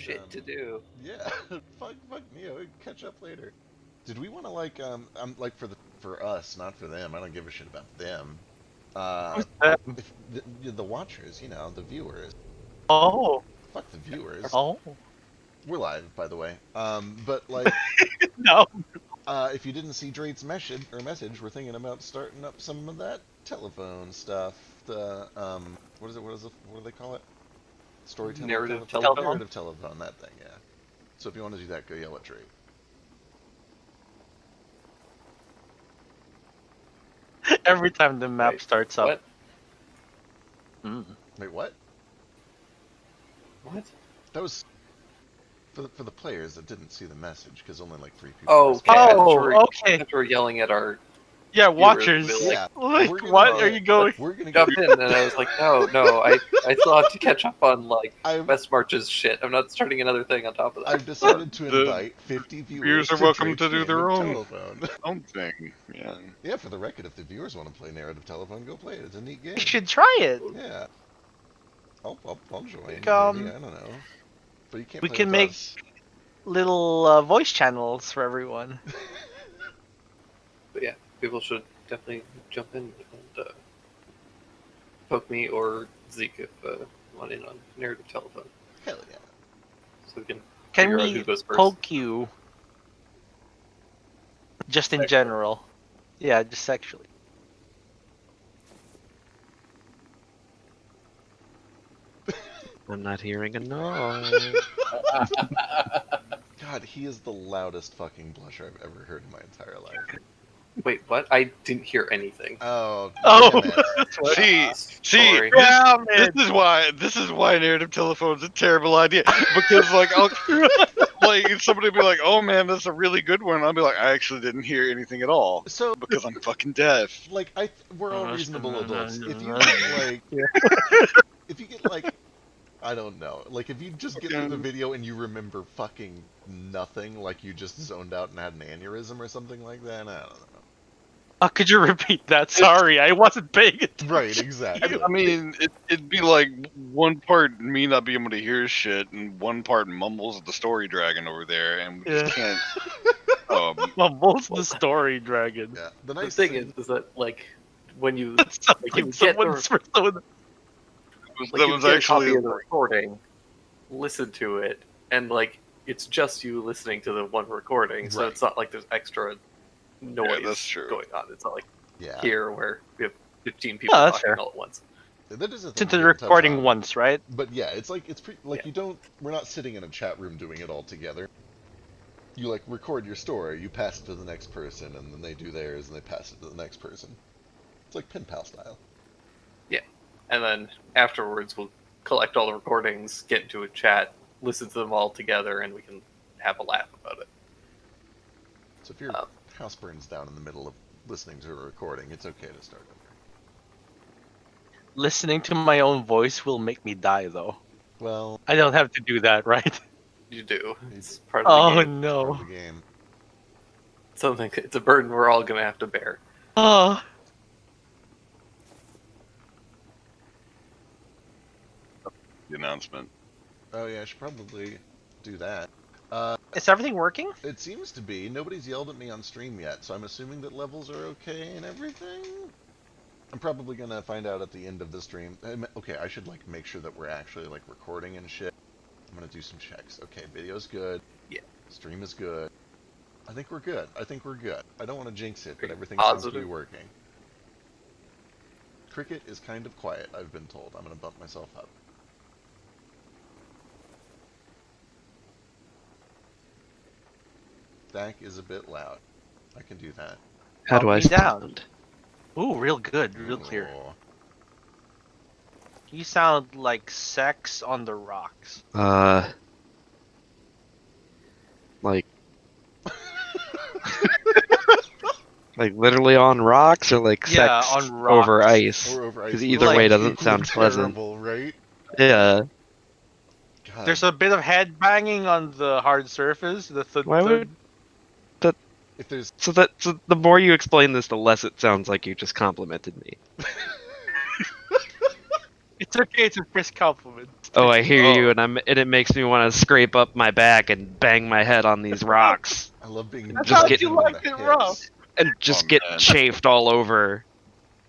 shit to do. Yeah, fuck Neo. Catch up later. Did we want to like for us, not for them. I don't give a shit about them. Uh, Who's that? if the watchers, the viewers. Oh, Fuck the viewers. oh, We're live, by the way. But like, no. if you didn't see Drake's message, we're thinking about starting up some of that telephone stuff. The what is it? What do they call it? Storytelling Narrative telephone? Narrative telephone. That thing, yeah. So if you want to do that, go yell at Drake. Every time the map Wait, starts up. What? Mm. Wait, what? What? That was for the players that didn't see the message, because only like 3 people. Oh, okay. I thought you were- Oh, I okay. thought you were yelling at our Yeah, viewers. watchers. We'll, like, Yeah. Like, We're gonna what get- are you going? We're gonna jump in, and I was like, no, I still have to catch up on like I've- West March's shit. I'm not starting another thing on top of that. I've decided to The invite 50 viewers are to welcome Drake's to do their Narrative own. telephone. Own thing. Yeah. Yeah, for the record, if the viewers want to play narrative telephone, go play it. It's a neat game. You should try it. Yeah. I'll join. Like, Maybe, I don't know. But you can't. we play can with make us. little voice channels for everyone. But yeah, people should definitely jump in and poke me or Zeke if want in on narrative telephone, Hell yeah. so we can Can figure out we who goes first. poke you? Just in general. Yeah, just sexually. I'm not hearing a no. God, he is the loudest fucking blusher I've ever heard in my entire life. Wait, what? I didn't hear anything. Oh. Oh, damn it. that's what. See, Sorry. Yeah, this is why narrative telephone's a terrible idea. Because like like somebody will be like, "Oh man, that's a really good one." I'll be like, "I actually didn't hear anything at all So, because I'm fucking deaf." like, we're all reasonable adults. If you get like, I don't know, like if you just get through the video and you remember fucking nothing, like you just zoned out and had an aneurysm or something like that, I don't know. Could you repeat that? Sorry, I wasn't paying attention. Right, exactly. I mean, it'd be like one part me not being able to hear shit, and one part mumbles the story dragon over there, and we just can't. Mumbles the story dragon. Yeah. The The nice thing is that like when you That sounds Like, you like get someone's the- someone. like that you was get actually a copy of the recording, listen to it, and like it's just you listening to the one recording, so Right. it's not like there's extra noise that's true. going on. It's not like yeah. here where we have 15 people that's talking fair. all at once. That is a thing Since we the didn't touch recording on. once, right? But yeah, it's like Yeah. we're not sitting in a chat room doing it all together. You like record your story, you pass it to the next person, and then they do theirs, and they pass it to the next person. It's like pen pal style. And then afterwards, we'll collect all the recordings, get into a chat, listen to them all together, and we can have a laugh about it. So if your Um, house burns down in the middle of listening to a recording, it's okay to start over. Listening to my own voice will make me die, though. Well, I don't have to do that, right? You do. It's part of the Oh game. part no. of the game. It's a burden we're all going to have to bear. Oh. the announcement. Oh yeah, I should probably do that. Is everything working? It seems to be. Nobody's yelled at me on stream yet, so I'm assuming that levels are okay and everything. I'm probably gonna find out at the end of the stream. Okay, I should like make sure that we're actually like recording and shit. I'm gonna do some checks. Okay, video's good. Yeah. Stream is good. I think we're good. I don't want to jinx it, but Pretty everything seems to be positive. working. Cricket is kind of quiet, I've been told. I'm gonna bump myself up. Dak is a bit loud. I can do that. How do I Bump me down. sound? Ooh, real good, real clear. Oh. You sound like sex on the rocks. Like, like literally on rocks or like Yeah, sex on rocks. over ice? Or over ice. Because either way Like, doesn't sound pleasant. Terrible, right? Yeah. God. There's a bit of head banging on the hard surface. Why would If there's so the more you explain this, the less it sounds like you just complimented me. It's okay. It's a first compliment. Oh, I hear you, Oh. and it makes me want to scrape up my back and bang my head on these rocks I love being I Just thought get- you in the liked it rough. hips. and just Oh, get man. chafed all over.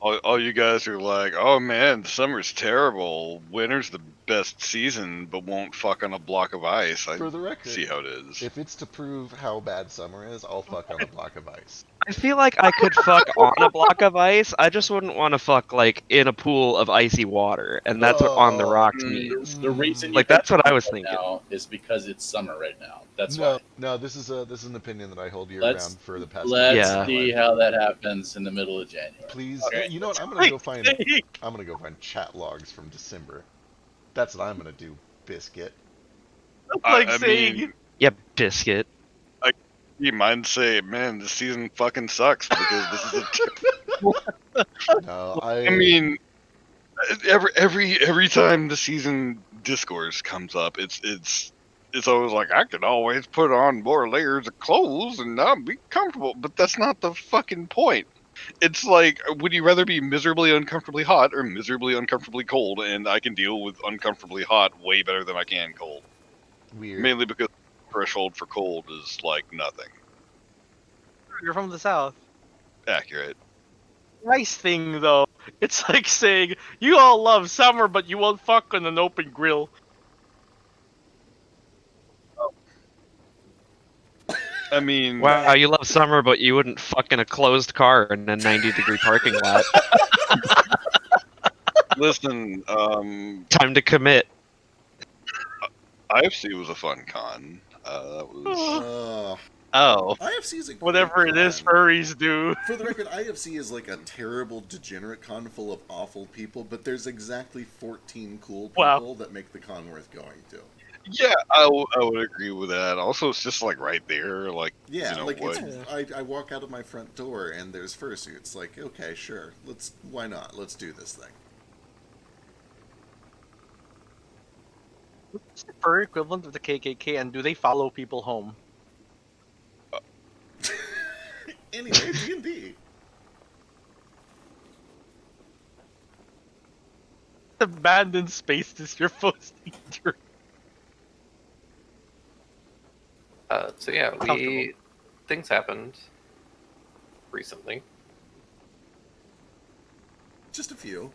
All you guys are like, oh man, summer's terrible. Winter's the best season, but won't fuck on a block of ice. I For the record, see how it is. if it's to prove how bad summer is, I'll fuck on a block of ice. I feel like I could fuck on a block of ice. I just wouldn't want to fuck like in a pool of icy water, and that's what on the Oh. rocks Mm. means. The reason you Like, think that's what I summer was right thinking. now is because it's summer right now. That's No, why. no, this is an opinion that I hold year Let's- round for the past. Let's years of my see life. how that happens in the middle of January. Please, Okay. you know what? I'm gonna Like, go find. I'm gonna go find chat logs from December. That's what I'm gonna do, biscuit. like I saying, mean, Yeah, biscuit. you might say, man, this season fucking sucks because this is No, I mean, every time the season discourse comes up, it's always like I could always put on more layers of clothes and not be comfortable, but that's not the fucking point. It's like, would you rather be miserably uncomfortably hot or miserably uncomfortably cold? And I can deal with uncomfortably hot way better than I can cold. weird. Mainly because the threshold for cold is like nothing. you're from the south. Accurate. Nice thing though, it's like saying you all love summer, but you won't fuck on an open grill. I mean, Wow, you love summer, but you wouldn't fuck in a closed car in a 90-degree parking lot. listen, Time to commit. IFC was a fun con. That was. Oh, IFC is a whatever great it is con. furries do. For the record, IFC is like a terrible, degenerate con full of awful people, but there's exactly 14 cool people Wow. that make the con worth going to. Yeah, I would agree with that. Also, it's just like right there, like Yeah, you know like what? I walk out of my front door and there's fursuits. Like, okay, sure, why not? Let's do this thing. What's the furry equivalent of the KKK, and do they follow people home? Anyway, D&D. Abandoned spaces you're posting through. So yeah, Comfortable. things happened recently. Just a few.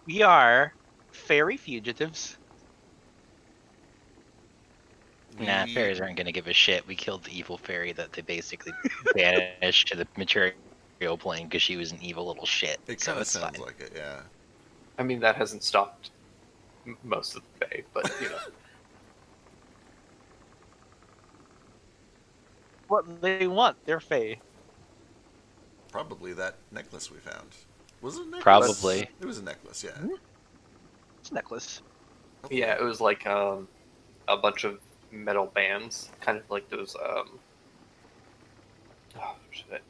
We are fairy fugitives. Nah, We- fairies aren't gonna give a shit. We killed the evil fairy that they basically banished to the material plane because she was an evil little shit. It So kind of it's sounds fine. like it, yeah. I mean, that hasn't stopped most of the day, but you know. What they want, they're fae. Probably that necklace we found. Was it a necklace? Probably. It was a necklace, yeah. It's a necklace. Yeah, it was like a bunch of metal bands, kind of like those. Oh shit!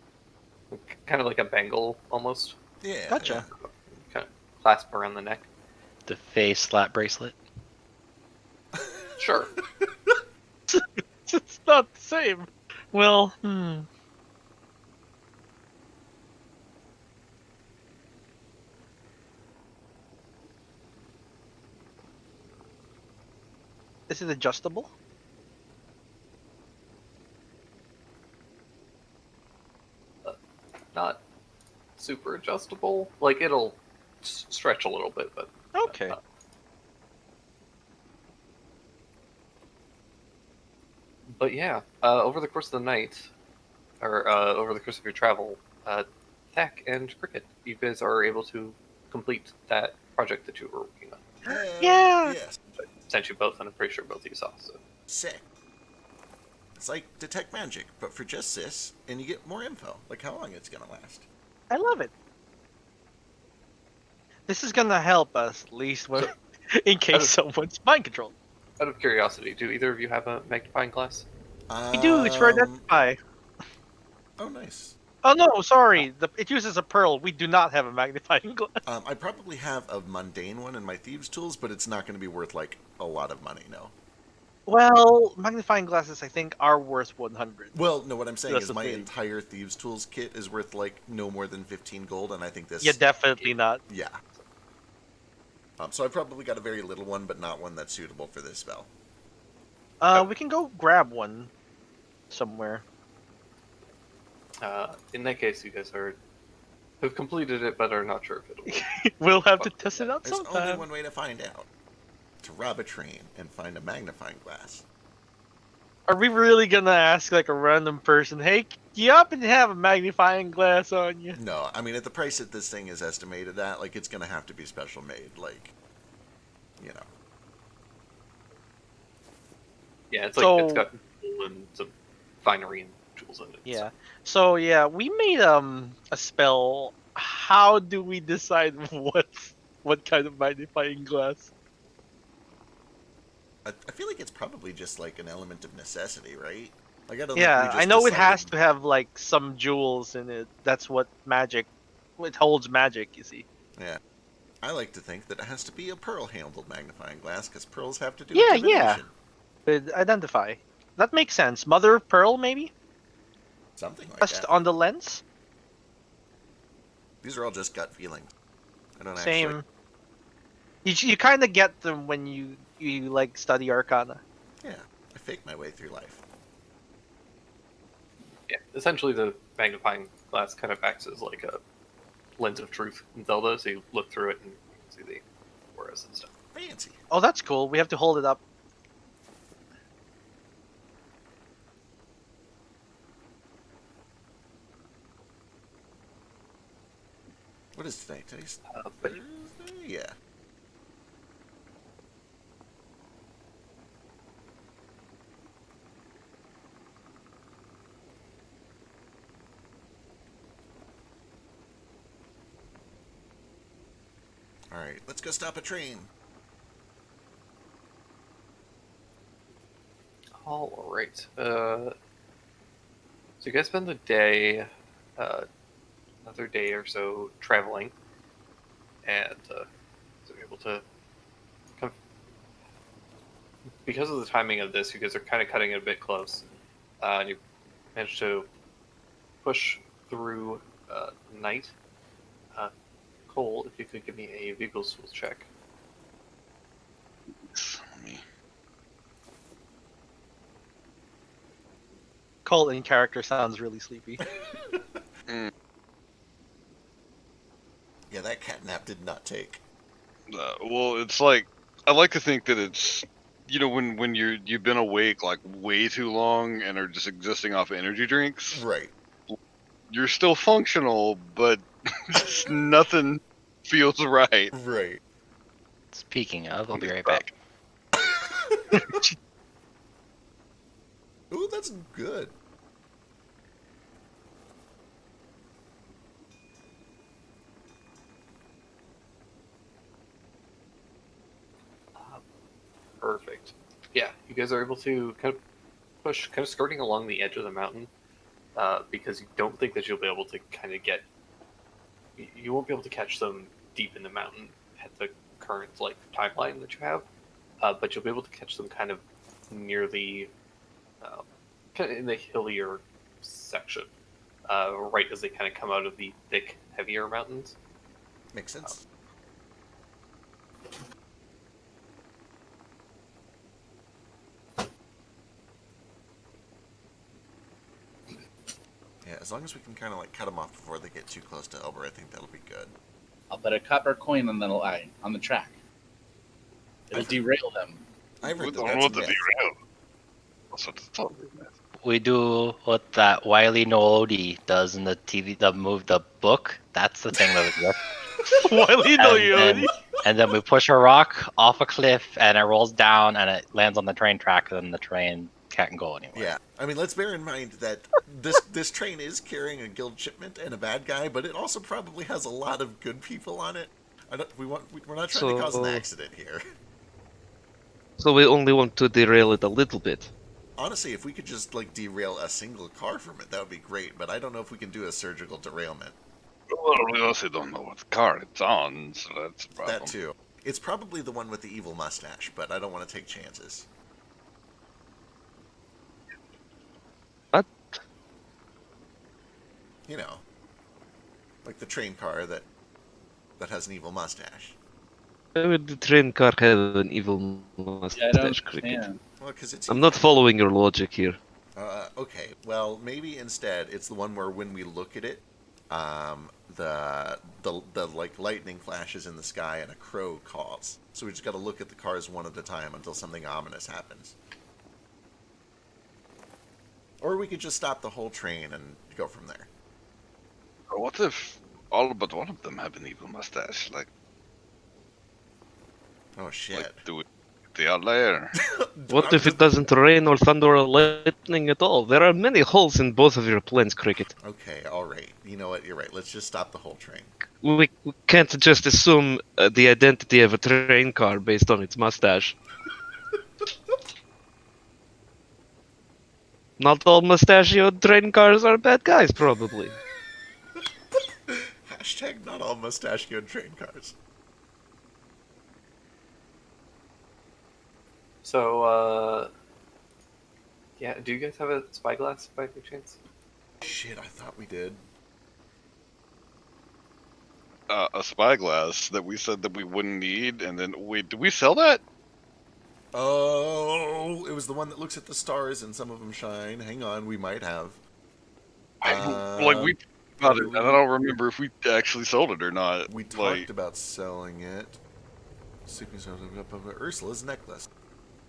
Kind of like a bangle almost, Yeah. Gotcha. kind of clasp around the neck. The face slap bracelet. Sure. It's not the same. Well, Is it adjustable? Not super adjustable. Like it'll stretch a little bit, but Okay. But yeah, over the course of the night, or over the course of your travel, Thack and Cricket, you guys are able to complete that project that you were working on. Yeah. Yes. Sent you both, and I'm pretty sure both of you saw. So Sick. It's like detect magic, but for just sis, and you get more info, like how long it's gonna last. I love it. This is gonna help us, at least when, in case someone's mind controlled. out of curiosity, do either of you have a magnifying glass? We do. It's for identify. Oh, nice. Oh no, sorry. It uses a pearl. We do not have a magnifying glass. I probably have a mundane one in my thieves' tools, but it's not going to be worth like a lot of money. No. Well, magnifying glasses I think are worth 100. Well, no, what I'm saying That's is the my thing. entire Thieves' Tools kit is worth like no more than 15 gold, and I think this. Yeah, definitely not. Yeah. So I probably got a very little one, but not one that's suitable for this spell. We can go grab one somewhere. In that case, you guys have completed it, but are not sure if it'll. We'll have to Fuck, test yeah. it out There's only sometime. one way to find out: to rob a train and find a magnifying glass. Are we really gonna ask like a random person, hey, you happen to have a magnifying glass on you? No, I mean at the price that this thing is estimated at, like it's gonna have to be special made. Like, you know. Yeah, it's like So- it's got wool and some finery and tools in it. Yeah. So. So yeah, we made a spell. How do we decide what kind of magnifying glass? I feel like it's probably just like an element of necessity, right? Like I don't think we Yeah, just I know it has decided- to have like some jewels in it. That's what magic. It holds magic, you see. Yeah. I like to think that it has to be a pearl-handled magnifying glass because pearls have to do Yeah, with yeah. divination. But identify. That makes sense. Mother of pearl, maybe. Something like Just that. on the lens. These are all just gut feelings. I don't Same. actually. You kind of get them when you like study Arcana. Yeah, I fake my way through life. Yeah, essentially the magnifying glass kind of acts as like a lens of truth in Zelda, so you look through it and you can see the auras and stuff. Fancy. Oh, that's cool. We have to hold it up. What is today? Today's But Thursday? Yeah. Alright, let's go stop a train. all right. So you guys spend the day, another day or so traveling, and so you're able to kind of, because of the timing of this, you guys are kind of cutting it a bit close, and you manage to push through night. Cole, if you could give me a vehicle skills check. Let me- Cole in character sounds really sleepy. Yeah, that cat nap did not take. Well, it's like I like to think that it's when you've been awake like way too long and are just existing off energy drinks. Right. You're still functional, but just nothing feels right. Right. Speaking of, I'll be right back. Ooh, that's good. Perfect. Yeah, you guys are able to kind of push, kind of skirting along the edge of the mountain, because you don't think that you'll be able to kind of get. You won't be able to catch them deep in the mountain at the current like timeline that you have, but you'll be able to catch them kind of near the, kind of in the hillier section, right as they kind of come out of the thick, heavier mountains. Makes sense. Yeah, as long as we can kind of like cut them off before they get too close to Elber, I think that'll be good. I'll bet a copper coin on that line on the track. It'll I've- derail them. I've We heard that don't that's know a what the myth. derail. That's what it's totally myth. We do what that Wiley Nolodi does in the TV, the book. That's the thing that exists. Wily no Yodi. And then we push a rock off a cliff, and it rolls down, and it lands on the train track, and then the train can't go anywhere. Yeah, I mean, let's bear in mind that this train is carrying a guild shipment and a bad guy, but it also probably has a lot of good people on it. We're not trying to cause an So- accident here. So we only want to derail it a little bit. Honestly, if we could just like derail a single car from it, that would be great. But I don't know if we can do a surgical derailment. Well, we also don't know what car it's on, so that's a problem. That too. It's probably the one with the evil mustache, but I don't want to take chances. You know, like the train car that has an evil mustache. Why would the train car have an evil Yeah, I don't mustache, Cricket? understand. Well, because it's I'm evil. not following your logic here. Okay, well, maybe instead it's the one where when we look at it, the like lightning flashes in the sky and a crow calls. So we just got to look at the cars one at a time until something ominous happens. Or we could just stop the whole train and go from there. Or what if all but one of them have an evil mustache? Like Oh shit! do it the out there? What if it doesn't rain or thunder or lightning at all? There are many holes in both of your planes, Cricket. Okay, all right. You know what? You're right. Let's just stop the whole train. We can't just assume the identity of a train car based on its mustache. Not all mustachioed train cars are bad guys, probably. Hashtag not all mustachioed train cars. So, yeah, do you guys have a spyglass by any chance? Shit, I thought we did. A spyglass that we said that we wouldn't need, and then wait, did we sell that? Oh, it was the one that looks at the stars and some of them shine. Hang on, we might have. Like we about it, and I don't remember if we actually sold it or not. We talked Like, about selling it. Ursula's necklace.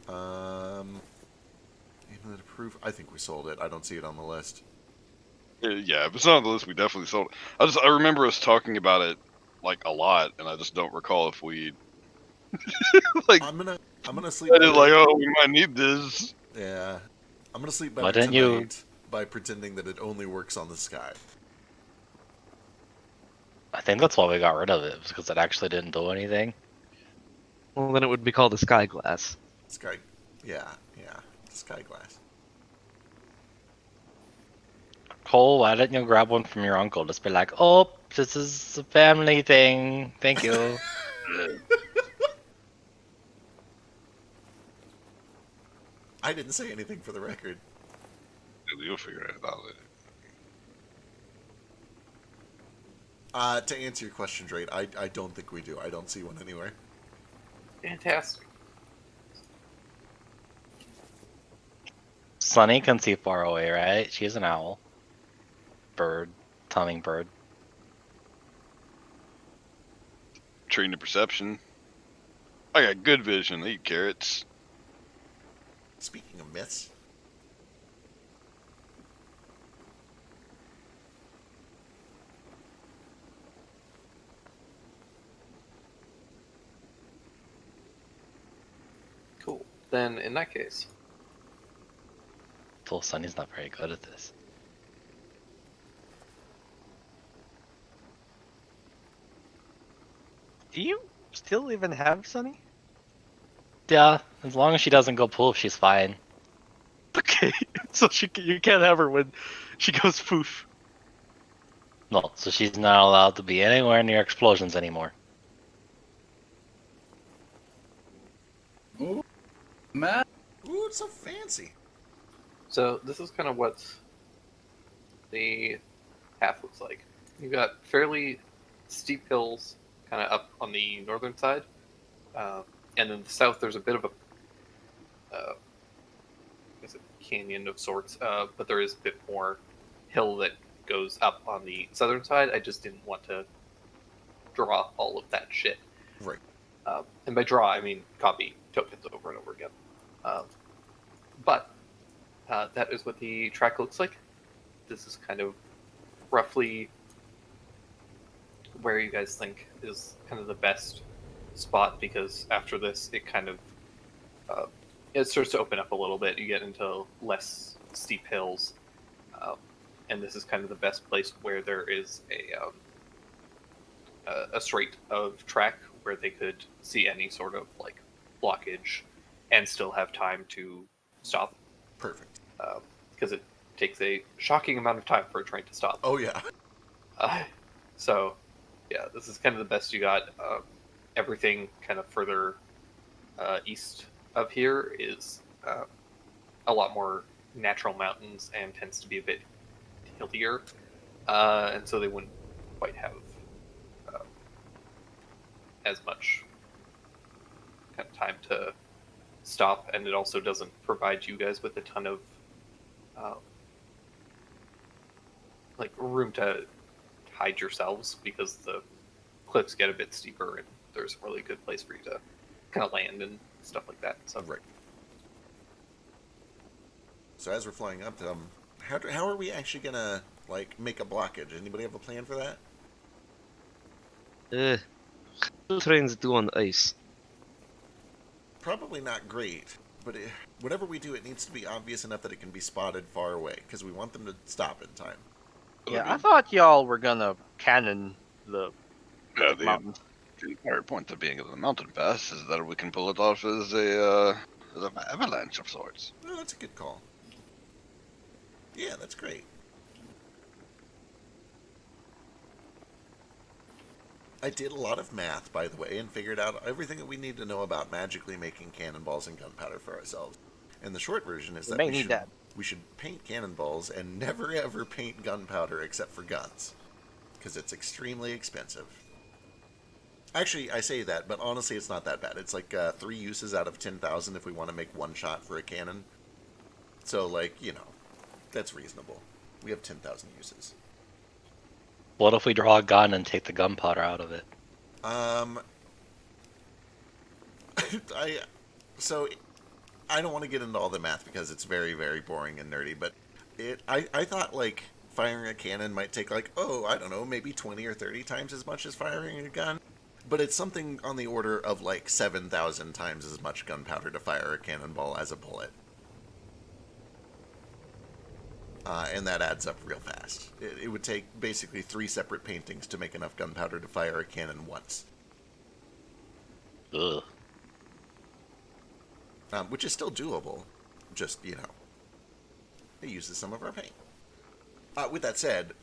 Even the proof. I think we sold it. I don't see it on the list. yeah, if it's not on the list, we definitely sold it. I remember us talking about it like a lot, and I just don't recall if we like. I'm gonna sleep. It's like, oh, we might need this. Yeah, I'm gonna sleep Why better didn't tonight by pretending that it only works on the sky. I think that's why we got rid of it, because it actually didn't do anything. Well, then it would be called a sky glass. Sky. Yeah, sky glass. Cole, why didn't you grab one from your uncle? Just be like, oh, this is a family thing. Thank you. I didn't say anything for the record. You'll figure it out. To answer your question, Drake, I don't think we do. I don't see one anywhere. Fantastic. Sunny can see far away, right? She's an owl. Bird. Hummingbird. Trained to perception. I got good vision. I eat carrots. Speaking of myths, Cool. Then, in that case, Till Sunny's not very good at this. Do you still even have Sunny? Yeah, as long as she doesn't go poof, she's fine. Okay, so you can't have her when she goes poof. No, so she's not allowed to be anywhere near explosions anymore. Ooh, Matt. ooh, it's so fancy. so this is kind of what the path looks like. You've got fairly steep hills kind of up on the northern side, and in the south there's a bit of a is it canyon of sorts, but there is a bit more hill that goes up on the southern side. I just didn't want to draw all of that shit. Right. And by draw, I mean copy tokens over and over again. But that is what the track looks like. This is kind of roughly where you guys think is kind of the best spot, because after this, it kind of it starts to open up a little bit. You get into less steep hills, and this is kind of the best place where there is a straight of track where they could see any sort of like blockage and still have time to stop, Perfect. because it takes a shocking amount of time for a train to stop. Oh yeah. So, yeah, this is kind of the best you got. Everything kind of further east of here is a lot more natural mountains and tends to be a bit hillier. and so they wouldn't quite have uh, as much kind of time to stop, and it also doesn't provide you guys with a ton of uh, like room to hide yourselves because the cliffs get a bit steeper and there's a really good place for you to kind of land and stuff like that. So Right. So as we're flying up, how are we actually gonna like make a blockage? Anybody have a plan for that? What do trains do on ice? Probably not great, but whatever we do, it needs to be obvious enough that it can be spotted far away because we want them to stop in time. Yeah, I mean, thought y'all were gonna cannon the yeah, the mountain. entire point of being of the mountain pass is that we can pull it off as an avalanche of sorts. Oh, that's a good call. Yeah, that's great. I did a lot of math, by the way, and figured out everything that we need to know about magically making cannonballs and gunpowder for ourselves. And the short version is We that may need that. we should paint cannonballs and never ever paint gunpowder except for guns, because it's extremely expensive. Actually, I say that, but honestly, it's not that bad. It's like 3 uses out of 10,000 if we want to make one shot for a cannon. So, like, that's reasonable. We have 10,000 uses. What if we draw a gun and take the gunpowder out of it? Um, so I don't want to get into all the math because it's very, very boring and nerdy, but I thought like firing a cannon might take like, oh, I don't know, maybe 20 or 30 times as much as firing a gun. But it's something on the order of like 7,000 times as much gunpowder to fire a cannonball as a bullet. And that adds up real fast. It would take basically 3 separate paintings to make enough gunpowder to fire a cannon once. Ugh. Which is still doable. Just, it uses some of our paint. With that said,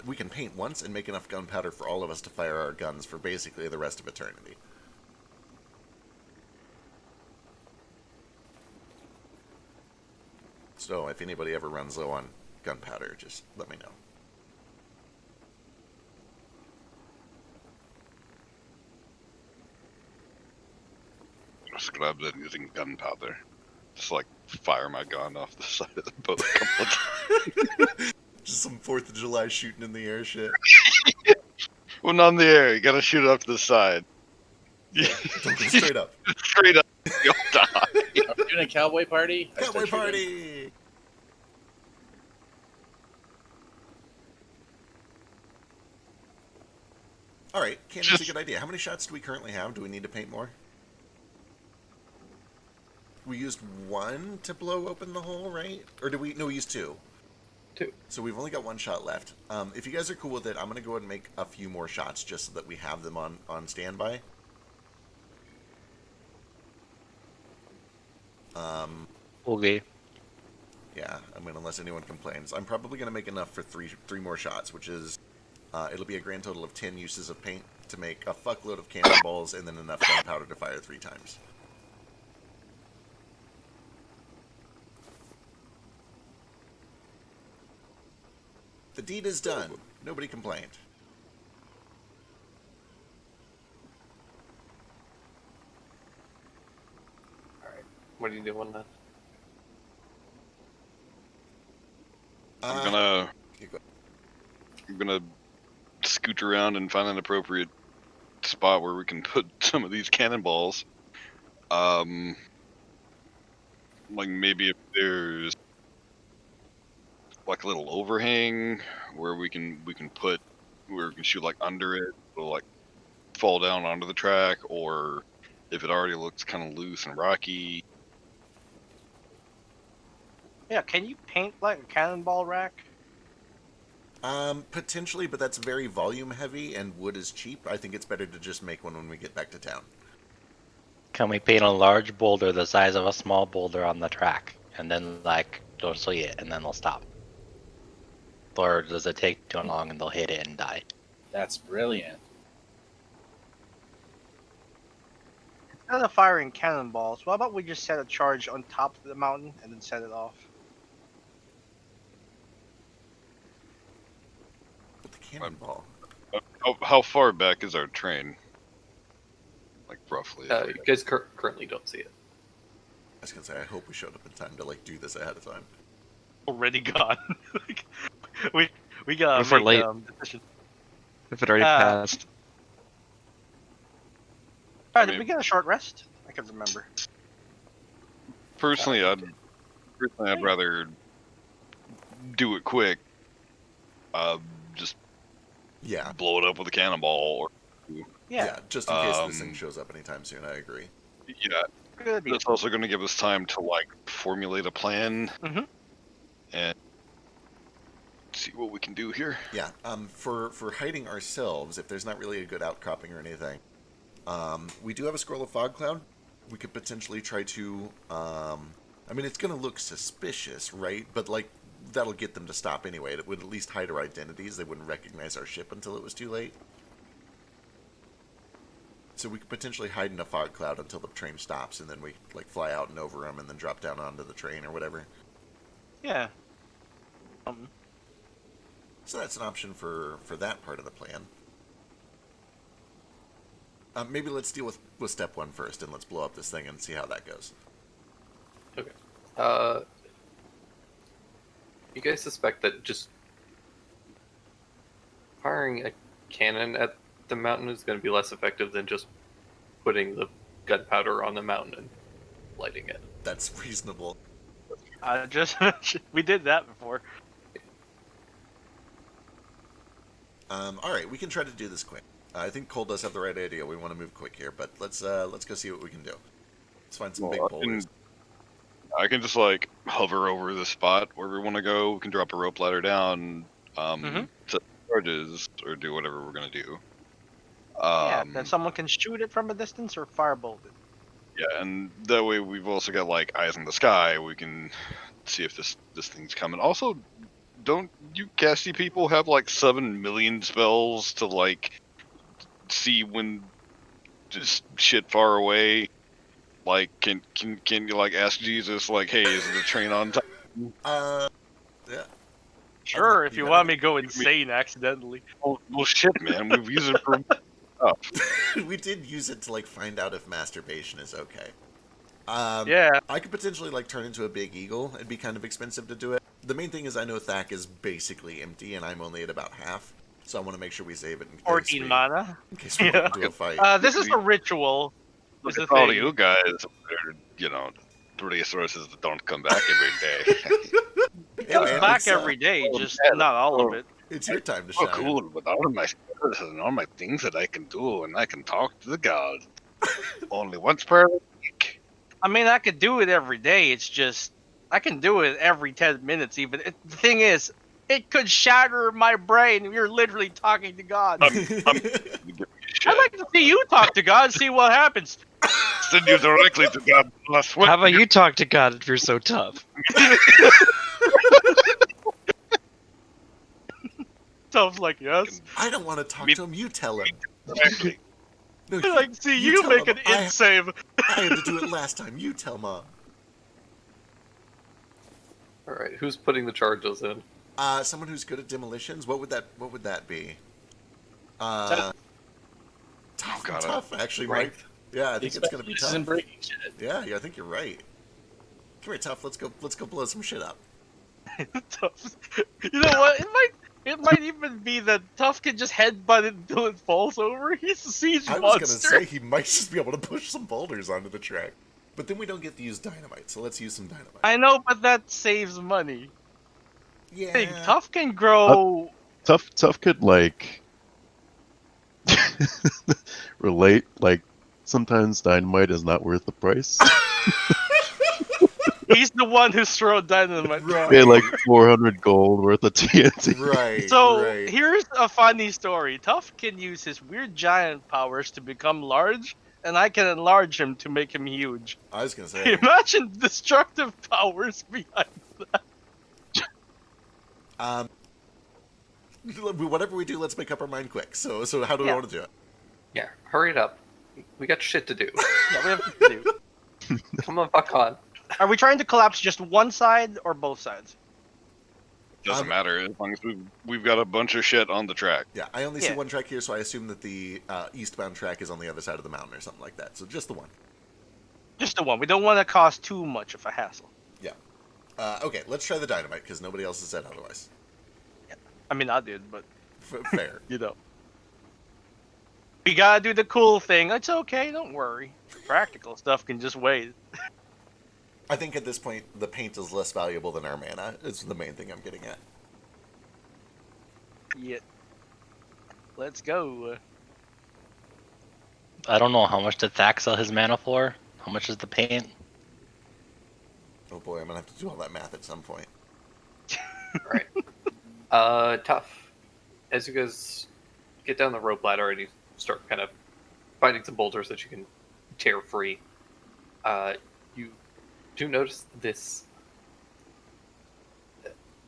we can paint once and make enough gunpowder for all of us to fire our guns for basically the rest of eternity. So if anybody ever runs low on gunpowder, just let me know. Just glad that using gunpowder. Just like fire my gun off the side of the boat a couple of times. Just some 4th of July shooting in the air shit. Well, not in the air. You gotta shoot it up to the side. Yeah, don't go straight up. Straight up, you'll die. Are we doing a cowboy party? I Cowboy start shooting. party! Alright, cannon's a good idea. How many shots do we currently have? Do we need to paint more? We used 1 to blow open the hole, right? Or did we? No, we used 2. 2. So we've only got 1 shot left. If you guys are cool with it, I'm going to go ahead and make a few more shots just so that we have them on standby. Okay. Yeah, I mean, unless anyone complains. I'm probably going to make enough for three more shots, which is, it'll be a grand total of 10 uses of paint to make a fuckload of cannonballs and then enough gunpowder to fire 3 times. The deed is done. Nobody complained. All right, what are you doing then? I'm You go. gonna scoot around and find an appropriate spot where we can put some of these cannonballs. Like maybe if there's like a little overhang where we can shoot like under it, it'll like fall down onto the track, or if it already looks kind of loose and rocky. Yeah, can you paint like a cannonball rack? Potentially, but that's very volume heavy and wood is cheap. I think it's better to just make one when we get back to town. Can we paint a large boulder the size of a small boulder on the track, and then like they'll see it and then they'll stop? Or does it take too long and they'll hit it and die? That's brilliant. Instead of firing cannonballs, what about we just set a charge on top of the mountain and then set it off? cannonball. How far back is our train? Like roughly. You guys currently don't see it. I was gonna say, I hope we showed up in time to like do this ahead of time. Already gone. Like, we gotta What if we're make late? decision. If it already Uh, passed. Alright, I did we mean- get a short rest? I can remember. Personally, I'd rather do it quick. Just Yeah. blow it up with a cannonball, or Yeah, just in case this thing Um, shows up anytime soon, I agree. yeah. good idea. That's also going to give us time to like formulate a plan Mhm. and see what we can do here. Yeah. For hiding ourselves, if there's not really a good outcropping or anything, we do have a scroll of fog cloud. We could potentially try to. I mean, it's gonna look suspicious, right? But like, that'll get them to stop anyway. It would at least hide our identities. They wouldn't recognize our ship until it was too late. So we could potentially hide in a fog cloud until the train stops, and then we like fly out and over them, and then drop down onto the train or whatever. Yeah. So that's an option for that part of the plan. Maybe let's deal with step one first, and let's blow up this thing and see how that goes. Okay. You guys suspect that just firing a cannon at the mountain is going to be less effective than just putting the gunpowder on the mountain and lighting it. That's reasonable. We did that before. All right, we can try to do this quick. I think Cole does have the right idea. We want to move quick here, but let's go see what we can do. Let's find some big boulders. I can just like hover over the spot where we want to go. We can drop a rope ladder down, set charges, or do whatever we're gonna do. Yeah, then someone can shoot it from a distance or firebolt it. Yeah, and that way we've also got like eyes in the sky. We can see if this thing's coming. Also, don't you casty people have like 7 million spells to like see when just shit far away? Like, can you like ask Jesus like, hey, is the train on time? Yeah. Sure, if You you gotta want me to go insane accidentally. Well, shit, man. We've used it for We did use it to like find out if masturbation is okay. Yeah. I could potentially like turn into a big eagle. It'd be kind of expensive to do it. The main thing is I know Thak is basically empty, and I'm only at about half. So I want to make sure we save it in case 14 mana. in case we Yeah. want to do a fight. This is a ritual. Look Is the at all thing. you guys, are, you know, resources that don't come back every day. It Hey, comes man, back it's, every day, just yeah, not all of it. It's your time to Oh, shine. cool! With all of my skills and all my things that I can do, and I can talk to the gods. Only once per week. I mean, I could do it every day. It's just I can do it every 10 minutes. Even the thing is, it could shatter my brain. You're literally talking to God. You give me shit. I'd like to see you talk to God, see what happens. Send you directly to God. Plus, what? How about you talk to God if you're so tough? Sounds like yes. I don't want to talk to him. You tell him. Exactly. No, I'd like to see you tell make him. an int save. I had to do it last time. You tell Mom. All right, who's putting the charges in? Someone who's good at demolitions. What would that be? Tough. God, Tough, actually, Right. Mike. Yeah, I think it's gonna be This isn't tough. breaking shit. Yeah, I think you're right. Come here, Tough. Let's go blow some shit up. Tough. You know what? It might even be that Tough can just headbutt it until it falls over. He's a siege I was monster. gonna say he might just be able to push some boulders onto the track, but then we don't get to use dynamite. So let's use some dynamite. I know, but that saves money. Yeah. Hey, Tough can grow. Tough could like relate. Like sometimes dynamite is not worth the price. He's the one who's thrown dynamite. Pay like 400 gold worth of TNT. Right. So right. here's a funny story. Tough can use his weird giant powers to become large, and I can enlarge him to make him huge. I was gonna say. Imagine destructive powers behind. Whatever we do, let's make up our mind quick. So how do we Yeah. want to do it? Yeah, hurry it up. We got shit to do. Yeah, we have to do. Come on, fuck on. Are we trying to collapse just one side or both sides? Doesn't matter as long as we've got a bunch of shit on the track. Yeah, I only see Yeah. one track here, so I assume that the eastbound track is on the other side of the mountain or something like that. So just the one. Just the one. We don't want to cause too much of a hassle. Yeah. Okay, let's try the dynamite because nobody else has said otherwise. I mean, I did, but Fair. you know, we gotta do the cool thing. It's okay. Don't worry. Practical stuff can just wait. I think at this point the paint is less valuable than our mana. Is the main thing I'm getting at. Yeah. Let's go. I don't know how much did Thack sell his mana for. How much is the paint? Oh boy, I'm gonna have to do all that math at some point. Alright. Tough. As you guys get down the rope ladder and you start kind of finding some boulders that you can tear free, you do notice this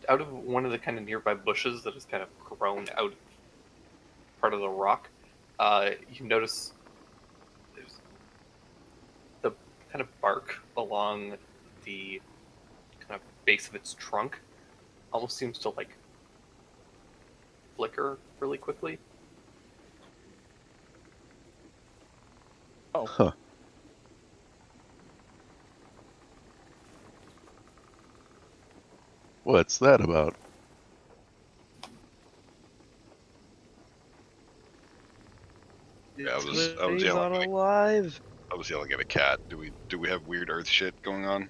out of one of the kind of nearby bushes that has kind of grown out of part of the rock. You notice there's the kind of bark along the kind of base of its trunk almost seems to like flicker really quickly. Huh. What's that about? Yeah, I was He's yelling. unalive. I was yelling at a cat. Do we have weird Earth shit going on?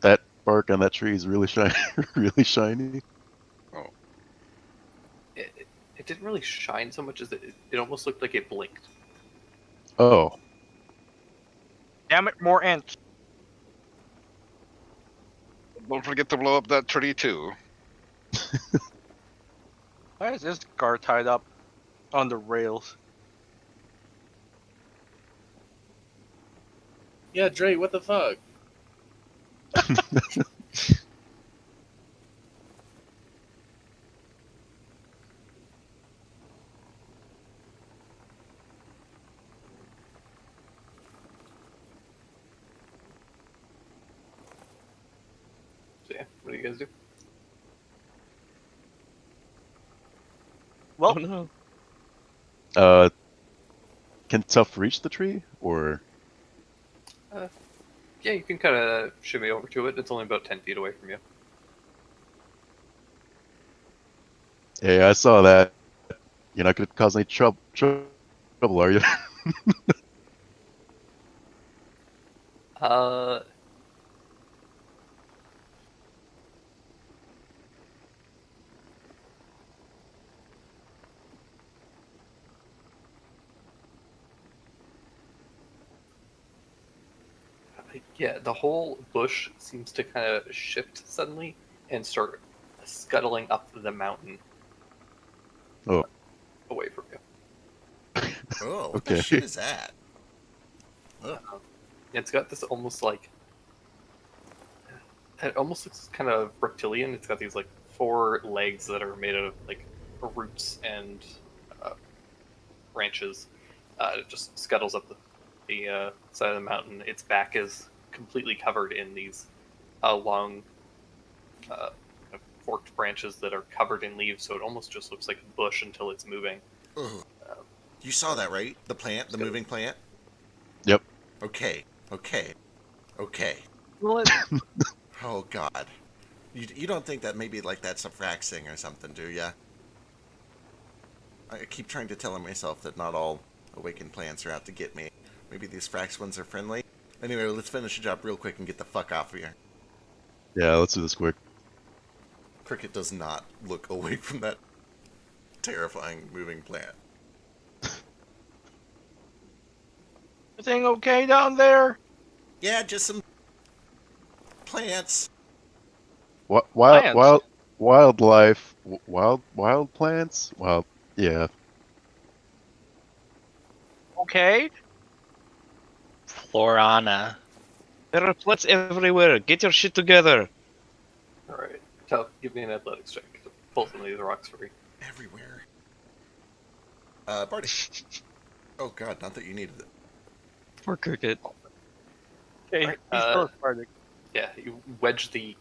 That bark on that tree is really shiny. Really shiny. It didn't really shine so much as it almost looked like it blinked. Oh, Damn it, more ants. Don't forget to blow up that tree too. Why is this car tied up on the rails? Yeah, Dre, what the fuck? So yeah, what do you guys do? Well, Oh no. Can Tough reach the tree, or Yeah, you can kind of shimmy over to it. It's only about 10 feet away from you. hey, I saw that. You're not gonna cause any trouble, are you? Uh, yeah, the whole bush seems to kind of shift suddenly and start scuttling up the mountain Oh, away from you. Oh, what the okay. shit is that? It's got this almost like it almost looks kind of reptilian. It's got these like four legs that are made out of like roots and uh, branches. It just scuttles up the side of the mountain. Its back is completely covered in these long uh, forked branches that are covered in leaves, so it almost just looks like a bush until it's moving. Ugh. Um, You saw that, right? The plant, the moving plant? Yep. Okay, okay, okay. well, Oh god. You don't think that maybe like that's a fraxing or something, do ya? I keep trying to tell myself that not all awakened plants are out to get me. Maybe these frax ones are friendly. Anyway, let's finish the job real quick and get the fuck off of here. Yeah, let's do this quick. Cricket does not look away from that terrifying moving plant. everything okay down there? Yeah, just some plants. Plants. Wildlife, wild plants. Well, yeah. Okay. Florana. There are plants everywhere. Get your shit together. all right, Tough. Give me an athletics check to pull some of these rocks free. Everywhere. Barty. Oh god, not that you needed it. Poor cricket. Okay. Alright, He's so Spartic. Yeah, you wedge the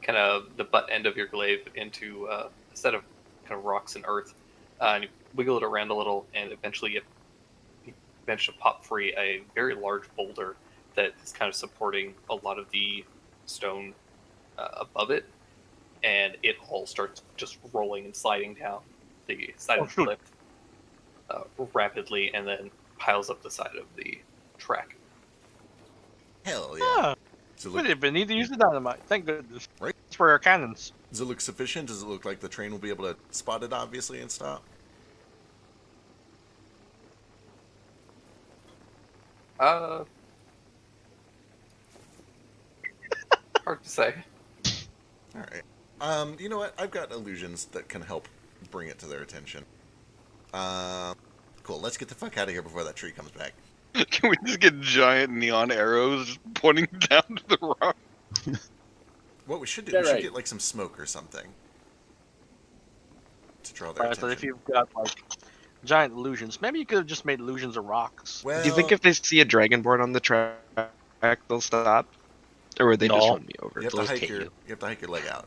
the butt end of your glaive into a set of kind of rocks and earth, and you wiggle it around a little, and eventually you manage to pop free a very large boulder that is kind of supporting a lot of the stone above it, and it all starts just rolling and sliding down the side Oh, of the shoot. cliff rapidly, and then piles up the side of the track. Hell yeah. Ah, Does it we look didn't even need to use the dynamite. Thank goodness. Right. It's for our cannons. does it look sufficient? Does it look like the train will be able to spot it obviously and stop? Uh, hard to say. All right. You know what? I've got illusions that can help bring it to their attention. Cool. Let's get the fuck out of here before that tree comes back. Can we just get giant neon arrows pointing down to the rock? What we should do, Yeah, we should right. get like some smoke or something to draw their Right, so attention. if you've got like giant illusions, maybe you could have just made illusions of rocks. Well, Do you think if they see a dragonborn on the track, they'll stop, or would they just No. run me over? you have to those hike hit your you. you have to hike your leg out.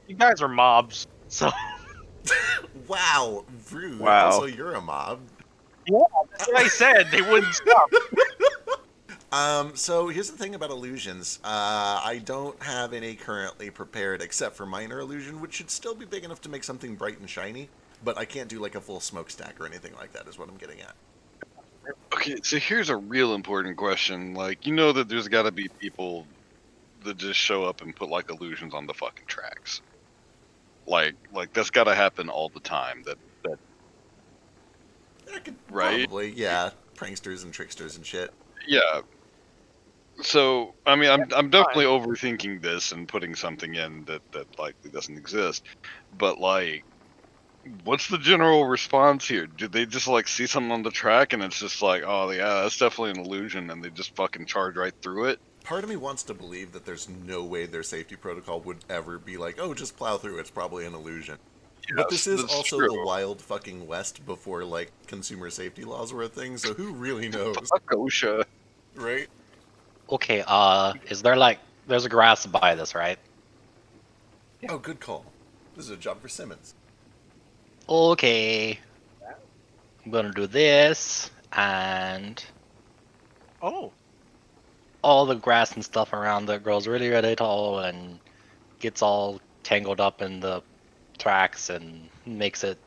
You guys are mobs, so Wow, rude. Wow. Also, you're a mob. that's what I said. They wouldn't stop. So here's the thing about illusions. I don't have any currently prepared except for minor illusion, which should still be big enough to make something bright and shiny. But I can't do like a full smokestack or anything like that. Is what I'm getting at. Okay, so here's a real important question. Like, you know that there's got to be people that just show up and put like illusions on the fucking tracks. Like that's got to happen all the time. That I could Right? probably, yeah, pranksters and tricksters and shit. yeah. So I mean, I'm definitely overthinking this and putting something in that likely doesn't exist. But like, what's the general response here? Do they just like see something on the track and it's just like, oh yeah, that's definitely an illusion, and they just fucking charge right through it? Part of me wants to believe that there's no way their safety protocol would ever be like, oh, just plow through. It's probably an illusion. But this is that's also true. the wild fucking west before like consumer safety laws were a thing. So who really knows, Fuck OSHA. right? Okay, is there like there's grass by this, right? Oh, good call. This is a job for Simmons. Okay. I'm gonna do this, and Oh, all the grass and stuff around it grows really, really tall and gets all tangled up in the tracks and makes it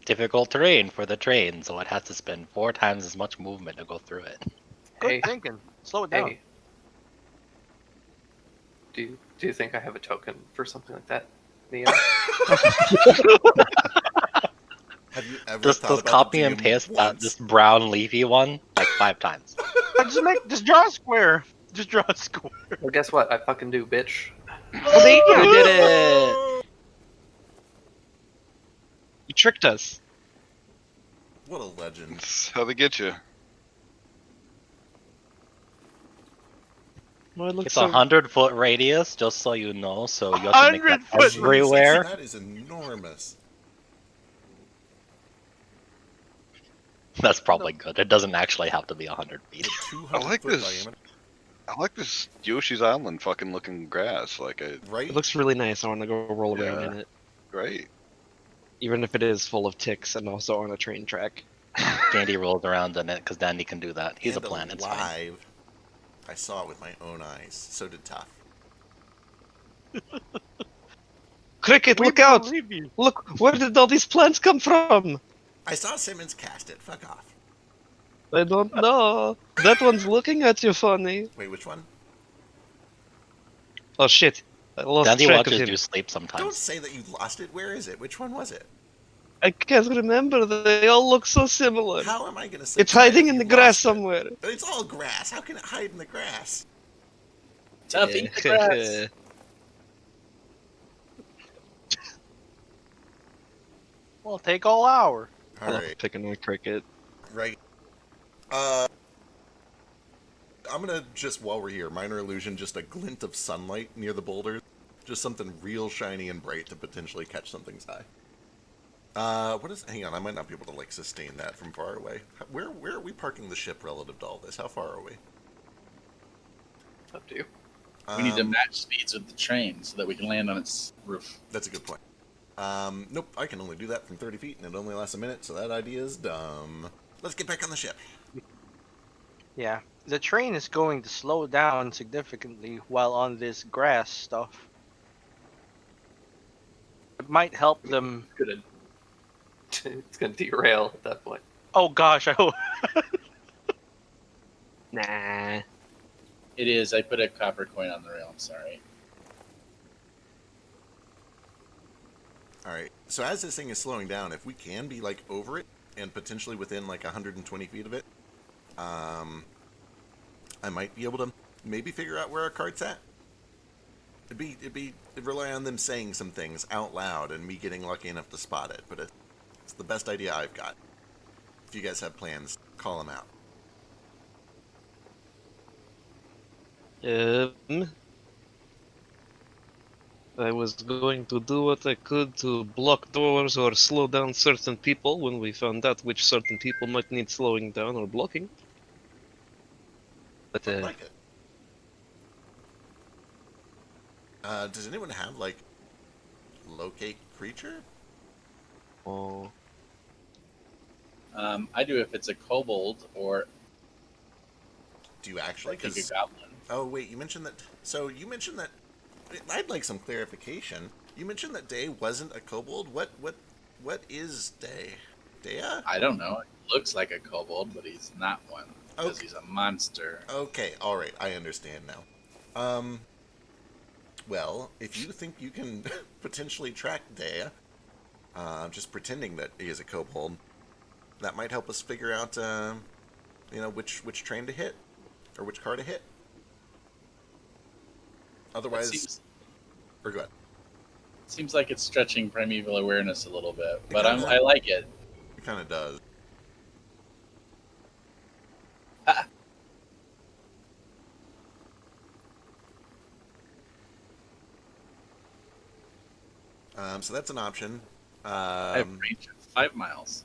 difficult terrain for the train, so it has to spend 4 times as much movement to go through it. good Hey, thinking. Slow it down. hey. Do you think I have a token for something like that, Neo? Have you ever Just thought about copy the and GM paste once? this brown leafy one like 5 times. Just draw a square. Just draw a square. Well, guess what? I fucking do, bitch. See, You you did it! You tricked us. What a legend. That's how they get you. Well, it looks It's so... 100-foot radius, just so you know. So you have to make that 100 foot everywhere. That is enormous. That's probably good. It doesn't actually have to be 100 feet. The 200 I like foot this. diameter. I like this Yoshi's Island fucking looking grass. Like a Right? It looks really nice. I want to go roll around Yeah. in it, right. even if it is full of ticks and also on a train track. Dandy rolls around in it because Dandy can do that. He's And a plant. It's fine. alive. I saw it with my own eyes. So did Tough. Cricket, We look out! believe you. Look, where did all these plants come from? I saw Simmons cast it. Fuck off. I don't know. That one's looking at you funny. Wait, which one? Oh shit. I lost Dandy track of watches him. you sleep Don't sometimes. say that you lost it. Where is it? Which one was it? I can't remember. They all look so similar. How am I gonna say? It's hiding if in you the grass lost it? somewhere. It's all grass. How can it hide in the grass? Tough, eat the grass. Well, take all hour. All Oh, right, picking on cricket. right. I'm gonna just while we're here, minor illusion, just a glint of sunlight near the boulders, just something real shiny and bright to potentially catch something's eye. What is? Hang on, I might not be able to like sustain that from far away. Where are we parking the ship relative to all this? How far are we? Up to you. We need to match speeds with the train so that we can land on its roof. That's a good point. Nope, I can only do that from 30 feet, and it only lasts a minute, so that idea is dumb. Let's get back on the ship. Yeah, the train is going to slow down significantly while on this grass stuff. It might help them. It's gonna derail at that point. Oh gosh, I hope. Nah. It is. I put a copper coin on the rail. I'm sorry. All right. So as this thing is slowing down, if we can be like over it and potentially within like 120 feet of it, I might be able to maybe figure out where our cart's at. It'd rely on them saying some things out loud and me getting lucky enough to spot it. But it's the best idea I've got. If you guys have plans, call them out. I was going to do what I could to block doors or slow down certain people when we found out which certain people might need slowing down or blocking. But I like it. Does anyone have like locate creature? oh, I do if it's a kobold or Do you actually? I think a 'Cause- goblin. oh wait, you mentioned that. So you mentioned that. I'd like some clarification. You mentioned that Day wasn't a kobold. What is Day? Dea? I don't know. He looks like a kobold, but he's not one because Okay. he's a monster. Okay, all right, I understand now. Well, if you think you can potentially track Dea, just pretending that he is a kobold, that might help us figure out, which train to hit or which car to hit. Otherwise, or go ahead. Seems like it's stretching primeval awareness a little bit, but kinda- I like it. It kind of does. So that's an option. I have range of 5 miles.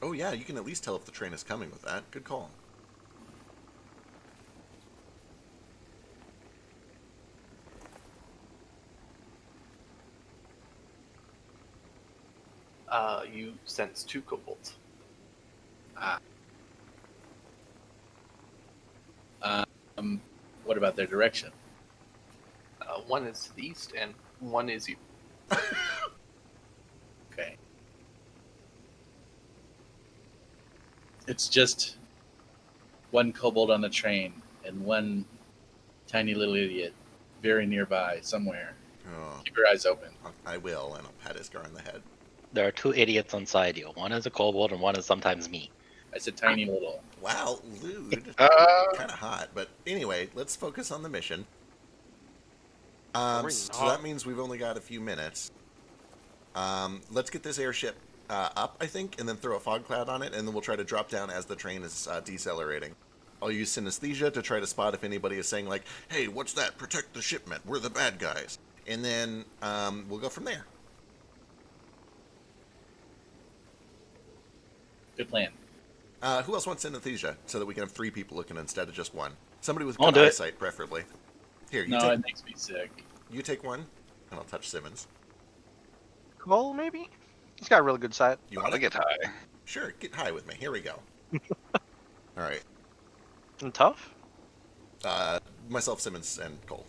Oh yeah, you can at least tell if the train is coming with that. Good call. You sense 2 kobolds. What about their direction? One is to the east, and one is you. Okay. It's just one kobold on the train and one tiny little idiot very nearby somewhere. Oh, Keep your eyes open. I will, and I'll pat his guy on the head. There are two idiots inside you. One is a kobold and one is sometimes me. I said tiny little. Wow, lewd. Uh, Kind of hot, but anyway, let's focus on the mission. We're So not. that means we've only got a few minutes. Let's get this airship up, I think, and then throw a fog cloud on it, and then we'll try to drop down as the train is decelerating. I'll use synesthesia to try to spot if anybody is saying, like, hey, what's that? Protect the shipment. We're the bad guys. And then we'll go from there. Good plan. Who else wants synesthesia so that we can have 3 people looking instead of just one? Somebody with I'll good do it. eyesight, preferably. Here, No, it makes me sick. you take one, and I'll touch Simmons. Cole, maybe? He's got a really good sight. You I want to get high. Sure, get high with me. Here we go. All right. And tough? Myself, Simmons, and Cole.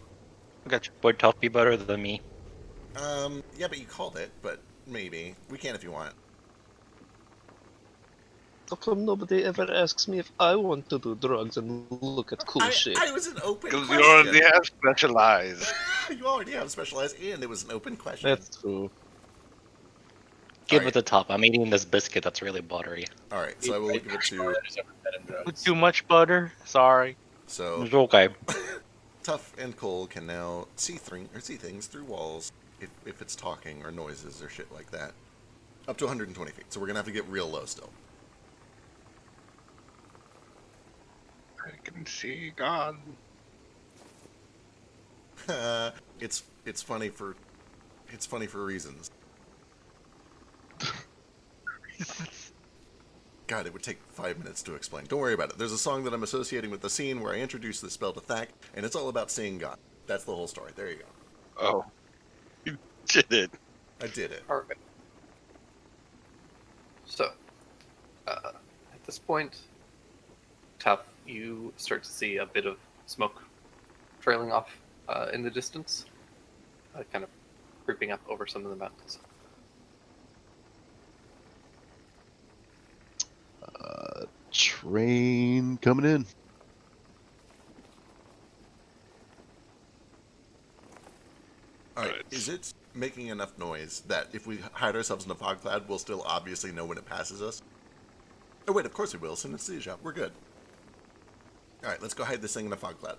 Gotcha. Would Tough be better than me? Yeah, but you called it, but maybe. We can if you want. how come nobody ever asks me if I want to do drugs and look at cool shit? I was an open Because question. you already have specialized. You already have specialized, and it was an open question. That's true. Give Alright. it the top. I'm eating this biscuit that's really buttery. All right, so I will give it to... Who's ever fed him drugs? With too much butter? Sorry. So, It's okay. Tough and Cole can now see things through walls if it's talking or noises or shit like that. Up to 120 feet, so we're going to have to get real low still. I can see God. It's funny for reasons. God, it would take 5 minutes to explain. Don't worry about it. There's a song that I'm associating with the scene where I introduce the spell to Thak, and it's all about seeing God. That's the whole story. There you go. Oh, you did it. I did it. All right. So, at this point, Tough, you start to see a bit of smoke trailing off in the distance, kind of creeping up over some of the mountains. Train coming in. All right. Right. Is it making enough noise that if we hide ourselves in a fog cloud, we'll still obviously know when it passes us? Oh, wait, of course we will. Synesthesia. We're good. All right, let's go hide this thing in a fog cloud.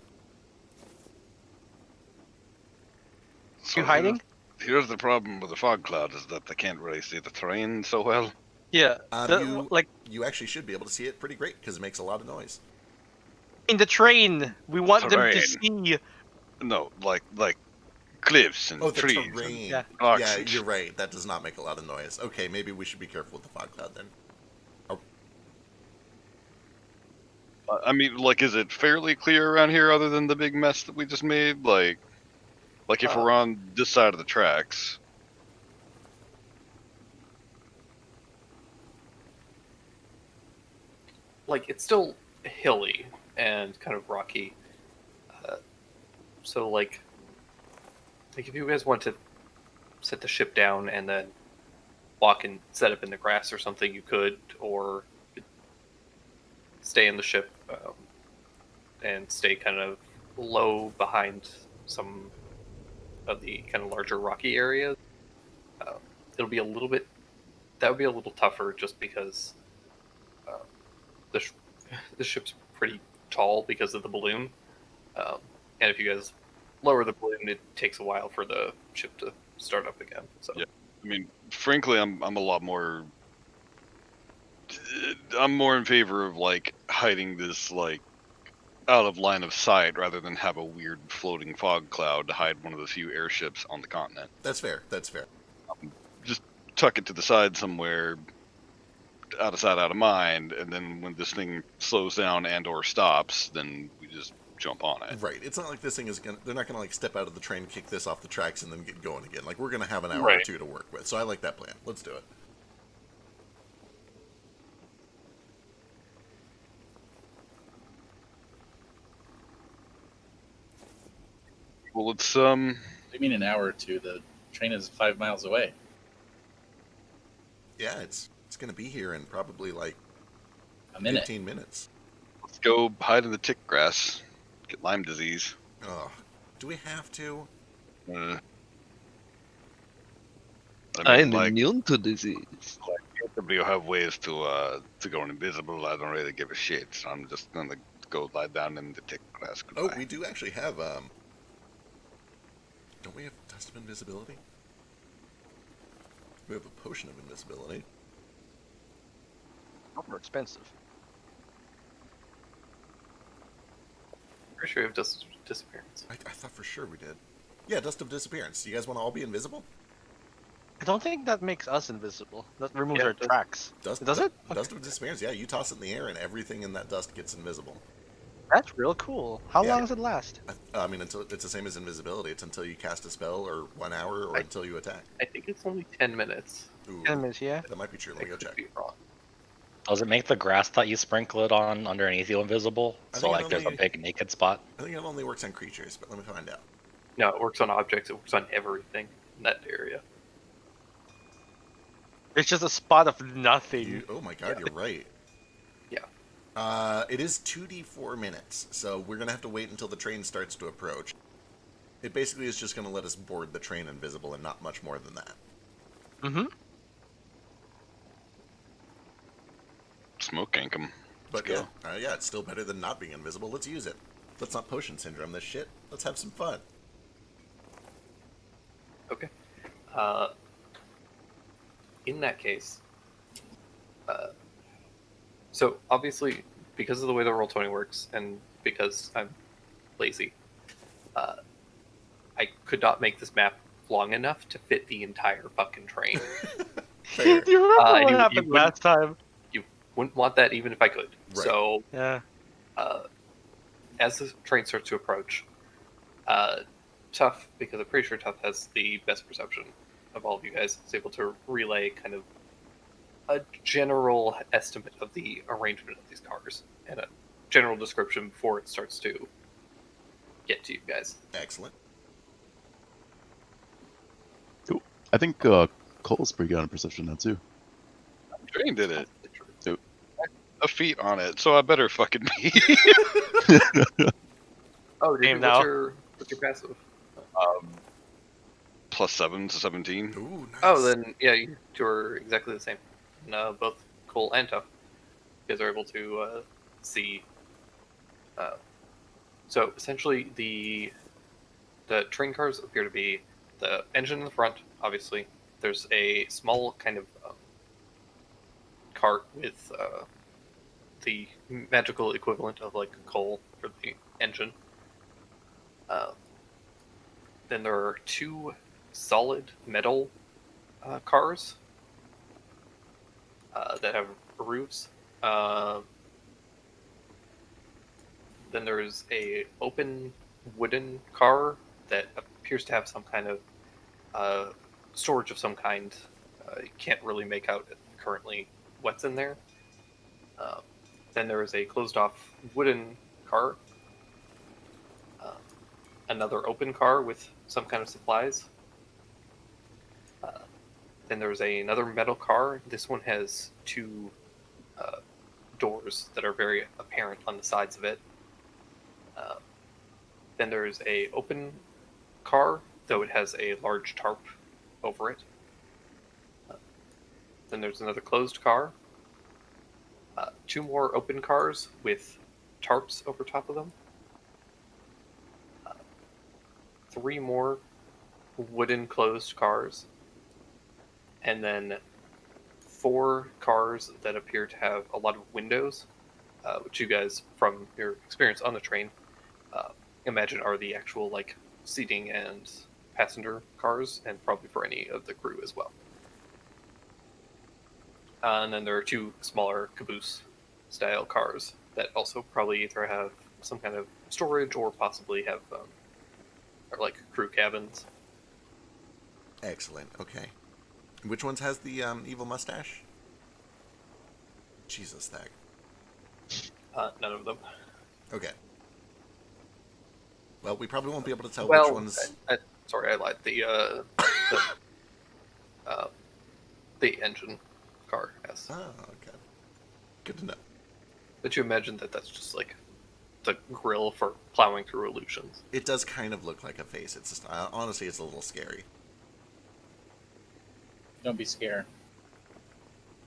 So You hiding? Here's the problem with the fog cloud is that they can't really see the terrain so well. Yeah. Like You actually should be able to see it pretty great because it makes a lot of noise. in the train, we want them to Terrain. see. No, like cliffs and Oh, the trees terrain. Yeah. and rocks. Yeah, and you're right. That does not make a lot of noise. Okay, maybe we should be careful with the fog cloud then. I mean, like, is it fairly clear around here other than the big mess that we just made? Like if we're on this side of the tracks. Like, it's still hilly and kind of rocky. So, like if you guys want to set the ship down and then walk and set up in the grass or something, you could, or stay in the ship and stay kind of low behind some of the kind of larger rocky areas. It'll be a little bit, that would be a little tougher just because the ship's pretty tall because of the balloon. And if you guys lower the balloon, it takes a while for the ship to start up again. So Yeah. I mean, frankly, I'm a lot more. I'm more in favor of like hiding this like out of line of sight rather than have a weird floating fog cloud to hide one of the few airships on the continent. That's fair. That's fair. Just tuck it to the side somewhere, out of sight, out of mind, and then when this thing slows down and or stops, then we just jump on it. Right. It's not like this thing is gonna. They're not gonna like step out of the train, kick this off the tracks, and then get going again. Like we're gonna have an hour or Right. two to work with. So I like that plan. Let's do it. Well, it's What do you mean an hour or two? The train is 5 miles away. Yeah, it's gonna be here in probably like A minute. 15 minutes. let's go hide in the tick grass, get Lyme disease. Oh, do we have to? I I'm like, immune to disease. if you have ways to go invisible, I don't really give a shit. So I'm just gonna go lie down in the tick grass. Oh, Goodbye. we do actually have. Don't we have dust of invisibility? We have a potion of invisibility. More expensive. pretty sure you have disappearance. I thought for sure we did. Yeah, dust of disappearance. You guys want to all be invisible? I don't think that makes us invisible. That removes Yeah, our it does. tracks. Dust. Does it? Dust of disappearance. Yeah, you toss it in the air, and everything in that dust gets invisible. That's real cool. How Yeah. long does it last? I mean, until it's the same as invisibility. It's until you cast a spell, or 1 hour, or until you attack. I think it's only 10 minutes. Ooh, 10 minutes, yeah. that might be true. Let I me go could check. be wrong. Does it make the grass that you sprinkle it on underneath you invisible? I So think it like there's a only- big naked spot? I think it only works on creatures, but let me find out. No, it works on objects. It works on everything in that area. It's just a spot of nothing. Oh my god, you're right. Yeah. It is 2d4 minutes, so we're gonna have to wait until the train starts to approach. It basically is just gonna let us board the train invisible, and not much more than that. Mm-hmm. Smoke gank 'em. But Let's yeah, it's still better than not being invisible. Let's use it. Let's not potion syndrome this shit. Let's have some fun. Okay. In that case, so obviously, because of the way the Roll20 works, and because I'm lazy, I could not make this map long enough to fit the entire fucking train. Fair. Do you remember what you happened wouldn't- last time? wouldn't want that even if I could. Right. So Yeah. as the train starts to approach, Tough, because I'm pretty sure Tough has the best perception of all of you guys, is able to relay kind of a general estimate of the arrangement of these cars and a general description before it starts to get to you guys. Excellent. Cool. I think Cole's pretty good on perception now too. Train did it. Yep. A feat on it, so I better fucking be. Oh, did Game you, now. what's your passive? +7 to 17. Ooh, nice. Oh, then yeah, you two are exactly the same. And, both Cole and Tough. You guys are able to see. So essentially, the train cars appear to be the engine in the front. Obviously, there's a small kind of cart with the magical equivalent of like coal for the engine. Then there are two solid metal cars that have roofs. Then there's a open wooden car that appears to have some kind of storage of some kind. You can't really make out currently what's in there. Then there is a closed-off wooden car. Another open car with some kind of supplies. Then there's another metal car. This one has two doors that are very apparent on the sides of it. Then there's a open car, though it has a large tarp over it. Then there's another closed car. Two more open cars with tarps over top of them. Three more wooden closed cars. And then four cars that appear to have a lot of windows, which you guys, from your experience on the train, imagine are the actual like seating and passenger cars, and probably for any of the crew as well. And then there are two smaller caboose style cars that also probably either have some kind of storage or possibly have are like crew cabins. Excellent. Okay. Which ones has the evil mustache? Jesus, that. None of them. Okay. Well, we probably won't be able to tell Well, which ones. sorry, I lied. The engine car has. Oh, okay. Good to know. But you imagine that that's just like the grill for plowing through illusions. It does kind of look like a face. It's just, honestly, it's a little scary. Don't be scared.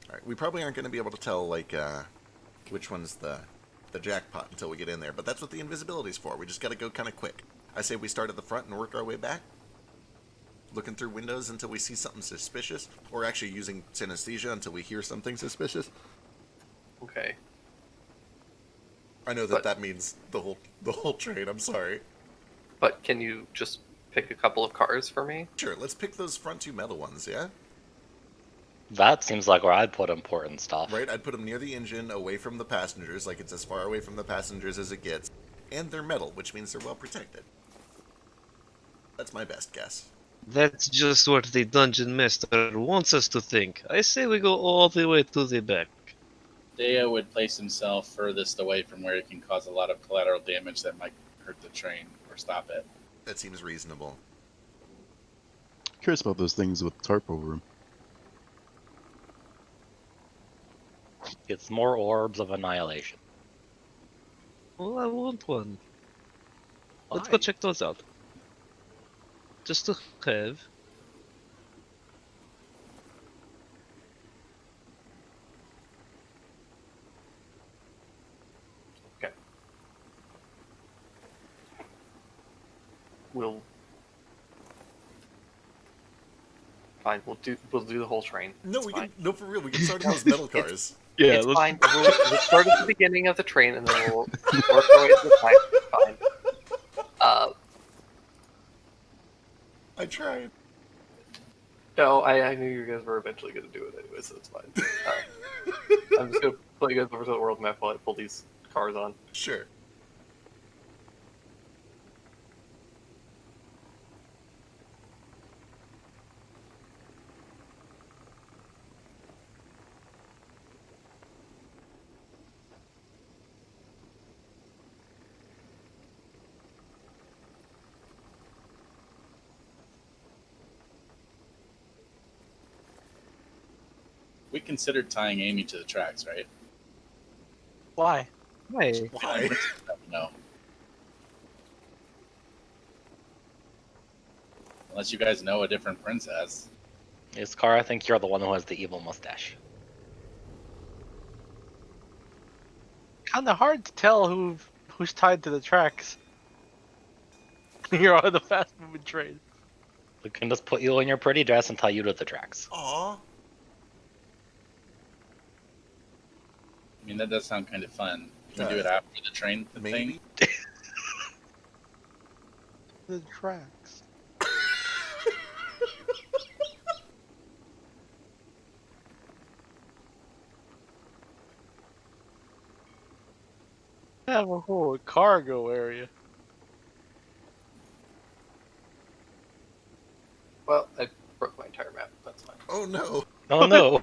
All right, we probably aren't going to be able to tell like which one's the jackpot until we get in there, but that's what the invisibility's for. We just got to go kind of quick. I say we start at the front and work our way back, looking through windows until we see something suspicious, or actually using synesthesia until we hear something suspicious. Okay. I know that that means the whole train. I'm sorry. But can you just pick a couple of cars for me? Sure, let's pick those front two metal ones. Yeah. That seems like where I'd put important stuff. Right, I'd put them near the engine, away from the passengers, like it's as far away from the passengers as it gets. And they're metal, which means they're well protected. That's my best guess. That's just what the dungeon master wants us to think. I say we go all the way to the back. Deo would place himself furthest away from where it can cause a lot of collateral damage that might hurt the train or stop it. That seems reasonable. Curious about those things with tarp over them. It's more orbs of annihilation. Well, I want one. Let's Why? go check those out. Just to have. Okay. We'll fine. We'll do the whole train. No, It's we fine. can. No, for real. We can start in those metal cars. Yeah, It's let's, fine. We'll start at the beginning of the train and then we'll work our way to the time. Fine. I tried. No, I knew you guys were eventually going to do it anyway, so it's fine. I'm just going to Pull you guys over to the world map while I pull these cars on. Sure. We considered tying Amy to the tracks, right? Why? Hey, Why? No. Unless you guys know a different princess. Scar, I think you're the one who has the evil mustache. Kind of hard to tell who's tied to the tracks. You're on the fast moving train. We can just put you in your pretty dress and tie you to the tracks. Aw. I mean, that does sound kind of fun. Can we do it after the train thing? Maybe. The tracks. Have a whole cargo area. Well, I broke my entire map. That's fine. Oh no. Oh no!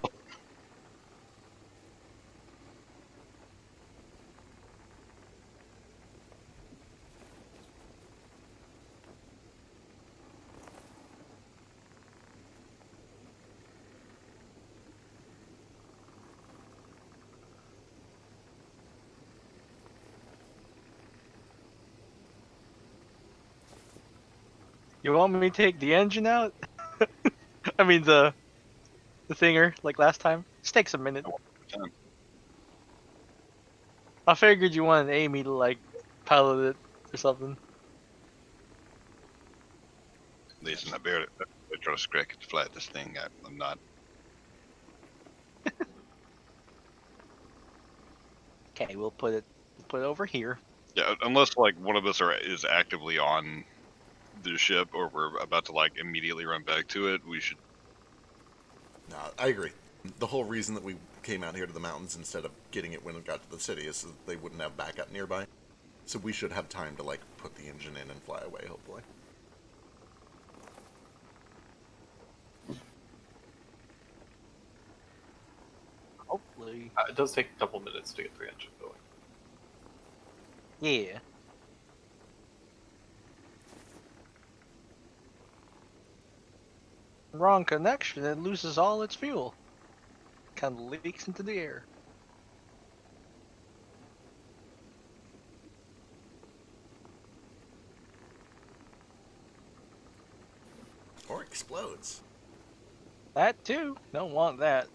You want me to take the engine out? I mean the thinger, like last time. Just takes a minute. Time. I figured you wanted Amy to like pilot it or something. Listen, I barely I trust Cricket to fly this thing. I'm not. Okay, we'll put it over here. Yeah, unless like one of us is actively on the ship, or we're about to like immediately run back to it. We should. No, I agree. The whole reason that we came out here to the mountains instead of getting it when it got to the city is so that they wouldn't have backup nearby. So we should have time to like put the engine in and fly away, hopefully. Hopefully. It does take a couple minutes to get the engine going. Yeah. Wrong connection, it loses all its fuel. Kind of leaks into the air. Or explodes. That too. Don't want that.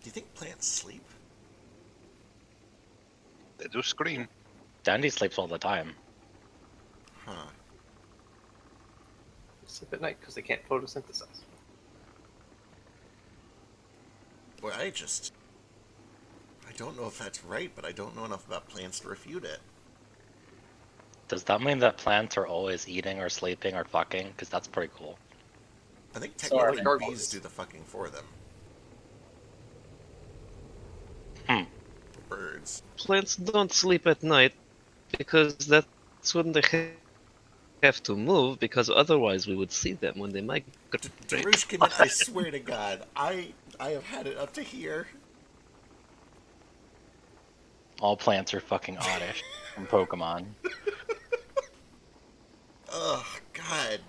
Do you think plants sleep? They do scream. Dandy sleeps all the time. Huh. They sleep at night because they can't photosynthesize. Boy, I don't know if that's right, but I don't know enough about plants to refute it. Does that mean that plants are always eating or sleeping or fucking? Because that's pretty cool. I think So are technically bees gargoyles. do the fucking for them. Birds. Plants don't sleep at night because that's when they have to move, because otherwise we would see them when they migrate. Darushkin, I swear to God, I have had it up to here. All plants are fucking oddish from Pokemon. Ugh, God.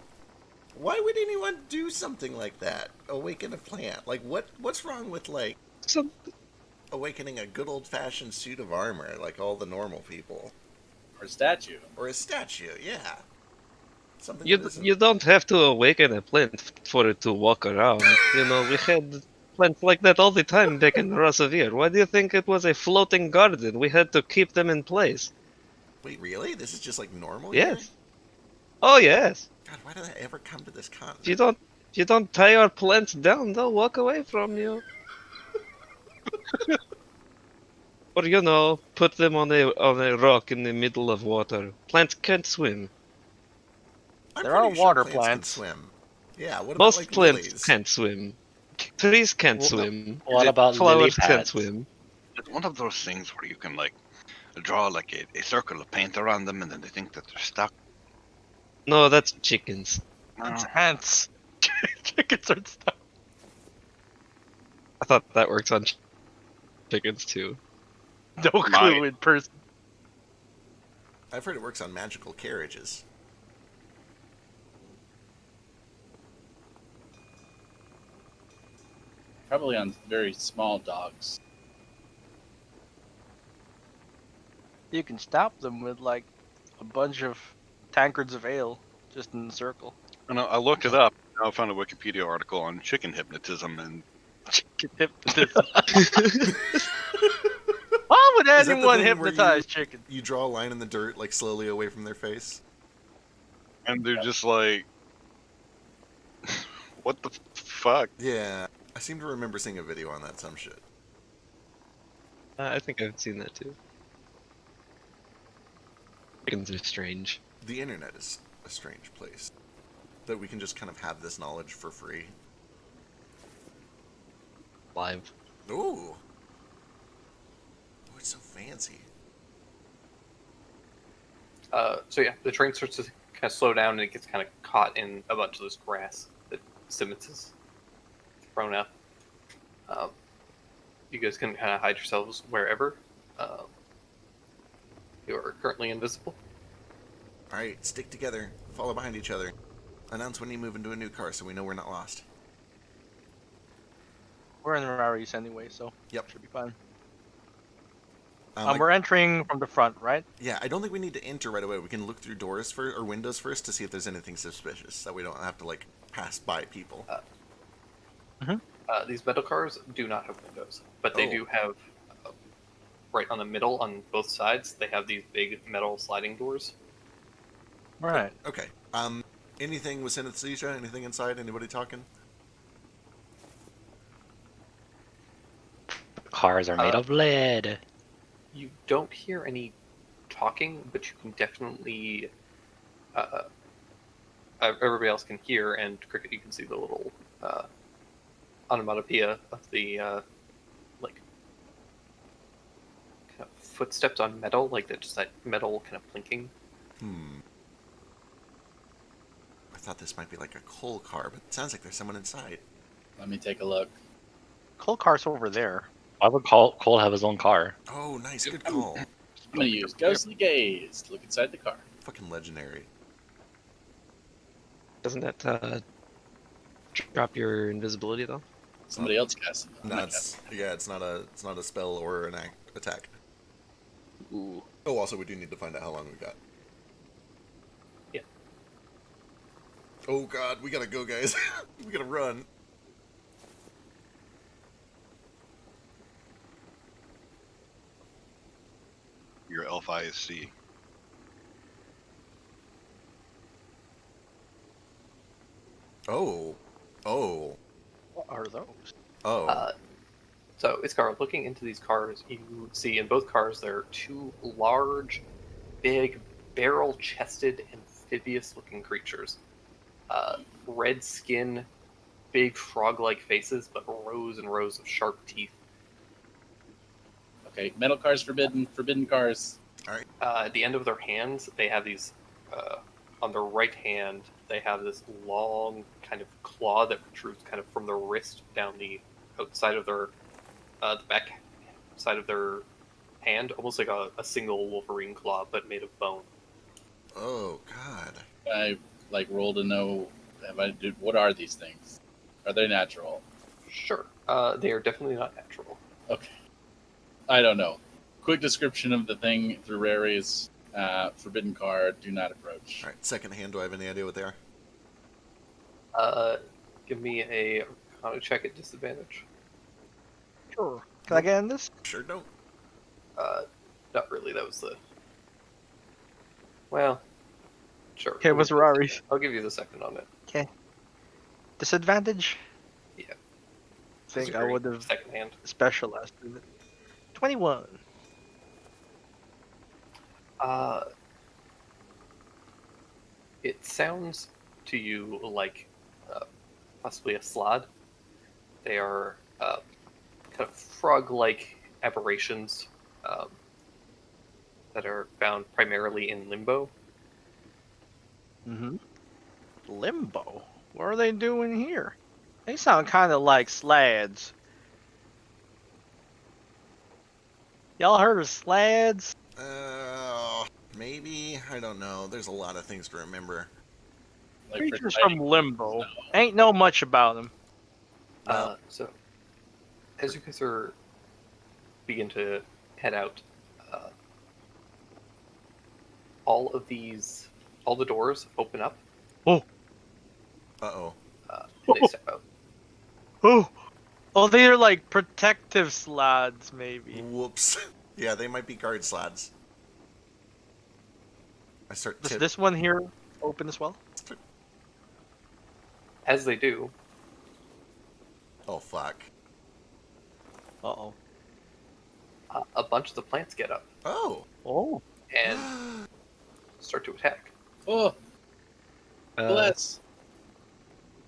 Why would anyone do something like that? Awaken a plant? Like, what's wrong with, like, So awakening a good old-fashioned suit of armor, like all the normal people? Or statue. Or a statue, yeah. Something you that isn't... you don't have to awaken a plant for it to walk around. You know, we had plants like that all the time back in Rossavir. Why do you think it was a floating garden? We had to keep them in place. Wait, really? This is just, like, normal here? Yes. Oh yes. God, why did I ever come to this If continent? you don't tie our plants down, they'll walk away from you. Or you know, put them on a rock in the middle of water. Plants can't swim. I'm There are pretty sure water plants can plants. swim. Yeah, what about, Most like, plants lilies? can't swim. Trees can't Well, swim. What about lily Flowers can't pads? swim. It's one of those things where you can like draw like a circle of paint around them, and then they think that they're stuck. No, that's chickens. It's No. ants. Chickens are stuff. I thought that works on chickens too. No clue in person. I've heard it works on magical carriages. Probably on very small dogs. You can stop them with like a bunch of tankards of ale just in a circle. And I looked it up. I found a Wikipedia article on chicken hypnotism, and Chicken hypnotism. Why would Is that the anyone thing where hypnotize chickens? you draw a line in the dirt, like, slowly away from their face? they're just like, what the fuck? Yeah. I seem to remember seeing a video on that, some shit. I think I've seen that too. Chickens are strange. The internet is a strange place. That we can just kind of have this knowledge for free. Live. Ooh. Oh, it's so fancy. So yeah, the train starts to kind of slow down and it gets kind of caught in a bunch of this grass that Simmons has thrown up. You guys can kind of hide yourselves wherever. You are currently invisible. Alright, stick together. Follow behind each other. Announce when you move into a new car so we know we're not lost. We're in the Raris anyway, so Yep. should be fine. I- We're entering from the front, right? yeah, I don't think we need to enter right away. We can look through doors or windows first to see if there's anything suspicious. That we don't have to, like, pass by people. These metal cars do not have windows, but they Oh. do have, right on the middle, on both sides, they have these big metal sliding doors. Right. Okay. Anything with synesthesia? Anything inside? Anybody talking? Cars are made of lead. You don't hear any talking, but you can definitely. Everybody else can hear, and Cricket, you can see the little onomatopoeia of the like kind of footsteps on metal, like that, just that metal kind of plinking. I thought this might be like a coal car, but it sounds like there's someone inside. Let me take a look. Coal car's over there. Why would Cole have his own car? Oh, nice. Good call. I'm gonna use Ghostly Gaze to look inside the car. Fucking legendary. Doesn't that drop your invisibility though? Somebody else cast it. I'm No, not it's casting yeah, it's not a spell or an attack. Ooh. Oh, also we do need to find out how long we got. Yeah. Oh God, we gotta go, guys. We gotta run. Your elf eye is C. Oh. Oh. What are those? Oh. So, Iskar, looking into these cars, you see in both cars there are two large, big, barrel-chested, amphibious-looking creatures. Red skin, big frog-like faces, but rows and rows of sharp teeth. Okay, metal cars forbidden. Forbidden cars. At the end of their hands, they have these. On their right hand, they have this long kind of claw that protrudes kind of from their wrist down the outside of their, the back side of their hand, almost like a single Wolverine claw, but made of bone. Oh, God. I like roll to know. What are these things? Are they natural? Sure, they are definitely not natural. Okay. I don't know. Quick description of the thing through rares. Forbidden car. Do not approach. All right, second hand, do I have any idea what they are? Give me a Arcana check at disadvantage. Sure. Can I get in this? Sure don't. Not really. That was the. Well, sure. Okay, what's Rari's? I'll give you the second on it. Okay. Disadvantage? Yeah. I think I Disagree. would have Second hand. specialized in it. 21. It sounds to you like possibly a slod. They are kind of frog-like aberrations that are found primarily in limbo. Mm-hmm. Limbo? What are they doing here? They sound kind of like slads. Y'all heard of slads? Maybe. I don't know. There's a lot of things to remember. Like Creatures for from fighting- Limbo. No. Ain't know much about them. So, as you guys are begin to head out, all the doors open up, Uh-oh. and they step out. Oh, they're like protective slads, maybe. Whoops. Yeah, they might be guard slots. I start Does tip. this one here open as well? As they do, Oh, fuck. Uh-oh. a bunch of the plants get up Oh. Oh. and start to attack. Oh, Uh, bless.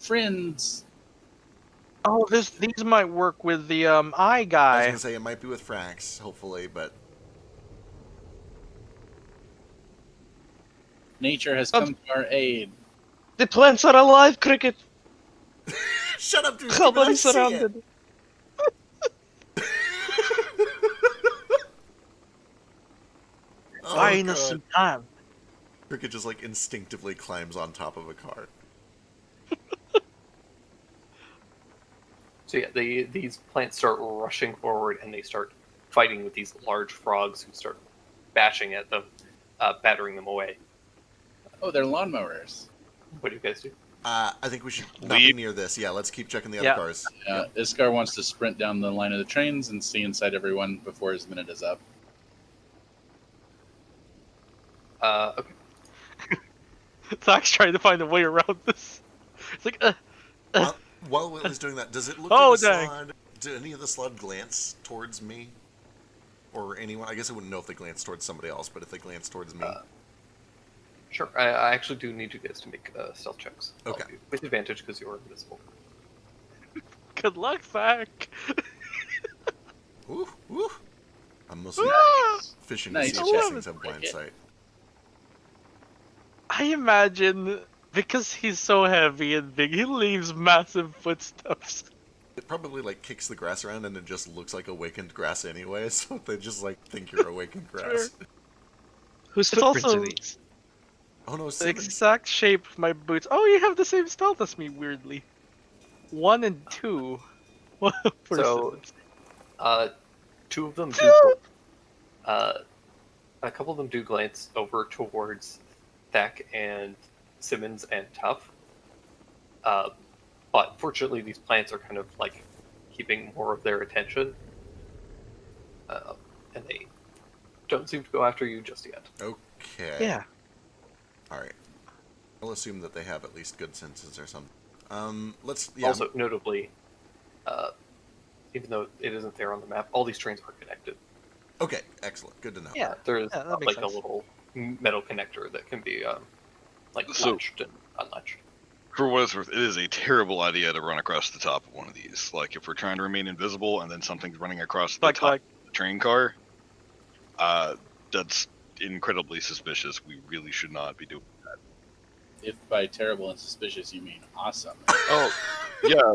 Friends. Oh, these might work with the eye I was guy. gonna say it might be with Frax, hopefully, but Nature has come to our aid. the plants are alive, Cricket. shut up, dude. Come I on, see it. surrounded. Oh, Buying us God. some time. Cricket just like instinctively climbs on top of a car. So yeah, these plants start rushing forward and they start fighting with these large frogs who start bashing at them, battering them away. Oh, they're lawnmowers. What do you guys do? I think we should not be Leave. near this. Yeah, let's keep checking the Yeah. other cars. Iskar wants to sprint down the line of the trains and see inside everyone before his minute is up. Okay. Zach's trying to find a way around this. It's like, While Will is doing that, does it look Oh, like a dang. slod? Do any of the slod glance towards me? Or anyone? I guess I wouldn't know if they glance towards somebody else, but if they glance towards me. Sure. I actually do need you guys to make stealth checks. All Okay. of you, with advantage because you're invisible. good luck, Zach. Ooh, ooh. I'm mostly Ah! fishing Nice to see if check. these things have blind Cricket. sight. I imagine because he's so heavy and big, he leaves massive footsteps. It probably like kicks the grass around and it just looks like awakened grass anyway, so they just like think you're awakened grass. Whose It's footprints also are these? Oh no, the Simmons. exact shape of my boots. Oh, you have the same stealth as me, weirdly. 1 and 2. For So- Simmons. Two of them do. A couple of them do glance over towards Thack and Simmons and Tuff. But fortunately, these plants are kind of like keeping more of their attention, and they don't seem to go after you just yet. Okay. Yeah. Alright. I'll assume that they have at least good senses or something. Let's. Yeah. Also, notably, even though it isn't there on the map, all these trains are connected. Okay. Excellent. Good to know. Yeah, There's yeah, that makes like a sense. little metal connector that can be like So- latched and unlatched. For what it's worth, it is a terrible idea to run across the top of one of these. Like, if we're trying to remain invisible and then something's running across the top of the train car, that's incredibly suspicious. We really should not be doing. If by terrible and suspicious you mean awesome. Oh, yeah,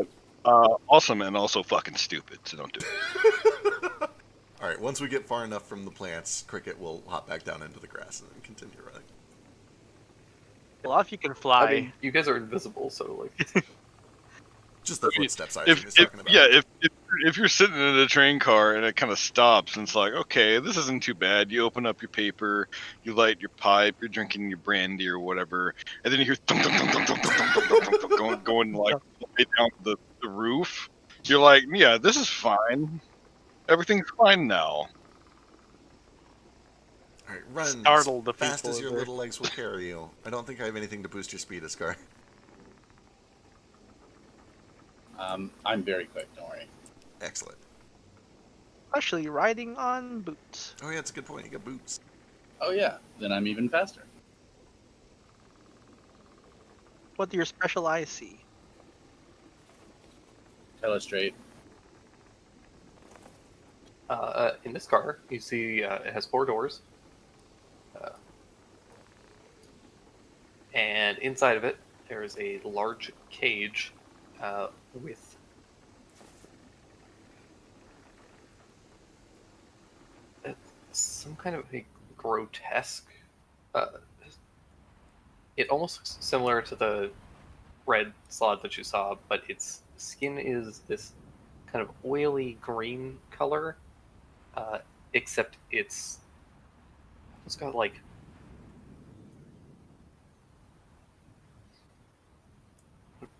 awesome and also fucking stupid. So don't do it. All right. Once we get far enough from the plants, Cricket will hop back down into the grass and then continue running. Well, if you can fly. I mean, you guys are invisible, so like Just the footsteps I If, was if talking about. yeah, if you're sitting in a train car and it kind of stops and it's like, okay, this isn't too bad. You open up your paper, you light your pipe, you're drinking your brandy or whatever, and then you hear thunk, thunk, thunk, thunk, thunk, thunk, thunk, thunk, thunk, thunk, going like way down the roof. You're like, yeah, this is fine. Everything's fine now. All right, run Startle the as fast people as your over. little legs will carry you. I don't think I have anything to boost your speed, Iskar. I'm very quick, don't worry. Excellent. Especially riding on boots. Oh yeah, that's a good point. You got boots. Oh yeah, then I'm even faster. What do your special eyes see? Telestrate. in this car, you see it has 4 doors. And inside of it, there is a large cage with some kind of a grotesque. It almost looks similar to the red slot that you saw, but its skin is this kind of oily green color, except it's got like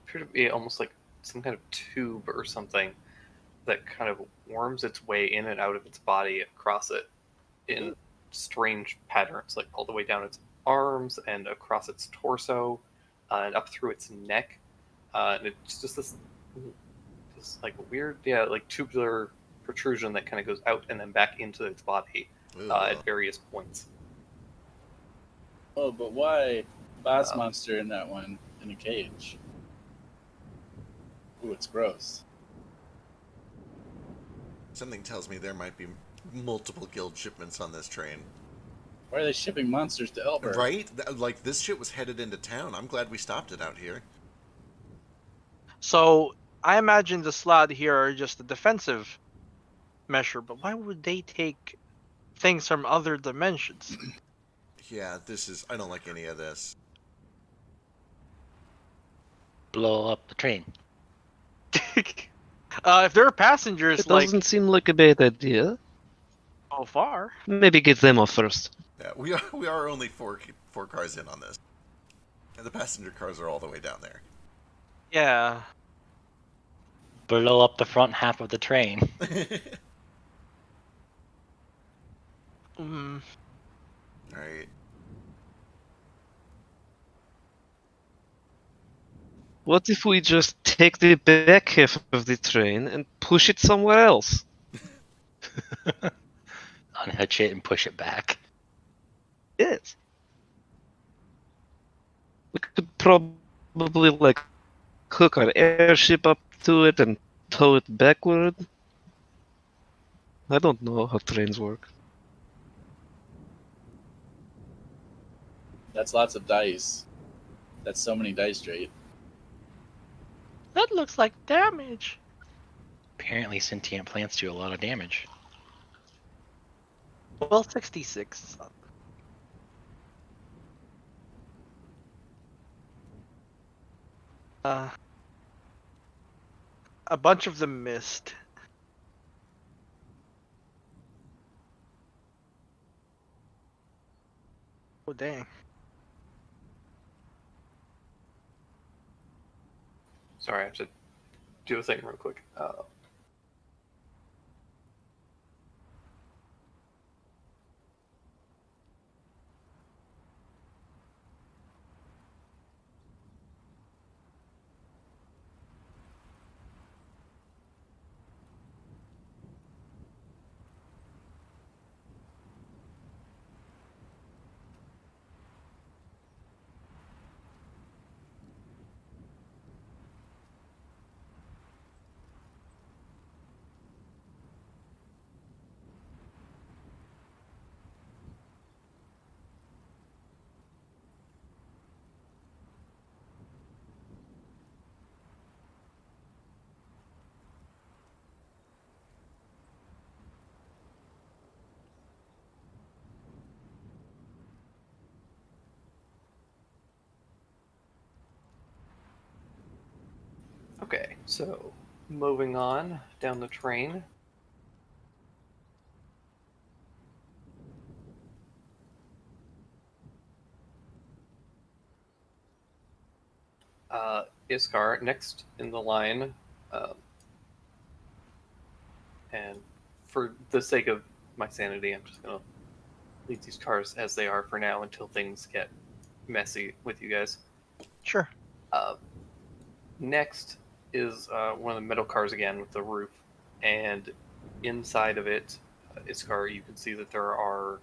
appear to be almost like some kind of tube or something that kind of worms its way in and out of its body across it in strange patterns, like all the way down its arms and across its torso and up through its neck. And it's just this like weird, yeah, like tubular protrusion that kind of goes out and then back into its body at various points. Oh, but why boss monster in that one in a cage? Ooh, it's gross. Something tells me there might be multiple guild shipments on this train. Why are they shipping monsters to Elber? Right? Like, this shit was headed into town. I'm glad we stopped it out here. So I imagine the slot here are just a defensive measure, but why would they take things from other dimensions? Yeah, this is... I don't like any of this. Blow up the train. If there are passengers, It doesn't seem like a bad idea. so far. Maybe get them off first. Yeah, we are only four cars in on this. And the passenger cars are all the way down there. Yeah. Blow up the front half of the train. Mm. Alright. What if we just take the back half of the train and push it somewhere else? Unhitch it and push it back. Yes. We could probably like hook our airship up to it and tow it backward. I don't know how trains work. That's lots of dice. That's so many dice straight. That looks like damage. Apparently sentient plants do a lot of damage. Well, 66. A bunch of them missed. Oh, dang. Sorry, I have to do a thing real quick. Okay, so moving on down the train. Iskar next in the line, um, and for the sake of my sanity, I'm just gonna leave these cars as they are for now until things get messy with you guys. Sure. Uh, Next is one of the metal cars again with the roof, and inside of it, Iskar, you can see that there are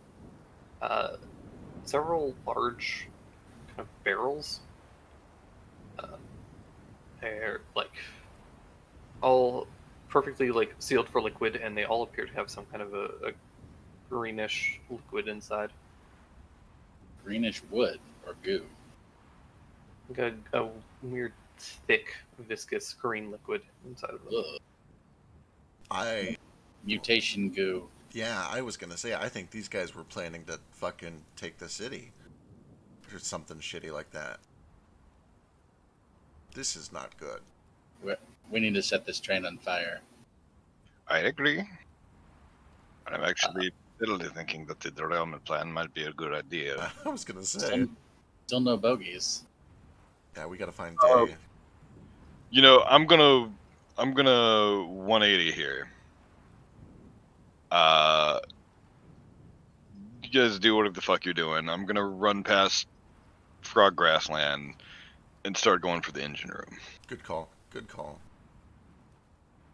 uh, several large kind of barrels. They're like all perfectly like sealed for liquid, and they all appear to have some kind of a greenish liquid inside, Greenish wood or goo. like a weird, thick, viscous green liquid inside of them. Ugh. I Mutation goo. Yeah, I was gonna say I think these guys were planning to fucking take the city or something shitty like that. This is not good. We need to set this train on fire. I agree. I'm actually still thinking that the derailment plan might be a good idea. I was gonna say, Still no bogeys. yeah, we gotta find Oh. Day. You know, I'm gonna 180 here. You guys do whatever the fuck you're doing. I'm gonna run past Frog Grassland and start going for the engine room. Good call. Good call.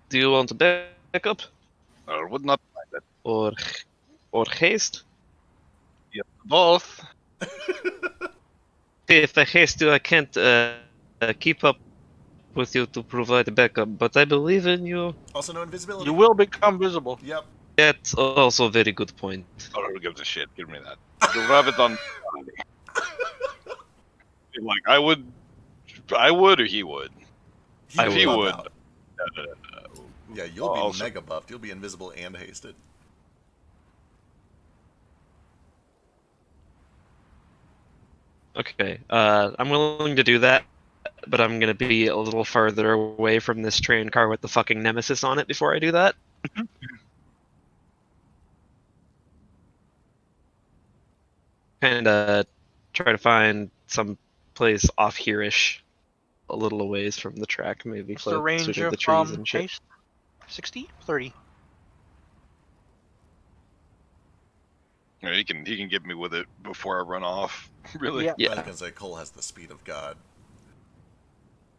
Do you want backup I would not mind that. or haste? Yep, both. If I haste you, I can't keep up with you to provide backup, but I believe in you. Also, no invisibility. You will become visible. Yep. That's also a very good point. Oh, who gives a shit? Give me that. The rabbit on. Like I would, or he would. I If he would. would, Out. Yeah, you'll be Also- mega buffed. You'll be invisible and hasted. Okay, I'm willing to do that, but I'm gonna be a little farther away from this train car with the fucking nemesis on it before I do that. And try to find some place off here-ish, a little ways from the track, maybe What's the closer range to of the trees and shit. haste? 60? 30? you know, he can get me with it before I run off. Really? Yeah. I was Yeah, gonna say Cole has the speed of God.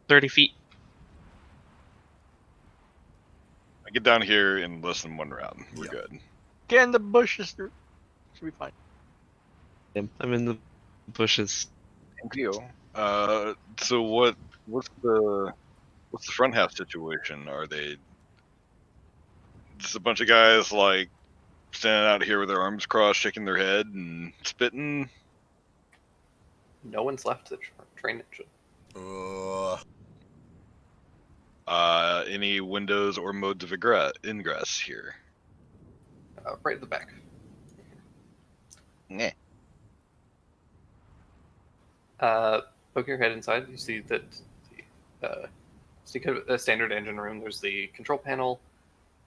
30 feet. I get down here in less than one round. We're Yep. good. Get in the bushes. Should be fine. I'm in the bushes. Thank you. So what's the front half situation? Are they just a bunch of guys like standing out here with their arms crossed, shaking their head and spitting? No one's left the train engine. Ugh. Any windows or modes of ingress here? Right at the back. Nah. Poking your head inside, you see that see kind of a standard engine room. There's the control panel,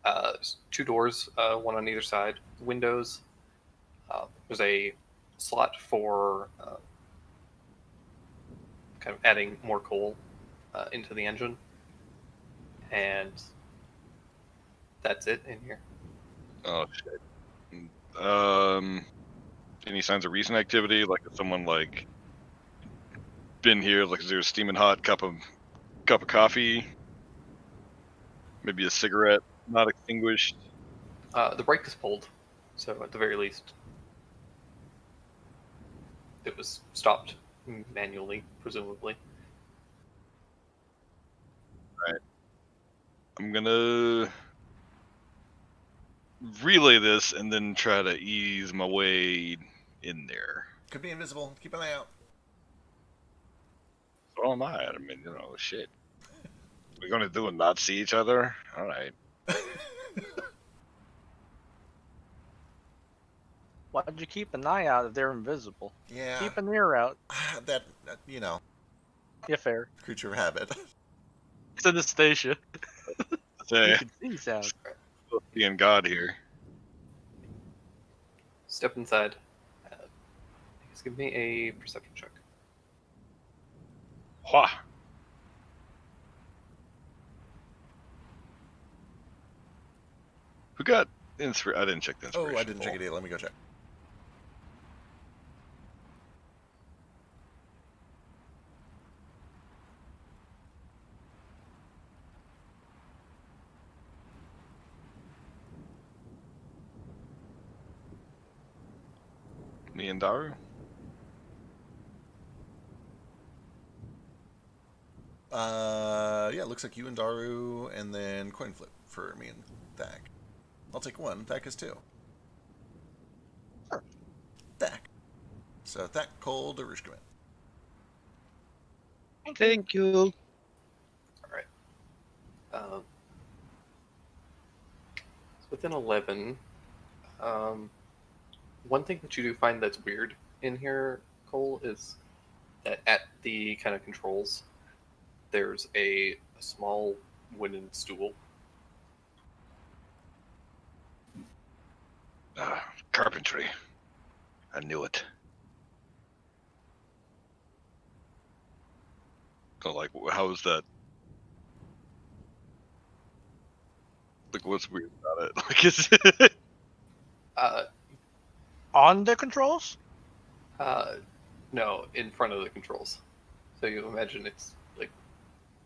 there's two doors, one on either side, windows. There's a slot for kind of adding more coal into the engine, and that's it in here. Oh shit. Any signs of recent activity? Like if someone like been here, like is there a steaming hot cup of coffee? Maybe a cigarette not extinguished. The brake is pulled, so at the very least, it was stopped manually, presumably. I'm gonna relay this and then try to ease my way in there. Could be invisible. Keep an eye out. So am I. I mean, you know, shit. We're gonna do and not see each other. All right. Why'd you keep an eye out if they're invisible? Yeah. Keep an ear out. That, you know, Yeah, fair. creature of habit. It's Anastasia. Say, You can see sound. being God here. Step inside. Please give me a perception check. Wha. Who got I didn't check the inspiration. Oh, I didn't check poll. it either. Let me go check. Me and Daru. Yeah, looks like you and Daru, and then coin flip for me and Thak. I'll take one. Thak is two. Thak. So Thak, Cole, Darush come in. Thank you. All right. It's within 11. One thing that you do find that's weird in here, Cole, is that at the kind of controls, there's a small wooden stool. Carpentry. I knew it. So, like, how is that? Like, what's weird about it? Like, is it? Uh, On the controls? no, in front of the controls. So you imagine it's like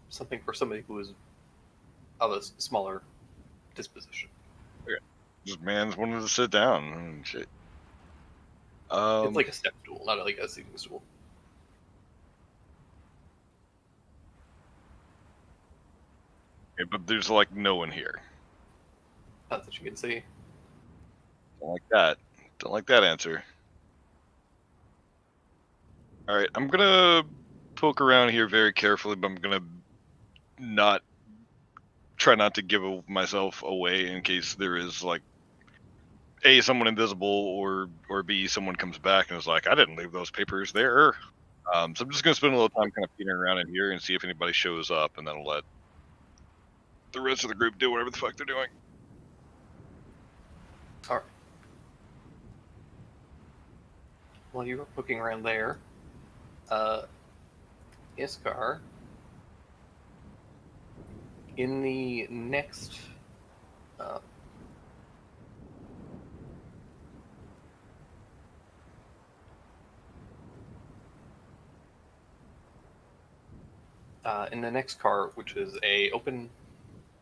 something for somebody who is of a smaller disposition. This man's wanted to sit down and shit. It's like a step stool, not like a seating stool. Okay, but there's like no one here. Not that you can see. Don't like that. Don't like that answer. All right, I'm gonna poke around here very carefully, but I'm gonna try not to give myself away in case there is like A, someone invisible, or B, someone comes back and is like, I didn't leave those papers there. So I'm just gonna spend a little time kind of peering around in here and see if anybody shows up, and then I'll let the rest of the group do whatever the fuck they're doing. All right. While you were poking around there, Iskar, in the next in the next car, which is a open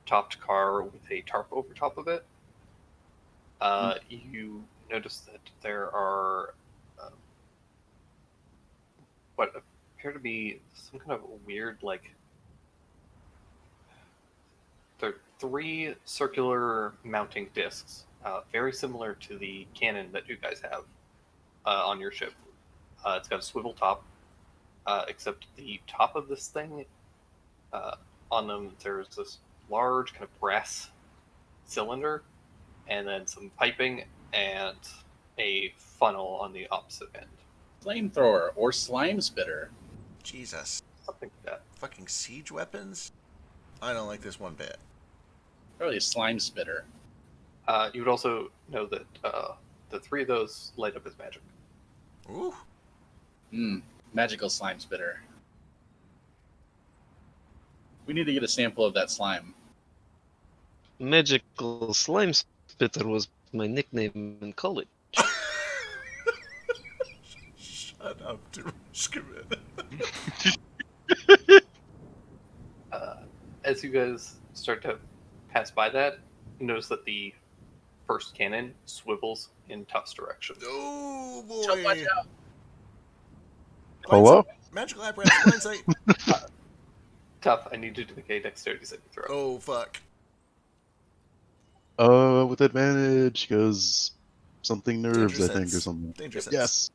topped car with a tarp over top of it, you notice that there are what appear to be some kind of weird, like, there are three circular mounting discs, very similar to the cannon that you guys have on your ship. It's got a swivel top, except the top of this thing, on them, there's this large kind of brass cylinder, and then some piping and a funnel on the opposite end. Flamethrower or slime spitter. Jesus. Something like that. Fucking siege weapons? I don't like this one bit. Probably a slime spitter. You would also know that the three of those light up as magic. Ooh. Magical slime spitter. We need to get a sample of that slime. Magical slime spitter was my nickname in college. Shut up, Darushkaman. As you guys start to pass by that, you notice that the first cannon swivels in Tuff's direction. Oh boy. So watch out. Hello? Magical apparatus, blindsight. Tuff, I need you to make a dexterity saving throw. Oh fuck. With advantage, because something nerves, Danger I think, or sense. something. Danger sense. Yes.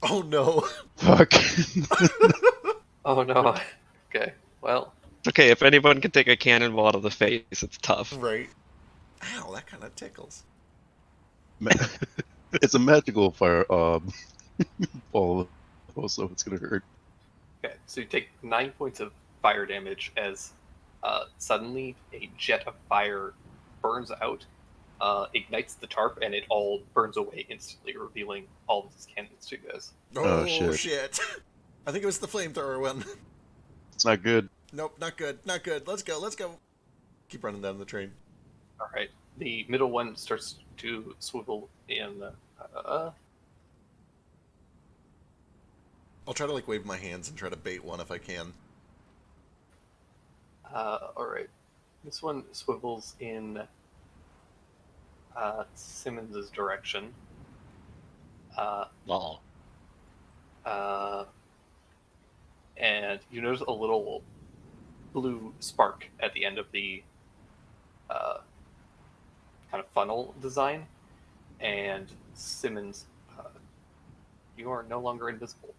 Oh no. Fuck. Oh no. Okay, well, Okay, if anyone can take a cannonball out of the face, it's tough. Right. Ow, that kind of tickles. It's a magical fire ball, so it's gonna hurt. Okay, so you take 9 points of fire damage as suddenly a jet of fire burns out, ignites the tarp, and it all burns away instantly, revealing all of these cannons to you guys. Oh, Oh, shit. shit. I think it was the flamethrower one. It's not good. Nope, not good. Not good. Let's go. Let's go. Keep running down the train. All right, the middle one starts to swivel in. I'll try to like wave my hands and try to bait one if I can. All right, this one swivels in Simmons's direction. Uh-oh. Uh, and you notice a little blue spark at the end of the kind of funnel design. And Simmons, you are no longer invisible.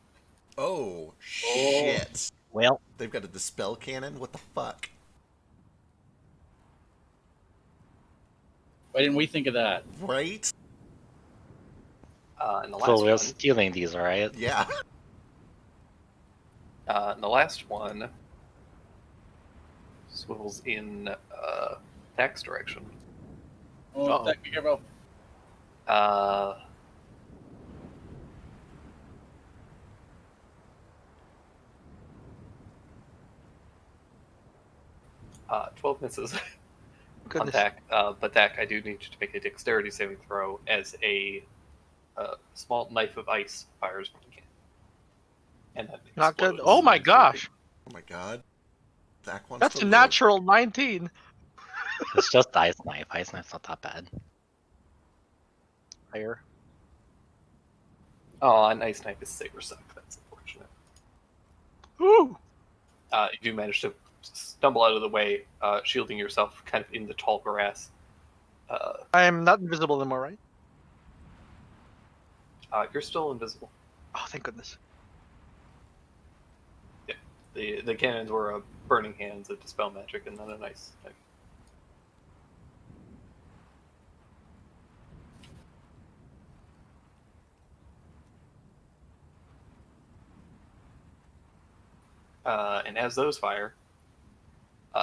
Oh, shit. Well, They've got a dispel cannon? What the fuck? Why didn't we think of that? Right? And the last so we're one, stealing these, right? Yeah. and the last one swivels in Dak's direction. Oh, Uh-oh. that, be careful. Uh, 12 misses on Goodness. Dak, but Dak, I do need you to make a dexterity saving throw as a small knife of ice fires from the cannon. And that Not good. explodes. Oh my gosh. Oh my god. That one's That's to a live. natural 19. It's just ice knife. Ice knife's not that bad. Fire. Oh, an ice knife is saber suck. That's unfortunate. Ooh. You do manage to stumble out of the way, shielding yourself kind of in the tall grass. I am not invisible anymore, right? You're still invisible. Oh, thank goodness. The cannons were burning hands of dispel magic, and then an ice knife. And as those fire, you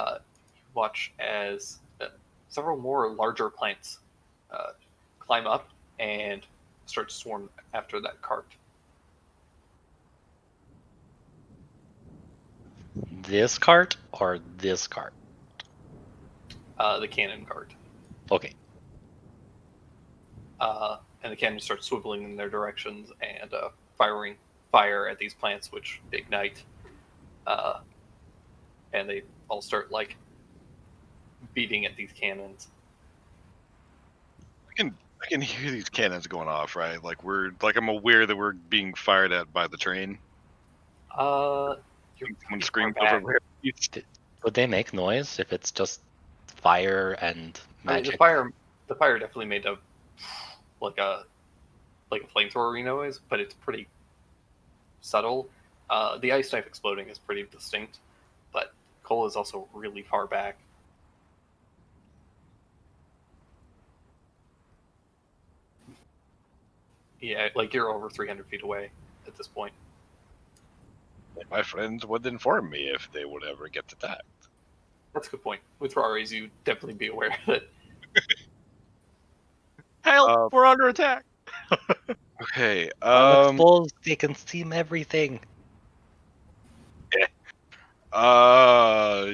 watch as several more larger plants climb up and start to swarm after that cart. This cart or this cart? The cannon cart. Okay. And the cannon starts swiveling in their directions and firing fire at these plants, which ignite. And they all start like beating at these cannons. I can hear these cannons going off, right? I'm aware that we're being fired at by the train. You're Someone pretty screams far back. over. Would they make noise if it's just fire and I mean, magic? the fire definitely made a flamethrower noise, but it's pretty subtle. The ice knife exploding is pretty distinct, but Cole is also really far back. Yeah, like you're over 300 feet away at this point. My friends would inform me if they would ever get attacked. That's a good point. With Rares, you definitely be aware that. Help! We're under attack. Okay. I'm exposed. They can steam everything.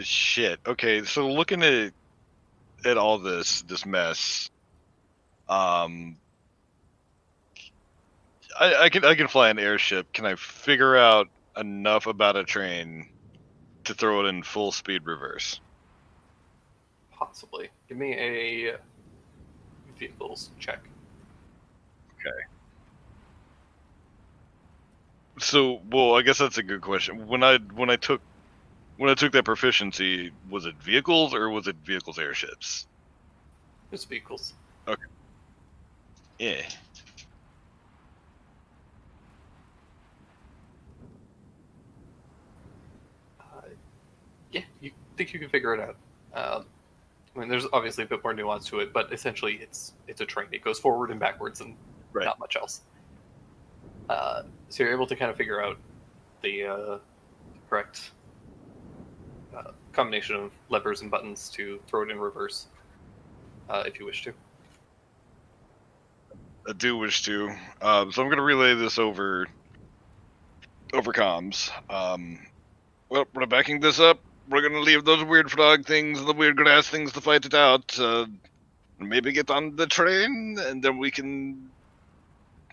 Shit. Okay, so looking at all this mess, I can fly an airship. Can I figure out enough about a train to throw it in full speed reverse? Possibly. Give me a vehicles check. So, well, I guess that's a good question. When I took that proficiency, was it vehicles or was it vehicles airships? Just vehicles. Yeah. Yeah, you think you can figure it out. I mean, there's obviously a bit more nuance to it, but essentially it's a train. It goes forward and backwards and Right. not much else. So you're able to kind of figure out the correct combination of levers and buttons to throw it in reverse, if you wish to. I do wish to. So I'm going to relay this over comms. Well, we're backing this up. We're going to leave those weird frog things and the weird grass things to fight it out. Maybe get on the train, and then we can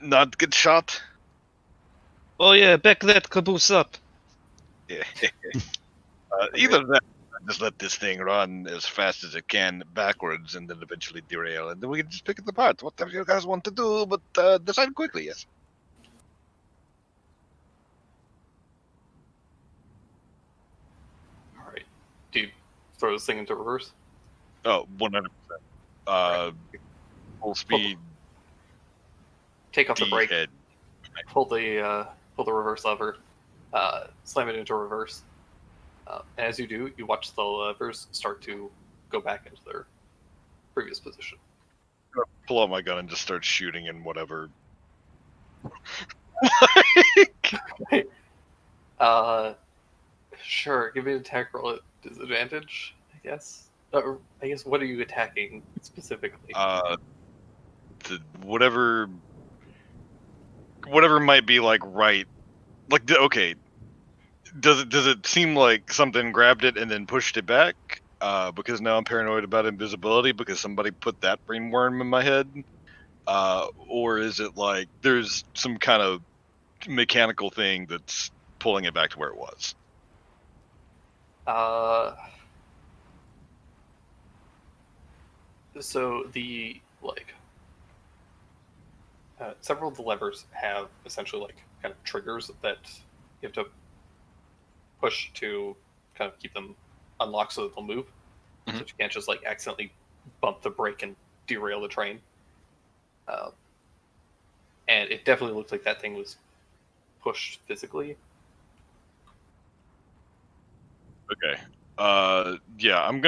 not get shot. Oh yeah, back that caboose up. Yeah. Either that, or just let this thing run as fast as it can backwards, and then eventually derail, and then we can just pick it apart. Whatever you guys want to do, but decide quickly. Yes. All right. Do you throw this thing into reverse? Oh, 100%. Full speed. Take off the brake. D-head. Pull the reverse lever. Slam it into reverse. As you do, you watch the levers start to go back into their previous position. Pull out my gun and just start shooting in whatever. Sure. Give me an attack roll at disadvantage, I guess. Or, I guess, what are you attacking specifically? Whatever might be like right. Like, okay, does it seem like something grabbed it and then pushed it back? Because now I'm paranoid about invisibility because somebody put that brain worm in my head. Or is it like there's some kind of mechanical thing that's pulling it back to where it was? So several of the levers have essentially like kind of triggers that you have to push to kind of keep them unlocked so that they'll move. So you can't just like accidentally bump the brake and derail the train. And it definitely looked like that thing was pushed physically. Okay. Yeah, I'm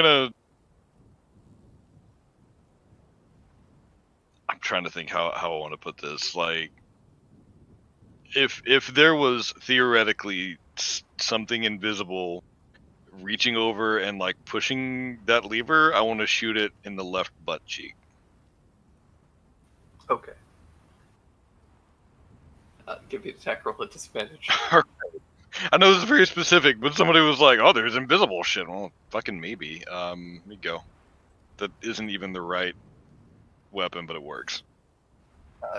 trying to think how I want to put this. Like, if there was theoretically something invisible reaching over and like pushing that lever, I want to shoot it in the left butt cheek. Okay. Give me an attack roll at disadvantage. I know this is very specific, but somebody was like, "Oh, there's invisible shit." Well, fucking maybe. Let me go. That isn't even the right weapon, but it works.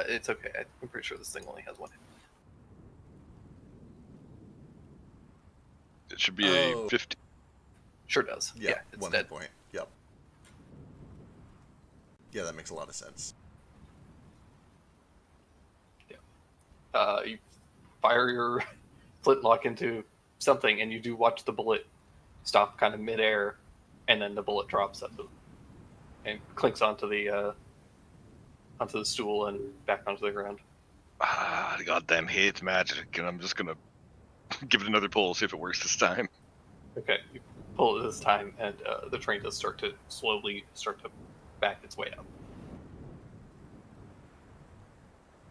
It's okay. I'm pretty sure this thing only has one hit. It should be a 50. Sure does. Yeah, it's one dead. hit point. Yep. Yeah, that makes a lot of sense. You fire your flintlock into something, and you do watch the bullet stop kind of midair, and then the bullet drops and clinks onto the stool and back onto the ground. The goddamn hate's magic, and I'm just gonna give it another pull, see if it works this time. Okay, you pull it this time, and the train does slowly start to back its way up.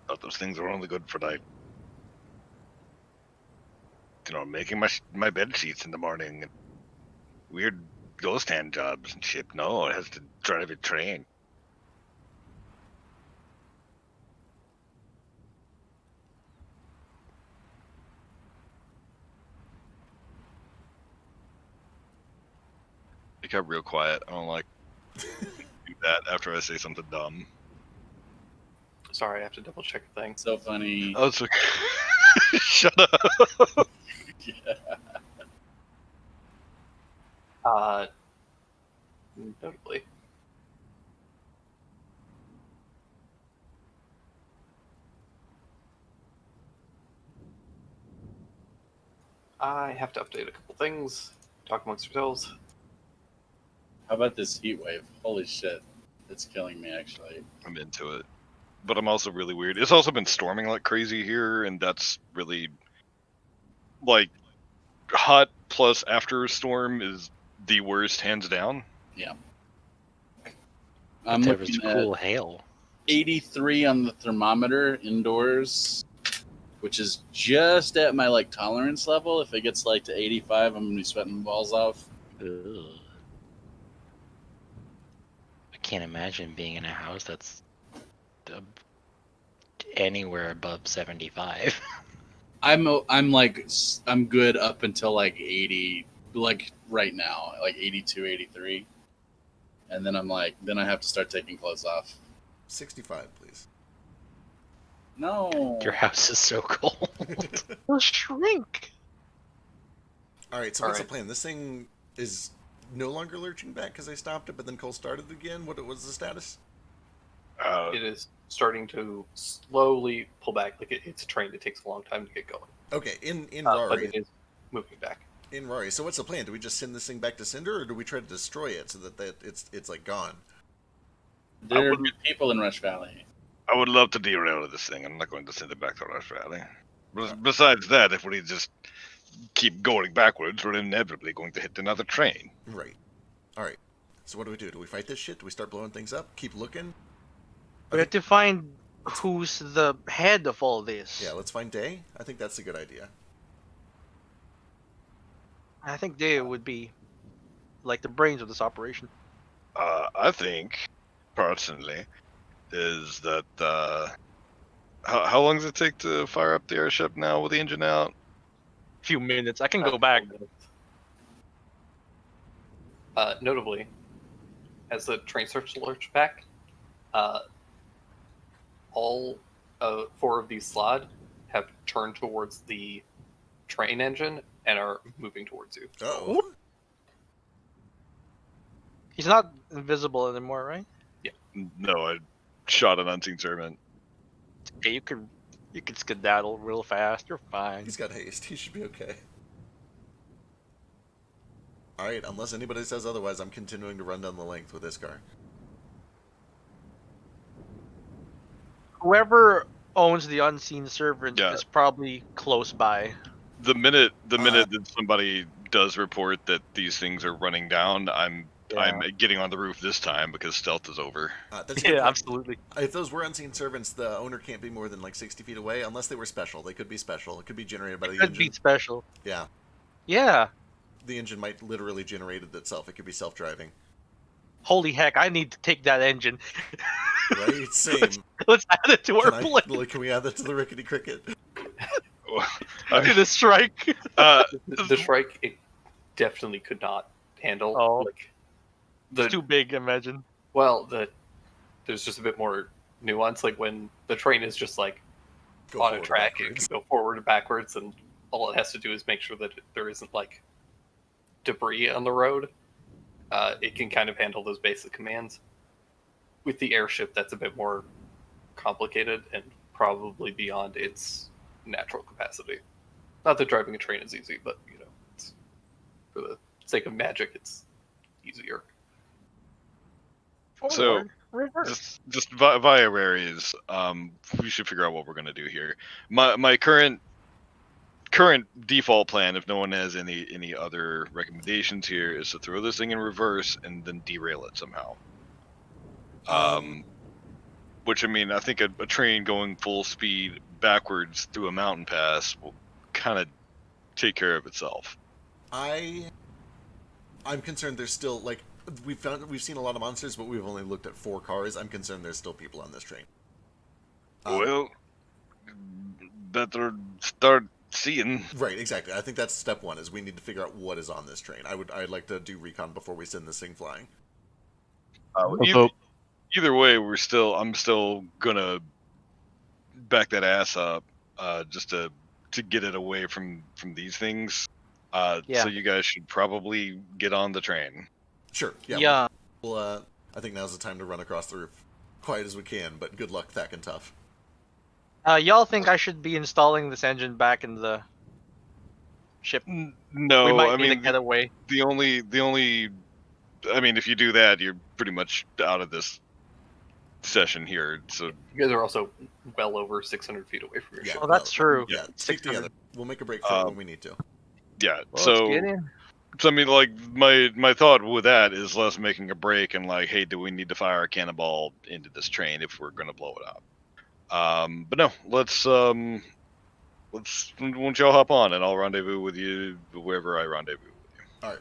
Thought those things were only good for like, making my bed sheets in the morning and weird ghost hand jobs and shit. No, it has to drive a train. It got real quiet. I don't like do that after I say something dumb. Sorry, I have to double check a thing. So funny. Oh, it's okay. Shut up. Notably. I have to update a couple things. Talk amongst yourselves. How about this heat wave? Holy shit. It's killing me, actually. I'm into it. But I'm also really weird. It's also been storming like crazy here, and that's really, like, hot plus after a storm is the worst, hands down. Yeah. But I'm there was looking cool at hail. 83 on the thermometer indoors which is just at my like tolerance level. If it gets like to 85, I'm gonna be sweating balls off. Ugh. I can't imagine being in a house that's uh, anywhere above 75. I'm good up until like 80, like right now, like 82, 83. And then then I have to start taking clothes off. 65, please. No. Your house is so cold. It'll shrink. All right, so All what's right. the plan? This thing is no longer lurching back because I stopped it, but then Cole started again. What was the status? It is starting to slowly pull back. Like it's a train. It takes a long time to get going. Okay, in But Rari, it is moving back. in Rari. So what's the plan? Do we just send this thing back to Cinder, or do we try to destroy it so that it's like gone? There are would- good people in Rush Valley. I would love to derail this thing. I'm not going to send it back to Rush Valley. Besides that, if we just keep going backwards, we're inevitably going to hit another train. Right. All right. So what do we do? Do we fight this shit? Do we start blowing things up? Keep looking? We have to find who's the head of all this. Yeah, let's find Day. I think that's a good idea. I think they would be like the brains of this operation. I think, personally, is that how long does it take to fire up the airship now with the engine out? Few minutes. I can go back. Notably, as the train starts to lurch back, all 4 of these slod have turned towards the train engine and are moving towards you. Oh. He's not invisible anymore, right? No, I shot an unseen servant. Okay, you could skedaddle real fast. You're fine. He's got haste. He should be okay. All right, unless anybody says otherwise, I'm continuing to run down the length with this car. Whoever owns the unseen servant Yeah. is probably close by. The minute that somebody does report that these things are running down, I'm getting on the roof this time because stealth is over. That's a good point. Absolutely. If those were unseen servants, the owner can't be more than like 60 feet away, unless they were special. They could be special. It could be generated by the Could engine. be special. Yeah, Yeah. the engine might literally generate it itself. It could be self-driving. Holy heck! I need to take that engine. Right? Same. Let's add it to our plane. Can we add that to the Rickety Cricket? To the strike. The Shrike, it definitely could not handle. Oh. Like It's too big. Imagine. well, there's just a bit more nuance. Like when the train is just like Go on a forward or track, it backwards. can go forward and backwards, and all it has to do is make sure that there isn't like debris on the road. It can kind of handle those basic commands. With the airship, that's a bit more complicated and probably beyond its natural capacity. Not that driving a train is easy, but it's, for the sake of magic, it's easier. So, reverse. just via areas, we should figure out what we're gonna do here. My current default plan, if no one has any other recommendations here, is to throw this thing in reverse and then derail it somehow. Which I mean, I think a train going full speed backwards through a mountain pass will kind of take care of itself. I'm concerned there's still like we've seen a lot of monsters, but we've only looked at 4 cars. I'm concerned there's still people on this train. Well, better start seeing. Right, exactly. I think that's step 1 is we need to figure out what is on this train. I'd like to do recon before we send this thing flying. Either way, I'm still gonna back that ass up, just to get it away from these things. Yeah. So you guys should probably get on the train. Sure. Yeah. Yeah. Well, I think now's the time to run across the roof, quiet as we can. But good luck, Thack and Tough. Y'all think I should be installing this engine back in the ship? No, We might I need mean to get away. the only, I mean, if you do that, you're pretty much out of this session here. So You guys are also well over 600 feet away from your Yeah. ship. Oh, that's true. Yeah. Stick 600. together. We'll make a break for it when we need to. yeah, Well, so let's get in. So I mean, like my thought with that is less making a break and like, hey, do we need to fire a cannonball into this train if we're gonna blow it up? But no, let's Won't y'all hop on and I'll rendezvous with you wherever I rendezvous. All right.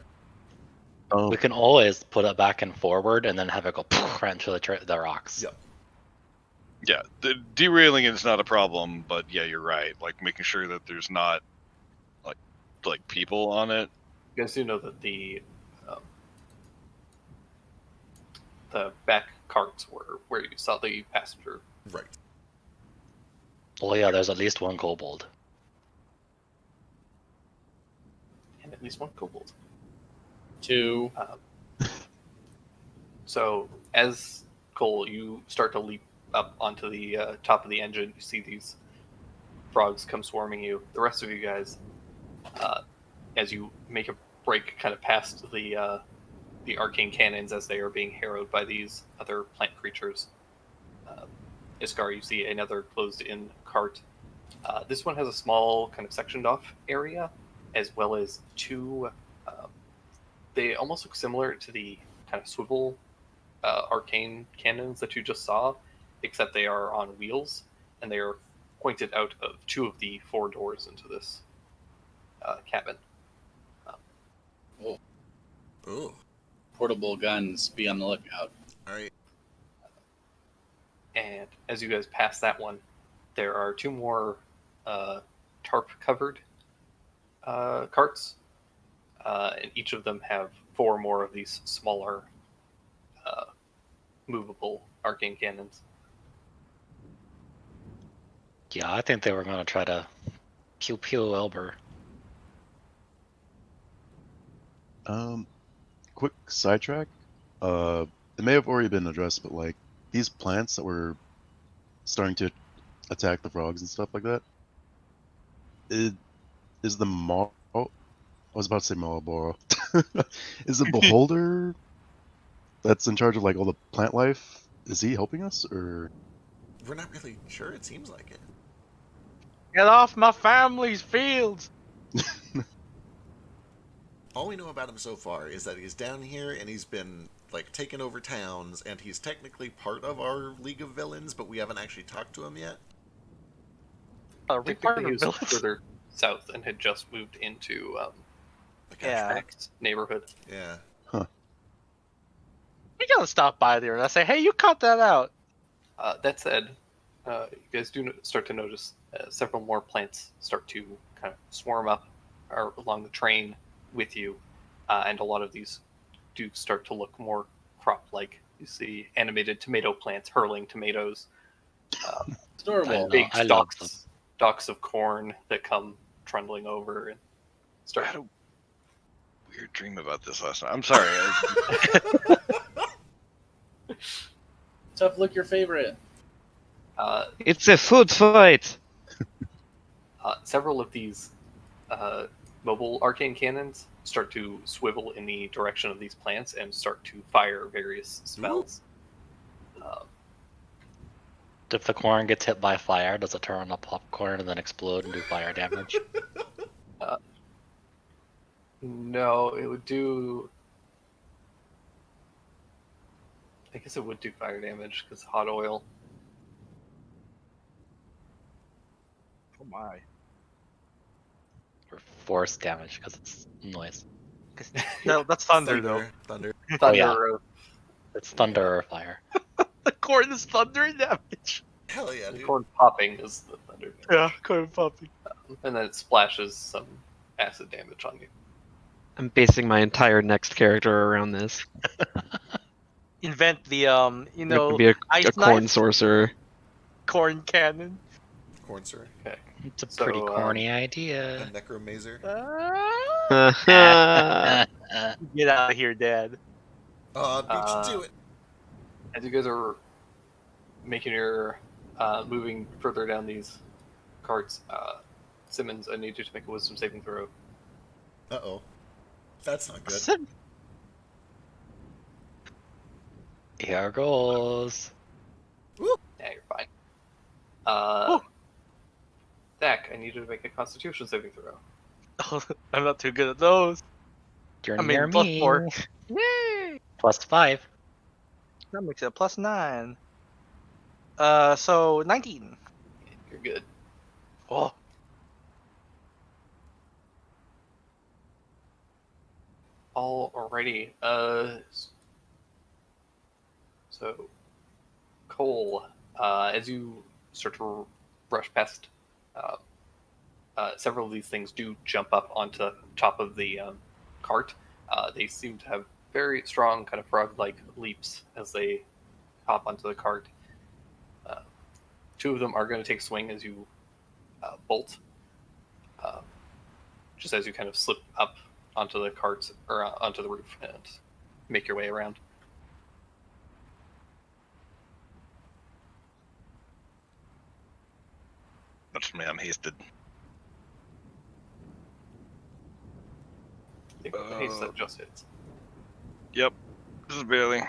Um, We can always put it back and forward and then have it go right into the rocks. Yep. Yeah, the derailing is not a problem, but yeah, you're right. Like making sure that there's not like people on it. You guys do know that the back carts were where you saw the passenger. Right. Oh yeah, there's at least one kobold. And at least one kobold. 2. So as Cole, you start to leap up onto the top of the engine. You see these frogs come swarming you. The rest of you guys, as you make a break, kind of past the arcane cannons as they are being harrowed by these other plant creatures. Iskar, you see another closed-in cart. This one has a small kind of sectioned off area, as well as two. They almost look similar to the kind of swivel arcane cannons that you just saw, except they are on wheels and they are pointed out of 2 of the 4 doors into this cabin. Ooh. Portable guns. Be on the lookout. All right. And as you guys pass that one, there are 2 more tarp-covered carts, and each of them have 4 more of these smaller movable arcane cannons. Yeah, I think they were gonna try to pew pew Elber. Quick sidetrack. It may have already been addressed, but like these plants that were starting to attack the frogs and stuff like that. Is the I was about to say Marlboro. Is the beholder that's in charge of like all the plant life? Is he helping us or? We're not really sure. It seems like it. Get off my family's fields! All we know about him so far is that he's down here and he's been like taking over towns, and he's technically part of our League of Villains, but we haven't actually talked to him yet. Technically, he was villains? further south and had just moved into The Yeah. Max neighborhood. Yeah. We gotta stop by there and I say, hey, you cut that out. That said, you guys do start to notice several more plants start to kind of swarm up or along the train with you, and a lot of these do start to look more crop-like. You see animated tomato plants hurling tomatoes, It's adorable. big I love them. stalks of corn that come trundling over and I start. had a weird dream about this last night. I'm sorry. Tough look your favorite. It's a food fight. Several of these mobile arcane cannons start to swivel in the direction of these plants and start to fire various spells. If the corn gets hit by fire, does it turn on a popcorn and then explode and do fire damage? No, it would do. I guess it would do fire damage because hot oil. Oh my. Or force damage because it's noise. No, that's thunder, though. Thunder. Oh, Thunder. yeah. It's thunder or fire. The corn is thunder damage. Hell yeah, The dude. corn popping is the thunder damage. Yeah, corn popping. And then it splashes some acid damage on you. I'm basing my entire next character around this. Invent the I'm gonna be a ice corn knife, sorcerer. corn cannon. Corn sir. Okay. It's a So, pretty corny A idea. necromazer. Get out of here, Dad. Beat you to it. As you guys are making your moving further down these carts, Simmons, I need you to make a wisdom saving throw. Uh-oh. That's not good. Here goes. Yeah, you're fine. Zach, I need you to make a Constitution saving throw. I'm not too good at those. You're I mean, near plus me. 4. Yay! Plus 5. That makes it a plus 9. So 19. You're good. Oh, Alrighty. So Cole, as you start to rush past, uh, several of these things do jump up onto top of the cart. They seem to have very strong kind of frog-like leaps as they hop onto the cart. Uh, Two of them are going to take swing as you bolt, uh, just as you kind of slip up onto the cart or onto the roof and make your way around. That's me. I'm hasted. I think with the haste that just hits. Yep. This is Bailey.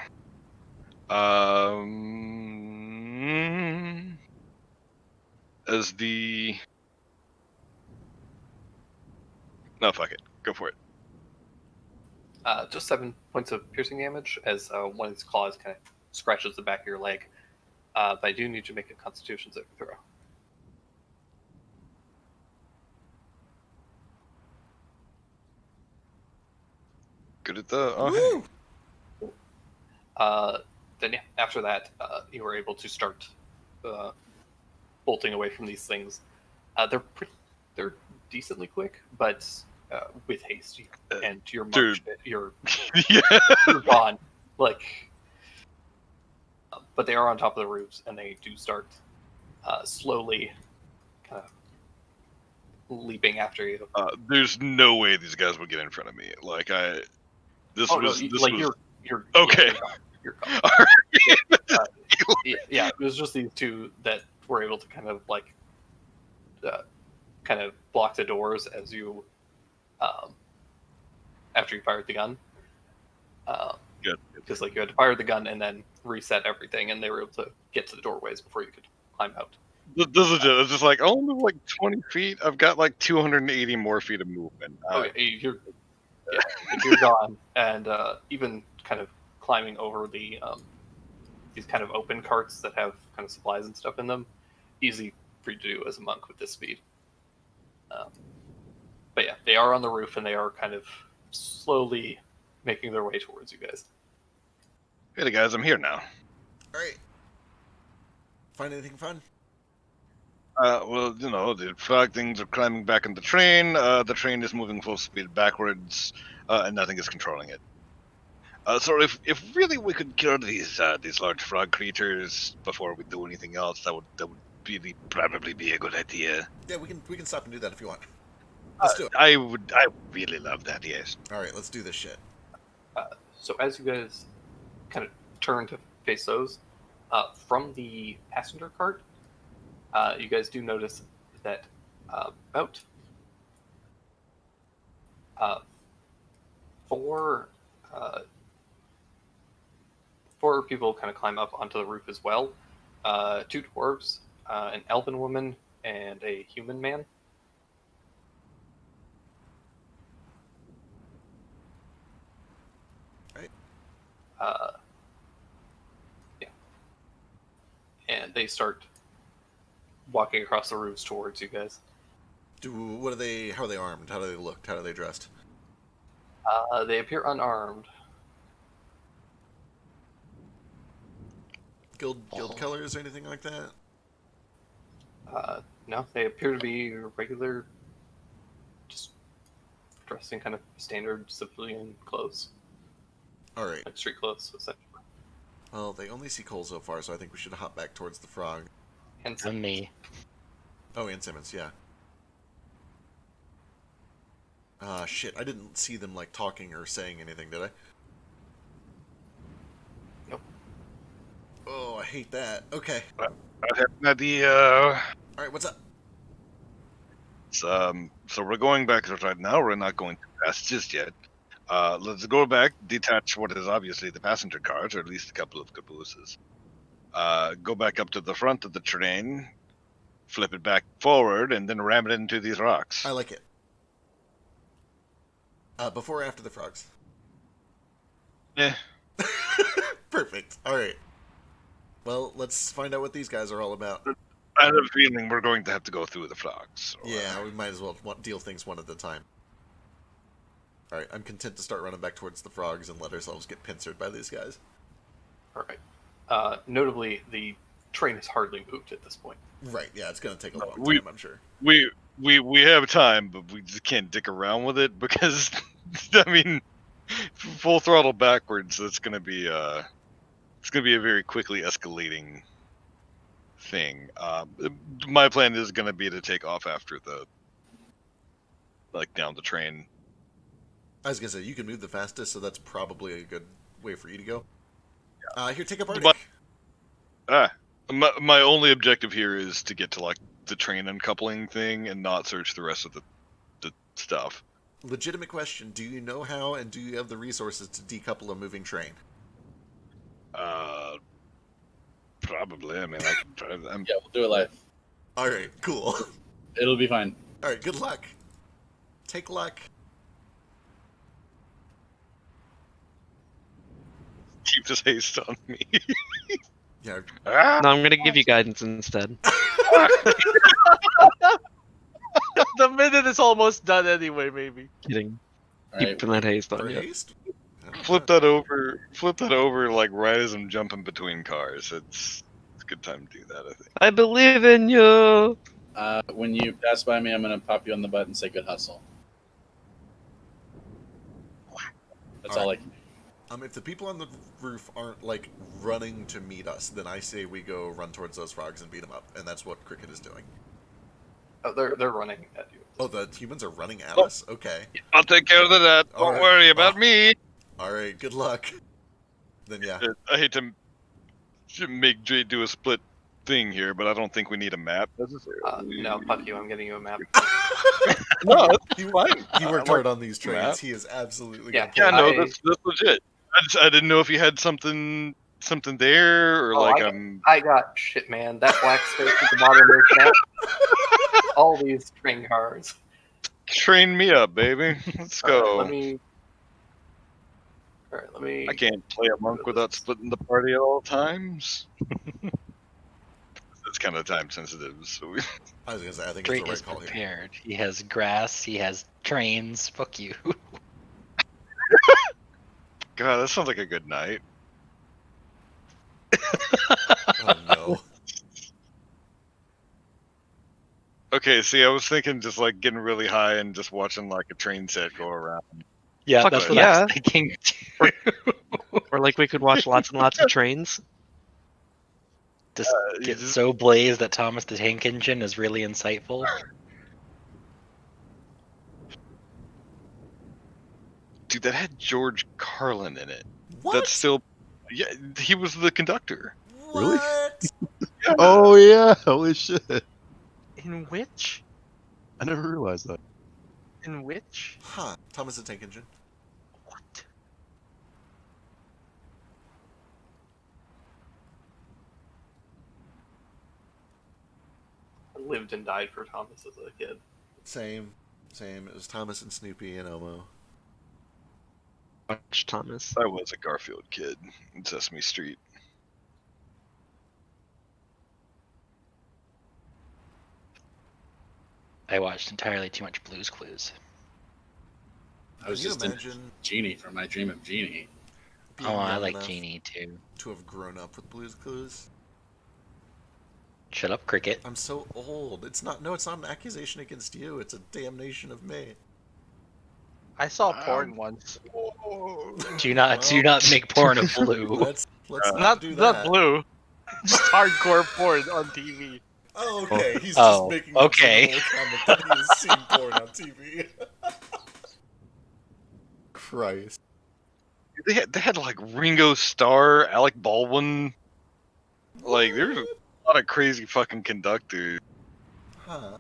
As the no, fuck it. Go for it. Just 7 points of piercing damage as one of its claws kind of scratches the back of your leg. But I do need you to make a Constitution saving throw. Good at the. Oh, hey. Then yeah, after that, you were able to start bolting away from these things. They're decently quick, but with haste and your march, you're Yeah. you're gone. Like, but they are on top of the roofs, and they do start slowly, kind of leaping after you. There's no way these guys would get in front of me. Like this Oh was no, this like was you're okay. Yeah, you're gone. Yeah, it was just these two that were able to kind of like kind of block the doors as you after you fired the gun. Good. Because like you had to fire the gun and then reset everything, and they were able to get to the doorways before you could climb out. This is just, it's just like I only move like 20 feet. I've got like 280 more feet of movement. You're gone, and even kind of climbing over the these kind of open carts that have kind of supplies and stuff in them, easy for you to do as a monk with this speed. But yeah, they are on the roof and they are kind of slowly making their way towards you guys. Hey guys, I'm here now. All right. Find anything fun? Well, you know, the frog things are climbing back in the train. The train is moving full speed backwards, and nothing is controlling it. So if really we could kill these large frog creatures before we do anything else, that would really probably be a good idea. Yeah, we can stop and do that if you want. Let's do it. I really love that. Yes. All right, let's do this shit. So as you guys kind of turn to face those, from the passenger cart, you guys do notice that about four people kind of climb up onto the roof as well. Two dwarves, an elven woman, and a human man. Right. Yeah. And they start walking across the roofs towards you guys. What are they? How are they armed? How do they look? How are they dressed? They appear unarmed. Guild colors or anything like that? No, they appear to be regular, just dressed in kind of standard civilian clothes. All right. Like street clothes, essentially. Well, they only see Cole so far, so I think we should hop back towards the frog. And And me. Oh, and Simmons, yeah. Shit, I didn't see them, like, talking or saying anything, did I? Nope. Oh, I hate that. Okay. I have an idea. Alright, what's up? So we're going back right now. We're not going too fast just yet. Let's go back, detach what is obviously the passenger cars, or at least a couple of cabooses. Go back up to the front of the train, flip it back forward, and then ram it into these rocks. I like it. Before or after the frogs? Eh. Perfect. Alright. Well, let's find out what these guys are all about. I have a feeling we're going to have to go through the frogs. Yeah, we might as well deal things one at a time. All right, I'm content to start running back towards the frogs and let ourselves get pincered by these guys. All right. Notably, the train has hardly moved at this point. Right, yeah, it's going to take a long We- time, I'm sure. We have time, but we just can't dick around with it because, I mean, full throttle backwards. That's gonna be it's gonna be a very quickly escalating thing. My plan is gonna be to take off after down the train. I was going to say, you can move the fastest, so that's probably a good way for you to go. Here, take up But- Arctic. My only objective here is to get to like the train uncoupling thing and not search the rest of the stuff. Legitimate question, do you know how and do you have the resources to decouple a moving train? Probably. I mean, I'm Yeah, we'll do it live. All right, cool. It'll be fine. All right, good luck. Take luck. keep this haste on me. Yeah. No, I'm gonna give you guidance instead. The minute is almost done anyway, maybe. Kidding. All right. Keeping that haste on For you. haste? Flip that over like right as I'm jumping between cars. It's a good time to do that, I think. I believe in you. When you pass by me, I'm gonna pop you on the butt and say "good hustle." That's all I can do. If the people on the roof aren't like running to meet us, then I say we go run towards those frogs and beat them up, and that's what Cricket is doing. Oh, they're running at you. Oh, the humans are running at Oh. us. Okay. I'll take care of that. All Don't right. worry about me. All right. Good luck. Then yeah. I hate to make Jay do a split thing here, but I don't think we need a map necessarily. No, fuck you. I'm getting you a map. No, he, fine. he worked I hard on these trains. map. He is absolutely Yeah, gonna Yeah, pull no, it. that's legit. I didn't know if you had something there or Oh, like I got shit, man. That black space at the bottom of that. All these train cars. train me up, baby. Let's go. Let me. All right, let me. I can't play a monk without splitting the party at all times. It's kind of time sensitive, so we... I was gonna say I think Drake it's is the right call here. prepared. He has grass. He has trains. Fuck you. God, that sounds like a good night. Oh no. Okay, see, I was thinking just like getting really high and just watching like a train set go around. Yeah, Fuck that's what yeah. I was thinking. Or like we could watch lots and lots of trains. Just you get just- so blazed that Thomas the Tank Engine is really insightful. Dude, that had George Carlin in it. What? That's still, yeah, he was the conductor. Really? What? Oh yeah! Holy shit! In which? I never realized that. In which? Huh. Thomas the Tank Engine. What? I lived and died for Thomas as a kid. Same. It was Thomas and Snoopy and Elmo. Watch Thomas. I was a Garfield kid in Sesame Street. I watched entirely too much Blue's Clues. I was Can you just in imagine Genie from My Dream of Genie. being Oh, I young like enough Genie too. to have grown up with Blue's Clues? Shut up, Cricket. I'm so old. It's not an accusation against you. It's a damnation of me. I saw porn once. Do not make porn of Blue. Let's not Not do not that. blue. Just hardcore porn on TV. Oh, okay. He's Oh, just making a okay. general comment that he has seen porn on TV. Christ. They had like Ringo Starr, Alec Baldwin. Like there's a lot of crazy fucking conductors. Huh.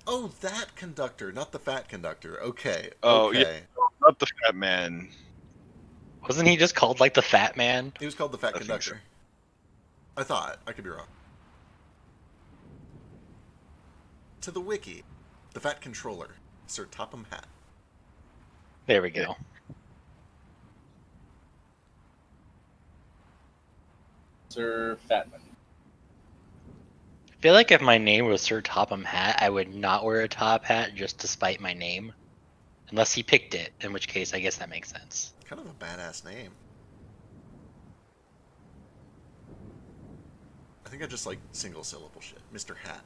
Oh, that conductor, not the fat conductor. Okay. Oh, okay. yeah. Not the fat man. Wasn't he just called like the Fat Man? He was called the fat I think conductor. so. I thought. I could be wrong. To the wiki, the fat controller, Sir Topham Hatt. There we go. Sir Fatman. I feel like if my name was Sir Topham Hat, I would not wear a top hat just to spite my name. Unless he picked it, in which case I guess that makes sense. Kind of a badass name. I think I just like single syllable shit. Mr. Hat.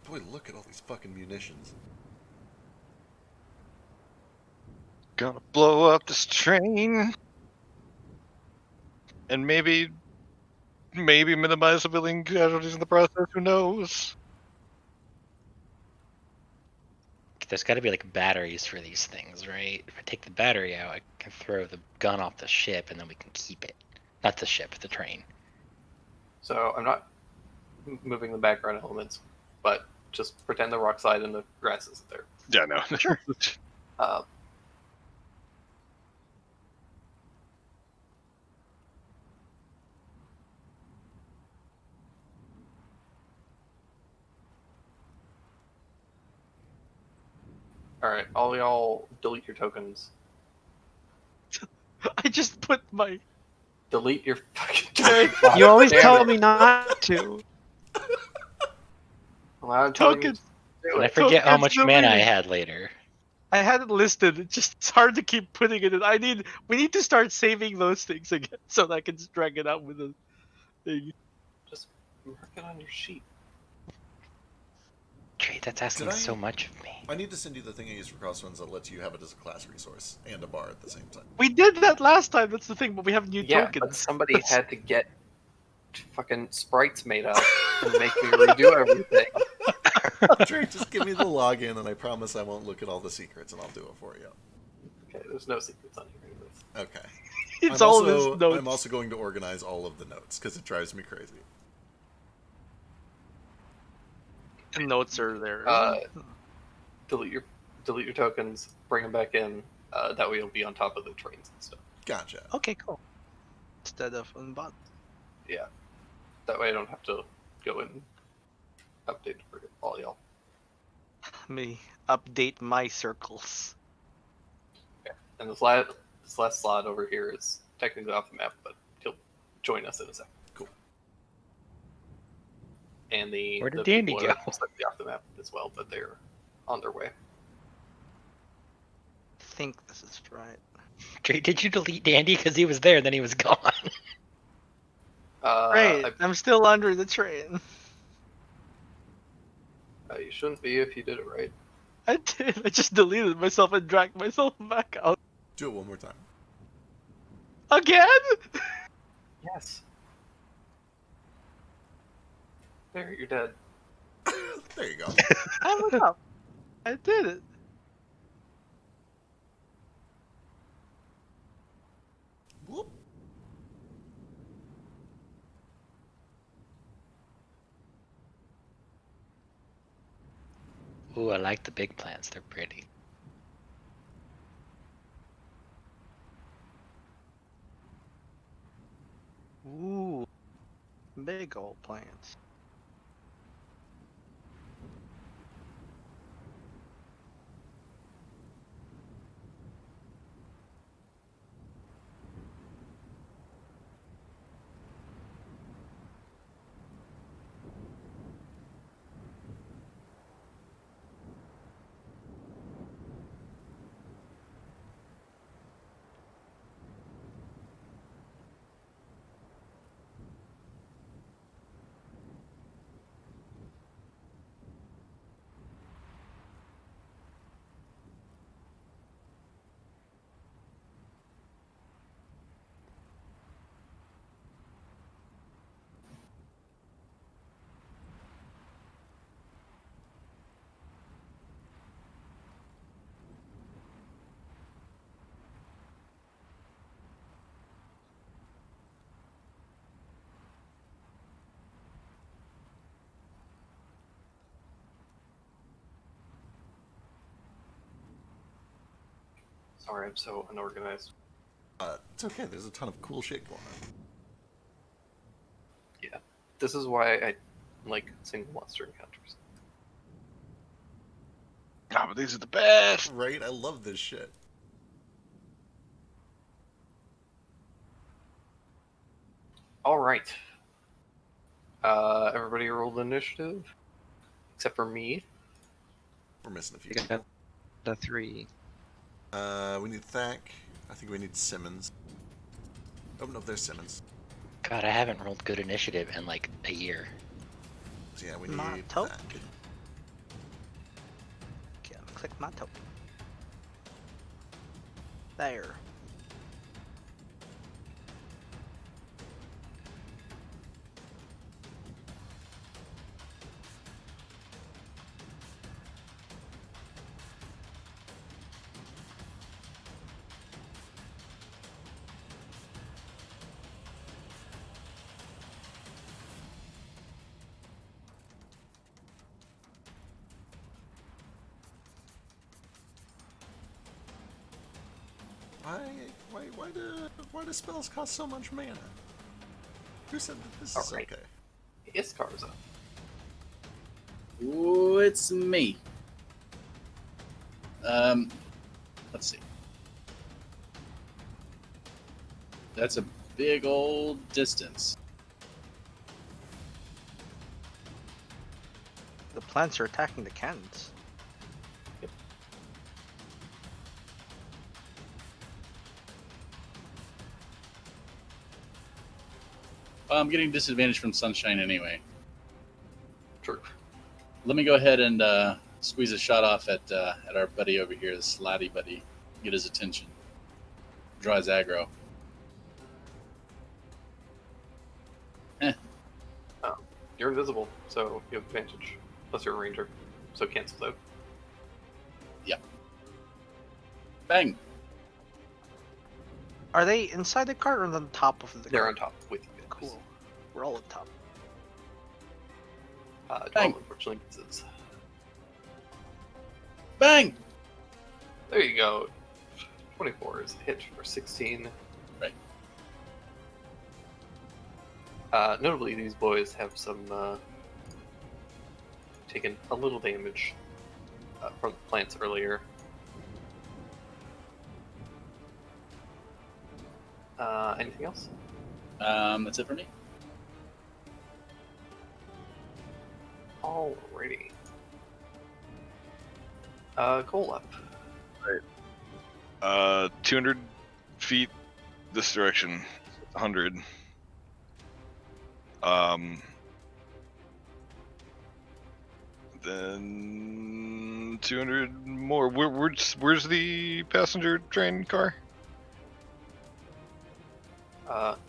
Boy, look at all these fucking munitions. Gonna blow up this train. And maybe minimize civilian casualties in the process, who knows? There's got to be like batteries for these things, right? If I take the battery out, I can throw the gun off the ship and then we can keep it. Not the ship, the train. So I'm not moving the background elements, but just pretend the rock slide and the grass isn't there. Yeah, no. Sure. Uh, all right, all y'all delete your tokens. I just put my. Delete your fucking Okay. tokens. You always Damn tell it. me not to. Well, I'm telling you Tokens. to do And I it. forget how Tokens much mana I deleted. had later. I had it listed. It's hard to keep putting it in. We need to start saving those things again so that I can just drag it out with a thing. Just mark it on your sheet. Tree, that's asking Did I- so much of me. I need to send you the thing I use for crosswinds that lets you have it as a class resource and a bar at the same time. We did that last time. That's the thing, but we have new Yeah, tokens. but somebody had to get fucking sprites made up and make me redo everything. Drake, just give me the login and I promise I won't look at all the secrets and I'll do it for you. Okay, there's no secrets on here anyways. Okay. It's I'm all also, his notes. I'm also going to organize all of the notes because it drives me crazy. The notes are there. Delete your tokens, bring them back in. That way you'll be on top of the trains and stuff. Gotcha. Okay, cool. Instead of unbot. Yeah. That way I don't have to go and update for all y'all. Let me update my circles. And this last slot over here is technically off the map, but he'll join us in a second. Cool. And Where did the Dandy people are go? slightly off the map as well, but they're on their way. I think this is right. Tree, did you delete Dandy? Because he was there, then he was gone. Great. I'm still under the train. You shouldn't be if you did it right. I did. I just deleted myself and dragged myself back out. Do it one more time. Again? Yes. There, you're dead. There you go. I was up. I did it. Whoop. Ooh, I like the big plants. They're pretty. Ooh. Big old plants. Sorry, I'm so unorganized. It's okay. There's a ton of cool shit going on. Yeah. This is why I like single monster encounters. Ah, but these are the best. Right? I love this shit. All right. Everybody rolled initiative, except for me. We're missing a few. You got the 3. We need Thack. I think we need Simmons. Oh no, there's Simmons. God, I haven't rolled good initiative in like a year. So yeah, we My need toe. Thack. Okay, click my toe. There. Why do spells cost so much mana? Who said that this is Alright. okay? Iskar's up. Ooh, it's me. Let's see. That's a big old distance. The plants are attacking the cannons. I'm getting disadvantage from sunshine anyway. True. Let me go ahead and squeeze a shot off at our buddy over here, this Slatty buddy. Get his attention. Draw his aggro. You're invisible, so you have advantage. Plus you're a ranger, so cancels out. Bang! Are they inside the cart or on the top of the They're cart? on top with you guys. Cool. We're all on top. 12 Bang. unfortunately misses. Bang! There you go. 24 is a hit for 16. Right. Notably, these boys have some taken a little damage from the plants earlier. Anything else? That's it for me. Alrighty. Cole up. 200 feet this direction. 100. Then 200 more. Where's the passenger train car?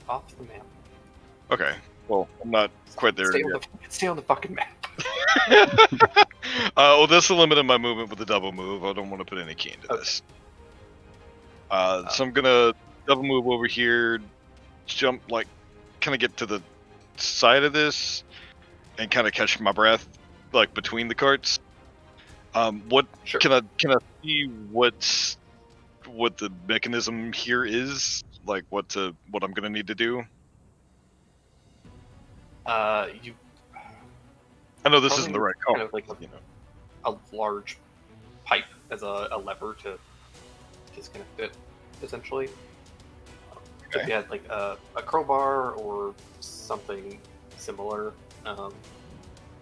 Off the map. Okay. Well, I'm not quite there Stay yet. stay on the fucking map. Well, that's the limit of my movement with the double move. I don't want to put any key into this. So I'm gonna double move over here, jump, like, kind of get to the side of this, and kind of catch my breath, like between the carts. What Sure. can I see what the mechanism here is? Like what I'm gonna need to do? You I know this probably isn't the need right kind call. of like You know. a large pipe as a lever to disconnect it, essentially. If Okay. you had like a crowbar or something similar,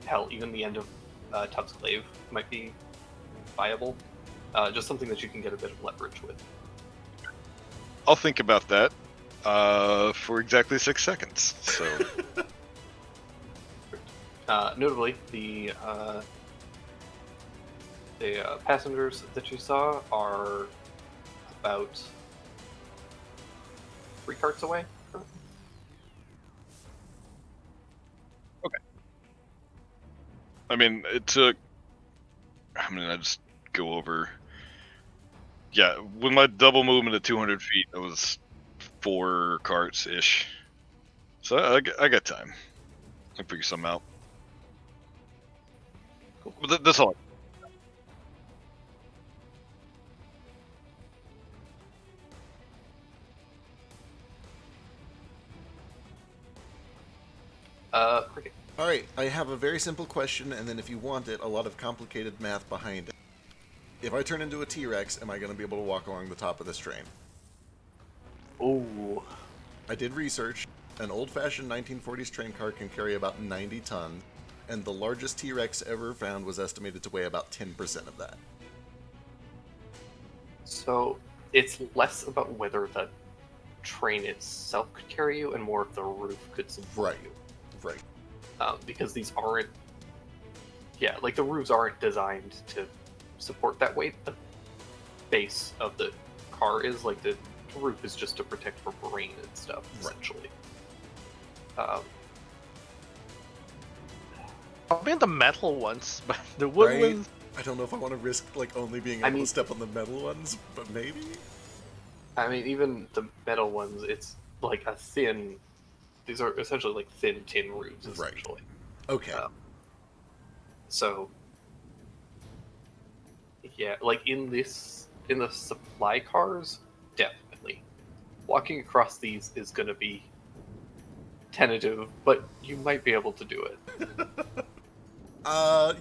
hell, even the end of Tub's glaive might be viable. Just something that you can get a bit of leverage with. I'll think about that for exactly 6 seconds. So Notably, the passengers that you saw are about 3 carts away. I mean, it took. I mean, I just go over. Yeah, with my double movement at 200 feet, it was 4 carts ish. So I got time. I can figure something out. But that's all. Cricket. All right, I have a very simple question, and then if you want it, a lot of complicated math behind it. If I turn into a T-Rex, am I going to be able to walk along the top of this train? Ooh. I did research. An old-fashioned 1940s train car can carry about 90 tons. and the largest T-Rex ever found was estimated to weigh about 10% of that. So it's less about whether the train itself could carry you and more if the roof could support Right. you. Right. Because these aren't, yeah, like the roofs aren't designed to support that weight. The base of the car is like the roof is just to protect from rain and stuff, Right. essentially. I'll be in the metal ones, but the wood Right? ones. I don't know if I want to risk like only being I able mean- to step on the metal ones, but maybe. I mean, even the metal ones, it's like a thin. These are essentially like thin tin roofs, Right. essentially. Okay. So, yeah, like in the supply cars, definitely. Walking across these is going to be tentative, but you might be able to do it.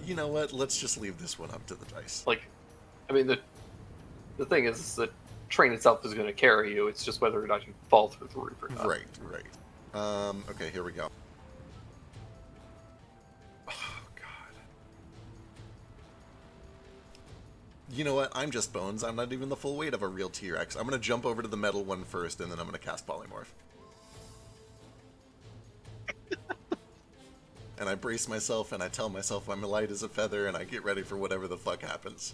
You know what? Let's just leave this one up to the dice. Like, I mean, the thing is the train itself is going to carry you. It's just whether or not you fall through the roof or not. Right, right. Okay, here we go. Oh, God. You know what? I'm just bones. I'm not even the full weight of a real T-Rex. I'm going to jump over to the metal one first, and then I'm going to cast Polymorph. And I brace myself, and I tell myself I'm light as a feather, and I get ready for whatever the fuck happens.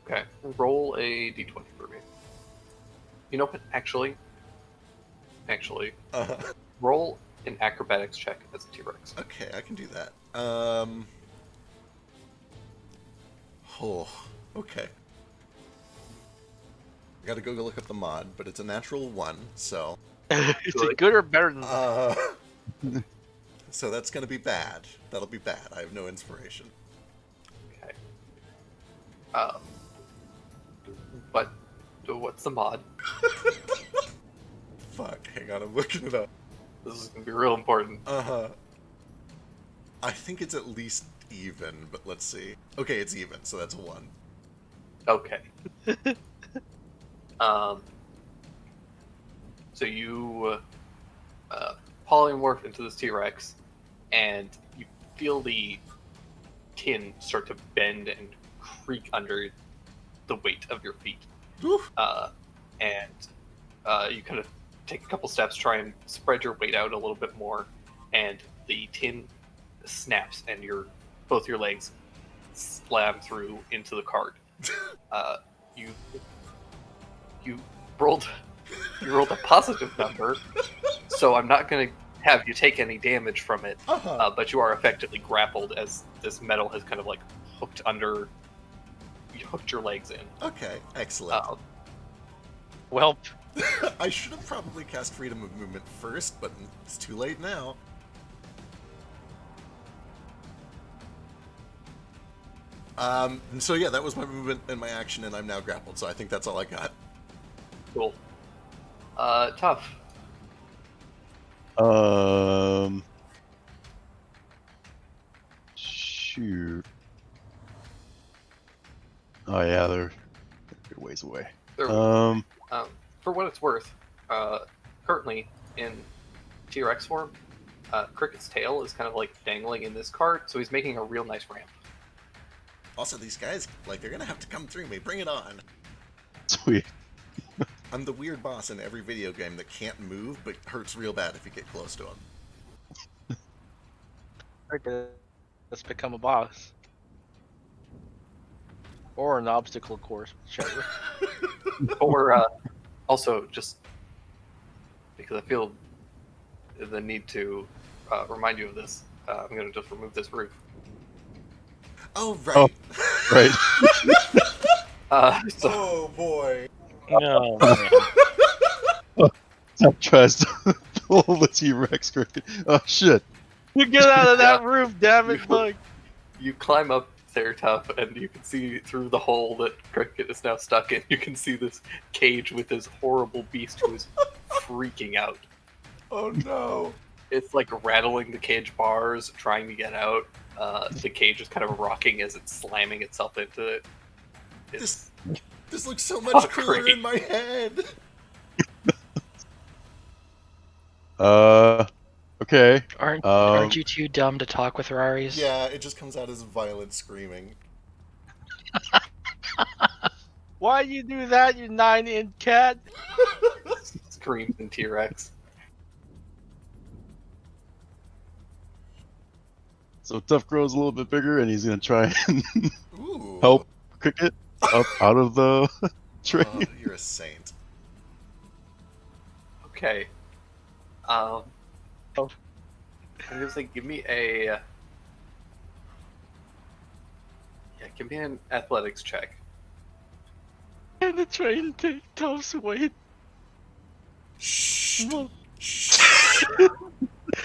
Okay, roll a d20 for me. You know what? Actually, roll an acrobatics check as a T-Rex. Okay, I can do that. Oh, okay. I gotta go look up the mod, but it's a natural 1, so... Is it good or better than So that's gonna be bad. That'll be bad. I have no inspiration. Okay. But what's the mod? Fuck, hang on, I'm looking it up. This is gonna be real important. I think it's at least even, but let's see. Okay, it's even, so that's a 1. Okay. So you polymorph into this T-Rex, and you feel the tin start to bend and creak under the weight of your feet. Oof. And you kind of take a couple steps, try and spread your weight out a little bit more, and the tin snaps, and both your legs slam through into the cart. You rolled a positive number, so I'm not going to have you take any damage from it. But you are effectively grappled as this metal has kind of like hooked your legs in. Okay, excellent. Welp. I should have probably cast Freedom of Movement first, but it's too late now. So yeah, that was my movement and my action, and I'm now grappled, so I think that's all I got. Cool. Tough. Shoot. Oh yeah, they're good ways away. For what it's worth, currently in T-Rex form, Cricket's tail is kind of like dangling in this cart, so he's making a real nice ramp. Also, these guys, like, they're gonna have to come through me. Bring it on. Sweet. I'm the weird boss in every video game that can't move, but hurts real bad if you get close to him. Let's become a boss. Or an obstacle course, whichever. Or also, just because I feel the need to remind you of this, I'm going to just remove this roof. Oh, right. Right. So, Oh, boy. No, man. Tom tries to pull the T-Rex cricket. Oh shit. You get out of that roof, damn it, Bug! you climb up there, Tough, and you can see through the hole that Cricket is now stuck in. You can see this cage with this horrible beast who is freaking out. Oh, no. It's like rattling the cage bars, trying to get out. The cage is kind of rocking as it's slamming itself into it. It's This looks so much Oh, cooler great. in my head. Okay. Aren't you too dumb to talk with Raris? Yeah, it just comes out as violent screaming. Why you do that, you 9-inch cat? screams in T-Rex. So Tough grows a little bit bigger, and he's gonna try and Ooh. help Cricket up out of the train. Oh, you're a saint. Okay. I'm gonna say, give me give me an athletics check. And the train take Tuff's weight. Shh. Mul- Shh.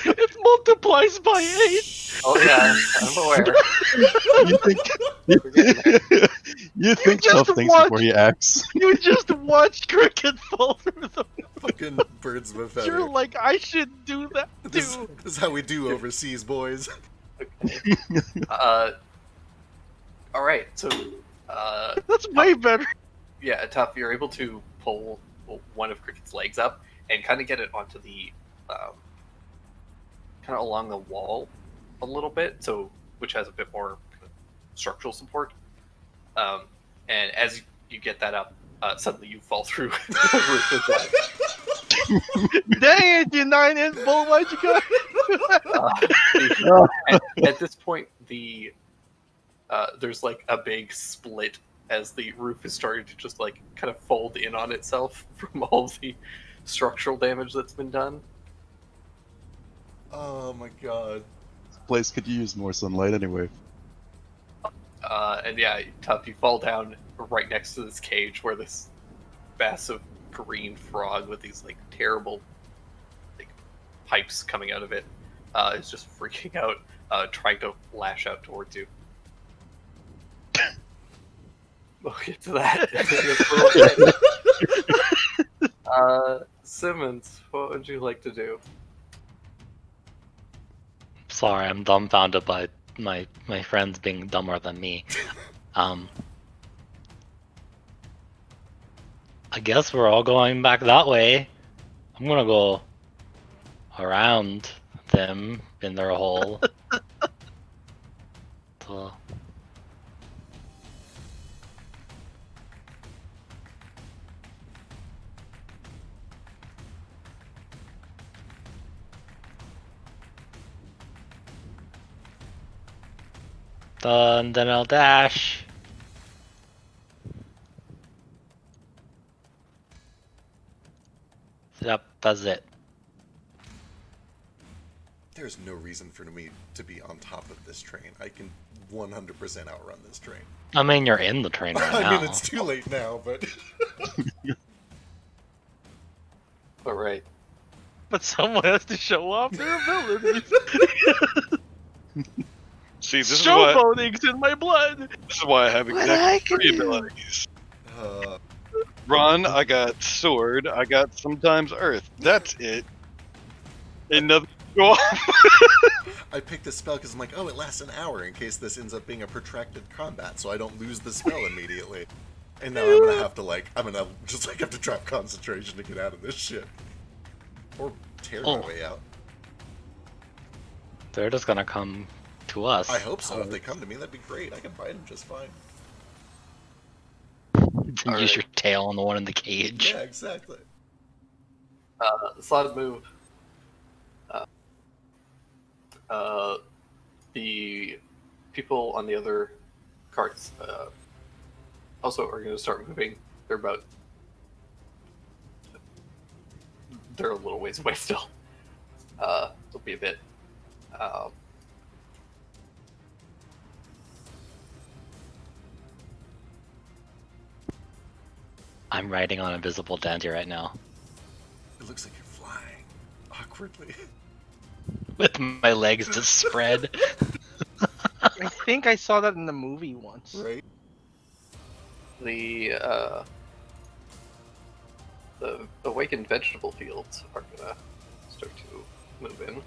It multiplies by 8. Oh yeah, I'm aware. You think We're getting there. you think just Tough thinks watch- before he acts. You just watched Cricket fall through the. Fucking birds of a feather. You're like, I should do that This too. is how we do overseas, boys. All right, so That's way better. yeah, Tough, you're able to pull one of Cricket's legs up and kind of get it onto the kind of along the wall a little bit, so which has a bit more structural support. And as you get that up, suddenly you fall through the roof as well. Dang it, you 9-inch bull, why'd you go? At this point, there's like a big split as the roof is starting to just like kind of fold in on itself from all the structural damage that's been done. Oh my god. This place could use more sunlight anyway. And yeah, Tough, you fall down right next to this cage where this massive green frog with these like terrible like pipes coming out of it is just freaking out, trying to lash out towards you. We'll get to that. Simmons, what would you like to do? Sorry, I'm dumbfounded by my friends being dumber than me. I guess we're all going back that way. I'm gonna go around them in their hole. So, then I'll dash. Yep, that's it. There's no reason for me to be on top of this train. I can 100% outrun this train. I mean, you're in the train right I now. mean, it's too late now, but All right. But someone has to show off their abilities. See, this is why Showboating's in my blood. I have exactly 3 abilities. Run, I got sword, I got sometimes earth. That's it. And nothing go off. I picked this spell because I'm like, oh, it lasts an hour in case this ends up being a protracted combat, so I don't lose the spell immediately. And now I'm gonna have to have to drop concentration to get out of this shit, or tear my way out. They're just gonna come to us. I hope so. If they come to me, that'd be great. I can fight them just fine. Use your tail on the one in the cage. Yeah, exactly. Slotted move. The people on the other carts also are going to start moving. They're a little ways away still. It'll be a bit. I'm riding on invisible dandy right now. It looks like you're flying awkwardly. With my legs just spread. I think I saw that in the movie once. Right? The awakened vegetable fields are gonna start to move in.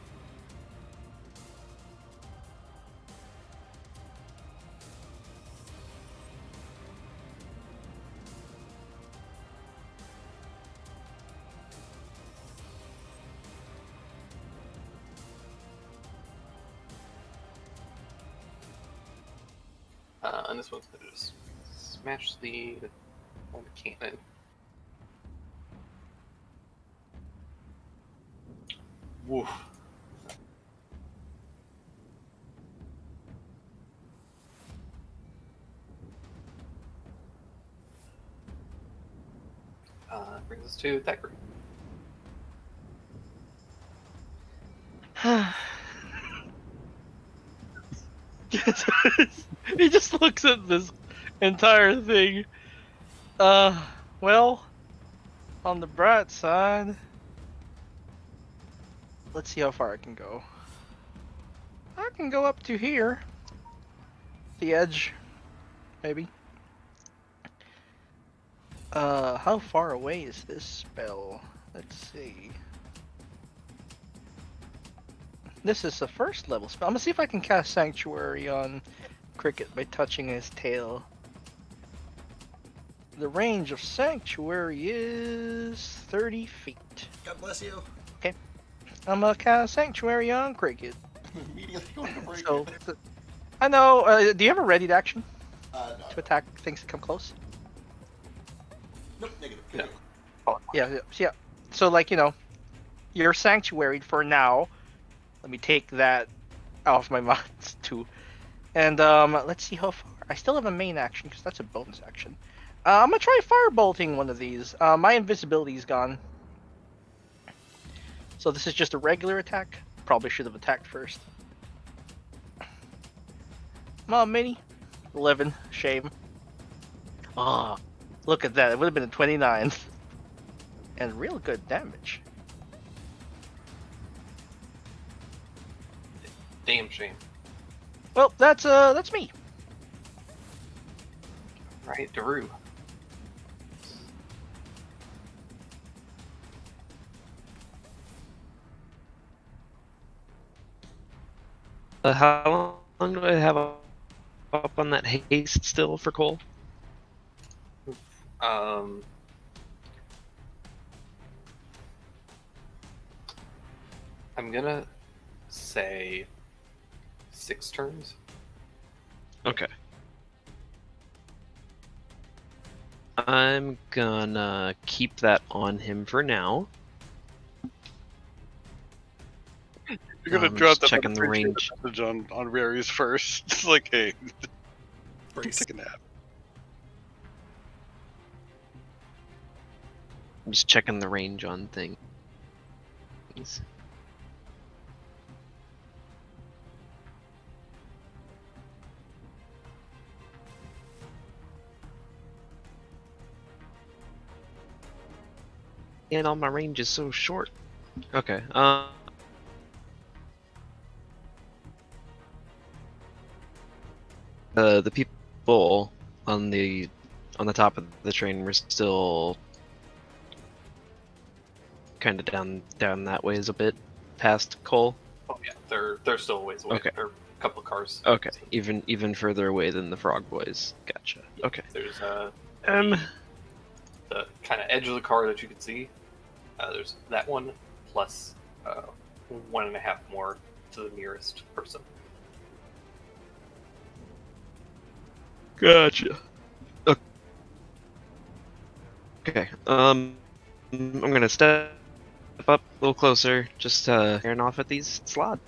And this one's gonna just smash the cannon. Woof. Brings us to Thackeray. He just looks at this entire thing. Well, on the bright side, let's see how far I can go. I can go up to here. The edge, maybe. How far away is this spell? Let's see. This is the first level spell. I'm gonna see if I can cast Sanctuary on Cricket by touching his tail. The range of Sanctuary is 30 feet. God bless you. I'm gonna cast Sanctuary on Cricket. Immediately going to break So, it. I know. Do you have a readied action No. to attack things that come close? Nope, negative. No. Yeah. So, like, you're sanctuaried for now. Let me take that off my mind too. And let's see how far. I still have a main action because that's a bonus action. I'm gonna try firebolting one of these. My invisibility is gone. So this is just a regular attack. Probably should have attacked first. Come on, Mini. 11. Shame. Ah, look at that. It would have been a 29. And real good damage. Damn shame. Well, that's me. Right, Daru. How long do I have up on that haste still for Cole? I'm gonna say 6 turns. Okay. I'm gonna keep that on him for now. You're gonna I'm drop just that checking the range. message on Rary's first. It's like, hey, Brace. take a nap. I'm just checking the range on things. And all my range is so short. Okay. The people on the top of the train were still kind of down that ways a bit past Cole. Oh yeah, they're still a ways away. Okay. They're a couple of cars. Okay, even further away than the Frog Boys. Gotcha. Yeah, Okay. There's Um. the kind of edge of the car that you can see. There's that one plus 1.5 more to the nearest person. Gotcha. Okay. I'm gonna step up a little closer, just staring off at these slots.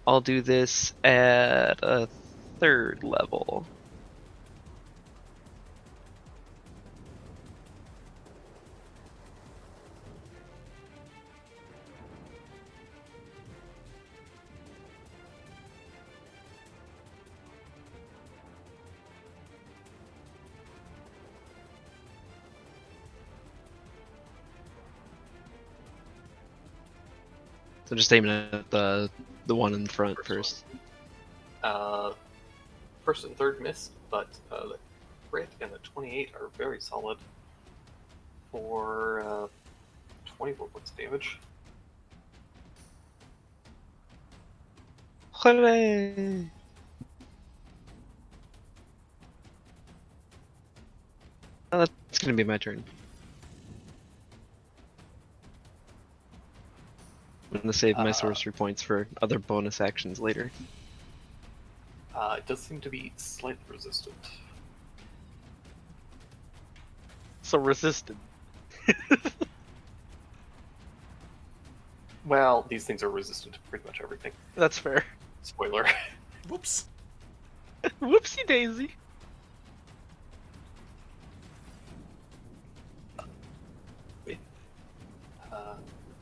I'll do this at a 3rd level. So just aiming at the one in front first. First and third miss, but the crit and the 28 are very solid for 24 points of damage. Hooray! That's gonna be my turn. I'm gonna save my sorcery points for other bonus actions later. It does seem to be slightly resistant. So resistant. Well, these things are resistant to pretty much everything. That's fair. Spoiler. Whoops. Whoopsie daisy.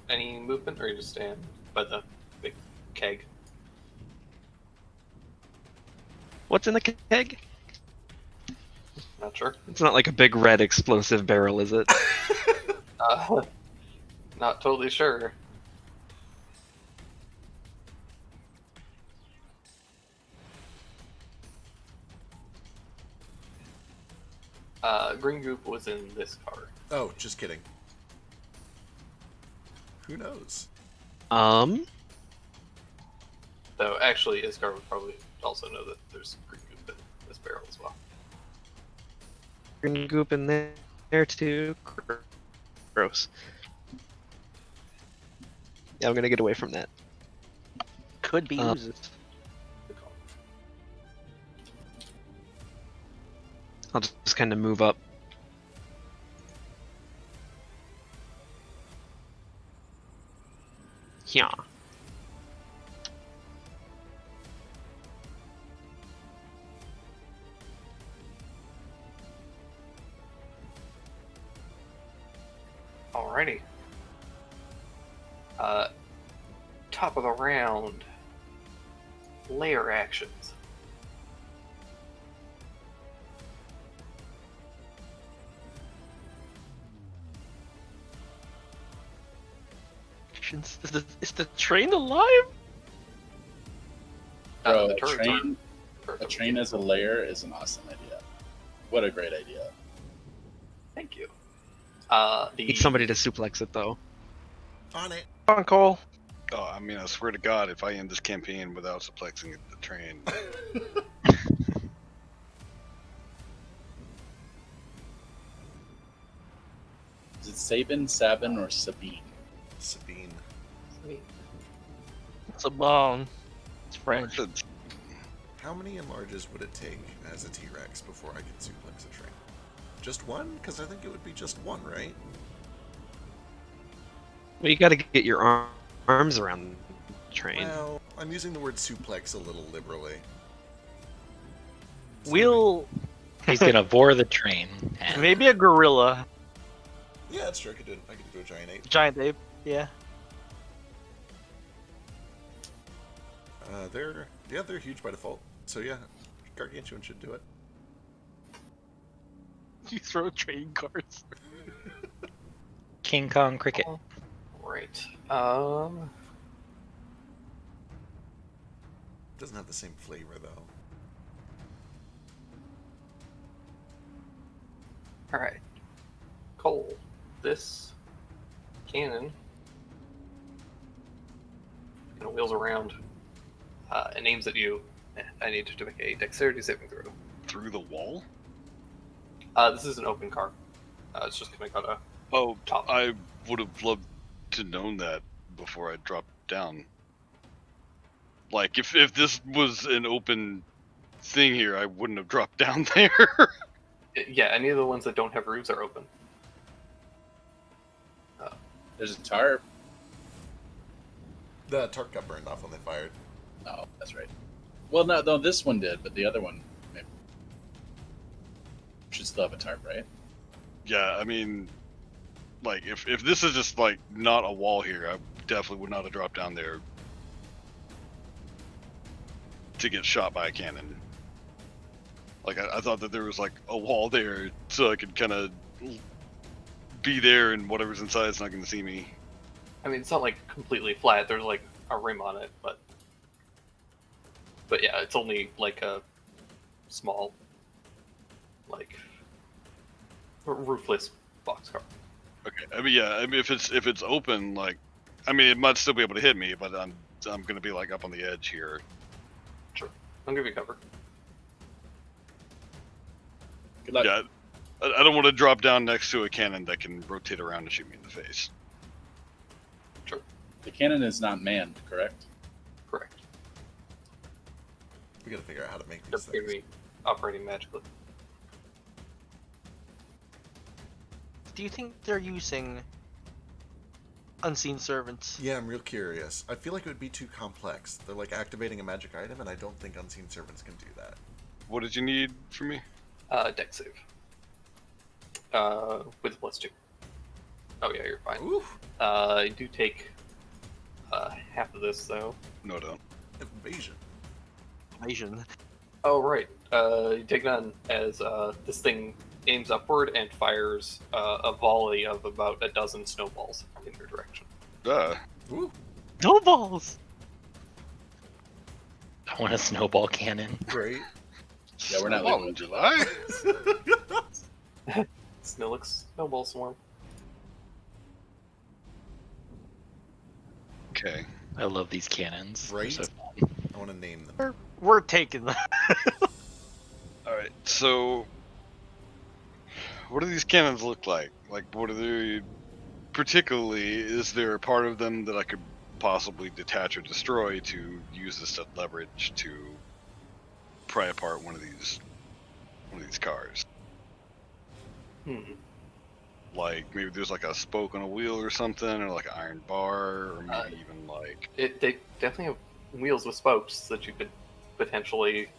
Any movement, or you just stand by the big keg? What's in the keg? Not sure. It's not like a big red explosive barrel, is it? Not totally sure. Green Goop was in this car. Oh, just kidding. Who knows? Though actually, Iskar would probably also know that there's Green Goop in this barrel as well. Green goop in there too. Gross. Yeah, I'm gonna get away from that. Could be oozes. Good call. I'll just kind of move up. Yeah. Alrighty. Top of the round. Layer actions. Is the train alive? Bro, The a turrets train, are- a train as a layer is an awesome idea. What a great idea. Thank you. Need somebody to suplex it though. On it. Come on, Cole. Oh, I mean, I swear to God, if I end this campaign without suplexing the train, Is it Sabin, Sabin, or Sabine? Sabine. It's a bone. It's French. it's- How many enlarges would it take as a T-Rex before I could suplex a train? Just one? Because I think it would be just one, right? Well, you got to get your arms around the train. Well, I'm using the word suplex a little liberally. So We'll He's gonna bore the train. And maybe a gorilla, Yeah, that's true. I could do a giant ape. giant ape. Yeah. They're huge by default. So yeah, Gargantuan should do it. You throw train cars. King Kong cricket. Right. Doesn't have the same flavor though. Alright. Cole, this cannon kind of wheels around and aims at you. I need to make a dexterity saving throw. through the wall? This is an open car. It's just coming out of Oh, top. I would have loved to known that before I dropped down. Like, if this was an open thing here, I wouldn't have dropped down there. Yeah, any of the ones that don't have roofs are open. There's a tarp. The tarp got burned off when they fired. Oh, that's right. Well, no, this one did, but the other one maybe should still have a tarp, right? Yeah, I mean, like, if this is just, like, not a wall here, I definitely would not have dropped down there to get shot by a cannon. Like, I thought that there was, like, a wall there so I could kind of be there and whatever's inside is not going to see me. I mean, it's not like completely flat. There's like a rim on it, but yeah, it's only like a small, like roofless boxcar. Okay, I mean, yeah, I mean, if it's open, like, I mean, it might still be able to hit me, but I'm gonna be like up on the edge here. Sure, I'll give you cover. Good luck. Yeah, I don't want to drop down next to a cannon that can rotate around and shoot me in the face. The cannon is not manned, correct? Correct. We gotta figure out how to make They're these going to things. be operating magically. Do you think they're using unseen servants? Yeah, I'm real curious. I feel like it would be too complex. They're like activating a magic item, and I don't think unseen servants can do that. What did you need from me? Deck save. With a +2. Oh yeah, you're fine. Ooh, I do take half of this though. No, don't. evasion. Asian. Oh right. You take none as this thing aims upward and fires a volley of about a dozen snowballs in your direction. Ooh, Snowballs! I want a snowball cannon. great. Yeah, we're not Snowball leaving in July. Snillix snowball swarm. Okay. I love these cannons. They're Right? so I want to name them. We're taking them. All right. So, what do these cannons look like? Like, what are they? Particularly, is there a part of them that I could possibly detach or destroy to use this as leverage to pry apart one of these cars? Hmm. Like maybe there's like a spoke on a wheel or something, or like an iron bar, or maybe even like They definitely have wheels with spokes that you could potentially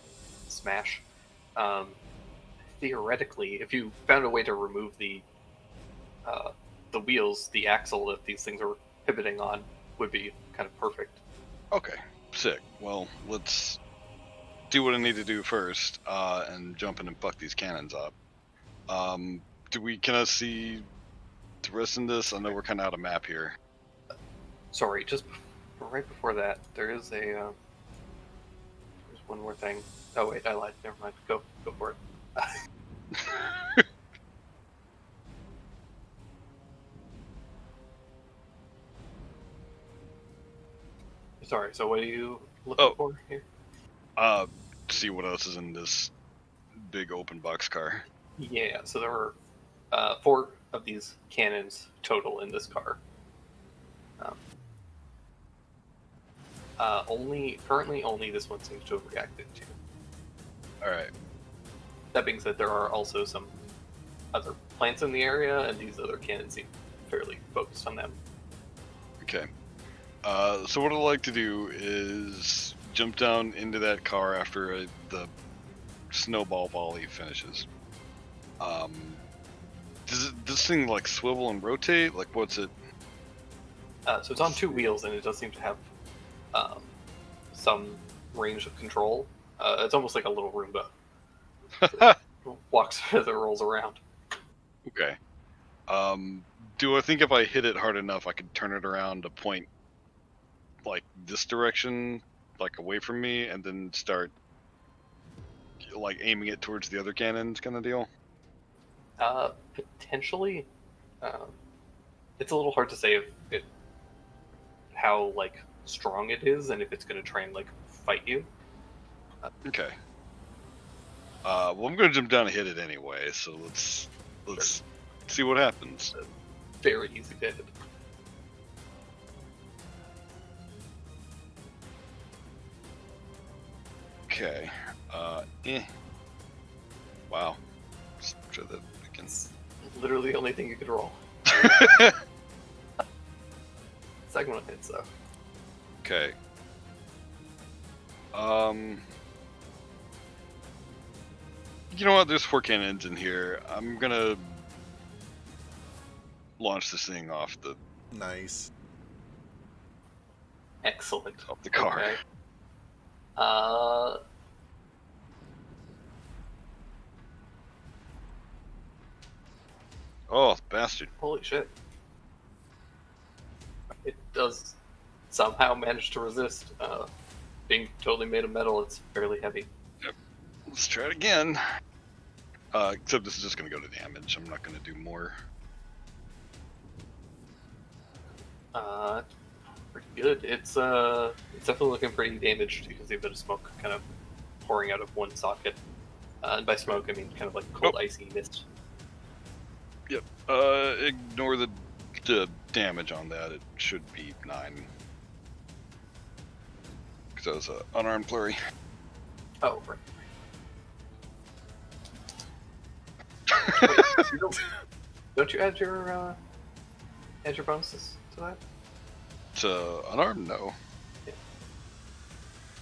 smash. Theoretically, if you found a way to remove the wheels, the axle that these things are pivoting on would be kind of perfect. okay, sick. Well, let's do what I need to do first, and jump in and fuck these cannons up. Can I see the rest in this? I know we're kind of out of map here. Sorry, just right before that, there is a there's one more thing. Oh wait, I lied. Never mind. Go for it. Sorry. So what are you looking for here? See what else is in this big open box car. Yeah. So there are 4 of these cannons total in this car. Currently only this one seems to have reacted to. All right. That being said, there are also some other plants in the area, and these other cannons seem fairly focused on them. Okay. So what I'd like to do is jump down into that car after the snowball volley finishes. Does this thing like swivel and rotate? Like what's it? So it's on 2 wheels, and it does seem to have some range of control. It's almost like a little Roomba. Walks as it rolls around. Okay. Do I think if I hit it hard enough, I could turn it around to point like this direction, like away from me, and then start like aiming it towards the other cannons, kind of deal? Potentially, it's a little hard to say how like strong it is, and if it's going to try and like fight you. Okay. Well, I'm gonna jump down and hit it anyway. So let's see what happens. Very easy to hit. Okay. Wow. Let's try that again. It's literally the only thing you could roll. Second one hits though. Okay. You know what? There's 4 cannons in here. I'm gonna launch this thing off the Excellent. car. Okay. Oh, bastard. Holy shit. It does somehow manage to resist. Being totally made of metal, it's fairly heavy. Let's try it again. Except this is just gonna go to damage. I'm not gonna do more. Pretty good. It's definitely looking pretty damaged. You can see a bit of smoke kind of pouring out of one socket. And by smoke, I mean kind of like cold, icy mist. Yep. Ignore the damage on that. It should be 9. Because that was an unarmed flurry. Oh, right. Wait, don't you add your bonuses to that? To unarmed, no. Yeah.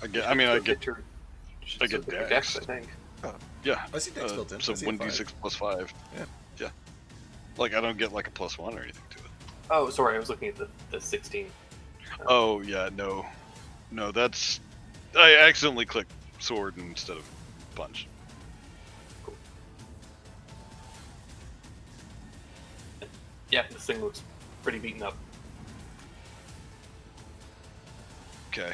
I You get. should I mean, I still get. your, you should I still get your dex. dex, I think. Yeah. I see dex built in. So I see a 1d6 5. plus 5. Yeah. Yeah. Like I don't get like a +1 or anything to it. Oh, sorry, I was looking at the 16. Oh yeah, no, that's I accidentally clicked sword instead of punch. Yeah, this thing looks pretty beaten up. Okay.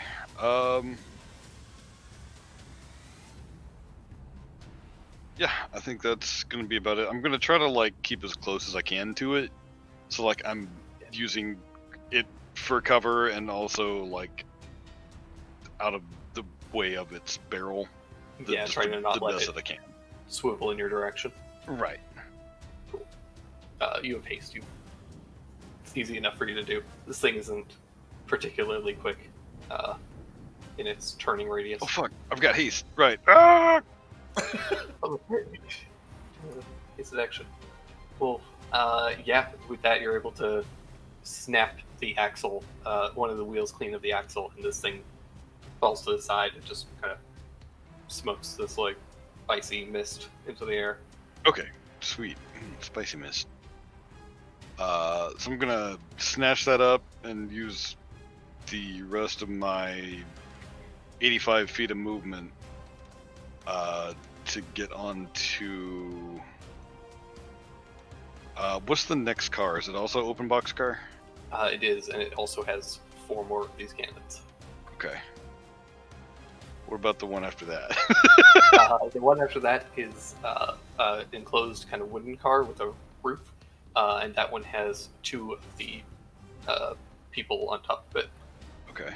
Yeah, I think that's gonna be about it. I'm gonna try to like keep as close as I can to it, so like I'm using it for cover and also like out of the way of its barrel. Yeah, trying to not the let best it that I can. swivel in your direction. Right. You have haste. It's easy enough for you to do. This thing isn't particularly quick in its turning radius. Oh fuck! I've got haste. Right. Ah! Oh, it's an action. Well, yeah, with that you're able to snap the axle, one of the wheels clean of the axle, and this thing falls to the side and just kind of smokes this like icy mist into the air. Okay. Sweet. Spicy mist. So I'm gonna snatch that up and use the rest of my 85 feet of movement to get on to what's the next car? Is it also open box car? It is, and it also has 4 more of these cannons. Okay. What about the one after that? The one after that is enclosed kind of wooden car with a roof, and that one has 2 of the people on top of it. Okay.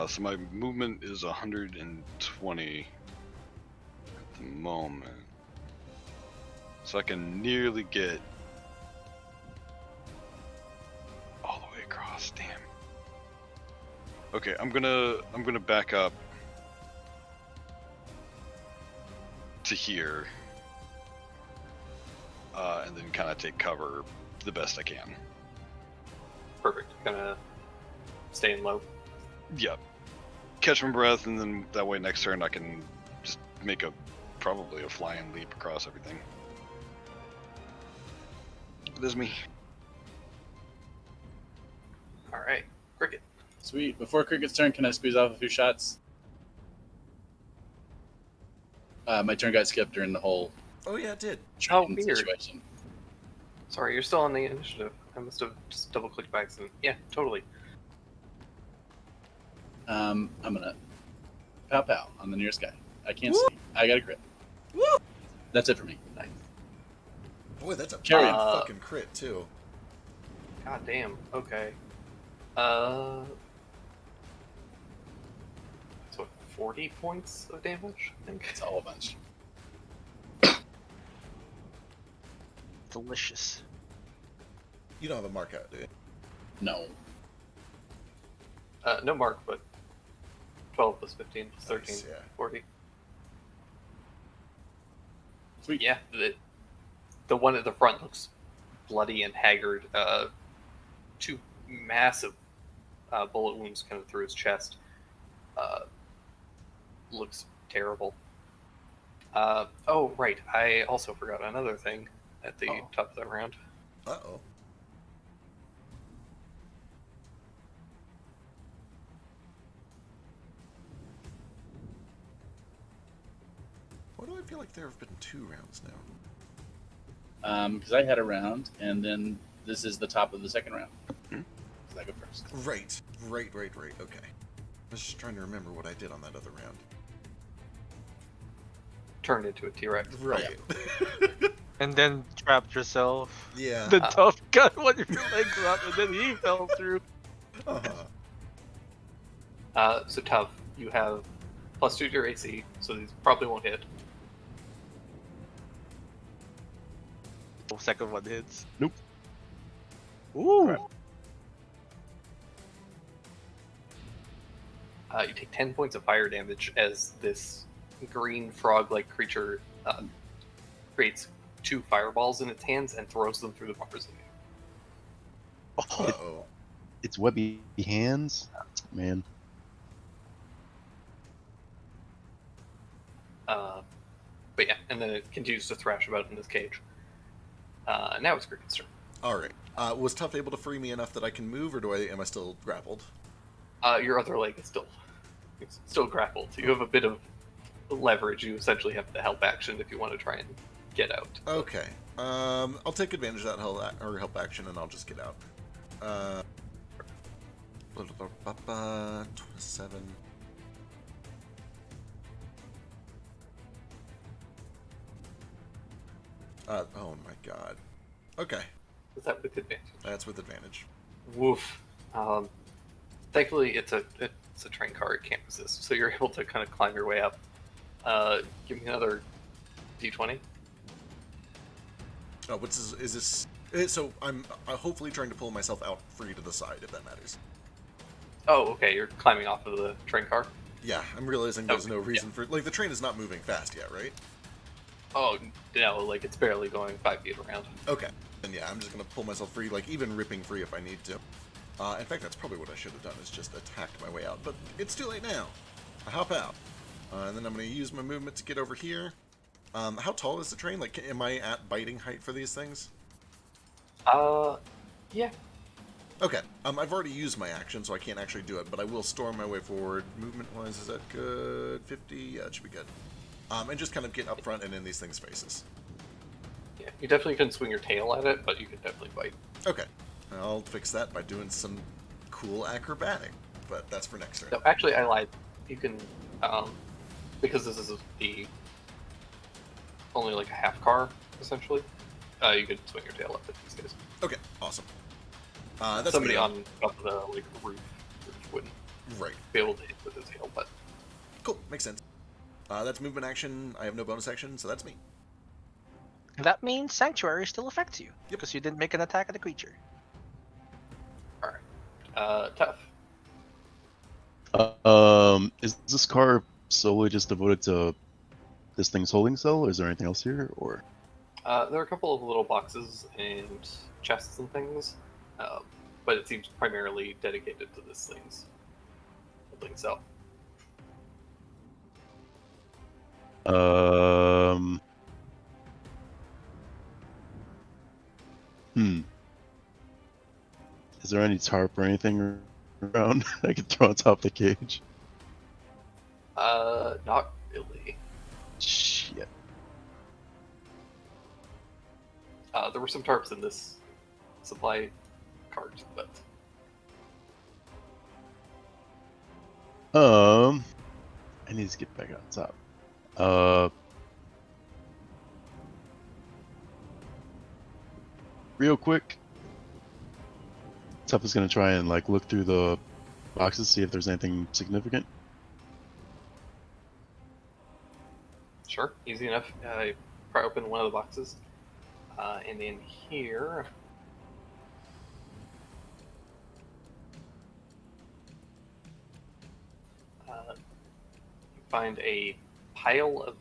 So my movement is 120 at the moment. So I can nearly get all the way across. Damn. Okay, I'm gonna back up to here, and then kind of take cover the best I can. Perfect. Gonna staying low. Yep. Catch my breath, and then that way next turn I can just make probably a flying leap across everything. This is me. All right, Cricket. Sweet. Before Cricket's turn, can I squeeze off a few shots? My turn got skipped during the whole Oh yeah, it did. Oh, train weird. situation. Sorry, you're still on the initiative. I must have just double clicked by accident. Yeah, totally. I'm gonna pow pow on the nearest guy. I can't Woo! see. I got a crit. Woo! That's it for me. Nice. Boy, that's a Carry big on. fucking crit too. God damn. Okay. So 40 points of damage, I think. It's a whole bunch. Delicious. You don't have a mark out, do you? No. No mark, but 12 plus 15 plus 13, Nice, yeah. 40. Sweet. Yeah, the one at the front looks bloody and haggard. 2 massive bullet wounds kind of through his chest. Looks terrible. Oh, right. I also forgot another thing at the Oh. top of that round. Uh-oh. Why do I feel like there have been 2 rounds now? Because I had a round, and then this is the top of the second round. Hmm. So I go first. Right. Okay. I was just trying to remember what I did on that other round. Turned into a T-Rex. Right. And then trapped yourself. Yeah. The tough guy one of your legs up, and then he fell through. Uh-huh. So tough. You have +2 to your AC, so these probably won't hit. Second one hits. Nope. Ooh. You take 10 points of fire damage as this green frog-like creature creates 2 fireballs in its hands and throws them through the bars of you. Oh, Uh-oh. it's webby hands, man. But yeah, and then it continues to thrash about in this cage. Now it's Cricket's turn. All right. Was Tough able to free me enough that I can move, or am I still grappled? Your other leg is still grappled. So you have a bit of leverage. You essentially have the help action if you want to try and get out. Okay. I'll take advantage of that help action, and I'll just get out. 27. Oh my god. Okay, Is that with advantage? that's with advantage. Woof. Thankfully, it's a train car. It can't resist, so you're able to kind of climb your way up. Give me another d20. Oh, is this? So I'm hopefully trying to pull myself out free to the side, if that matters. Oh, okay. You're climbing off of the train car. Yeah, I'm realizing there's Okay, no reason for the train is not moving fast yet, right? Oh no, like it's barely going 5 feet around. Okay. Then yeah, I'm just gonna pull myself free, like even ripping free if I need to. In fact, that's probably what I should have done, is just attacked my way out. But it's too late now. I hop out. And then I'm gonna use my movement to get over here. How tall is the train? Like, am I at biting height for these things? Yeah. Okay. I've already used my action, so I can't actually do it, but I will storm my way forward. Movement-wise, is that good? 50? Yeah, it should be good. And just kind of get up front and in these things' faces. Yeah. You definitely couldn't swing your tail at it, but you can definitely bite. Okay. I'll fix that by doing some cool acrobatic, but that's for next turn. No, actually, I lied. You can, because this is only like a half car essentially. You could swing your tail up it these days. Okay, awesome. That's Somebody me. on top of the like roof wouldn't Right. be able to hit with his tail, but Cool, makes sense. That's movement action. I have no bonus action, so that's me. That means Sanctuary still affects you, Yep. because you didn't make an attack at the creature. all right. Tough. Is this car solely just devoted to this thing's holding cell, or is there anything else here, or? There are a couple of little boxes and chests and things, but it seems primarily dedicated to this thing's holding cell. Is there any tarp or anything around I could throw on top of the cage? Not really. Shit. There were some tarps in this supply cart, but I need to get back on top. Real quick, Tough is gonna try and like look through the boxes, see if there's anything significant. sure, easy enough. I pry open one of the boxes, and in here, you find a pile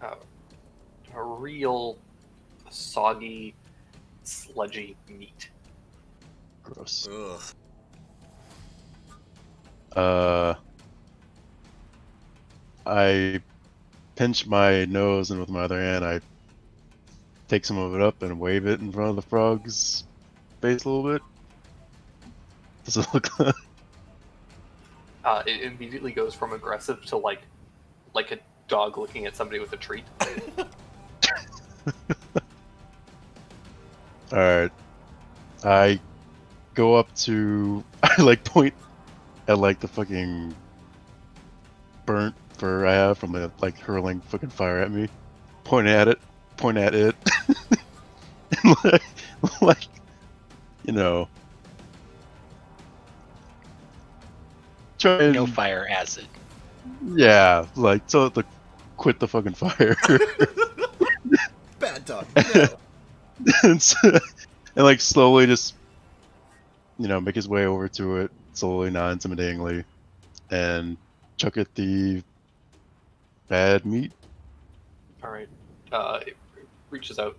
of a real soggy, sludgy meat. Gross. Ugh. I pinch my nose, and with my other hand, I take some of it up and wave it in front of the frog's face a little bit. Does it look? It immediately goes from aggressive to like a dog looking at somebody with a treat. All right. I go up to. I like point at like the fucking burnt fur I have from the like hurling fucking fire at me. Point at it. Point at it. And like, you know. Try and, No fire acid. yeah, like tell it to quit the fucking fire. Bad dog. No. and like slowly just, you know, make his way over to it, slowly, non-intimidatingly, and chuck it the bad meat. All right. It reaches out,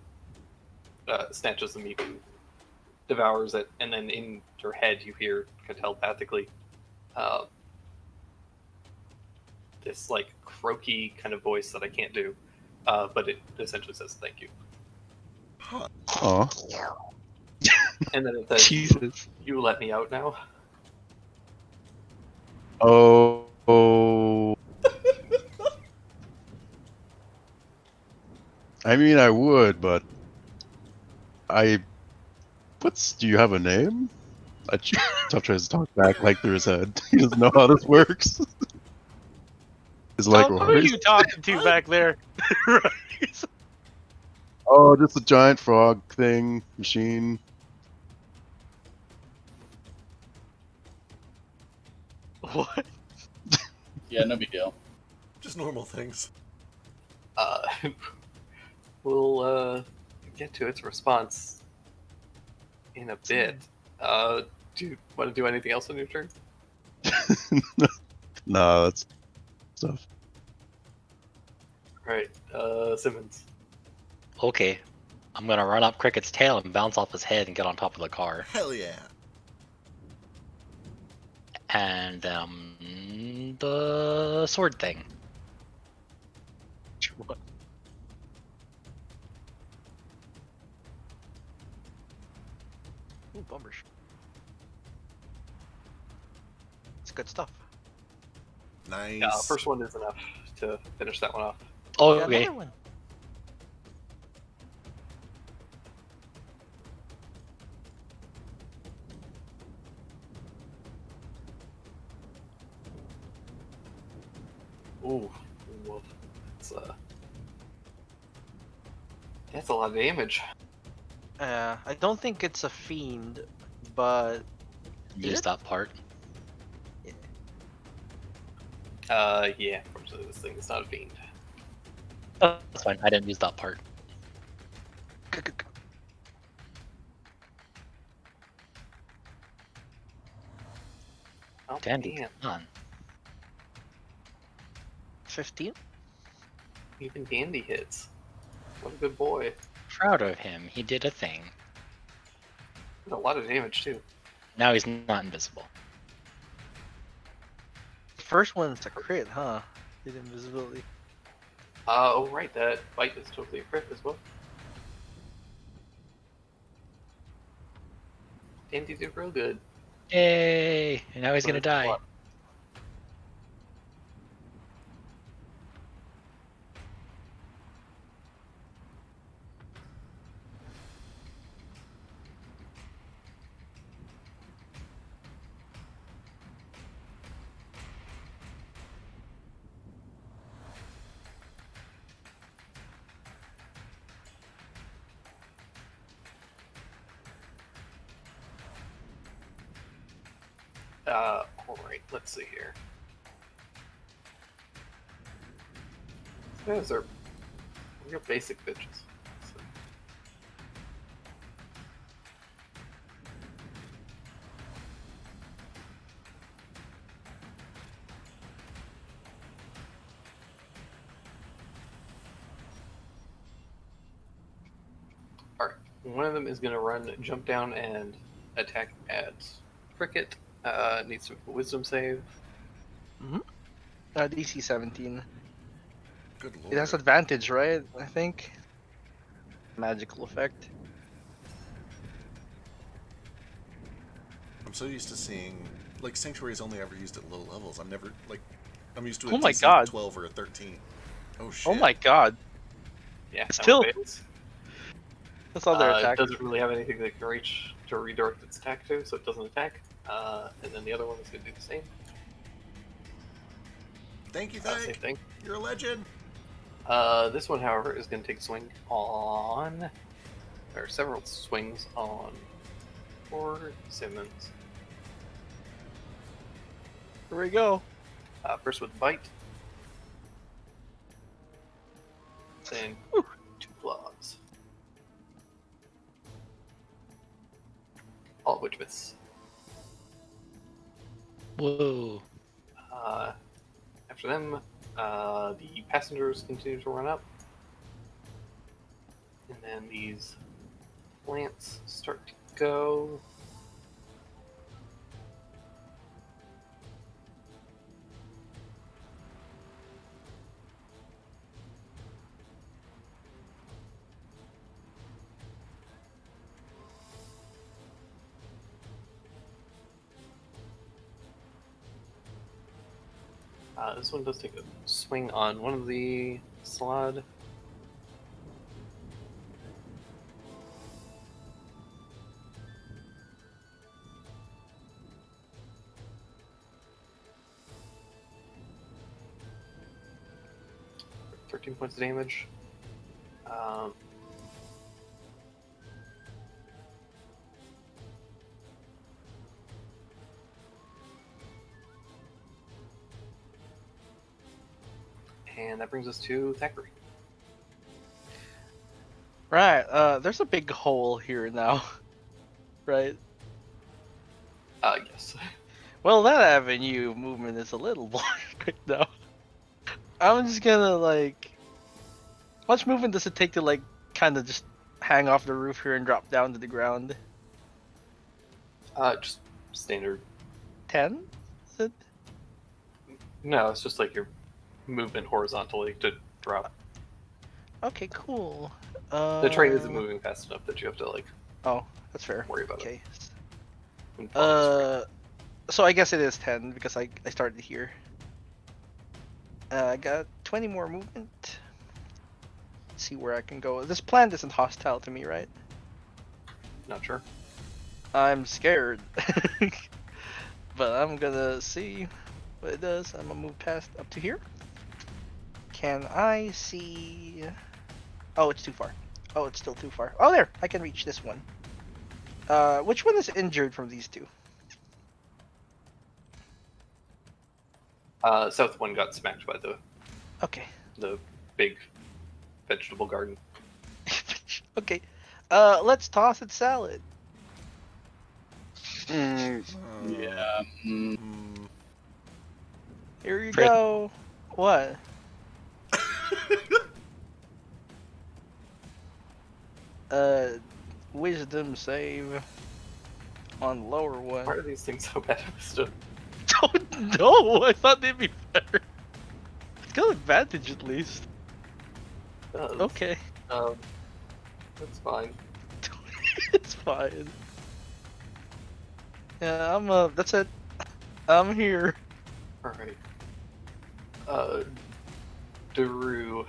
snatches the meat, devours it, and then in your head you hear kind of telepathically uh, this like croaky kind of voice that I can't do, but it essentially says thank you, Huh. Aw. and then it says Jesus. you let me out now. Oh. I mean, I would, but I. Do you have a name? Tough tries to talk back like through his head. He doesn't know how this works. He's like, Tom, who are what? you talking to What? back there? Right. Oh, just a giant frog thing, machine. What? Yeah, no big deal. Just normal things. Uh, we'll get to its response in a bit. Do you want to do anything else on your turn? Nah, that's stuff. All right, Simmons. Okay. I'm gonna run up Cricket's tail and bounce off his head and get on top of the car. Hell yeah. And the sword thing. Ooh, bummers. It's good stuff. Nice. Yeah, first one is enough to finish that one off. Oh, Yeah, okay. another one. Ooh, woof. That's a lot of damage. I don't think it's a fiend, but Use that part. Yeah, unfortunately this thing is not a fiend. Oh, that's fine. I didn't use that part. Oh, Dandy. damn. Come on. 15. Even Dandy hits. What a good boy. Proud of him. He did a thing. Did a lot of damage too. Now he's not invisible. First one's a crit, huh? His invisibility. Oh right, that bite is totally a crit as well. Dandy did real good. Yay! And now he's gonna But die. what? Alright, let's see here. These guys are real basic bitches. So, alright, one of them is going to jump down and attack at Cricket. Needs to make a wisdom save. DC 17. Good lord. It has advantage, right? I think. Magical effect. I'm so used to seeing, like, Sanctuary's only ever used at low levels. I'm used to a Oh my DC God. 12 or a 13. Oh shit. Oh my god. Yeah, that Still- one fails. That's all their It attack. doesn't really have anything that can reach to redirect its attack to, so it doesn't attack. And then the other one is going to do the same. Thank you, Same Thank. thing. You're a legend. This one, however, is going to take a swing on. There are several swings on poor Simmons. Here we go. First with bite. Then 2 claws. All of which miss. Whoa. After them, the passengers continue to run up, and then these plants start to go. This one does take a swing on one of the slod. For 13 points of damage. Um, and that brings us to Thackeray. Right. There's a big hole here now. Right. Yes. Well, that avenue movement is a little blocked right now. I'm just gonna like. How much movement does it take to like kind of just hang off the roof here and drop down to the ground? Just standard. 10? Is it? No, it's just like your movement horizontally to drop. Okay, cool. The train isn't moving fast enough that you have to like Oh, that's fair. worry about Okay. it. When following the spring. So I guess it is 10 because I started here. I got 20 more movement. Let's see where I can go. This plant isn't hostile to me, right? Not sure. I'm scared. But I'm gonna see what it does. I'm gonna move past up to here. Can I see... Oh, it's too far. Oh, it's still too far. Oh, there! I can reach this one. Which one is injured from these two? South one got smacked by Okay. the big vegetable garden. Okay. Let's toss it salad. Mm, Yeah. Mm. Mm, Here you Chris. go. What? Wisdom save on lower Why one. are these things so bad at wisdom? Don't know. I thought they'd be better. It's got advantage at least. It does. Okay. That's fine. It's fine. Yeah, that's it. I'm here. Alright. Daru.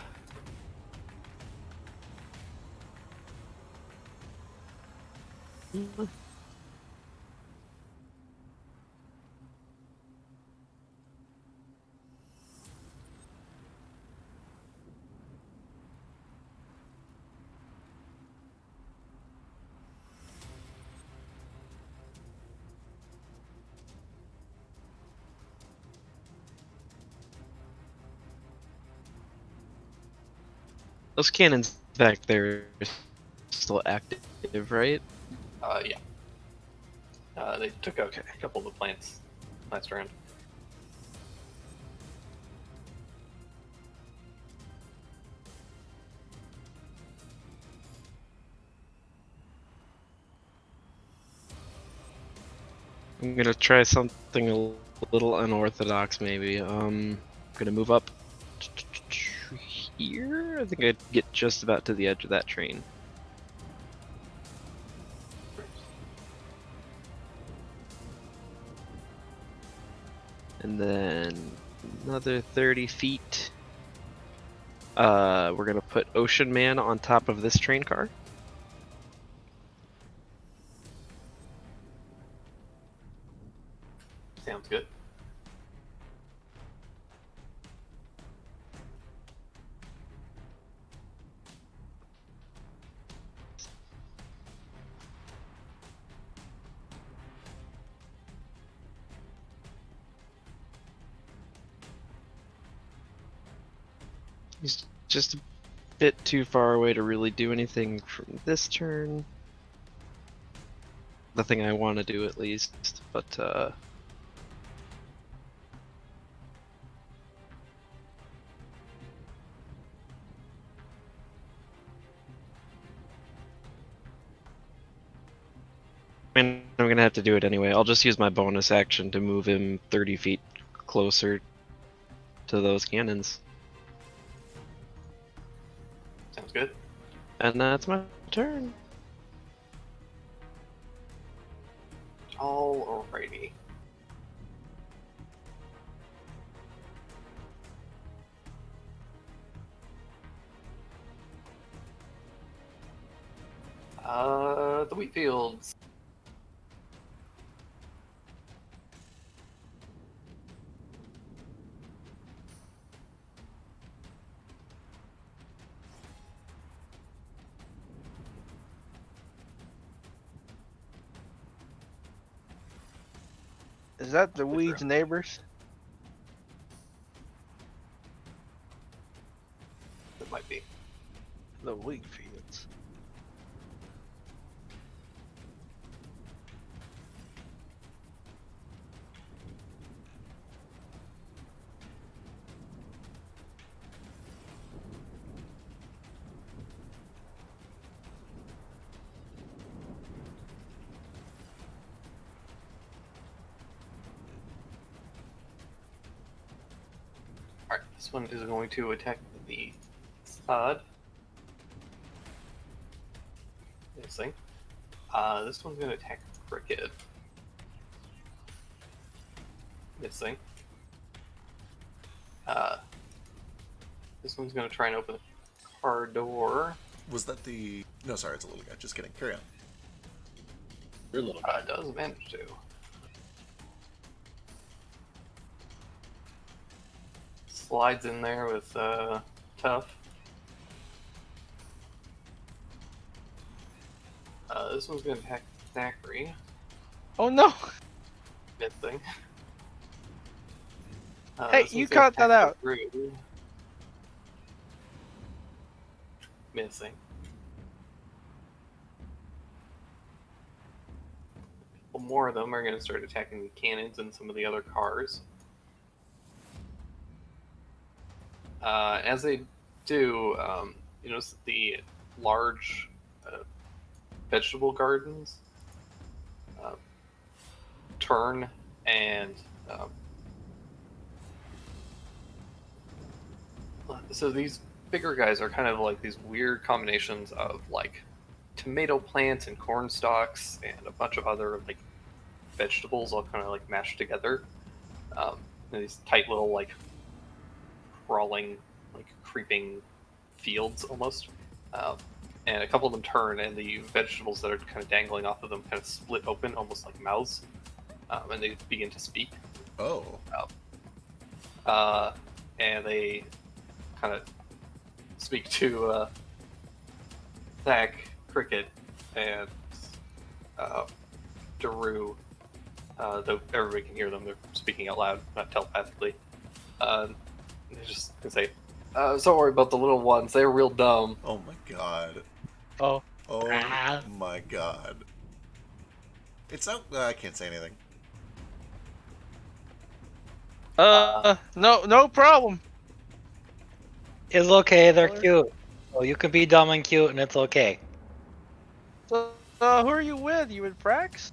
Those cannons back there are still active, right? Yeah. They took out a couple of the plants last round. I'm gonna try something a little unorthodox, maybe. Gonna move up here. I think I'd get just about to the edge of that train. And then another 30 feet. We're gonna put Ocean Man on top of this train car. Sounds good. He's just a bit too far away to really do anything from this turn. Nothing I want to do, at least. But I'm gonna have to do it anyway. I'll just use my bonus action to move him 30 feet closer to those cannons. Sounds good. And that's my turn. Alrighty. The wheat fields. Is that the weeds neighbors? It might be. The wheat fields. Alright, this one is going to attack the sod. Missing. This one's going to attack Cricket. Missing. This one's going to try and open the car door. Was that the... No, sorry, it's a little guy. Just kidding. Carry on. You're a little guy. Does manage to. Slides in there with Tough. This one's going to attack Zachary. Oh no! Missing. Hey, This you one's gonna cut that attack out. Drew. Missing. Couple more of them are going to start attacking the cannons and some of the other cars. As they do, you notice that the large vegetable gardens turn and so these bigger guys are kind of like these weird combinations of like tomato plants and corn stalks and a bunch of other like vegetables all kind of like mashed together. In these tight little like crawling, like creeping fields almost. And a couple of them turn, and the vegetables that are kind of dangling off of them kind of split open, almost like mouths, and they begin to speak. Oh. And they kind of speak to Zach, Cricket, and Daru. Though everybody can hear them, they're speaking out loud, not telepathically. They just say, "Don't worry about the little ones. They're real dumb." Oh my god. Oh. Oh Ah. my god. It's not... I can't say anything. No problem. It's okay, they're Color? cute. Oh, you can be dumb and cute, and it's okay. So, who are you with? You with Prax?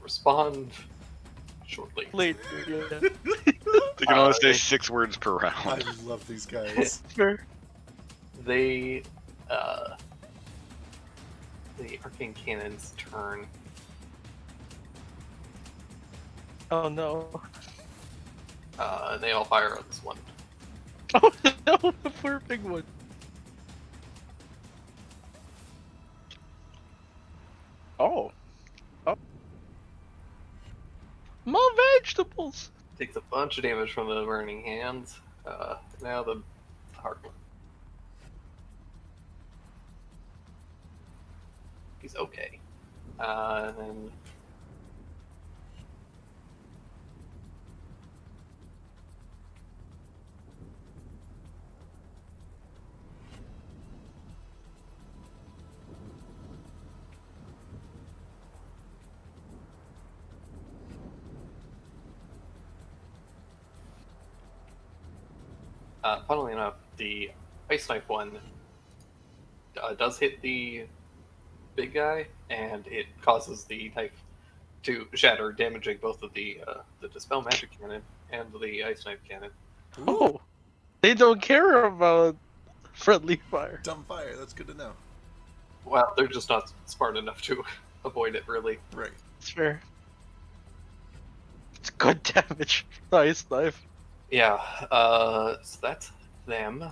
Respond shortly. Later, yeah. They can only say they- 6 words per I round. love these guys. Sure. They, the arcane cannons turn. Oh no. And they all fire on this one. Oh no, the poor big one. Oh. Oh. More vegetables. Takes a bunch of damage from the burning hands. Now the hard one. He's okay. And then funnily enough, the ice knife one does hit the big guy, and it causes the knife to shatter, damaging both of the dispel magic cannon and the ice knife cannon. Ooh, Oh, they don't care about friendly fire. dumb fire. That's good to know. Well, they're just not smart enough to avoid it, really. Right. It's fair. It's good damage. Nice knife. Yeah, so that's them.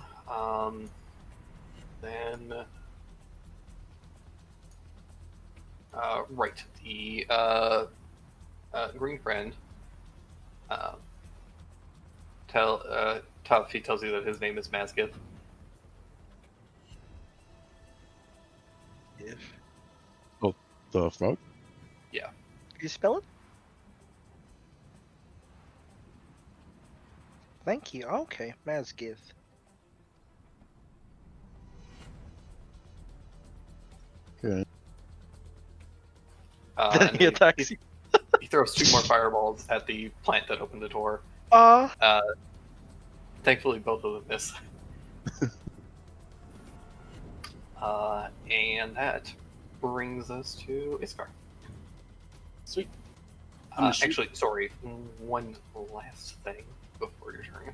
Then, right, the green friend. He tells you that his name is Mazgith. The frog? Yeah. Can you spell it? Thank you. Okay, Mazgith. Okay. Then And he then attacks you. he throws 2 more fireballs at the plant that opened the door. Thankfully, both of them miss. And that brings us to Iskar. Sweet. I'm gonna shoot. Actually, sorry, one last thing before your turn.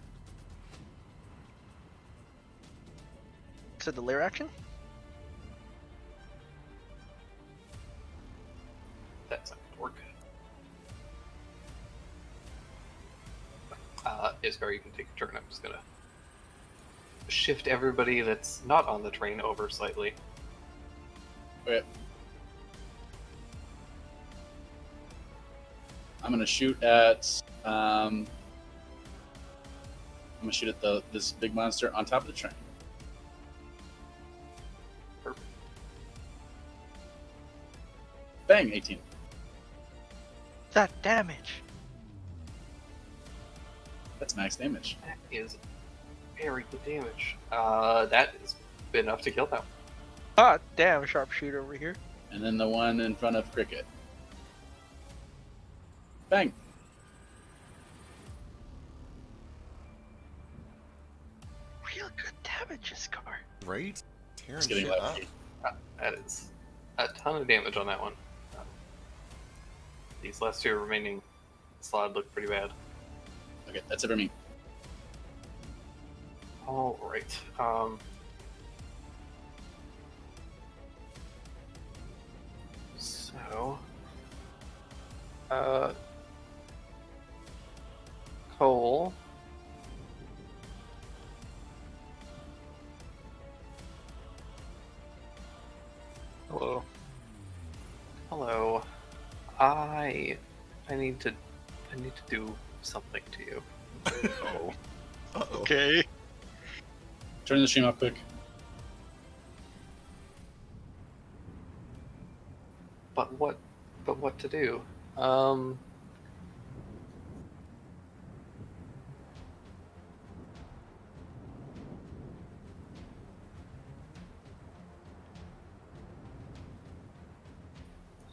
Is it the lair action? That's not gonna work. Iskar, you can take a turn. I'm just gonna shift everybody that's not on the train over slightly. Okay. I'm gonna shoot at this big monster on top of the train. Perfect. Bang, 18. That damage. That's max damage. That is very good damage. That is enough to kill them. Ah, damn, sharpshooter over here. And then the one in front of Cricket. Bang. Real good damage, Scar. Right? Tearing It's getting shit up. lefty. That is a ton of damage on that one. These last 2 remaining slide look pretty bad. Okay, that's it for me. All right. So, Cole. Hello. Hello. I need to do something to you. Oh. Uh-oh. Okay. Turn the stream off quick. But what to do?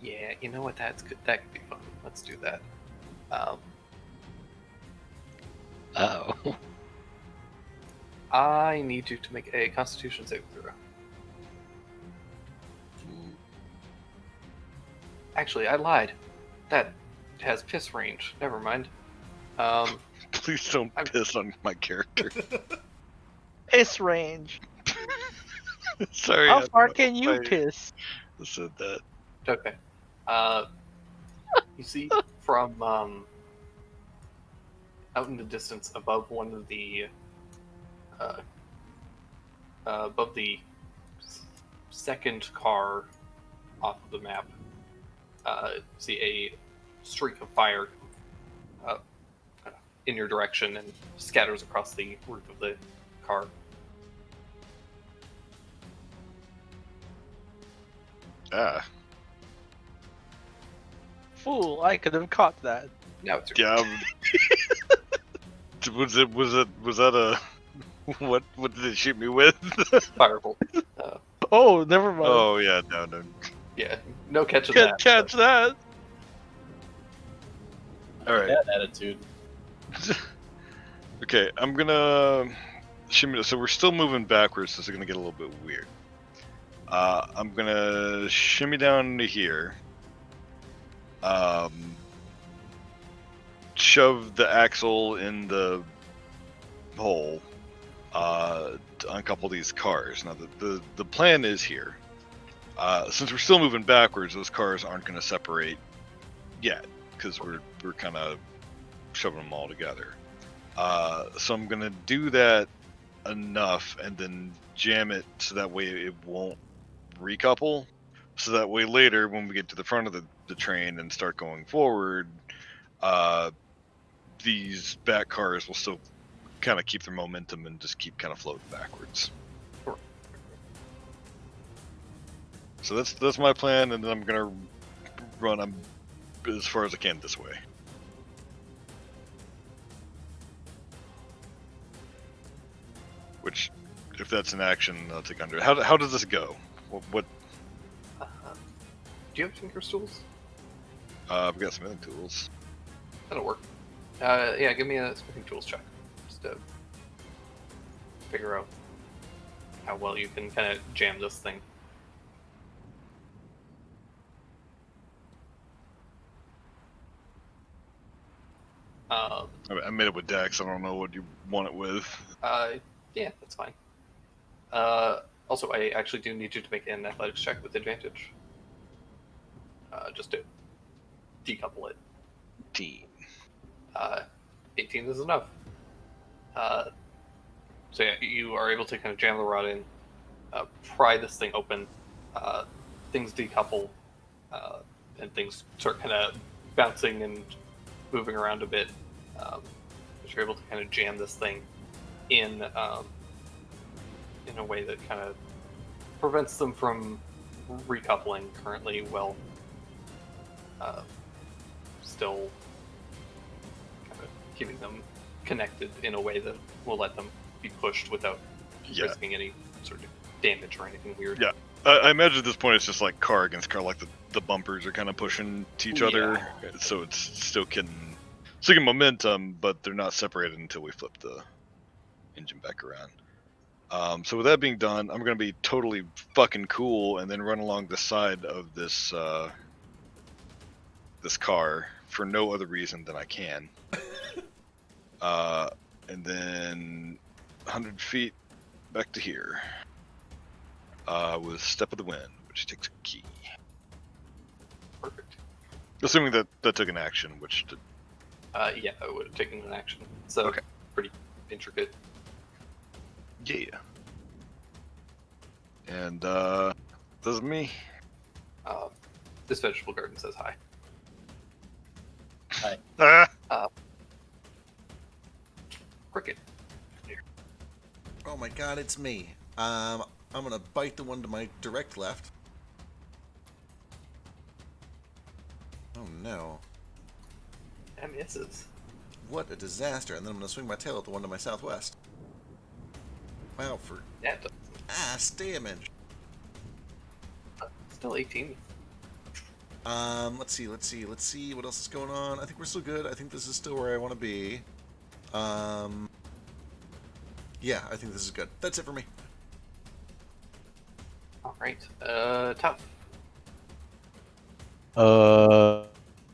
Yeah, you know what? That's good. That could be fun. Let's do that. Uh-oh. I need you to make a Constitution saving throw. Actually, I lied. That has piss range. Never mind. Please don't piss on my character. Piss range. Sorry. How I far don't know can you why piss? I said that. Okay. You see from out in the distance above one of the above the second car off of the map, see a streak of fire in your direction and scatters across the roof of the car. Ah. Fool, I could have caught that. Now it's your Yeah. Was that a what did it shoot me with? firebolt. Oh, never mind. Oh yeah, no. Yeah, no catching Can't that. catch that. All right. Bad attitude. Okay, I'm gonna shimmy. So we're still moving backwards. This is gonna get a little bit weird. I'm gonna shimmy down to here. Shove the axle in the hole. To uncouple these cars. Now the plan is here. Since we're still moving backwards, those cars aren't going to separate yet because we're kind of shoving them all together. So I'm going to do that enough and then jam it so that way it won't recouple. So that way later, when we get to the front of the train and start going forward, these back cars will still kind of keep their momentum and just keep kind of floating backwards. Sure. So that's my plan, and then I'm gonna run as far as I can this way. Which, if that's an action, I'll take under. How does this go? What Do you have Tinker's tools? I've got smithing tools. That'll work. Yeah, give me a smithing tools check. Just to figure out how well you can kind of jam this thing. I made it with Dex. I don't know what you want it with. Yeah, that's fine. Also, I actually do need you to make an athletics check with advantage. Just to decouple it. 18. 18 is enough. So yeah, you are able to kind of jam the rod in, pry this thing open, things decouple, and things start kind of bouncing and moving around a bit. But you're able to kind of jam this thing in a way that kind of prevents them from recoupling currently, while still kind of keeping them connected in a way that will let them be pushed without risking any sort of damage or anything weird. Yeah. I imagine at this point it's just like car against car, like the bumpers are kind of pushing to each other, so it's still getting momentum, but they're not separated until we flip the engine back around. So with that being done, I'm gonna be totally fucking cool and then run along the side of this this car for no other reason than I can. And then 100 feet back to here. With Step of the Wind, which takes a key. Perfect. Assuming that took an action, which did. Yeah, I would have taken an action. So Okay. Pretty intricate. Yeah. And this is me. This vegetable garden says hi. Ah! Cricket. Oh my god, it's me. I'm gonna bite the one to my direct left. Oh no. That misses. What a disaster. And then I'm gonna swing my tail at the one to my southwest. Wow, for Yeah, it does. ass damage. Still 18. Let's see what else is going on. I think we're still good. I think this is still where I want to be. Yeah, I think this is good. That's it for me. All right. Tough.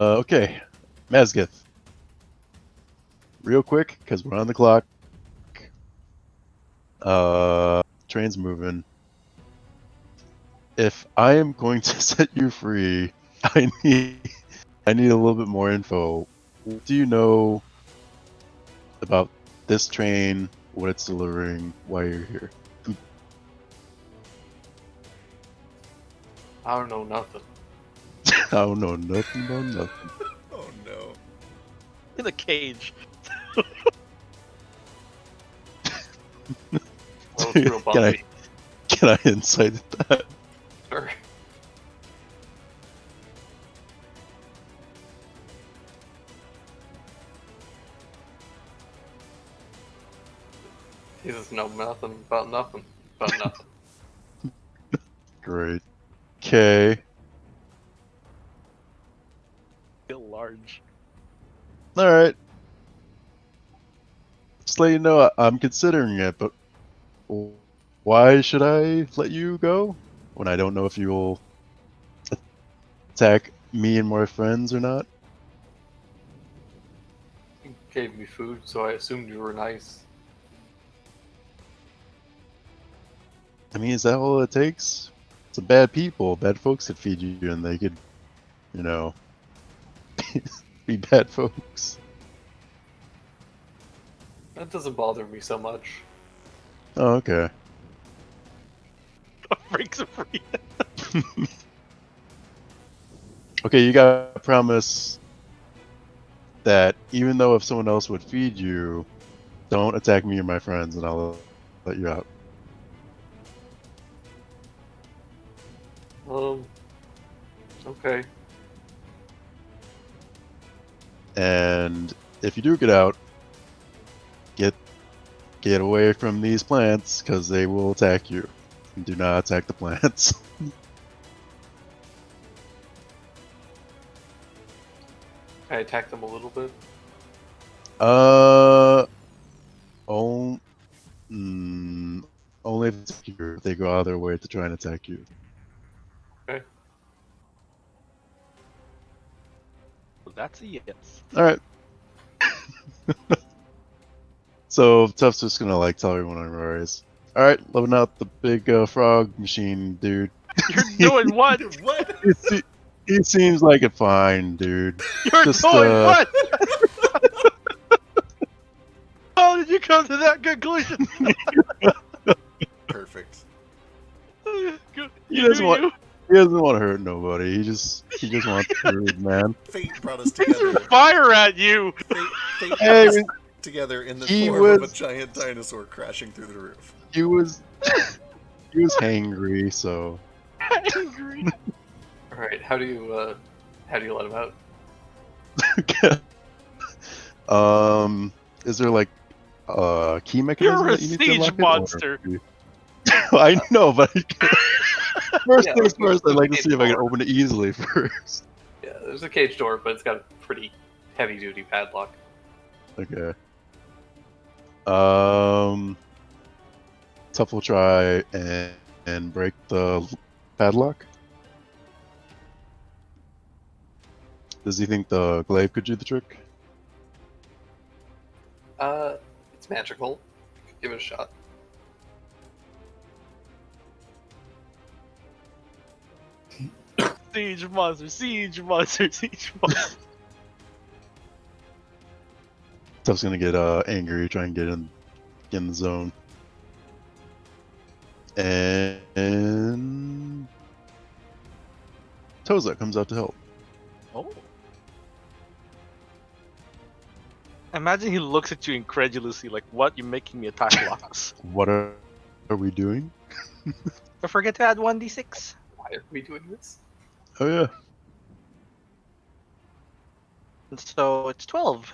Okay. Mazgith. Real quick, because we're on the clock. Train's moving. If I am going to set you free, I need a little bit more info. What do you know about this train, what it's delivering, why you're here? I don't know nothing. I don't know nothing about nothing. Oh no. In a cage. Well, it's real Can bumpy. Can I insight that? Sure. He doesn't know nothing about nothing. About nothing. Great. Okay. Feel large. Alright. Just let you know I'm considering it, but why should I let you go? when I don't know if you'll attack me and my friends or not. You gave me food, so I assumed you were nice. I mean, is that all it takes? Some bad people, bad folks could feed you, and they could, you know, be bad folks. That doesn't bother me so much. Oh, okay. Breaks a free. Okay, you gotta promise that even though if someone else would feed you, don't attack me or my friends, and I'll let you out. Okay. And if you do get out, get away from these plants because they will attack you. And do not attack the plants. Can I attack them a little bit? Oh, only if it's you. If they go out of their way to try and attack you. Okay. That's a yes. All right. So Tuff's just gonna like tell everyone on Rory's. All right, loving out the big frog machine, dude. You're doing what? What? He seems like a fine dude. You're Just, doing what? How did you come to that conclusion? Perfect. He doesn't want. He doesn't want to hurt nobody. He just wants food, man. Fate brought us He together. threw fire at you. Fate Hey, brought us together in the he form of a was- giant dinosaur crashing through the roof. He was hangry, so Angry. All right. How do you let him out? Is there like a key mechanism You're a that you need to siege unlock it, monster. I know, but first Yeah, things first, I'd like to cage see if I can door. open it easily first. Yeah, there's a cage door, but it's got a pretty heavy-duty padlock. Okay. Tuff will try and break the padlock. Does he think the glaive could do the trick? It's magical. Give it a shot. Siege monster, siege monster, siege monster. Tuff's gonna get angry, try and get in the zone. And Toza comes out to help. Oh. Imagine he looks at you incredulously, like, "What? You're making me attack blocks?" What are we doing? Don't forget to add 1d6. Why are we doing this? Oh yeah. So it's 12.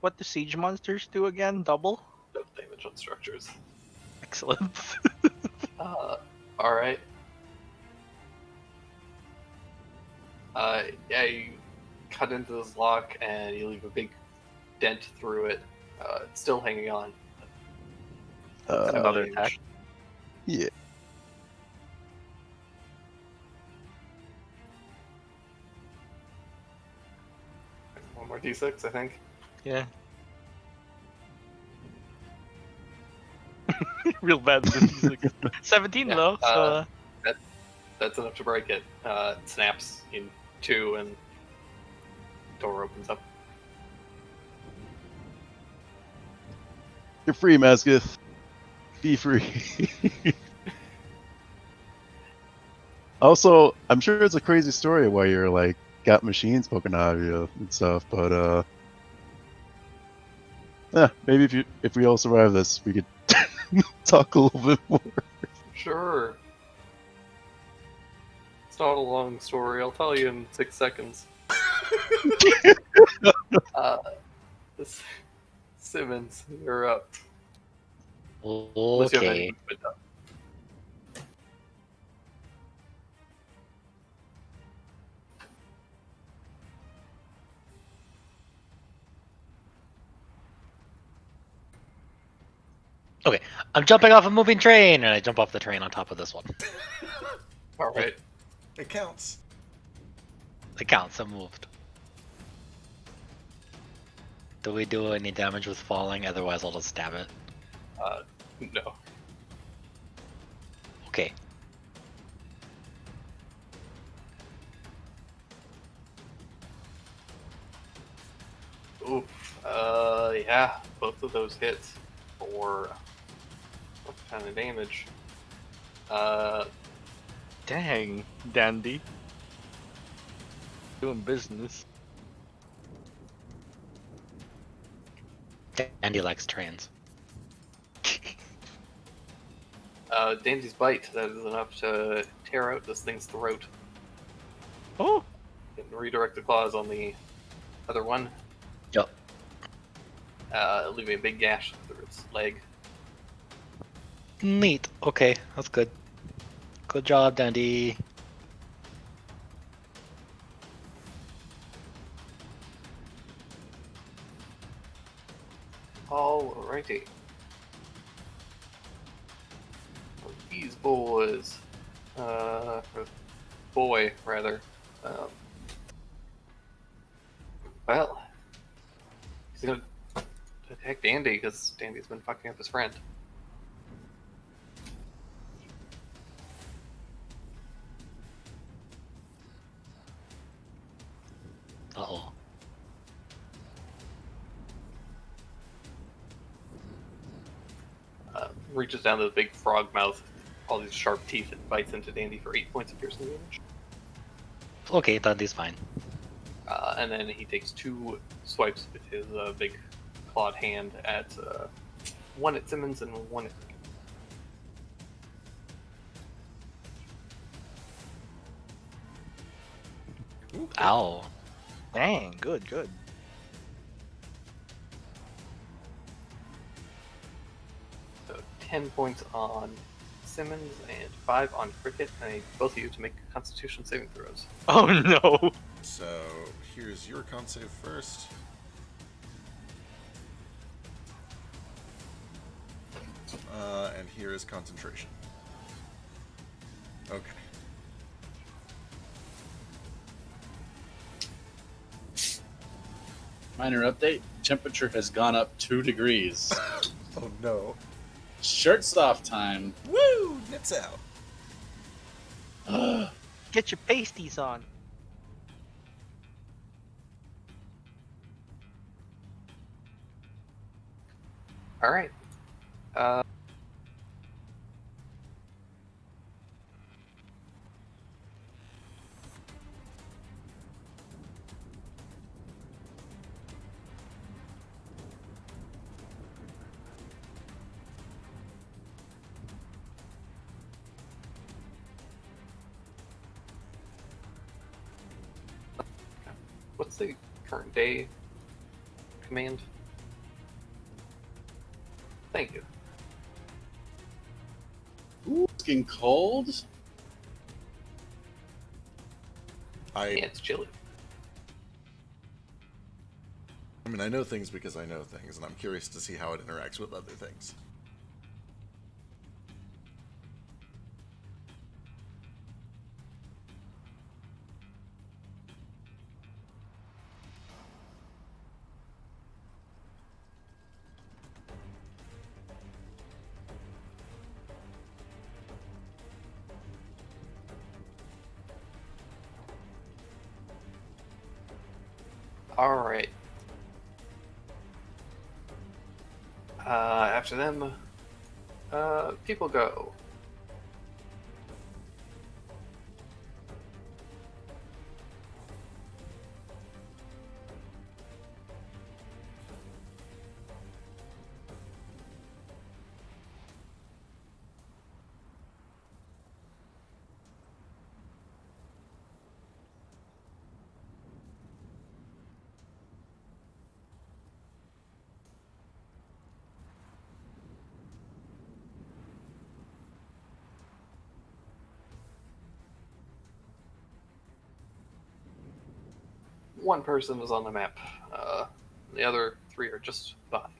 What do siege monsters do again? Double? No damage on structures. Excellent. All right. Yeah, you cut into this lock and you leave a big dent through it. It's still hanging on. Another Damage. attack. Yeah. One more d6, I think. Yeah. Real bad with the D6. 17 Yeah, though, so That's enough to break it. It snaps in two and door opens up. You're free, Maskith. Be free. Also, I'm sure it's a crazy story why you're like got machines poking out of you and stuff, but maybe if we all survive this, we could talk a little bit more. Sure. It's not a long story. I'll tell you in 6 seconds. This Simmons, you're up. Unless you have Okay. anything to put up. I'm jumping off a moving train, and I jump off the train on top of this one. All right. It counts. It counts. I moved. Do we do any damage with falling? Otherwise, I'll just stab it. No. Okay. Oof. Yeah, both of those hits for what kind of damage? Dang, Dandy. Doing business. Andy likes trains. Dandy's bite, that is enough to tear out this thing's throat. Oh, And redirect the claws on the other one, Yup. leaving a big gash through its leg. Neat. Okay, that's good. Good job, Dandy. Alrighty. These boys, or boy rather, well, he's gonna attack Dandy because Dandy's been fucking up his friend. Uh-oh. Reaches down to the big frog mouth, all these sharp teeth, and bites into Dandy for 8 points of piercing damage. Okay, Dandy's fine. And then he takes 2 swipes with his big clawed hand at one at Simmons and one at Ow. dang, good, good. So 10 points on Simmons and 5 on Cricket. I need both of you to make Constitution saving throws. Oh no. So here's your con save first. And here is concentration. Okay. Minor update: temperature has gone up 2 degrees. Oh no. Shirts off time. Woo! Nips out. Get your pasties on. All right. What's the current day command? Thank you. Ooh, it's getting cold. Yeah, it's chilly. I mean, I know things because I know things, and I'm curious to see how it interacts with other things. All right. After them, people go. One person is on the map. The other 3 are just behind.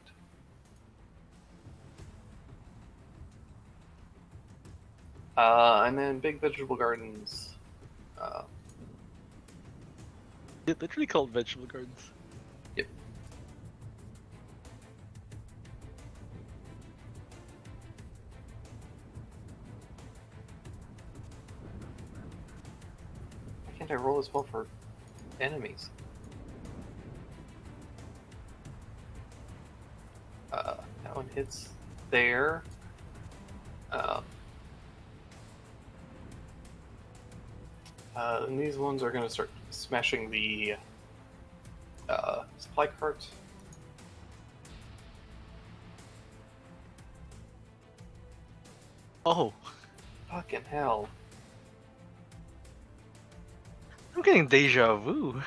I'm in Big Vegetable Gardens. It's literally called vegetable gardens. Yep. Why can't I roll as well for enemies? That one hits there. And these ones are going to start smashing the supply cart. Oh, Fucking hell. I'm getting deja vu.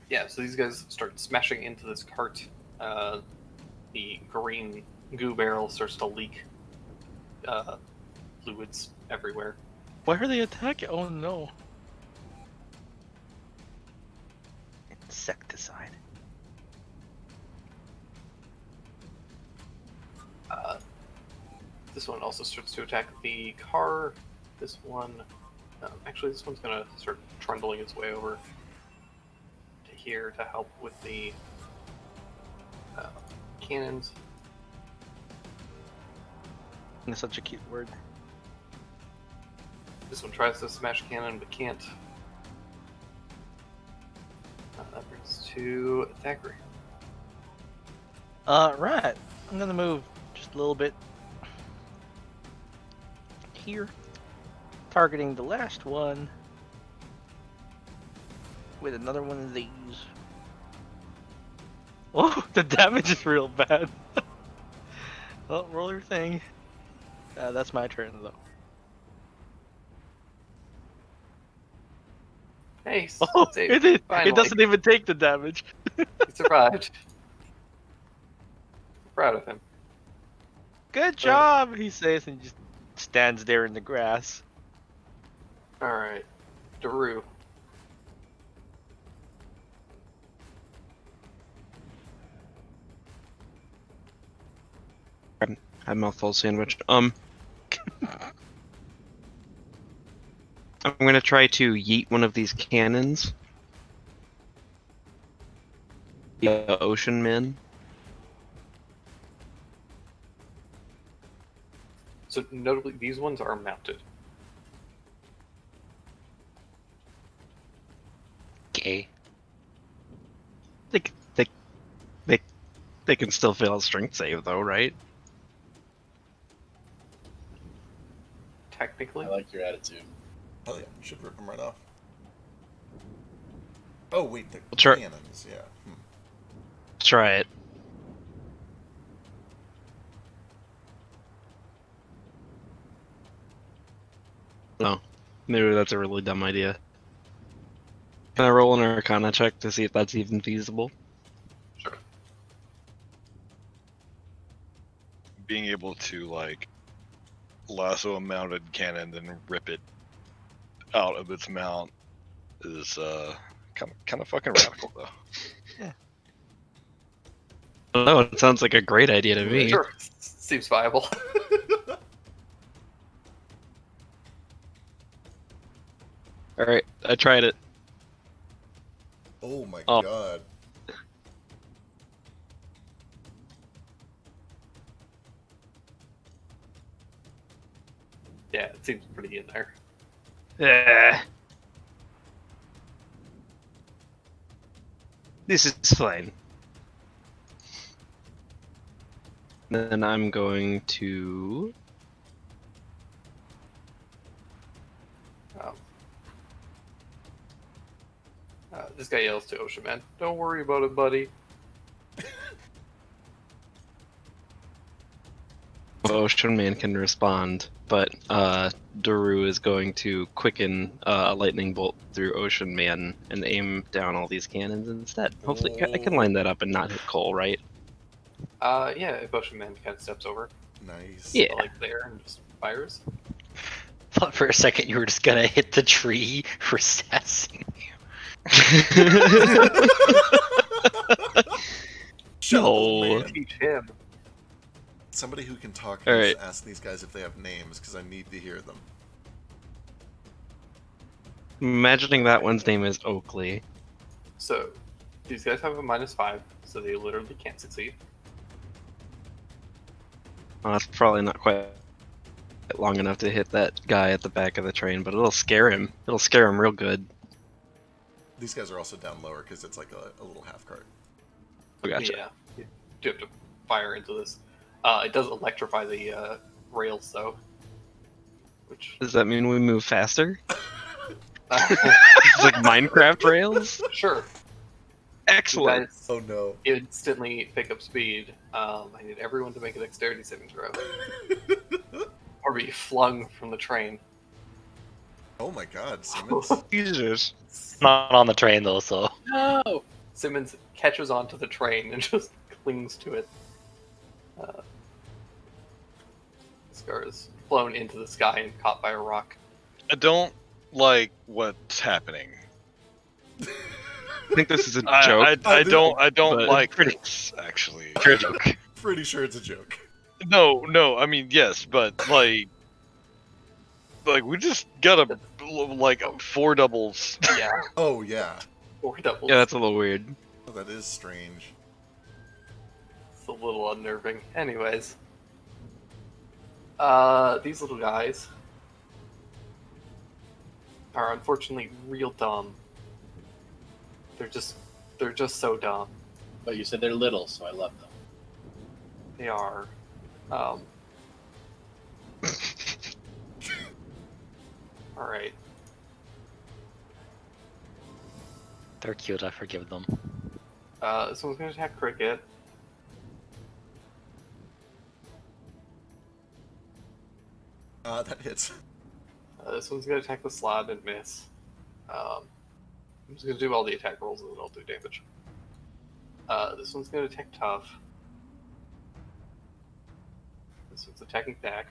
Yeah, so these guys start smashing into this cart. The green goo barrel starts to leak fluids everywhere. Why are they attacking? Oh no. Insecticide. This one also starts to attack the car. This one, actually, this one's gonna start trundling its way over to here to help with the cannons. That's such a cute word. This one tries to smash cannon but can't. That brings to Thackeray. Right. I'm gonna move just a little bit here, targeting the last one with another one of these. Oh, the damage is real bad. Oh, roll your thing. That's my turn though. Hey, Oh, saved. it Finally. doesn't even take the damage. He survived. Proud of him. Good job, he says, and just stands there in the grass. Alright. Daru. I mouthful sandwich. I'm gonna try to yeet one of these cannons. The ocean man. So notably, these ones are mounted. Okay. They they can still fail a strength save though, right? Technically. I like your attitude. Oh yeah, should rip them right off. Oh wait, the Try- cannons, yeah. Let's try it. No, maybe that's a really dumb idea. Can I roll an Arcana check to see if that's even feasible? Sure. Being able to like lasso a mounted cannon and rip it out of its mount is kind of fucking radical though. Oh, it sounds like a great idea to me. Sure. Seems viable. All right, I tried it. Oh my Oh. god. Yeah, it seems pretty in there. This is fine. Then I'm going to. Um, this guy yells to Ocean Man, "Don't worry about it, buddy." Ocean Man can respond, but Daru is going to quicken a lightning bolt through Ocean Man and aim down all these cannons instead. Hopefully, I can line that up and not hit Cole, right? Yeah, if Ocean Man kind of steps over, Nice. Yeah. like there, and just fires. Thought for a second you were just gonna hit the tree for sassing. Shovel No. man. Teach him. Somebody who can talk All needs right. to ask these guys if they have names, because I need to hear them. Imagining that one's name is Oakley. So, these guys have a -5, so they literally can't succeed. That's probably not quite long enough to hit that guy at the back of the train, but it'll scare him. It'll scare him real good. These guys are also down lower because it's like a little half cart. Oh, gotcha. Yeah, you do have to fire into this. It does electrify the rails, though. Which Does that mean we move faster? It's like Minecraft rails? sure. Excellent. You guys Oh no. instantly pick up speed. I need everyone to make a dexterity saving throw, or be flung from the train. Oh my god, Simmons. Jesus. Not on the train though, so No. Simmons catches onto the train and just clings to it. Scar is flown into the sky and caught by a rock. I don't like what's happening. I think this is a I, joke. I don't but- like this, actually. joke. Pretty sure it's a joke. No, I mean yes, but like we just got like 4 doubles. Yeah, Oh yeah. 4 doubles. Yeah, that's a little weird. Oh, that is strange. It's a little unnerving. Anyways, these little guys are unfortunately real dumb. They're just so dumb. But you said they're little, so I love them. They are. All right. They're cute, I forgive them. This one's gonna attack Cricket. That hits. This one's gonna attack the slot and miss. I'm just gonna do all the attack rolls and then I'll do damage. This one's gonna attack Tough. This one's attacking Dak.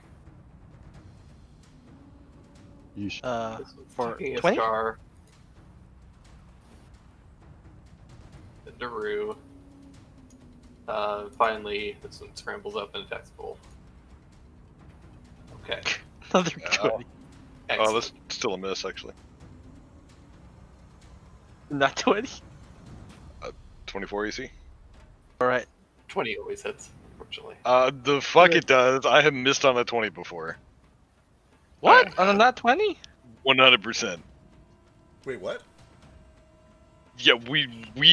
Yeesh. This one's For attacking 20? Iskar. And Daru. Finally, this one scrambles up and attacks Bull. Okay. Another Yeah. 20. Oh, Excellent. that's still a miss, actually. Not 20? 24 EC. Alright. 20 always hits, unfortunately. The fuck it does. I have missed on a 20 before. What? On a not 20? 100%. Wait, what? Yeah, we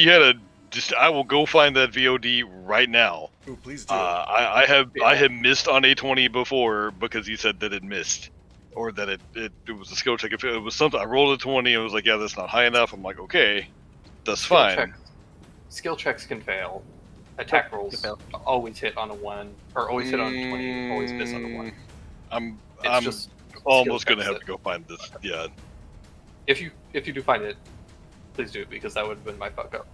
had a. Just I will go find that VOD right now. Ooh, please do. I have missed on a 20 before because he said that it missed, or that it was a skill check. If it was something, I rolled a 20 and was like, yeah, that's not high enough. I'm like, okay, that's fine. Skill checks can fail. Attack rolls always hit on a 1, or always hit on a 20, always miss on a 1. I'm It's just almost skill gonna checks have that- to go find this. Yeah, If you do find it, please do, because that would have been my fuck up.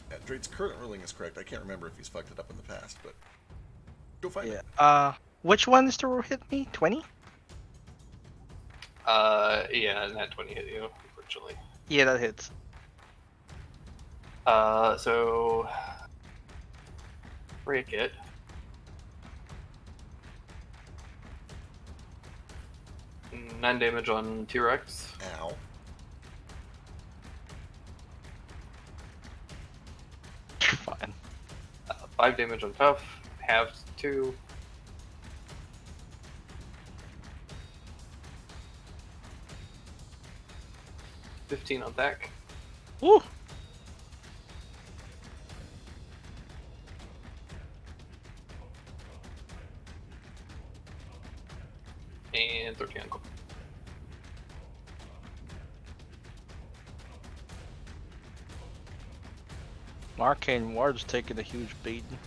Yeah, Drake's current ruling is correct. I can't remember if he's fucked it up in the past, but go find it. Yeah. Which ones to hit me? 20? Yeah, and that 20 hit you, unfortunately. Yeah, that hits. So break it. Nine damage on T-Rex. Ow. Fine. 5 damage on Tough. Halved 2. $15 on Dak. Woo! and 13 on Cold. Arcane Ward's taking a huge beating.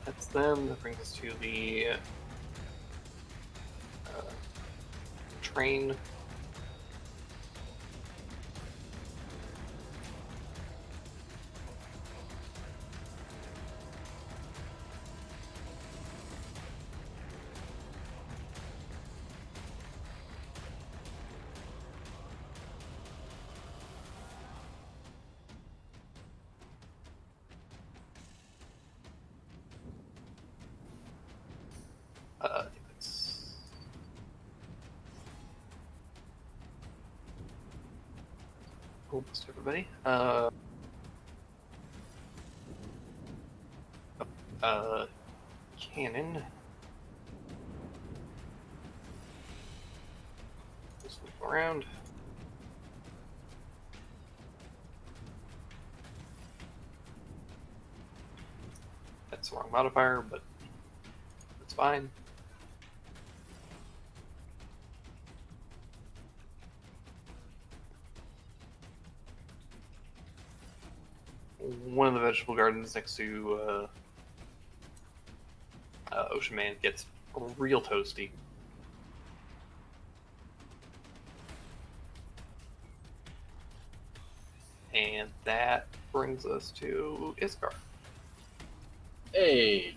That's them. That brings us to the train. I think that's almost everybody. Cannon. Just look around. That's the wrong modifier, but that's fine. One of the vegetable gardens next to Ocean Man gets real toasty. And that brings us to Iskar. Hey,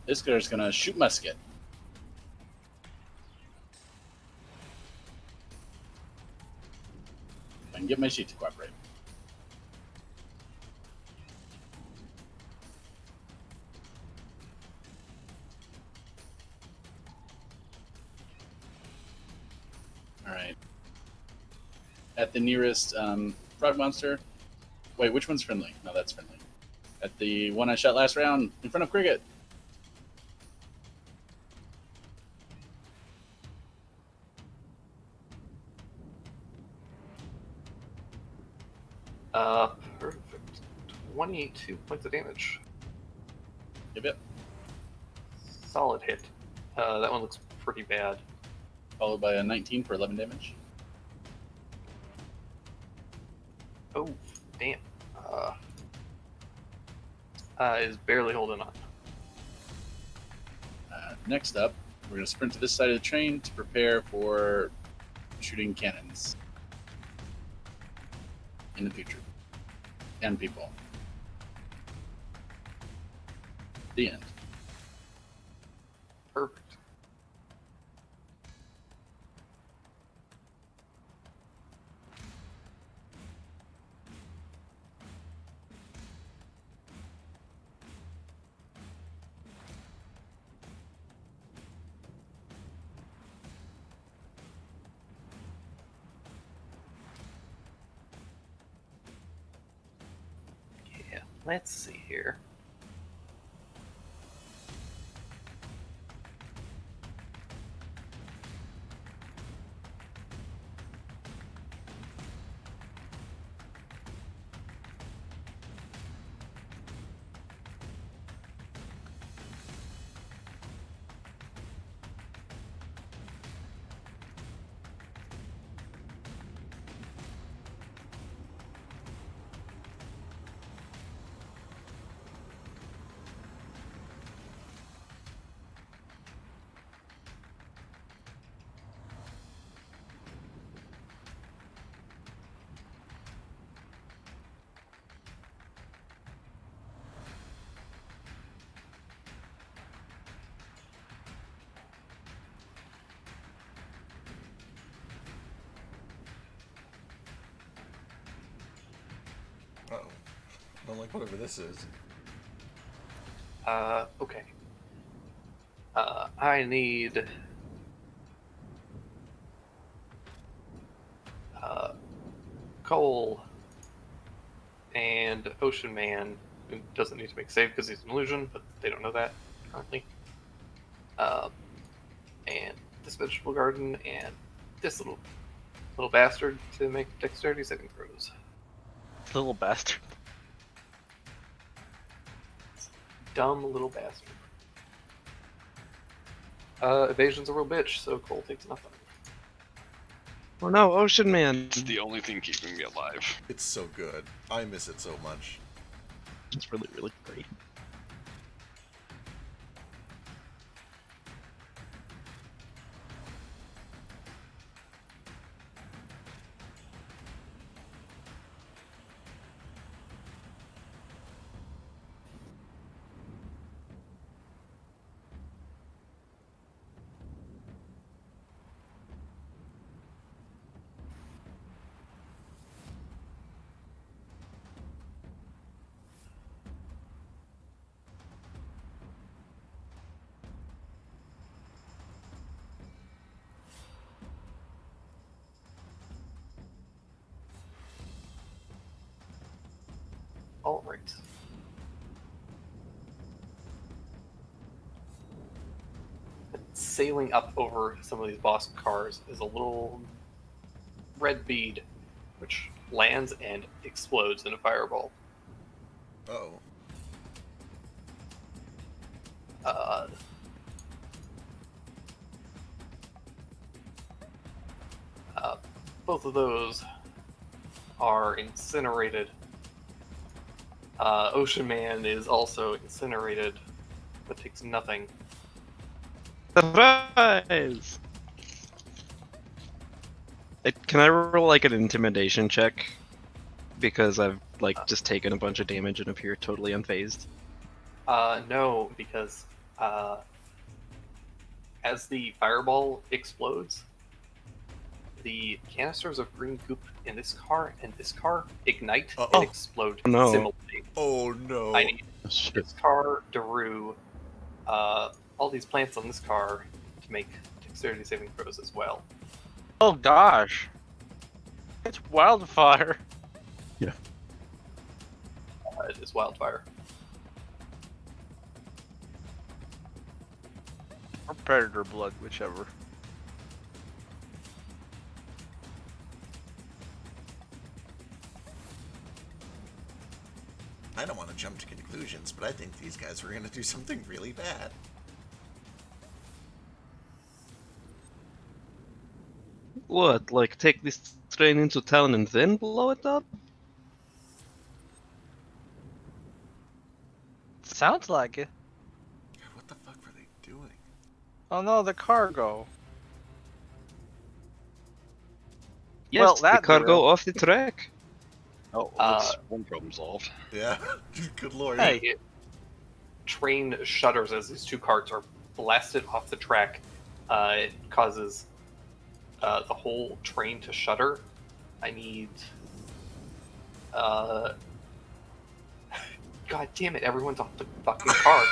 this guy's gonna shoot musket. If I can get my sheet to cooperate. Alright. At the nearest frog monster. Wait, which one's friendly? No, that's friendly. At the one I shot last round, in front of Cricket. Perfect. 22 points of damage. Yep. Solid hit. That one looks pretty bad. Followed by a 19 for 11 damage. Oh, damn. Is barely holding on. Next up, we're going to sprint to this side of the train to prepare for shooting cannons in the future. And people. The end. Perfect. Yeah, let's see here. Uh-oh. Don't like whatever this is. Okay. I need Cole and Ocean Man, who doesn't need to make a save because he's an illusion, but they don't know that currently. And this vegetable garden and this little bastard to make dexterity saving throws. Little bastard. dumb little bastard. Evasion's a real bitch, so Cole takes nothing. Oh no, Ocean Man. It's the only thing keeping me alive. It's so good. I miss it so much. It's really, really great. All right. Sailing up over some of these boss cars is a little red bead, which lands and explodes in a fireball. Uh-oh. Uh, both of those are incinerated. Ocean Man is also incinerated, but takes nothing. Surprise! Can I roll like an intimidation check? Because I've like just taken a bunch of damage and appear totally unfazed. No, because as the fireball explodes, the canisters of green goop in this car and this car ignite Uh-oh. and explode No. simultaneously. Oh no. I need Shit. this car, Daru, all these plants on this car to make dexterity saving throws as well. Oh gosh. It's wildfire. It is wildfire. Or predator blood, whichever. I don't want to jump to conclusions, but I think these guys were going to do something really bad. What, like take this train into town and then blow it up? Sounds like it. What the fuck were they doing? Oh no, the cargo. Yes, Well, the that cargo derailed. off the track. Oh, that's one problem solved. Yeah. Good lord. The train shudders as these two carts are blasted off the track. It causes the whole train to shudder. I need. God damn it! Everyone's off the fucking car.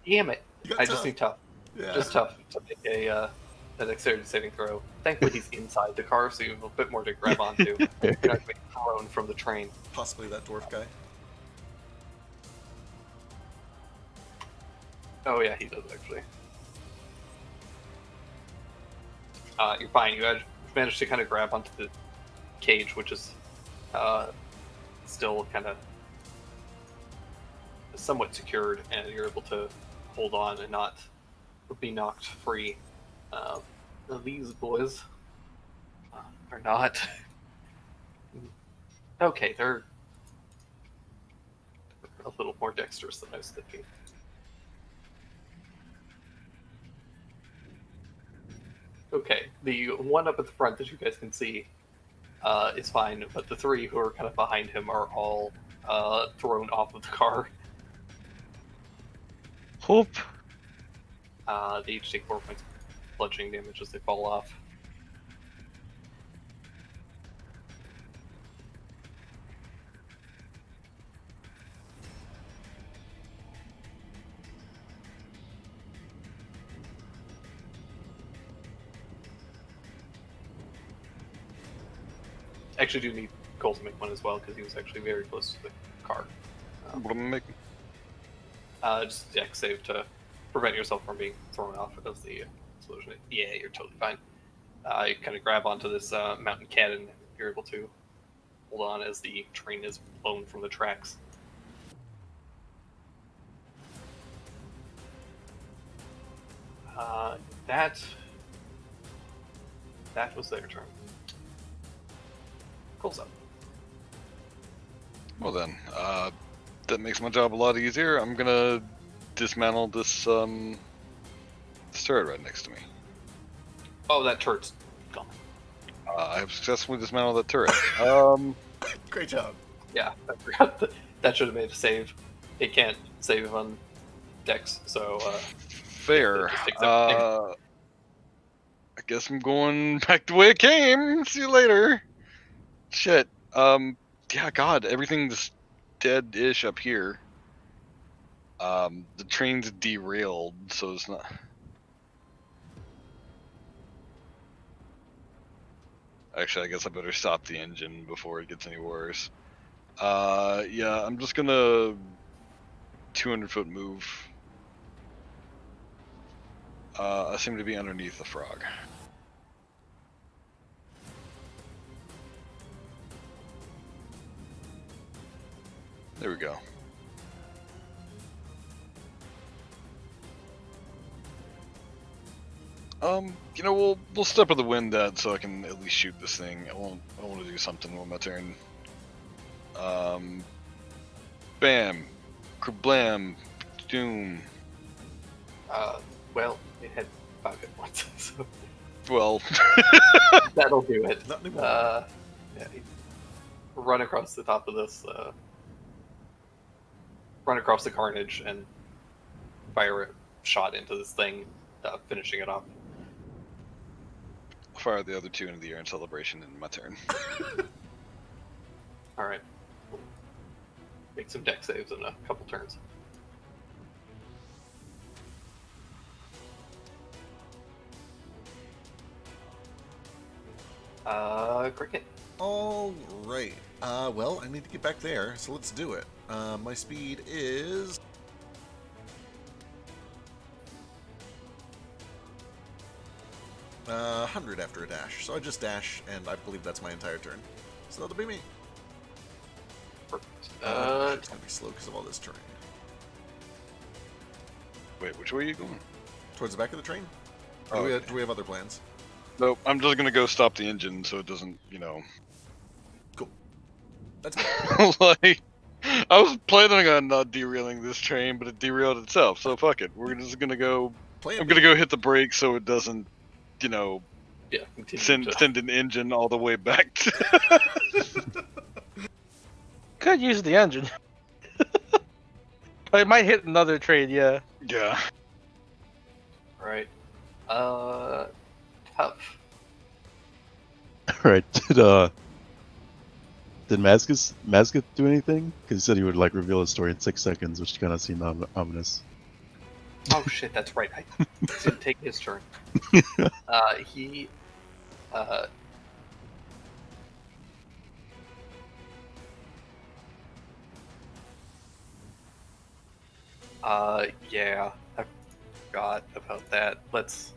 Damn it! You got I just tough. need tough. Yeah. Just tough to make a dexterity saving throw. Thankfully, he's inside the car, so you have a bit more to grab onto. You're not going to be thrown from the train. Possibly that dwarf guy. Oh yeah, he does actually. You're fine. You managed to kind of grab onto the cage, which is still kind of somewhat secured, and you're able to hold on and not be knocked free. These boys are not. Okay, they're a little more dexterous than I was thinking. Okay, the one up at the front that you guys can see is fine, but the three who are kind of behind him are all thrown off of the car. Hoop. They each take 4 points of bludgeoning damage as they fall off. Actually, do need Cole to make one as well because he was actually very close to the car. What am I making? Just a dex save to prevent yourself from being thrown off of the explosion. Yeah, you're totally fine. You kind of grab onto this mountain cannon, and you're able to hold on as the train is blown from the tracks. That was their turn. Cool's up. Well then, that makes my job a lot easier. I'm gonna dismantle this this turret right next to me. Oh, that turret's gone. I have successfully dismantled that turret. Great job. Yeah, I forgot that should have made a save. It can't save on Dex, so Fair. it just takes everything. I guess I'm going back the way it came. See you later. Shit. Yeah, God, everything's dead-ish up here. The train's derailed, so it's not. Actually, I guess I better stop the engine before it gets any worse. Yeah, I'm just gonna 200-foot move. I seem to be underneath the frog. There we go. You know, we'll step of the wind that so I can at least shoot this thing. I want to do something on my turn. Bam, kablam, doom. Well, it had 5 hit points, so Well, that'll do it. Not anymore. Yeah, run across the top of this, run across the carnage, and fire a shot into this thing, finishing it off. I'll fire the other 2 into the air in celebration in my turn. All right, make some deck saves in a couple turns. Cricket. All right. Well, I need to get back there, so let's do it. My speed is 100 after a dash. So I just dash, and I believe that's my entire turn. So that'll be me. Perfect. It's gonna be slow because of all this terrain. Wait, which way are you going? Towards the back of the train? Or Oh, do we have other plans? Nope, I'm just gonna go stop the engine so it doesn't, you know. Cool. That's good. Like, I was planning on not derailing this train, but it derailed itself. So fuck it. We're just gonna go. Plan I'm B. gonna go hit the brakes so it doesn't, you know, Yeah, continue to- send an engine all the way back. To... Could use the engine. But it might hit another train, yeah. Yeah. Right. Tough. Alright, did Mazgus do anything? Because he said he would like reveal his story in 6 seconds, which kind of seemed ominous. Oh shit, that's right. I didn't take his turn. He yeah, I forgot about that. Let's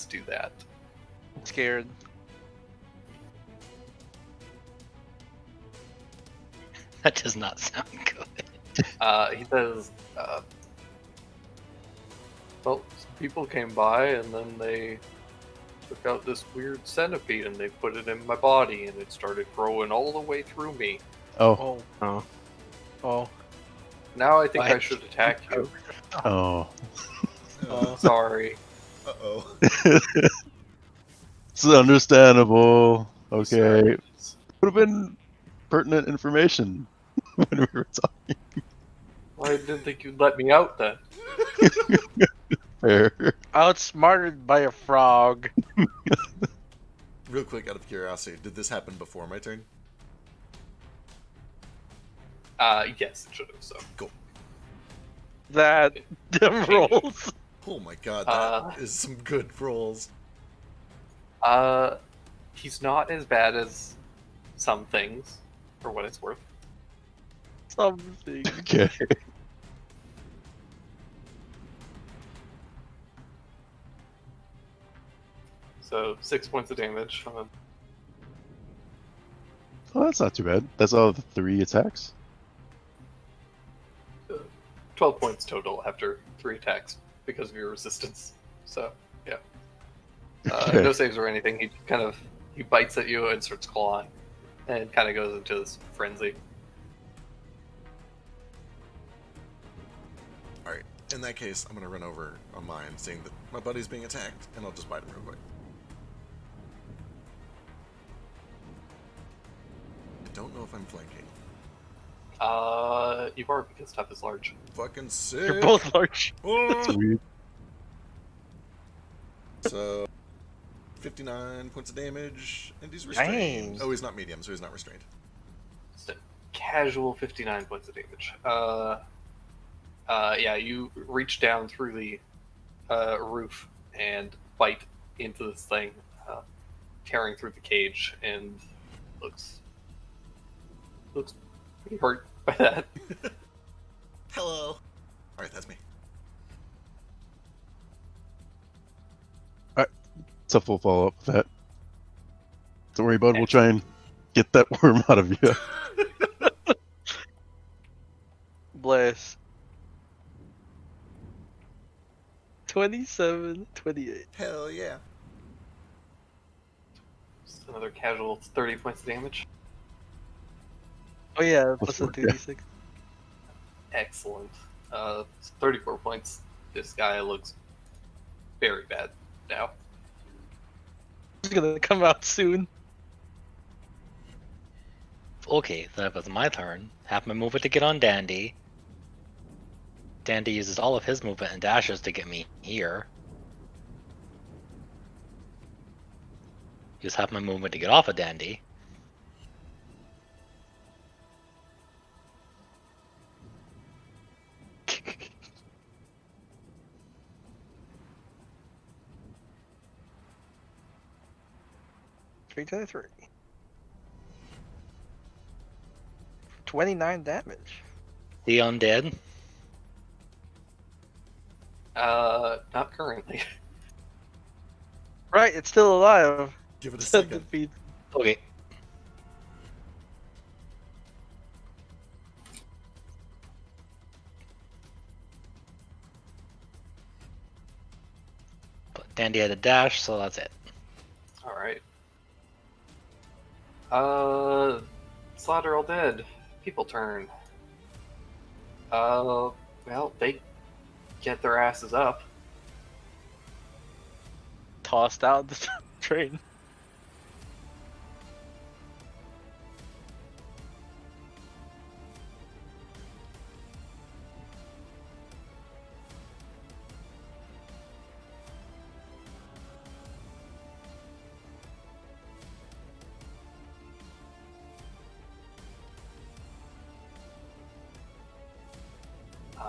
do that. I'm scared. That does not sound good. He says, well, some people came by and then they took out this weird centipede and they put it in my body and it started growing all the way through me. Oh, Oh. Oh. Now I think I What? should attack you. oh. Sorry. Uh-oh. It's understandable. Okay. Sorry. Would have been pertinent information when we were talking. Well, I didn't think you'd let me out then. Fair. Outsmarted by a frog. Real quick, out of curiosity, did this happen before my turn? Yes, it should have, so. Cool. That them rolls. Oh my god, that is some good rolls. He's not as bad as some things, for what it's worth. Something. Okay. So 6 points of damage. Oh, that's not too bad. That's all the 3 attacks. 12 points total after 3 attacks because of your resistance. So yeah, Okay. no saves or anything. He bites at you and starts clawing, and kind of goes into this frenzy. All right. In that case, I'm gonna run over on mine, seeing that my buddy's being attacked, and I'll just bite him real quick. I don't know if I'm flanking. You are because stuff is large. Fucking sick. You're both large. Oh! Sweet. So, 59 points of damage, and he's restrained. Dang. Oh, he's not medium, so he's not restrained. Just a casual 59 points of damage. Yeah, you reach down through the roof and bite into this thing, tearing through the cage, and looks pretty hurt by that. Hello. All right, that's me. It's a full follow up with that. Don't worry, bud. We'll try and get that worm out of you. Bless. 27, 28. Hell yeah. Just another casual 30 points of damage. Oh yeah, Plus plus a four, yeah. 2d6. Excellent. 34 points. This guy looks very bad now. He's gonna come out soon. Okay, then if it's my turn, half my movement to get on Dandy. Dandy uses all of his movement and dashes to get me here. Use half my movement to get off of Dandy. Three to 3. 29 damage. The undead. Not currently. Right, it's still alive. Give it a Send second. defeat. Okay. But Dandy had a dash, so that's it. All right. Slaughter all dead. People turn. Well, they get their asses up. Tossed out the train.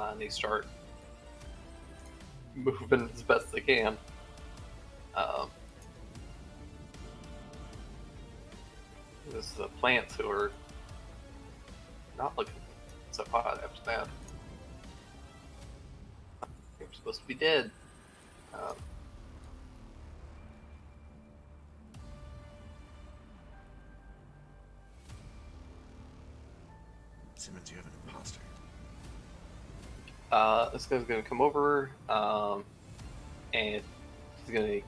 And they start moving as best they can. This is the plants who are not looking so hot after that. They're supposed to be dead. Simmons, you have an imposter. This guy's gonna come over, and he's gonna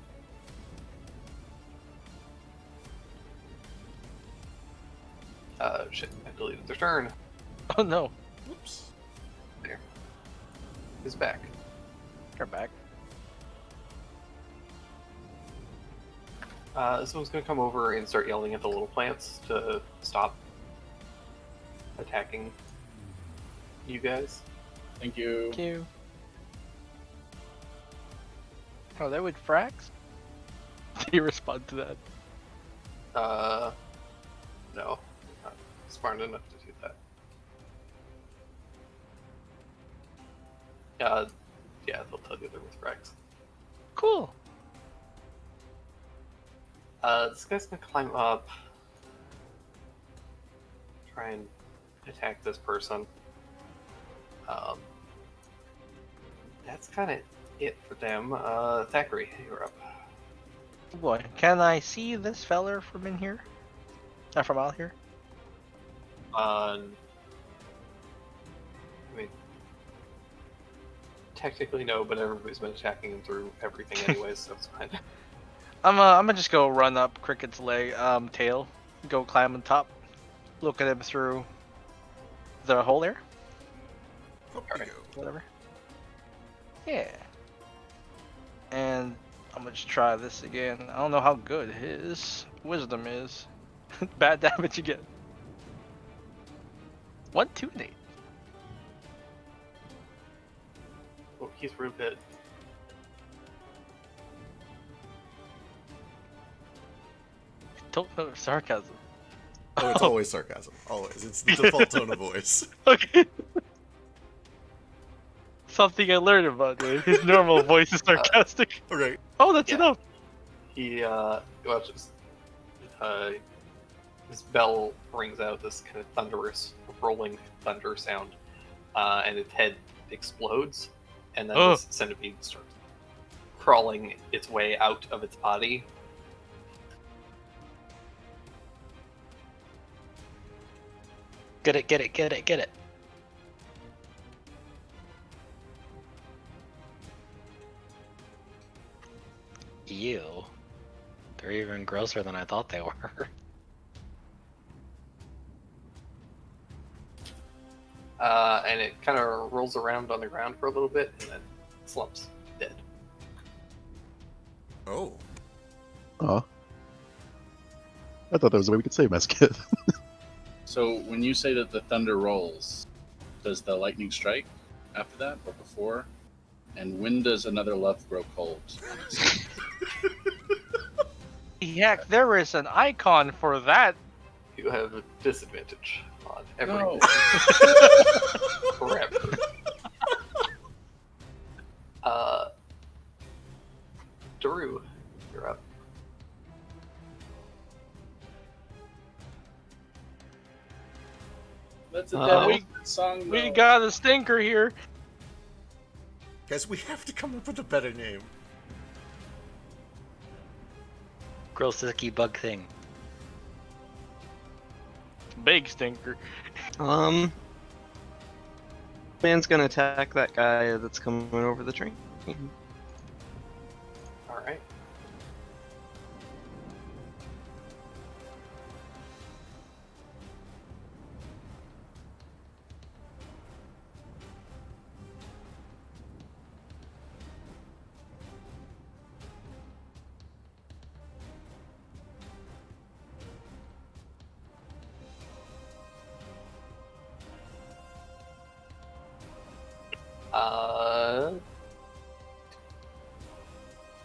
shit, I deleted their turn. Oh no. Whoops. He's back. You're back. This one's gonna come over and start yelling at the little plants to stop attacking you guys. Thank you. Thank you. Oh, that would frax? Did he respond to that? No, not smart enough to do that. Yeah, they'll tell you they're with Rex. Cool. This guy's gonna climb up, try and attack this person. That's kind of it for them. Thackeray, you're up. Oh boy, can I see this feller from in here? From out here? I mean, Technically no, but everybody's been attacking him through everything anyways, so it's fine. I'm gonna just go run up Cricket's leg, tail, go climb on top, look at him through the hole there, Up you Alright. go. whatever. Yeah. And I'm gonna just try this again. I don't know how good his wisdom is. Bad damage again. 1, 2, and 8. Oh, he's real good. Don't know sarcasm. Oh, it's always sarcasm. Always. It's the default tone of voice. Okay. Something I learned about it. His normal voice is sarcastic. Okay. Oh, that's Yeah. enough. He watches. His bell rings out this kind of thunderous, rolling thunder sound, and its head explodes, and then this centipede starts crawling its way out of its body. Get it, get it, get it, get it. Ew. They're even grosser than I thought they were. And it kind of rolls around on the ground for a little bit, and then slumps dead. Oh. Aw. I thought that was the way we could save Meskith. So when you say that the thunder rolls, does the lightning strike after that or before? And when does another love grow cold? Heck, there is an icon for that. You have a disadvantage on No. everything. Forever. Daru, you're up. That's a Uh-oh. dead song. We though. got a stinker here. Guys, we have to come up with a better name. Gross icky bug thing. Big stinker. Man's gonna attack that guy that's coming over the train. All right.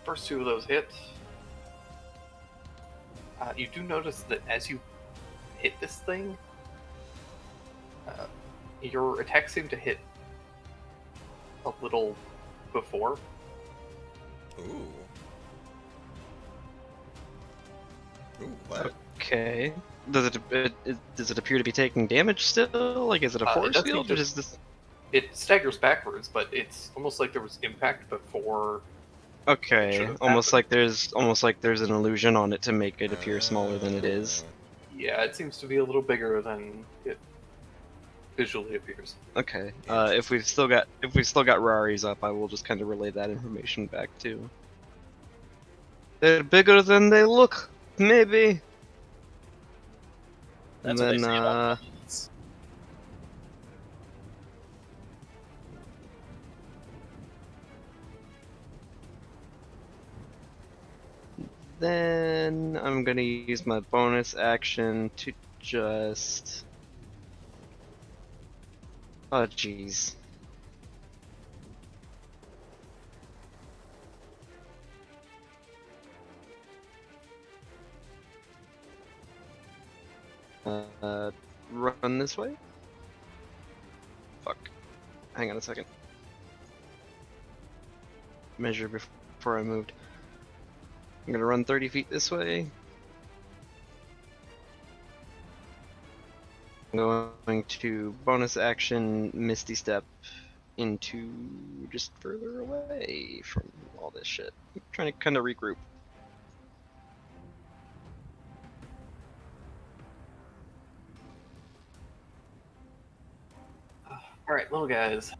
First two of those hit. You do notice that as you hit this thing, your attacks seem to hit a little before. Ooh. Ooh, what? Okay. Does it appear to be taking damage still? Like, is it a It force does seem field, to- or is this? It staggers backwards, but it's almost like there was impact before. Okay, should've almost happened. like there's an illusion on it to make it appear smaller than it is. Yeah, it seems to be a little bigger than it visually appears. Okay. If we've still got Raris up, I will just kind of relay that information back too. They're bigger than they look, maybe. That's and what they then say about goblins. then I'm gonna use my bonus action to just. Oh jeez. Run this way? Fuck. Hang on a second. Measure before I moved. I'm gonna run 30 feet this way. I'm going to bonus action Misty Step into just further away from all this shit. I'm trying to kind of regroup. All right, little guys.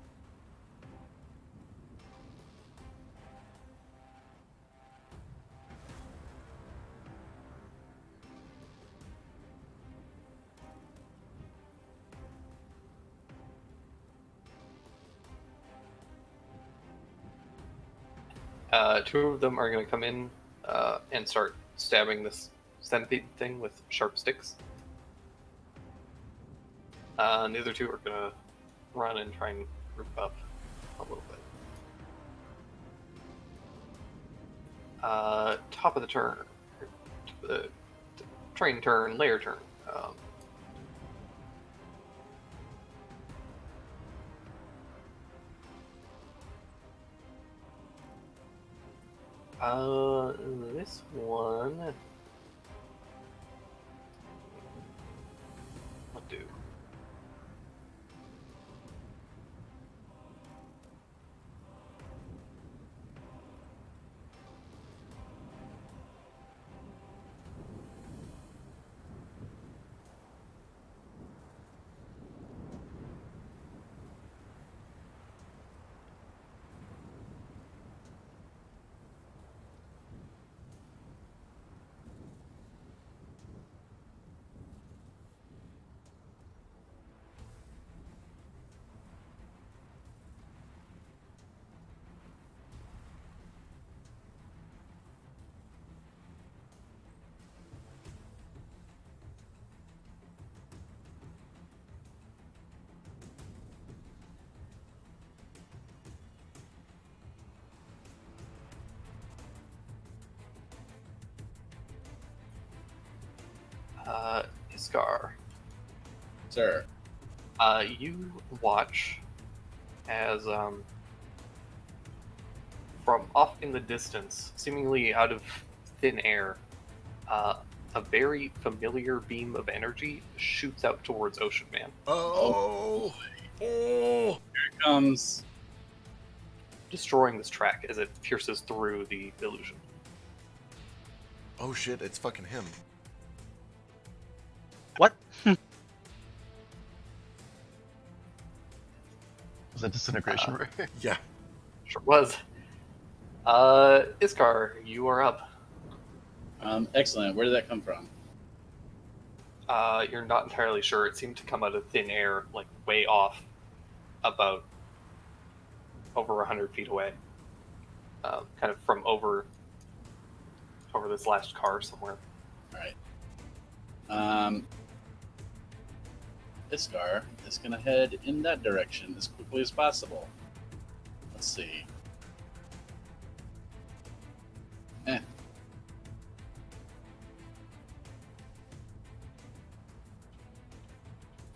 Two of them are going to come in and start stabbing this centipede thing with sharp sticks. And the other two are going to run and try and group up a little bit. Top of the turn, the train turn, layer turn. This one. What do? Iskar. Sir. You watch as from off in the distance, seemingly out of thin air, a very familiar beam of energy shoots out towards Ocean Man, Oh. Oh. Here it comes. destroying this track as it pierces through the illusion. Oh shit! It's fucking him. What? Was that disintegration ray? Yeah. Sure was. Iskar, you are up. Excellent. Where did that come from? You're not entirely sure. It seemed to come out of thin air, like way off, about over 100 feet away. Kind of from over this last car somewhere. All right. Iskar is going to head in that direction as quickly as possible. Let's see.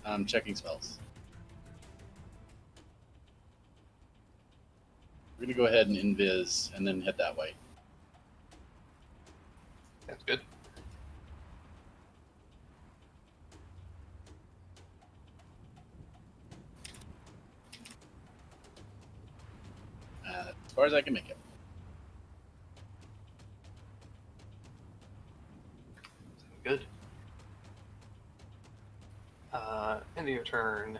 I'm checking spells. We're going to go ahead and invis and then head that way. That's good. As far as I can make it. Good. End of your turn.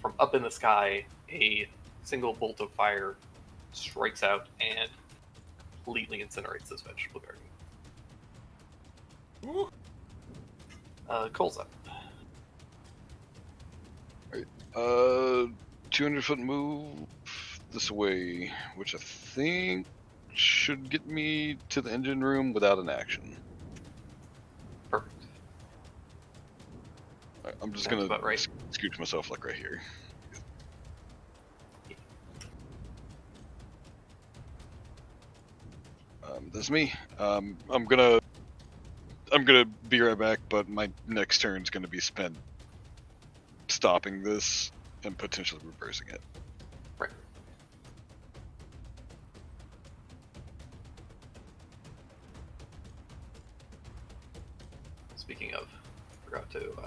From up in the sky, a single bolt of fire strikes out and completely incinerates this vegetable garden. Cole's up. 200-foot move this way, which I think should get me to the engine room without an action. Perfect. I'm just Sounds gonna about right. scooch myself like right here. That's me. I'm gonna be right back, but my next turn's gonna be spent stopping this and potentially reversing it. Right. Speaking of, forgot to move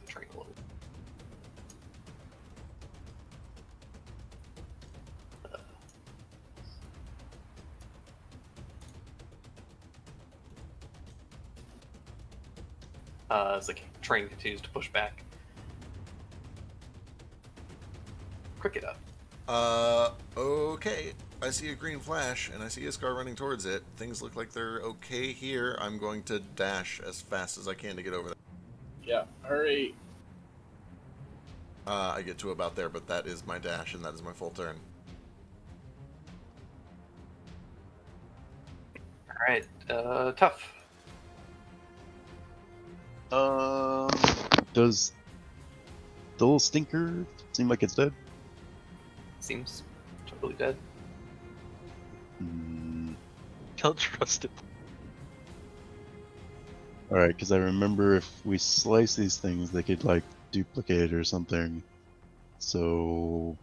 the train a little. as the train continues to push back. Cricket up. Okay. I see a green flash, and I see a Scar running towards it. Things look like they're okay here. I'm going to dash as fast as I can to get over there. Yeah, hurry. I get to about there, but that is my dash, and that is my full turn. Alright, tough. Does the little stinker seem like it's dead? Seems totally dead. Don't trust it. Alright, because I remember if we slice these things, they could, like, duplicate or something. So,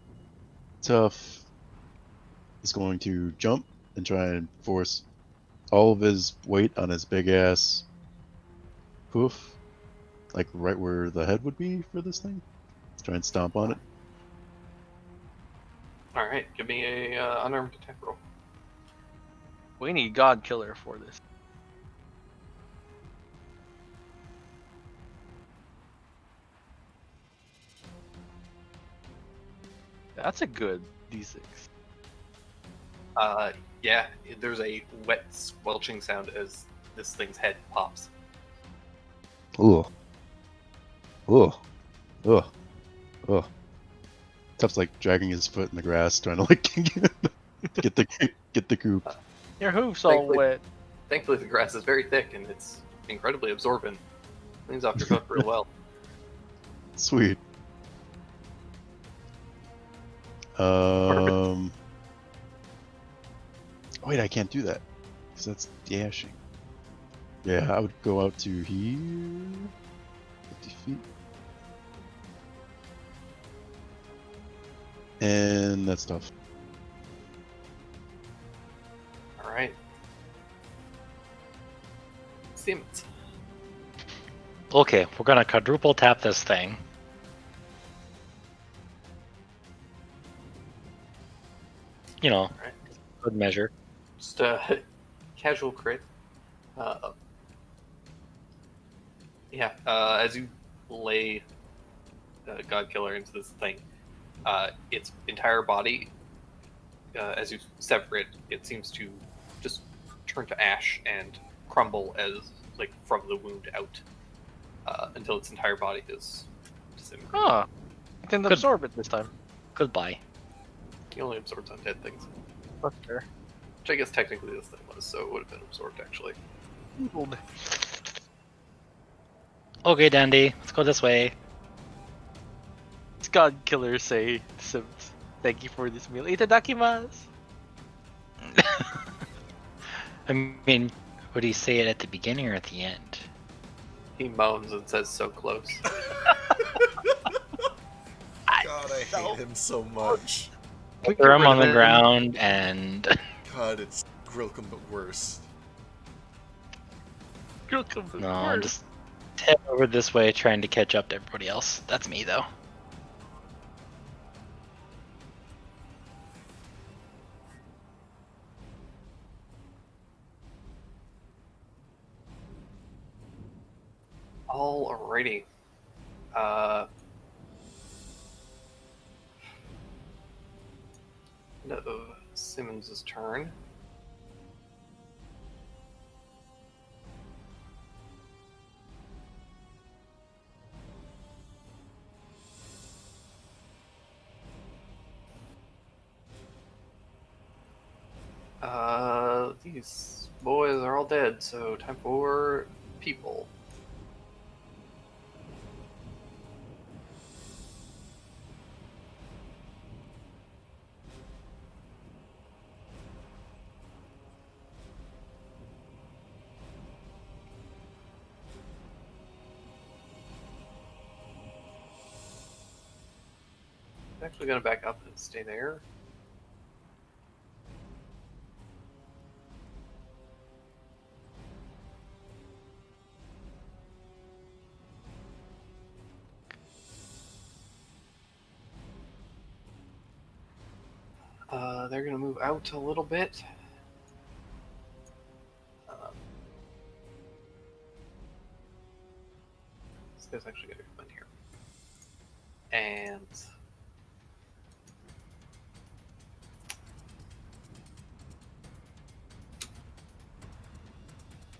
Tough is going to jump and try and force all of his weight on his big ass hoof, like right where the head would be for this thing. Let's try and stomp on it. Alright, give me a unarmed attack roll. We need God Killer for this. That's a good D6. Yeah, there's a wet squelching sound as this thing's head pops. Ugh. Ugh. Ugh. Ugh. Tough's like dragging his foot in the grass, trying to like get the goop. Your hoof's all Thankfully- wet. Thankfully, the grass is very thick and it's incredibly absorbent. Cleans off your hoof real well. Sweet. Wait, I can't do that because that's dashing. Yeah, I would go out to here. 50 feet. And that's tough. Alright. Siemens. Okay, we're gonna quadruple tap this thing. You know, Alright. good measure. Just a casual crit. As you lay God Killer into this thing, its entire body, as you sever it, it seems to just turn to ash and crumble as like from the wound out, until its entire body is disintegrated. Huh. I didn't Good. absorb it this time. Goodbye. He only absorbs undead things, That's fair. which I guess technically this thing was, so it would have been absorbed actually. Okay, Dandy, let's go this way. It's God Killer say, Sims, thank you for this meal. Itadakimasu! I mean, would he say it at the beginning or at the end? He moans and says, "So close." God, I hate him so much. Throw him on the ground and God, it's Grilkum but worse. no, I'm just head over this way trying to catch up to everybody else. That's me though. Alrighty. End of Simmons' turn. These boys are all dead, so time for people. I'm actually gonna back up and stay there. They're gonna move out a little bit. guy's actually going to come in here. And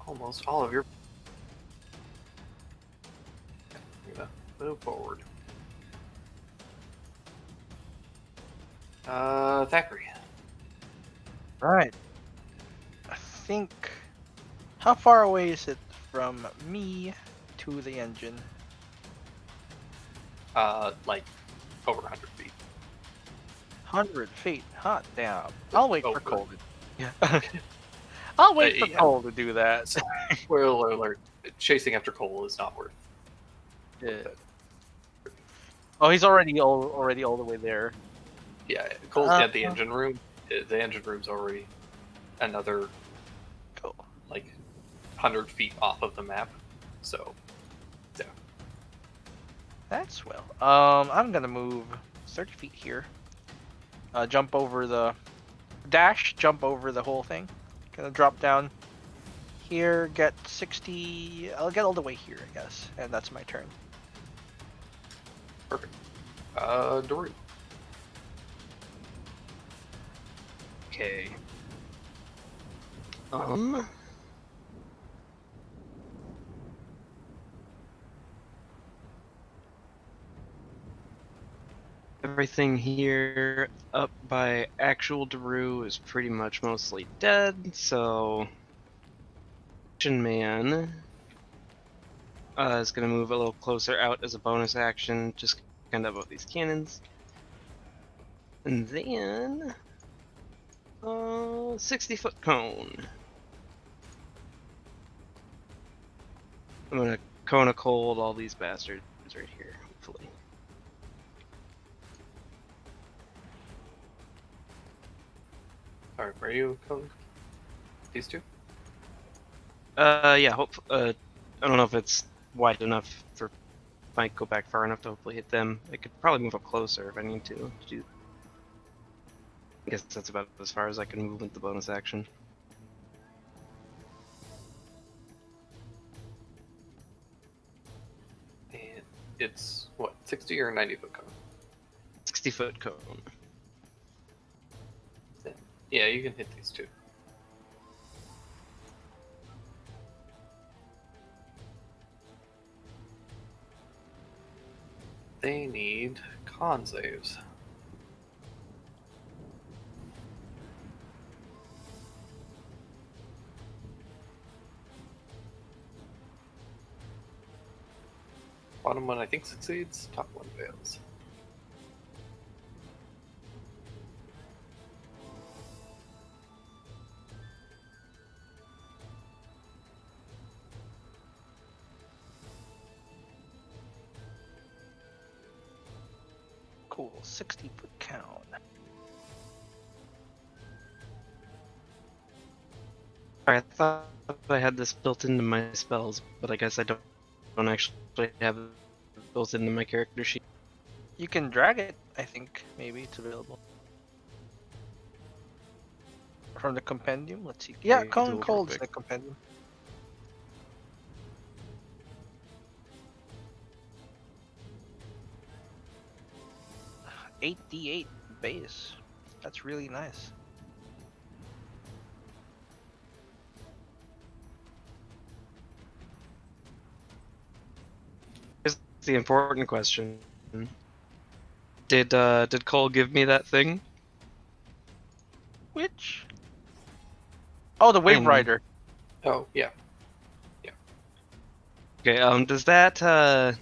almost all of your. I'm going to move forward. Thackeray. Right. I think. How far away is it from me to the engine? Like over 100 feet. 100 feet. Hot damn. I'll wait for Over. Cole. Yeah. I'll wait for Yeah. Cole to do that. Spoiler alert: chasing after Cole is not worth. Yeah. it. Oh, he's already all the way there. Yeah, Cole's at the engine room. The engine room's already another Cool. like 100 feet off of the map. So, yeah. That's well. I'm gonna move 30 feet here. Jump over the dash. Jump over the whole thing. Gonna drop down here. Get 60. I'll get all the way here, I guess, and that's my turn. Perfect. Daru. Okay. Everything here up by actual Daru is pretty much mostly dead, so Action Man is going to move a little closer out as a bonus action, just kind of above these cannons. And then 60-foot cone. I'm gonna cone a cold all these bastards right here, hopefully. Alright, where are you going? These two? Yeah, I don't know if it's wide enough for if I go back far enough to hopefully hit them. I could probably move up closer if I need to do. I guess that's about as far as I can move with the bonus action. And it's what, 60 or 90-foot cone? 60-foot cone. Yeah, you can hit these two. They need con saves. Bottom one I think succeeds, top one fails. Cool. 60-foot count. Alright, I thought I had this built into my spells, but I guess I don't actually have it built into my character sheet. You can drag it, I think. Maybe it's available. From the compendium? Let's see. Yeah, Okay, Cone do it real Cold's in quick. the compendium. $8d8 base. That's really nice. Here's the important question. Did Cole give me that thing? Which? Oh, the Wave Thing. Rider. Oh, yeah. Okay, does that I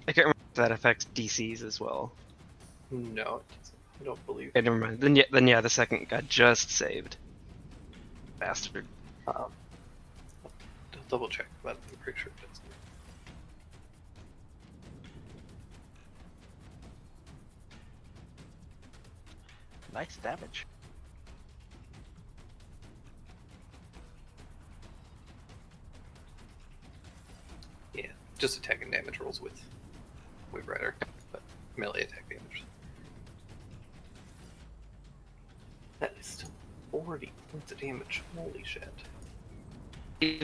can't remember if that affects DCs as well. No, it doesn't. I don't believe. Okay, never mind. Then yeah, the second got just saved. Bastard. I'll double check, but I'm pretty sure it doesn't. Nice damage. Yeah, just attack and damage rolls with Wave Rider, but melee attack damage. That is still 40 points of damage. Holy shit.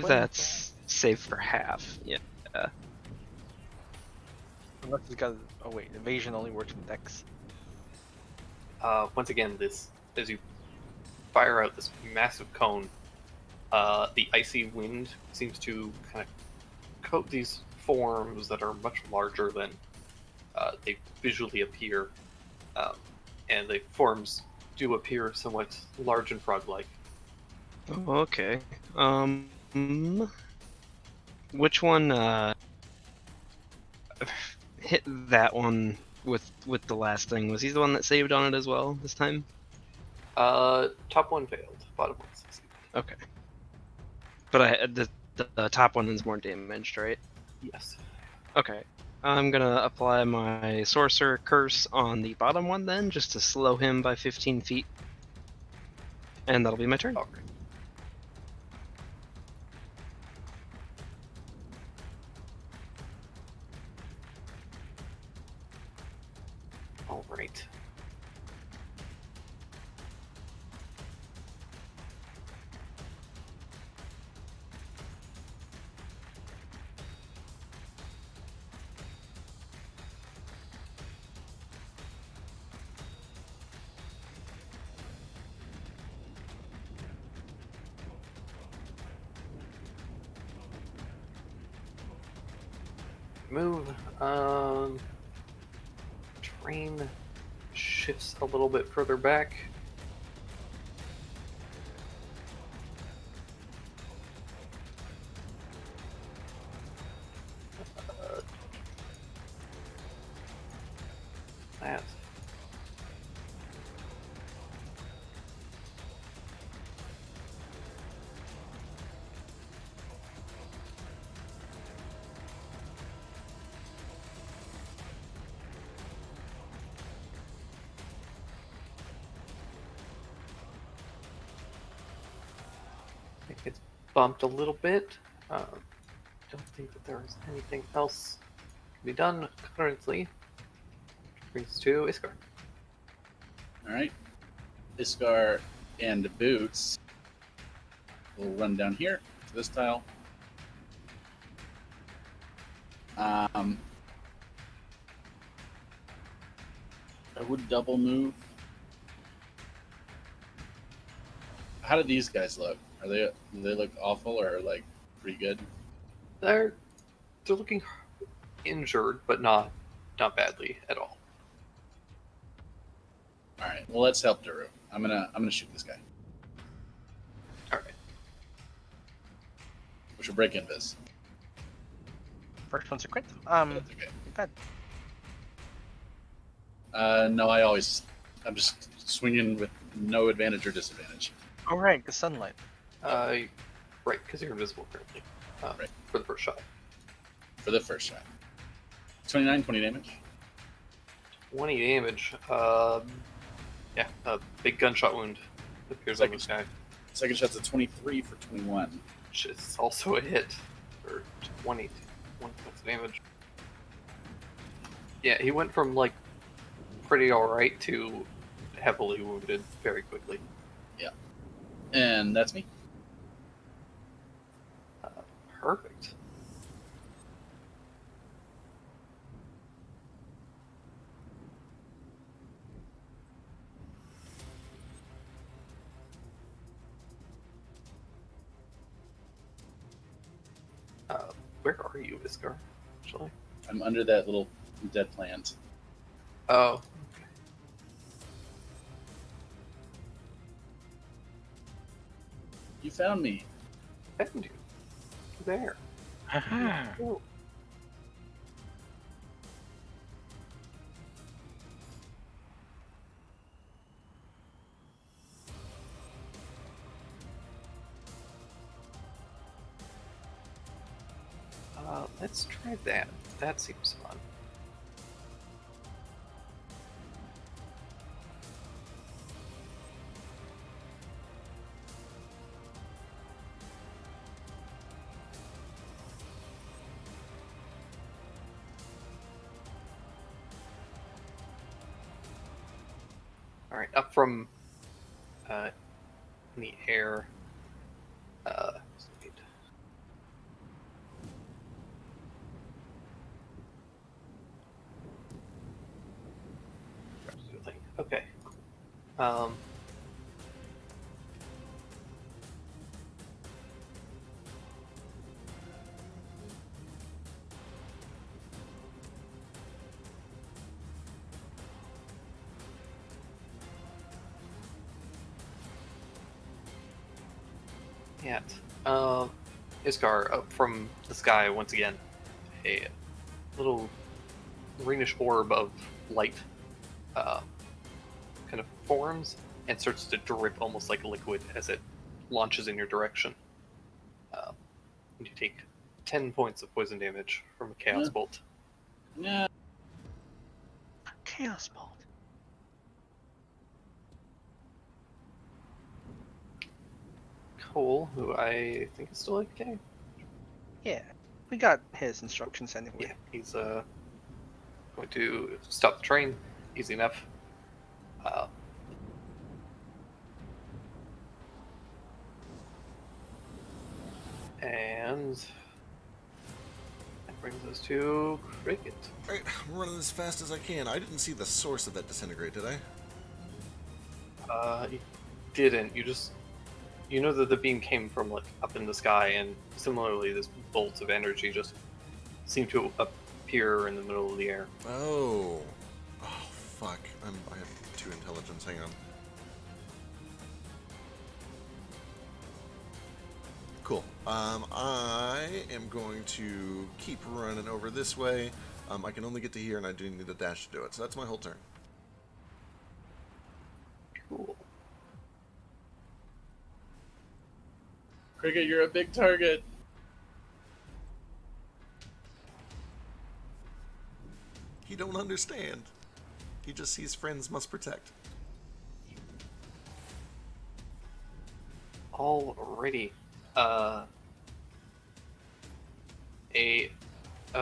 That's safe for half. Yeah. Unless it's got. Oh wait, evasion only works with Dex. Once again, this as you fire out this massive cone, the icy wind seems to kind of coat these forms that are much larger than they visually appear, um, and the forms do appear somewhat large and frog-like. Oh, okay. Which one hit that one with the last thing? Was he the one that saved on it as well this time? Top one failed, bottom one succeeded. Okay. But the top one is more damaged, right? Yes. Okay. I'm gonna apply my sorcerer curse on the bottom one then, just to slow him by 15 feet. And that'll be my turn. All right. All right. Move. Train shifts a little bit further back. Uh, that. I think it's bumped a little bit. Don't think that there is anything else to be done currently. Brings us to Iskar. All right. Iskar and Boots will run down here to this tile. I would double move. How do these guys look? Do they look awful or like pretty good? They're looking injured, but not badly at all. All right. Well, let's help Daru. I'm gonna shoot this guy, All right. which will break invis. First one's a crit. That's okay. Bad. No, I'm just swinging with no advantage or disadvantage. Oh right, the sunlight. Right, because you're invisible currently. Right. For the first shot. For the first shot. 29, 20 damage. 20 damage. Yeah, a big gunshot wound appears on this guy, Second shot's a 23 for 21. which is also a hit for 21 points of damage. Yeah, he went from like pretty alright to heavily wounded very quickly. And that's me. Perfect. Where are you, Iskar? Actually. I'm under that little dead plant. Oh. You found me. Found you. There. Aha. Oh. Let's try that. That seems fun. All right, up from in the air. Wait. Um, yeah. Uh, Iskar, up from the sky once again, a little greenish orb of light uh, kind of forms and starts to drip almost like liquid as it launches in your direction. And you take 10 points of poison damage from a Chaos Yeah. Bolt. Yeah. Chaos Bolt. Cole, who I think is still AFK. Yeah, we got his instructions anyway. Yeah, he's going to stop the train. Easy enough. Uh, and that brings us to Cricket. Alright, I'm running as fast as I can. I didn't see the source of that disintegrate, did I? You didn't. You know that the beam came from like up in the sky, and similarly, this bolt of energy just seemed to appear in the middle of the air. Oh. Oh, fuck. I have 2 intelligence. Hang on. Cool. I am going to keep running over this way. I can only get to here, and I do need a dash to do it. So that's my whole turn. Cool. Cricket, you're a big target. He don't understand. He just sees friends must protect. Alrighty. A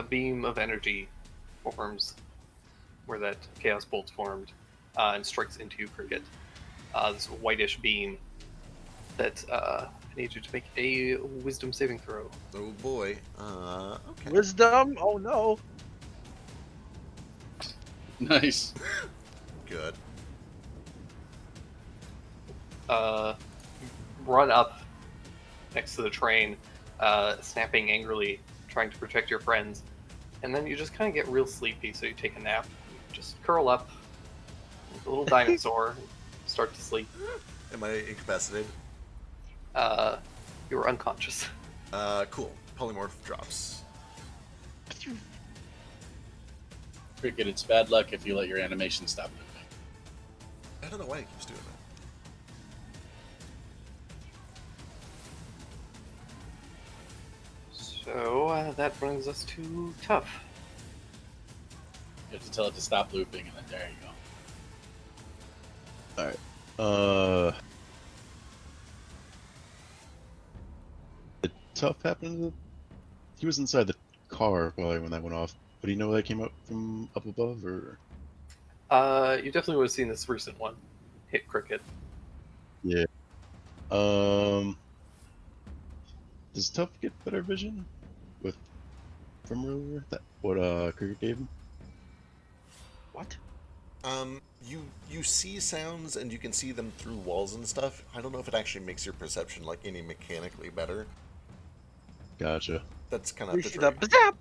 beam of energy forms where that chaos bolt formed and strikes into you, Cricket. This whitish beam that I need you to make a wisdom saving throw. Oh boy. Okay. Wisdom? Oh no. Nice. Good. Run up next to the train, snapping angrily, trying to protect your friends, and then you just kind of get real sleepy, so you take a nap. You just curl up like a little dinosaur, start to sleep. Am I incapacitated? You're unconscious. Cool. Polymorph drops. Cricket, it's bad luck if you let your animation stop moving. I don't know why he keeps doing that. So that brings us to Tough. You have to tell it to stop looping, and then there you go. Alright. Did Tough happen to... He was inside the car probably when that went off. But do you know that came up from up above, or...? You definitely would have seen this recent one hit Cricket. Yeah. Does Tough get better vision with from earlier? That what Cricket gave him? What? You see sounds and you can see them through walls and stuff. I don't know if it actually makes your perception like any mechanically better. Gotcha. That's kind You of the see the trick. bzap!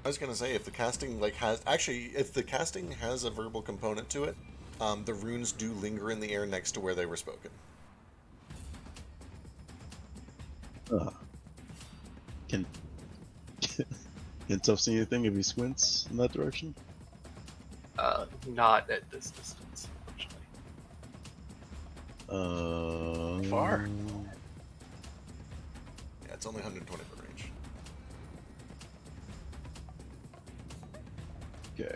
I was gonna say if the casting if the casting has a verbal component to it, the runes do linger in the air next to where they were spoken. Can can Tough see anything if he squints in that direction? Not at this distance, unfortunately. Far. Yeah, it's only 120 foot range. Okay.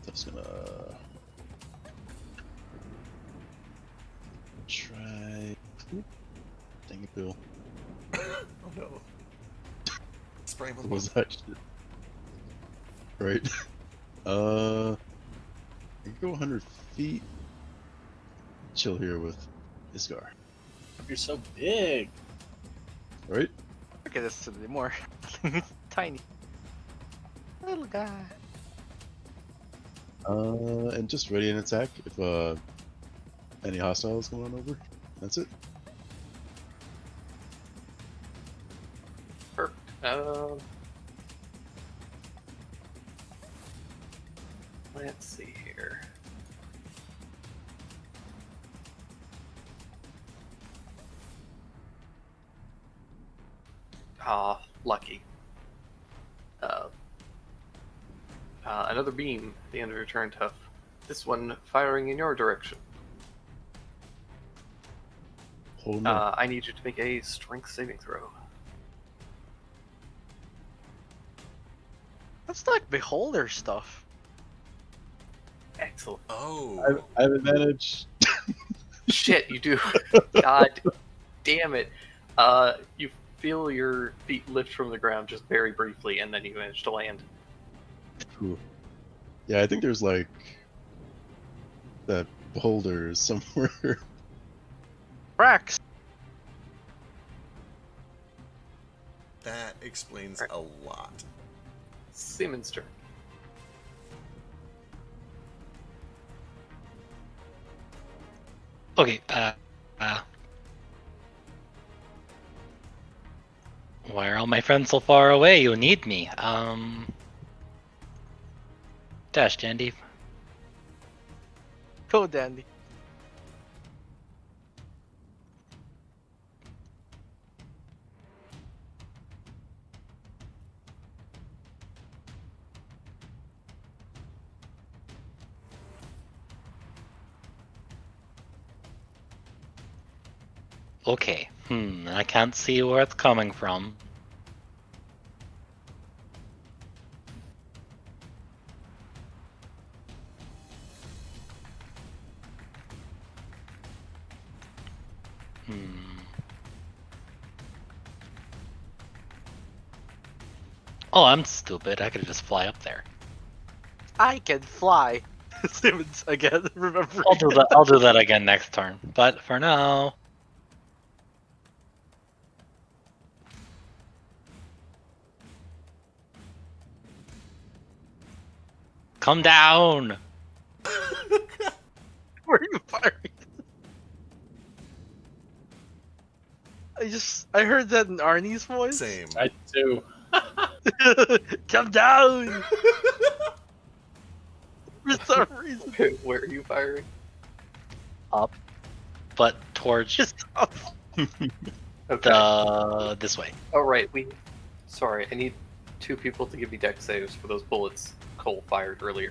Tough's gonna try. Oop. Dang it, Bill. Oh no. Spray him with What was water. that shit? Right. I can go 100 feet. Chill here with Iskar. You're so big. Right? Okay, this is a bit more tiny. Little guy. And just ready an attack if any hostiles come on over. That's it. Perfect. Let's see here. Ah, lucky. Another beam at the end of your turn, Tough. This one firing in your direction. Oh no. I need you to make a strength saving throw. That's like beholder stuff. Excellent. Oh. I have advantage. Shit, you do. God damn it. You feel your feet lift from the ground just very briefly, and then you manage to land. Ooh. Yeah, I think there's like that beholder somewhere. Brax. That explains Right. a lot. Siemens' turn. Okay. Why are all my friends so far away? You need me. Dash, Dandy. Go, Dandy. Okay. I can't see where it's coming from. Oh, I'm stupid. I could just fly up there. I can fly. Simmons again. Remember? I'll do that. I'll do that again next turn. But for now, come down. Where are you firing? I heard that in Arnie's voice. Same. I too. Come down. For some reason. Where are you firing? Up, but towards Just up. Okay. this way. Oh, right. Sorry, I need 2 people to give me deck saves for those bullets Cole fired earlier.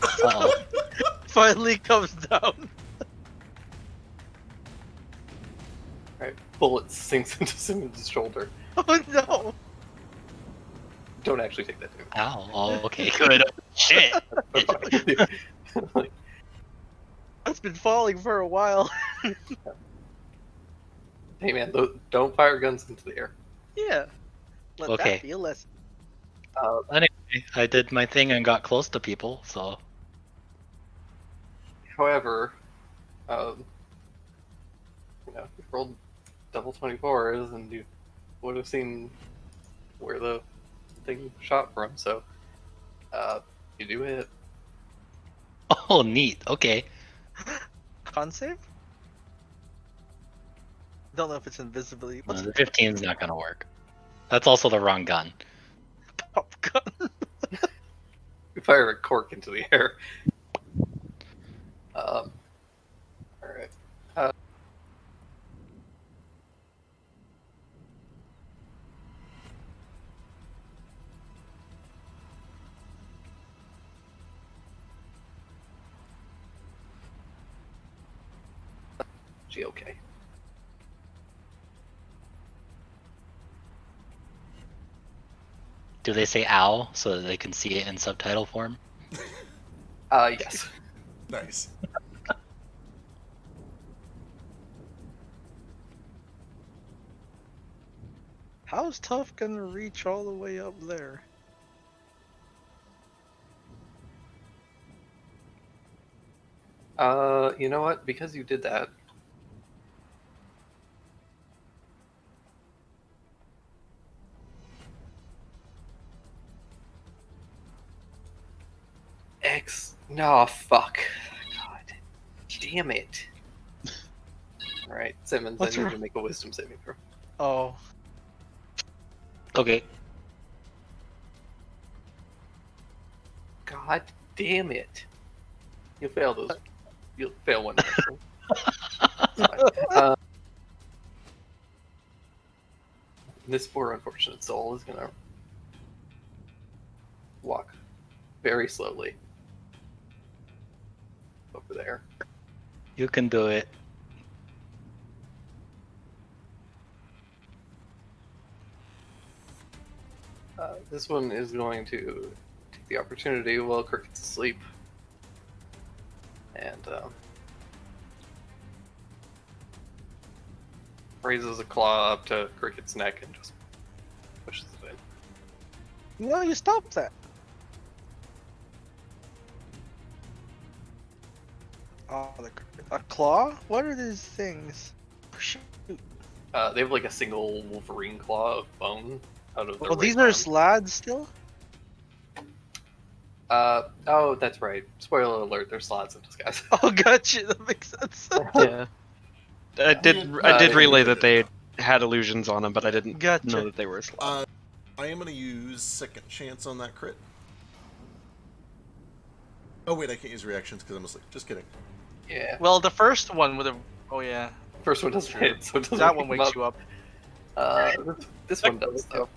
Uh-oh. Finally comes down. Alright, bullet sinks into Simmons' shoulder. Oh no. Don't actually take that damage. Ow. Oh, okay. Good. Shit. Like, That's been falling for a while. hey man, don't fire guns into the air. Yeah. Let Okay. that be a lesson. Anyway, I did my thing and got close to people, so. However, you rolled double 24s and you would have seen where the thing shot from, so you do it. Oh, neat. Okay. Con save? Don't know if it's invisibility. What's The 15's not gonna work. That's also the wrong gun. pop gun? You fire a cork into the air. Alright. Okay. Do they say ow so that they can see it in subtitle form? Yes. Nice. How's Tough gonna reach all the way up there? You know what? Because you did that, No, fuck. God damn it. Alright, Simmons, What's I need wrong? you to make a wisdom saving throw. Oh. Okay. God damn it. You'll fail those. You'll fail one eventually. It's fine. This poor unfortunate soul is gonna walk very slowly over there. You can do it. This one is going to take the opportunity while Cricket's asleep and raises a claw up to Cricket's neck and just pushes it in. No, you stop that. Oh, a claw? What are these things? Shoot. They have like a single Wolverine claw of bone out of their Well, these right are arm. slads still? Oh, that's right. Spoiler alert, they're slots in disguise. Oh, gotcha. That makes sense. Yeah. I did Uh, relay good that they enough. had illusions on them, but I didn't Gotcha. know that they were slots. I am going to use second chance on that crit. Oh wait, I can't use reactions because I'm asleep. Just kidding. Yeah. Well, the first one would have. Oh, yeah. First one doesn't hit, so it doesn't That wake one him wakes up. you up. This one does, though.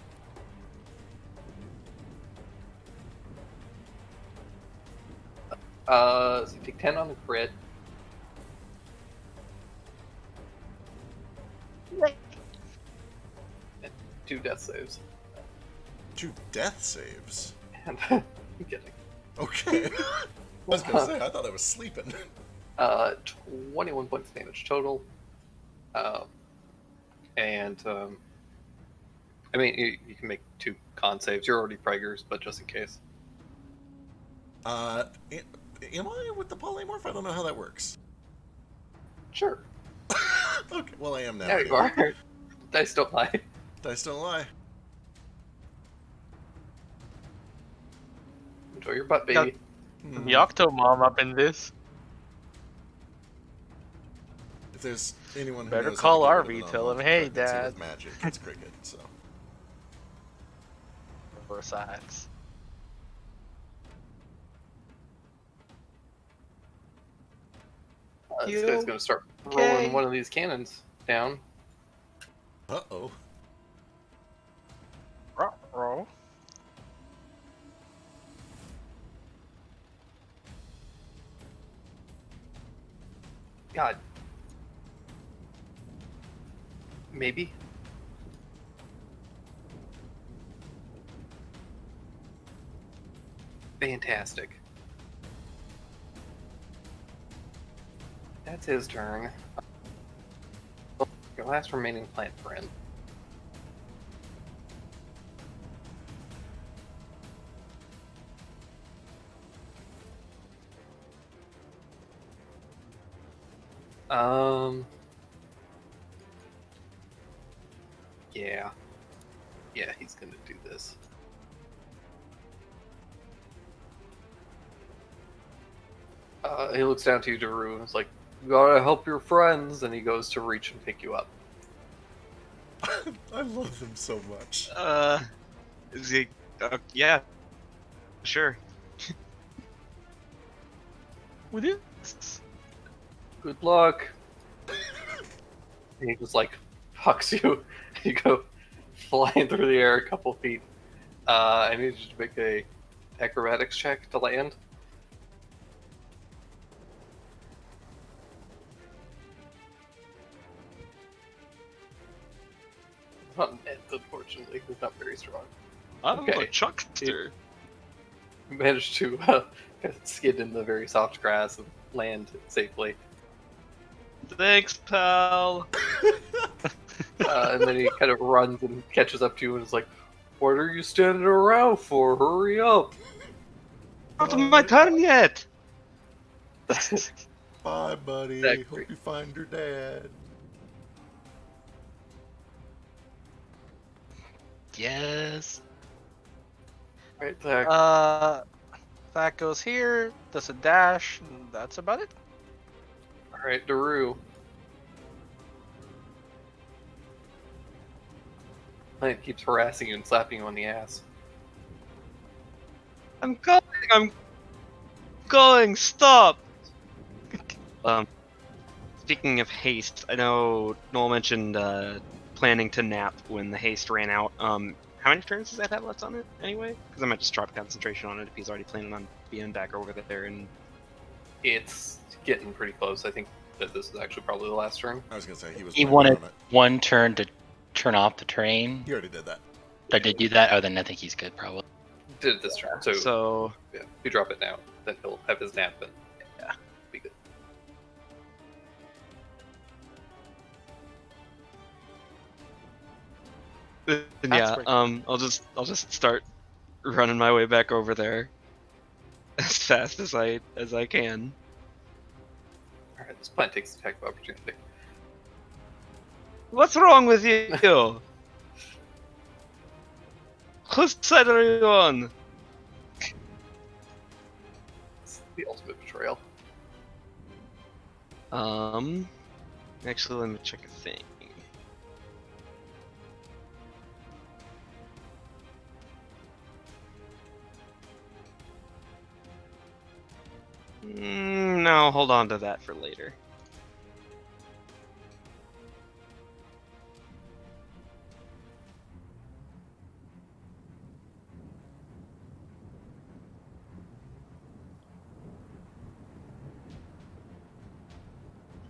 So you take 10 on the crit. And 2 death saves. 2 death saves. And I'm kidding. Okay. I was gonna say, I thought I was sleeping. 21 points of damage total. I mean, you can make 2 con saves. You're already preggers, but just in case. Am I with the polymorph? I don't know how that works. Sure. Okay, well I am now. There you are. Dice don't lie. Dice don't lie. Enjoy your butt, baby. The Octomom up in this. If there's anyone who Better knows call how to get RV, rid of an tell him, unwanted "Hey, pregnancy Dad." with magic, it's Cricket. So For sides. This guy's gonna start Okay. rolling one of these cannons down. uh-oh. Roll. God. Maybe. Fantastic. That's his turn. Your last remaining plant friend. Yeah. Yeah, he's gonna do this. He looks down to you, Daru, and is like, "You gotta help your friends," and he goes to reach and pick you up. I love them so much. Is he? Yeah. Sure. With this. Good luck. And he just like hucks you. You go flying through the air a couple feet. I need you to make a acrobatics check to land. Not Ned, unfortunately. He's not very strong. I'm Okay. a chuckster. You managed to kind of skid in the very soft grass and land safely. Thanks, pal. And then he kind of runs and catches up to you and is like, "What are you standing around for? Hurry up!" Not my turn yet. Bye, buddy. Exactly. Hope you find your dad. Yes. Right, Zach. That goes here. Does a dash. And that's about it. All right, Daru. Plant keeps harassing you and slapping you on the ass. I'm going. I'm going. Stop. Speaking of haste, I know Noel mentioned planning to nap when the haste ran out. How many turns does that have left on it anyway? Because I might just drop concentration on it if he's already planning on being back over there. And It's getting pretty close. I think that this is actually probably the last turn. I was gonna say he was. He planning wanted on it. one turn to turn off the train. He already did that. I did do that. Oh, then I think he's good, probably. Did it this turn. So, so yeah, if you drop it now, then he'll have his nap and yeah, be good. yeah, pretty I'll just start running my way back over there as fast as I can. All right, this plant takes attack of opportunity. What's wrong with you? Whose side are you on? It's the ultimate betrayal. Actually, let me check a thing. No, hold on to that for later.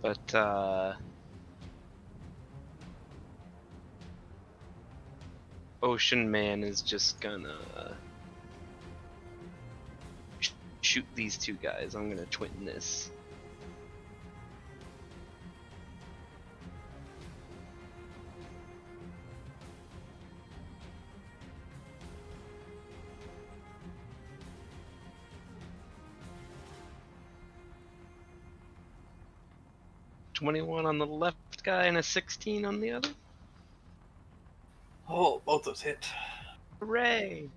But, Ocean Man is just gonna shoot these two guys. I'm gonna twin this. $21 on the left guy and a 16 on the other. Oh, both those hit. Hooray!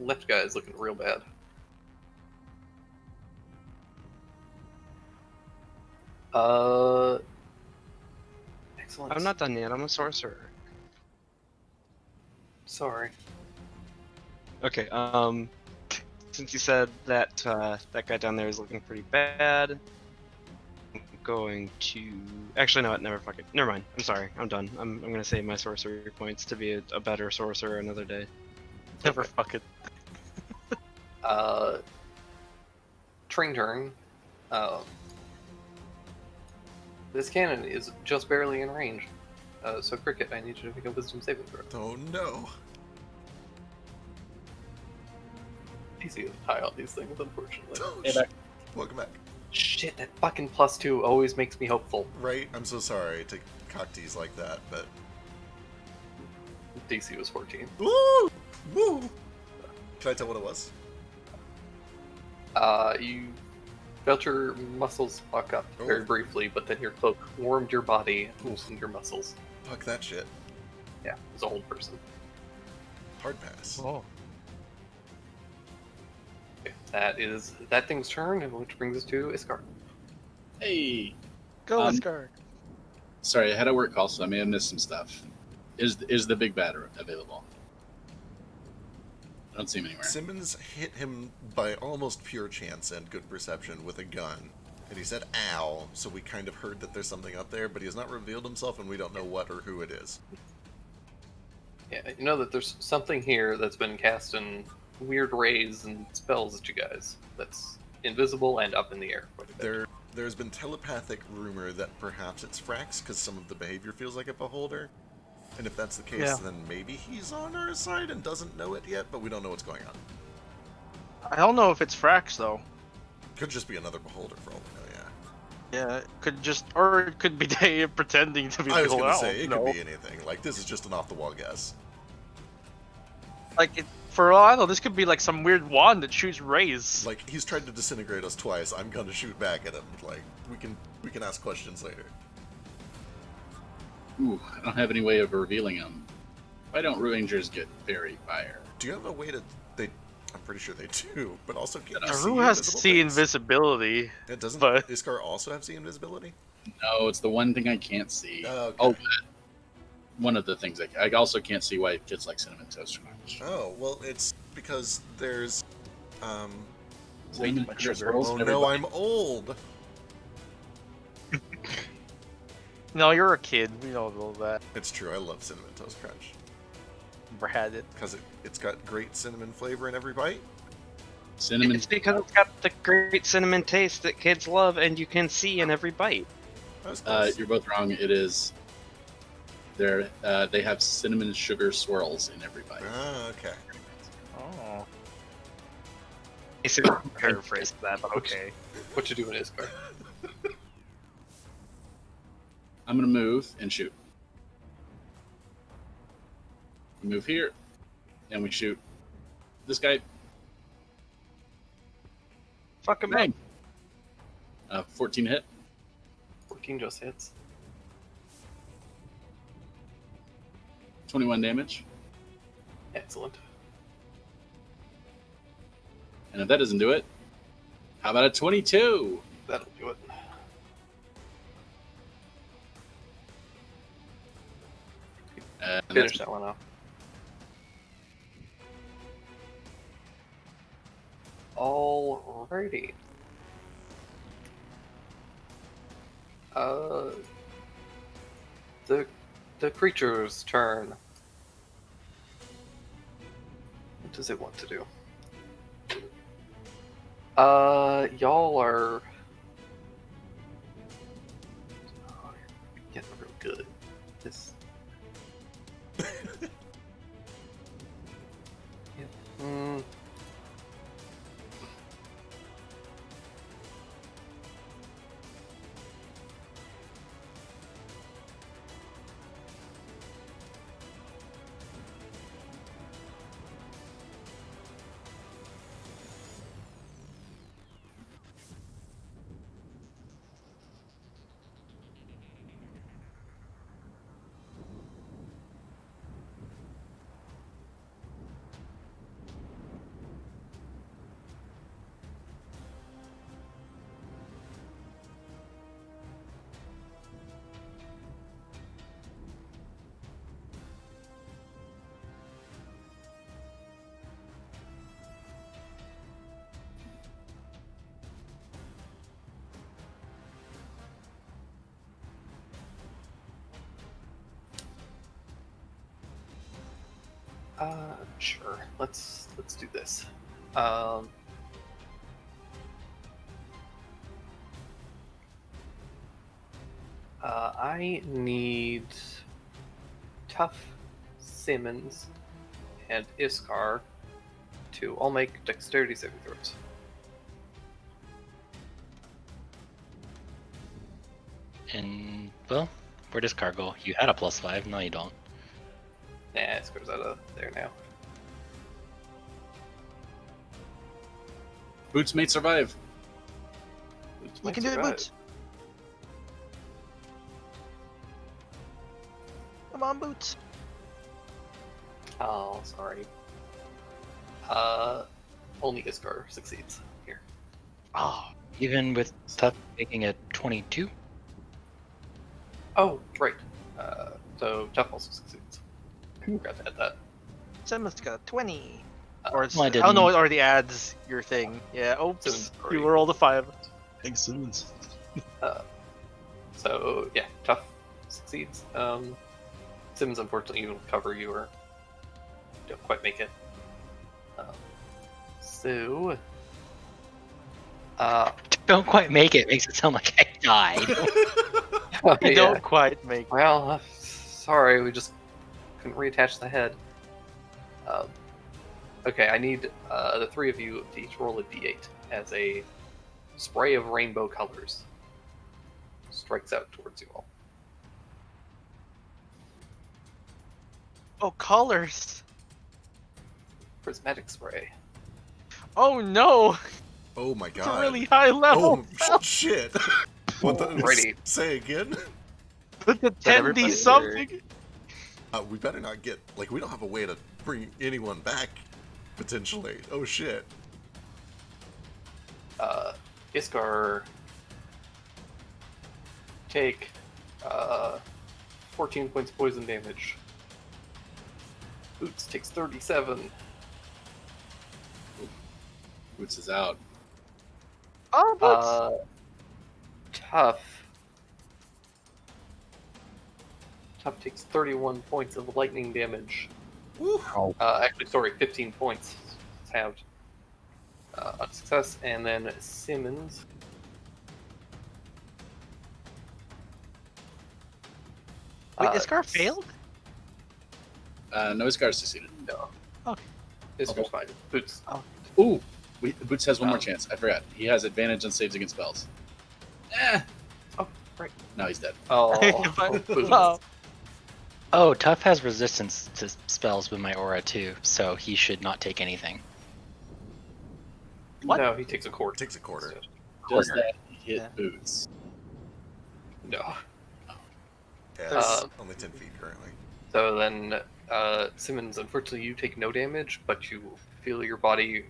Left guy is looking real bad. Excellent. I'm not done yet. I'm a sorcerer. Sorry. Okay. Since you said that that guy down there is looking pretty bad, I'm going to actually no, never mind. I'm sorry. I'm done. I'm gonna save my sorcery points to be a better sorcerer another day. Never fucking. Train turn. This cannon is just barely in range. So Cricket, I need you to make a wisdom saving throw. Oh no. Easy to tie all these things, unfortunately. Oh, Hey, shit. back. Welcome back. Shit, that fucking +2 always makes me hopeful. Right? I'm so sorry to cock tease like that, but. DC was 14. Woo! Woo! Can I tell what it was? You felt your muscles lock up very Oh. briefly, but then your cloak warmed your body and loosened your muscles. Fuck that shit. Yeah, as a whole person. Hard pass. Oh. Okay, that is that thing's turn, which brings us to Iskar. Hey, Go, Um, Iskar. sorry, I had a work call, so I may have missed some stuff. Is the big bad available? I don't see him anywhere. Simmons hit him by almost pure chance and good perception with a gun. And he said, ow, so we kind of heard that there's something up there, but he has not revealed himself and we don't know what or who it is. Yeah, you know that there's something here that's been casting weird rays and spells at you guys. That's invisible and up in the air. Quite a bit. There's been telepathic rumor that perhaps it's Frax, because some of the behavior feels like a beholder. And if that's the case, Yeah. then maybe he's on our side and doesn't know it yet, but we don't know what's going on. I don't know if it's Frax though. Could just be another beholder for all we know, Yeah, it could just, or it could be they pretending to be. I was people. gonna I say, don't it know. could be anything. Like, this is just an off-the-wall guess. Like, for all I know, this could be like some weird wand that shoots rays. Like, he's tried to disintegrate us twice. I'm gonna shoot back at him. Like, we can ask questions later. Ooh, I don't have any way of revealing them. Why don't Rangers get fairy fire? Do you have a way to? I'm pretty sure they do, but also can you see Naru has invisible see things? invisibility. It doesn't. but- Iskar also have see invisibility? No, it's the one thing I can't see. Okay. Oh, one of the things I also can't see why kids like Cinnamon Toast Crunch. Oh, well, it's because there's. Cinnamon much Sugar sugar. Swirls Oh and no, everybody- I'm old. No, you're a kid. We know all that. It's true. I love cinnamon toast crunch Never had it. because it's got great cinnamon flavor in every bite. Cinnamon. It's because it's got the great cinnamon taste that kids love, and you can see in every bite. That was close. You're both wrong. It is. They have cinnamon sugar swirls in every bite. Ah, okay. Oh. Basically, Paraphrase that, but okay. What you doing, Iskar? I'm gonna move and shoot. We move here, and we shoot this guy. fuck him Bang! 14 hit. 14 just hits. 21 damage. Excellent. And if that doesn't do it, how about a 22? That'll do it. And Finish that one off. Alrighty. The creature's turn. What does it want to do? Y'all are getting real good. This. Yeah. Sure. Let's do this. I need Tough, Simmons, and Iskar to all make dexterity saving throws. And, well, where does car go? You had a +5. No, you don't. Nah, Iskar's out of there now. Boots may survive. Boots You might can do it, survive. Boots. Come on, Boots. Oh, sorry. Only Iskar succeeds here. Oh, even with tough making it 22? Oh, right. So Tough also succeeds. Forgot to add that. Simmons got a 20. Uh, Or it's, Well, I oh didn't. no, it already adds your thing. Yeah. Simmons Oops. already- You rolled a 5. Thanks, Simmons. So yeah, Tough succeeds. Simmons unfortunately will cover you or don't quite make it. So Don't quite make it. Makes it sound like I died. You yeah. don't quite make. Well, sorry, we just couldn't reattach the head. Okay, I need the three of you to each roll a d8 as a spray of rainbow colors strikes out towards you all. Oh, colors. Prismatic spray. Oh no. Oh my It's a god. really high level. Oh shit. What the? Alrighty. Say again? Look at Did everybody 10D something. We better not get like we don't have a way to bring anyone back potentially. Oh shit. Iskar take 14 points poison damage. Boots takes 37. Boots is out. Oh, Boots. Tough. Tough takes 31 points of lightning damage. Woo. Actually, sorry, 15 points. It's halved. On success, and then Simmons. Wait, Iskar failed? No, Iskar's succeeded. No. Okay. Iskar's fine. Boots. Ooh, Boots has one more Um, chance. I forgot. He has advantage on saves against spells. Eh. Oh, right. No, he's dead. Oh, Boots. Oh. Oh, Tough has resistance to spells with my aura too, so he should not take anything. What? No, he takes a quarter. Takes a quarter. instead. Does Quarter. that hit Yeah. Boots? No. Yeah, There's- it's only 10 feet currently. So then, Simmons, unfortunately, you take no damage, but you feel your body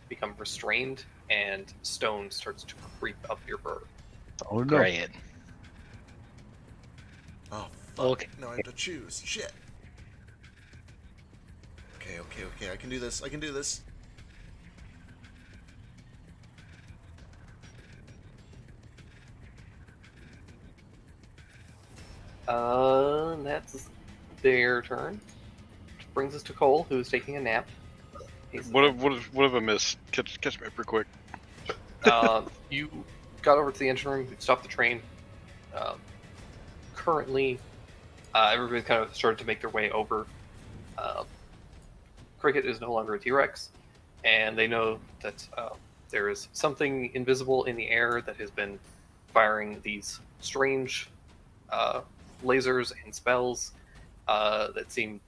become restrained, and stone starts to creep up your fur. Oh no. Great. Oh, fuck. Okay. Now I have to choose. Shit. Okay. I can do this. That's their turn. Which brings us to Cole, who is taking a nap. He's, What have I missed? Catch me up real quick. you got over to the engine room, you stopped the train. Currently, everybody's kind of started to make their way over. Cricket is no longer a T-Rex, and they know that there is something invisible in the air that has been firing these strange lasers and spells that seem.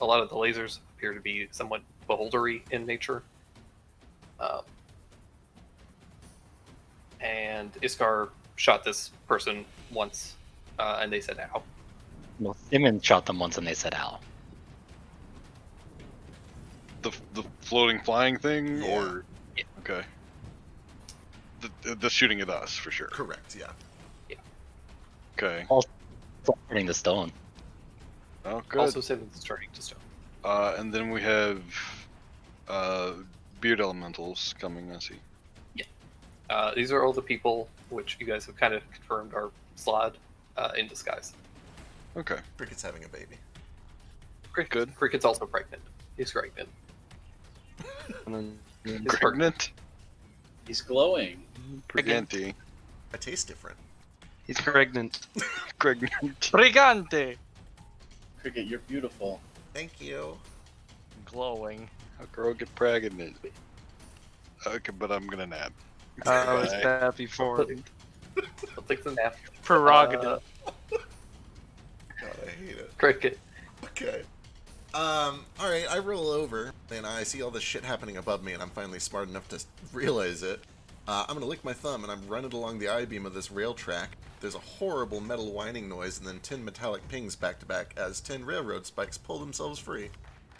A lot of the lasers appear to be somewhat beholdery in nature. And Iskar shot this person once, and they said ow. Well, Simmons shot them once and they said ow. The floating flying thing, Yeah. or okay. The shooting at us for sure. Correct, yeah. Okay. Hitting the stone. Oh, good. Also, Simmons is turning to stone. And then we have beard elementals coming. I see. These are all the people which you guys have kind of confirmed are Slod in disguise. Okay. Cricket's having a baby. Good. Cricket's also pregnant. He's pregnant. And then He's Pregnant. He's glowing. Pregnanty. I taste different. he's pregnant. Pregnant. Brigante. Cricket, you're beautiful. Thank you. Glowing. A girl get pregnant. Okay, but I'm gonna nap. I was Bye. happy for him. I'll take the nap. Prerogative. God, I hate it. Cricket. Okay. Alright, I roll over, and I see all this shit happening above me, and I'm finally smart enough to realize it. I'm gonna lick my thumb, and I'm running along the I-beam of this rail track. There's a horrible metal whining noise, and then 10 metallic pings back to back as 10 railroad spikes pull themselves free.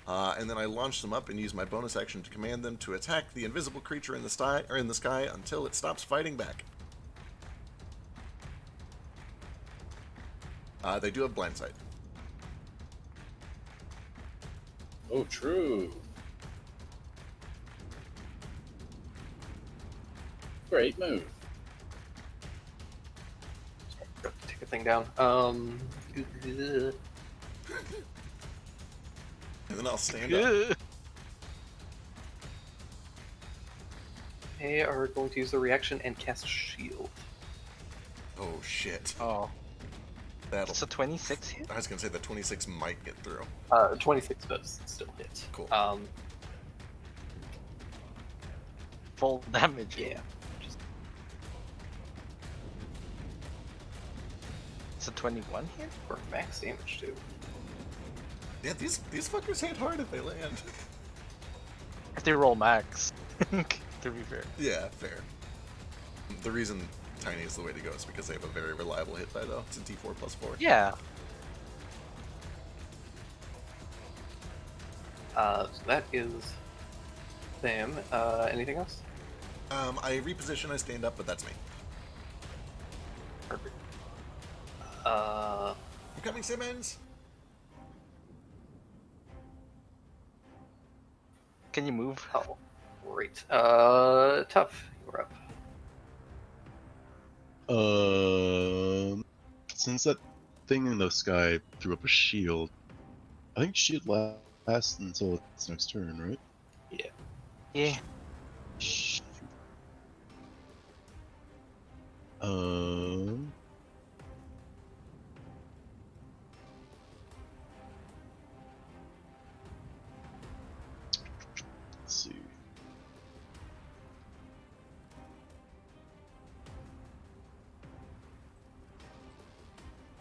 And then I launch them up and use my bonus action to command them to attack the invisible creature in the sky until it stops fighting back. They do have blindsight. Oh, true. Great move. Take a thing down. And then I'll stand up. They are going to use the reaction and cast shield. Oh shit. Oh. That'll. It's a 26 hit? I was gonna say the 26 might get through. 26 does still hit. Cool. Full damage. Yeah. Just It's a 21 hit? for max damage too. Yeah, these fuckers hit hard if they land. If they roll max. To be fair. Yeah, fair. The reason tiny is the way to go. It's because they have a very reliable hit die, though. It's a D4 plus 4. Yeah. So that is them. Anything else? I reposition, I stand up, but that's me. Perfect. You coming, Simmons? Can you move? Oh, great. Tough. You're up. Since that thing in the sky threw up a shield, I think shield lasts until its next turn, right? Yeah. Shoot. Um. Let's see.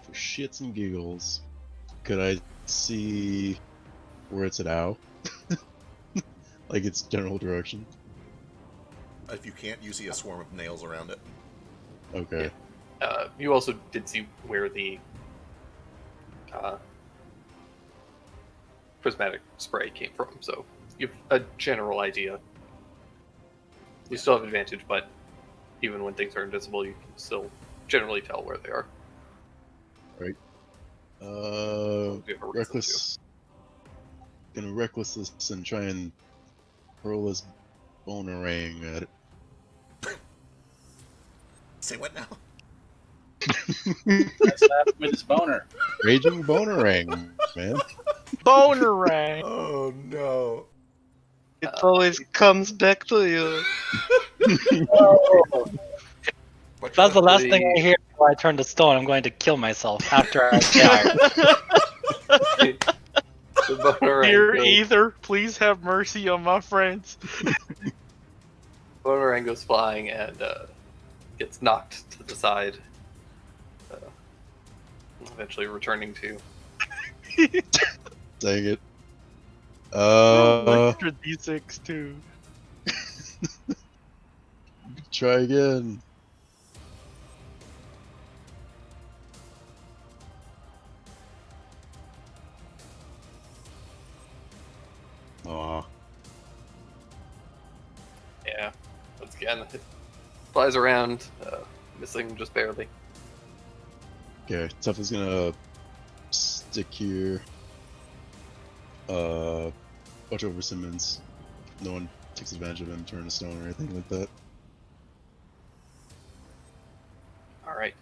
For shits and giggles, could I see where it's at ow? Like its general direction? If you can't, you see a swarm of nails around it. Okay. You also did see where the prismatic spray came from, so you have a general idea. You still have advantage, but even when things are invisible, you can still generally tell where they are. Right. You have a reason Reckless. Gonna reckless this and try and hurl this bonerang at it. Say what now? That's last with his boner. Raging bonerang, man. Bonerang. Oh no. It always comes back to you. What That's the last thing the- I hear before I turn to stone. I'm going to kill myself after I die. The Bonerang Dear goes- Ether, please have mercy on my friends. Bonerang goes flying and gets knocked to the side, eventually returning to. Dang it. Extra D6 too. Try again. Aw. Yeah, once again, it flies around, missing just barely. Okay, Tough is gonna stick here. Watch over Simmons. No one takes advantage of him, turn to stone or anything like that. Alright.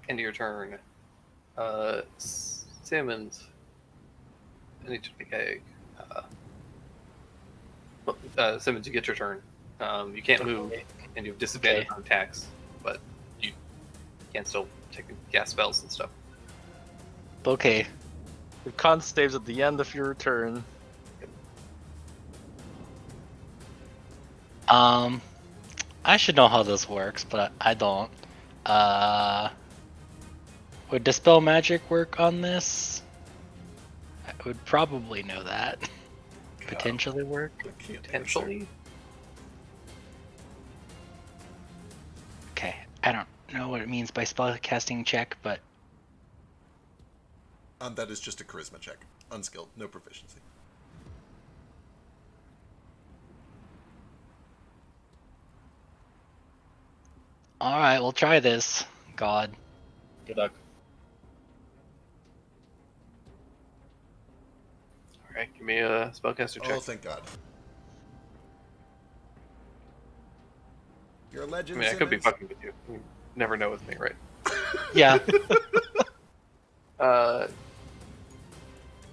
End of your turn. Simmons. I need to pick egg. Simmons, you get your turn. You can't move, and you have disadvantage on attacks, but you can still take gas spells and stuff. Okay. The con saves at the end of your turn. I should know how this works, but I don't. Would Dispel Magic work on this? I would probably know that. Potentially work? I can't answer. Potentially. Okay. I don't know what it means by spellcasting check, but That is just a charisma check. Unskilled, no proficiency. alright, we'll try this. God. Good luck. Alright, give me a spellcaster check. Oh, thank God. You're a I legend, mean, I could be Simmons. fucking with you. You never know with me, right? Yeah.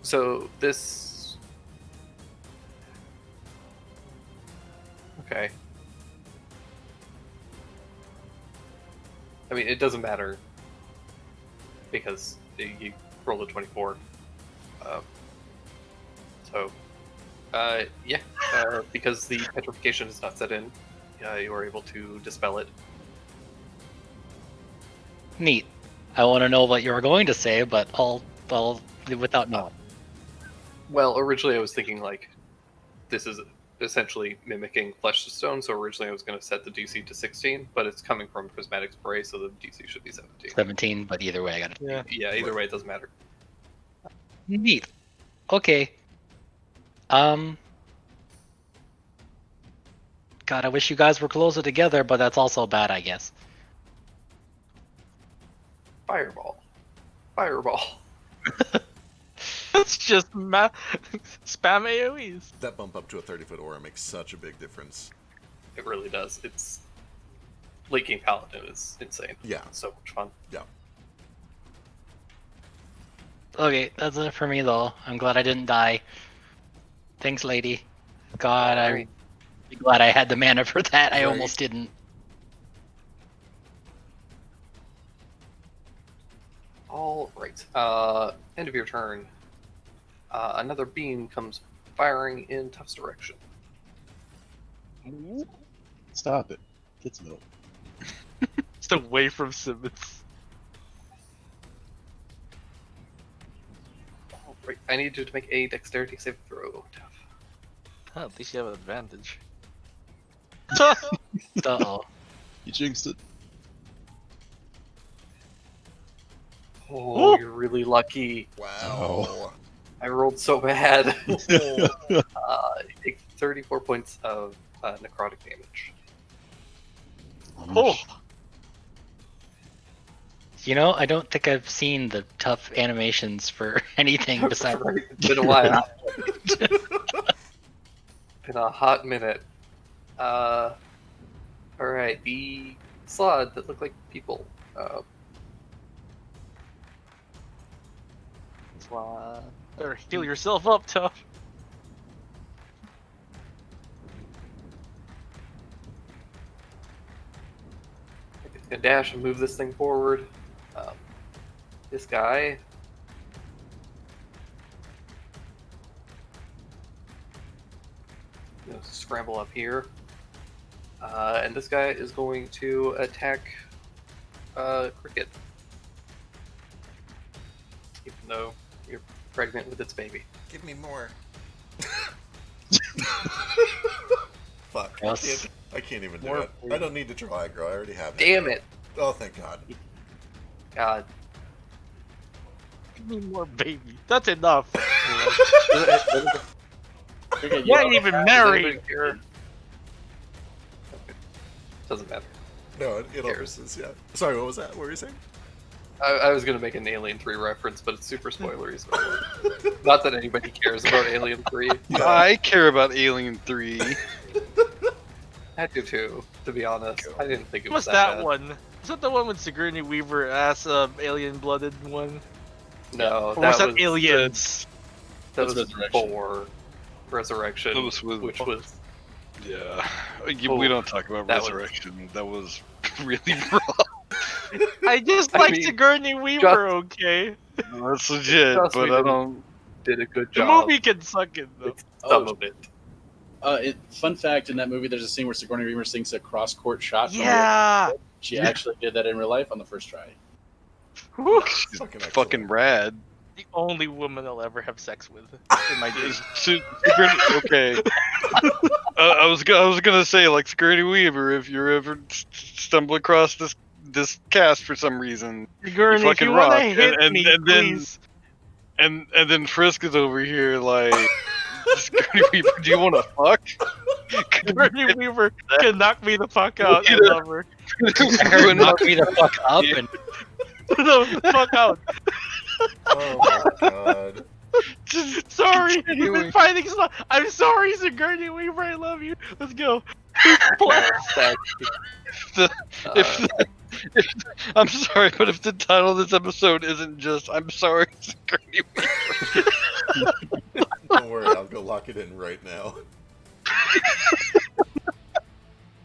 So this. Okay. I mean, it doesn't matter because you rolled a 24. Yeah. Because the petrification is not set in, you are able to dispel it. Neat. I want to know what you were going to say, but I'll without knowing. Well, originally I was thinking like this is essentially mimicking Flesh to Stone. So originally I was going to set the DC to 16, but it's coming from Prismatic Spray, so the DC should be 17. 17, but either way, I got it. Yeah. Yeah, either way, it doesn't matter. Neat. Okay. God, I wish you guys were closer together, but that's also bad, I guess. Fireball. Fireball. It's just spam AoEs. That bump up to a 30-foot aura makes such a big difference. It really does. It's Leaking Paladin is insane. Yeah. It's so much fun. Okay, that's it for me, though. I'm glad I didn't die. Thanks, lady. God, I'm glad I had the mana for that. I Right. almost didn't. All right. End of your turn. Another beam comes firing in Tuff's direction. Stop it. Get some milk. Just away from Simmons. All right. I need you to make a dexterity save throw, Tuff. Oh, at least you have an advantage. Uh-oh. You jinxed it. Oh, you're really lucky. Wow. I rolled so bad. Oh. You take 34 points of necrotic damage. Oh, You know, I don't think I've seen the tough animations for anything besides. Right, it's been a while. Been a hot minute. Alright, the slod that look like people. better heal yourself up, Tough. Gonna dash and move this thing forward. This guy. Gonna scramble up here. And this guy is going to attack Cricket. Even though you're pregnant with its baby. Give me more. Fuck. Yes. I can't even do More, it. I don't need to draw aggro. I already have it. Damn it! Oh, thank God. God. Give me more baby. That's enough. Okay, You ain't even married. Doesn't matter. No, it all Cares. is, yeah. Sorry, what was that? What were you saying? I was gonna make an Alien 3 reference, but it's super spoilery. So not that anybody cares about Alien 3. I care about Alien 3. I do too, to be honest. I didn't think it was What's that that bad. one? Is that the one with Sigourney Weaver as alien-blooded one? No, Or that was that was Aliens? That That's was Resurrection. 4 Resurrection, That was with- which was Yeah. Oh, We don't talk about that was- Resurrection. That was really rough. I just I like mean, Sigourney Weaver, okay? That's legit, Trust but me, I dude. don't. did a good The job. movie can suck it, though. It's some Oh, of it. Fun fact: in that movie, there's a scene where Sigourney Weaver sings a cross-court shot. from Yeah! it. She actually did that in real life on the first try. Whew. She's Fucking fucking excellent. rad. The only woman I'll ever have sex with in my days. Okay. I was gonna say like Sigourney Weaver, if you ever stumble across this cast for some reason, Sigourney, if fucking you wanna rock. hit And me, then- please. and then Frisk is over here like Sigourney Weaver, do you want to fuck? Sigourney Weaver can knock me the fuck out. I love her. I heard knock me the fuck up and No, fuck out. Oh my God. Sorry, What are you we've been doing? fighting so long. I'm sorry, Sigourney Weaver. I love you. Let's go. That- if, if I'm sorry, but if the title of this episode isn't just "I'm sorry, Sigourney Weaver," Don't worry, I'll go lock it in right now.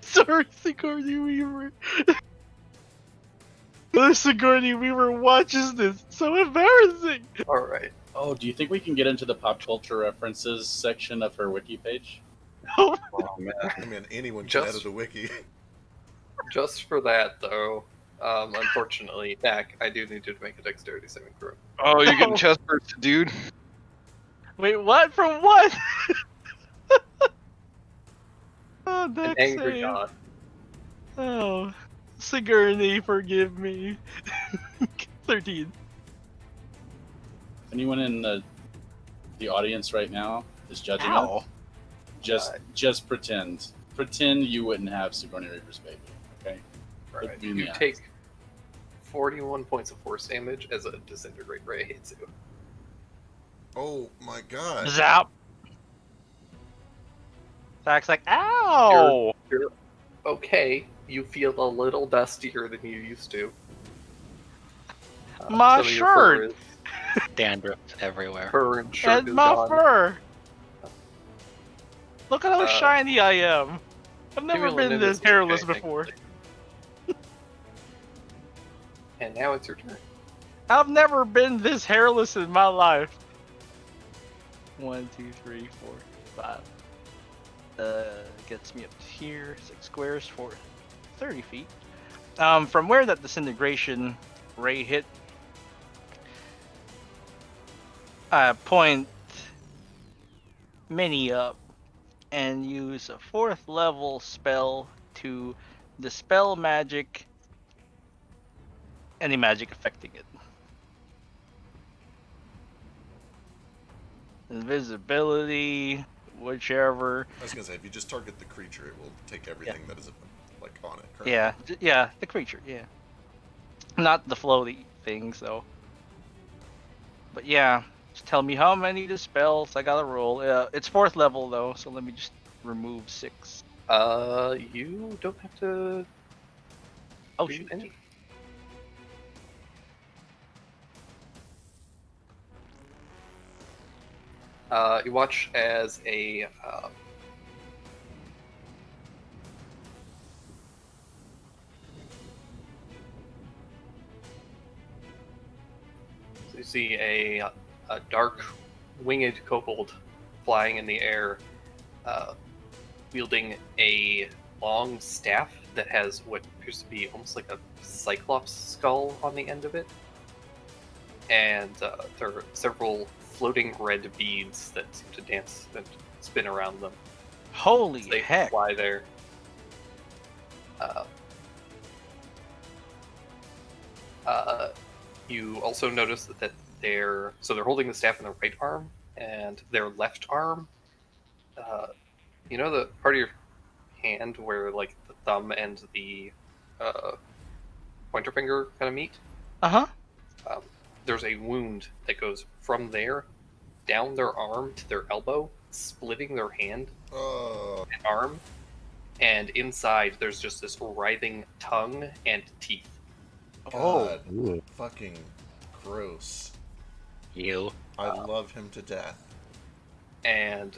Sorry, Sigourney Weaver. If Sigourney Weaver watches this, so embarrassing. all right. Oh, do you think we can get into the pop culture references section of her wiki page? Oh, I mean, anyone can Just- edit a wiki. Just for that, though, unfortunately, Dak, I do need you to make a dexterity saving throw. oh, you're getting No. chest bursted, dude. Wait, what? From what? Oh, An deck angry save. god. Oh, Sigourney, forgive me. 13. Anyone in the audience right now is judging Ow. us. Just pretend. Pretend you wouldn't have Sigourney Reaper's baby. Okay. Right. Look me in You the eyes. take 41 points of force damage as a disintegrate ray hits you. Oh my god. Zap. Zach's like, ow! You're okay. You feel a little dustier than you used to. My some of your fur shirt! is- Dandruff everywhere. Fur and shirt And is my gone. fur! Look at how Uh, shiny I am! I've never Cumulin been is this hairless okay, before. thankfully. And now it's your turn. I've never been this hairless in my life. 1, 2, 3, 4, 5. Gets me up to here. 6 squares for 30 feet. From where that disintegration ray hit, I point Mini up and use a 4th level spell to dispel magic, any magic affecting it. Invisibility, whichever. I was gonna say, if you just target the creature, it will take everything that is like on it. Currently. Yeah, yeah, the creature, yeah. Not the floaty things though. But yeah, just tell me how many dispels I gotta roll. It's 4th level though, so let me just remove 6. You don't have to Oh do shoot. any. You watch as a so you see a dark winged kobold flying in the air, wielding a long staff that has what appears to be almost like a cyclops skull on the end of it, and there are several floating red beads that seem to dance and spin around them. Holy They heck. fly there. You also notice that they're holding the staff in their right arm, and their left arm. You know the part of your hand where like the thumb and the pointer finger kind of meet. Uh-huh. There's a wound that goes from there down their arm to their elbow, splitting their hand Oh, and arm. And inside, there's just this writhing tongue and teeth. God. Ooh. Fucking gross. You. I love him to death. And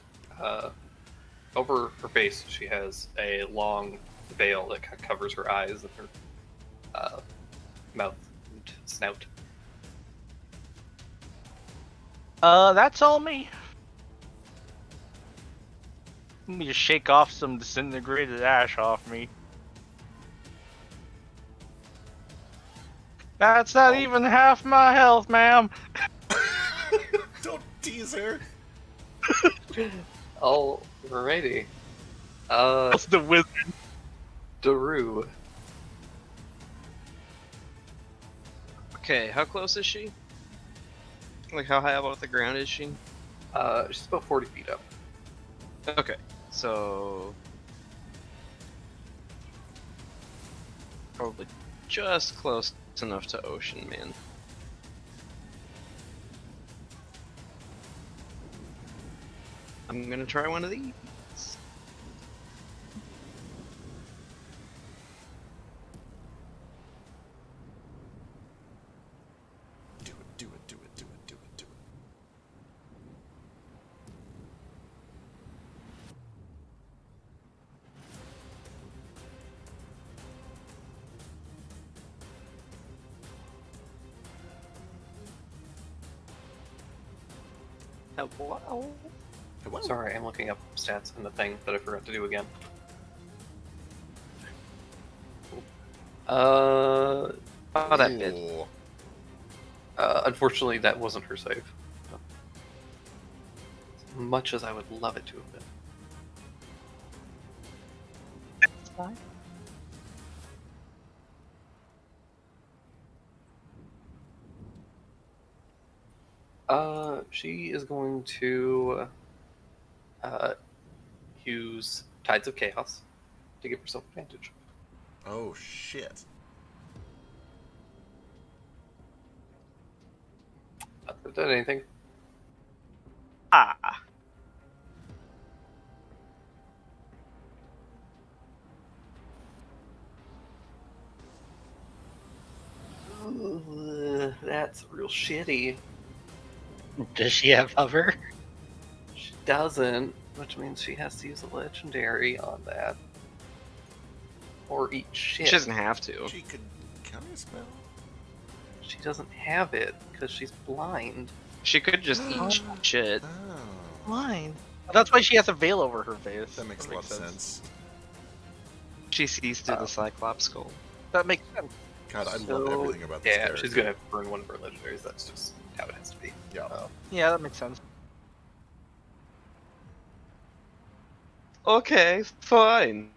over her face, she has a long veil that kind of covers her eyes and her mouth and snout. That's all me. Let me just shake off some disintegrated ash off me. That's not even half my health, ma'am. Don't tease her. Alrighty. That's the wizard. Daru. Okay, how close is she? Like, how high above the ground is she? She's about 40 feet up. Okay, so probably just close enough to Ocean Man. I'm gonna try one of these. Do it, do it, do it, do it, do it, do it. Wow. Hey, wow. Sorry, I'm looking up stats in the thing that I forgot to do again. Oh, that bit. Ooh. Unfortunately, that wasn't her save. As much as I would love it to have been. die? She is going to uh, use Tides of Chaos to give herself advantage. Oh shit. Not that it did anything. Ah. Ugh, that's real shitty. Does she have hover? She doesn't, which means she has to use a legendary on that. Or eat shit. She doesn't have to. She could counterspell. She doesn't have it because she's blind. She could just eat shit. Oh, Blind. That's why she has a veil over her face. that makes a lot of sense. She sees through the Cyclops skull. That makes sense. God, I So, love everything about this Yeah, character. she's gonna burn one of her legendaries. That's just how it has to be. Yeah. Yeah, that makes sense. Okay, fine.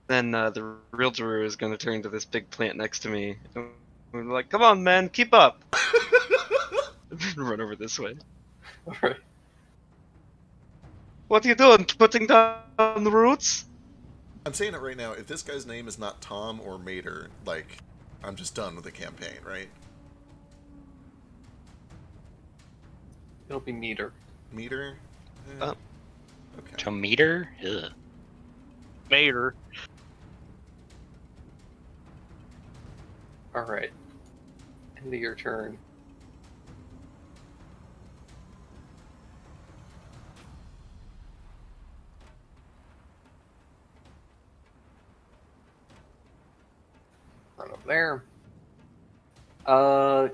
Then the real Drew is gonna turn to this big plant next to me. And we're like, come on, man, keep up! Run over this way. Alright. What are you doing? Putting down the roots? I'm saying it right now. If this guy's name is not Tom or Mater, like, I'm just done with the campaign, right? It'll be meter. Meter? Oh. Okay. To meter? Ugh. Mater. Alright. End of your turn. Run over there. God.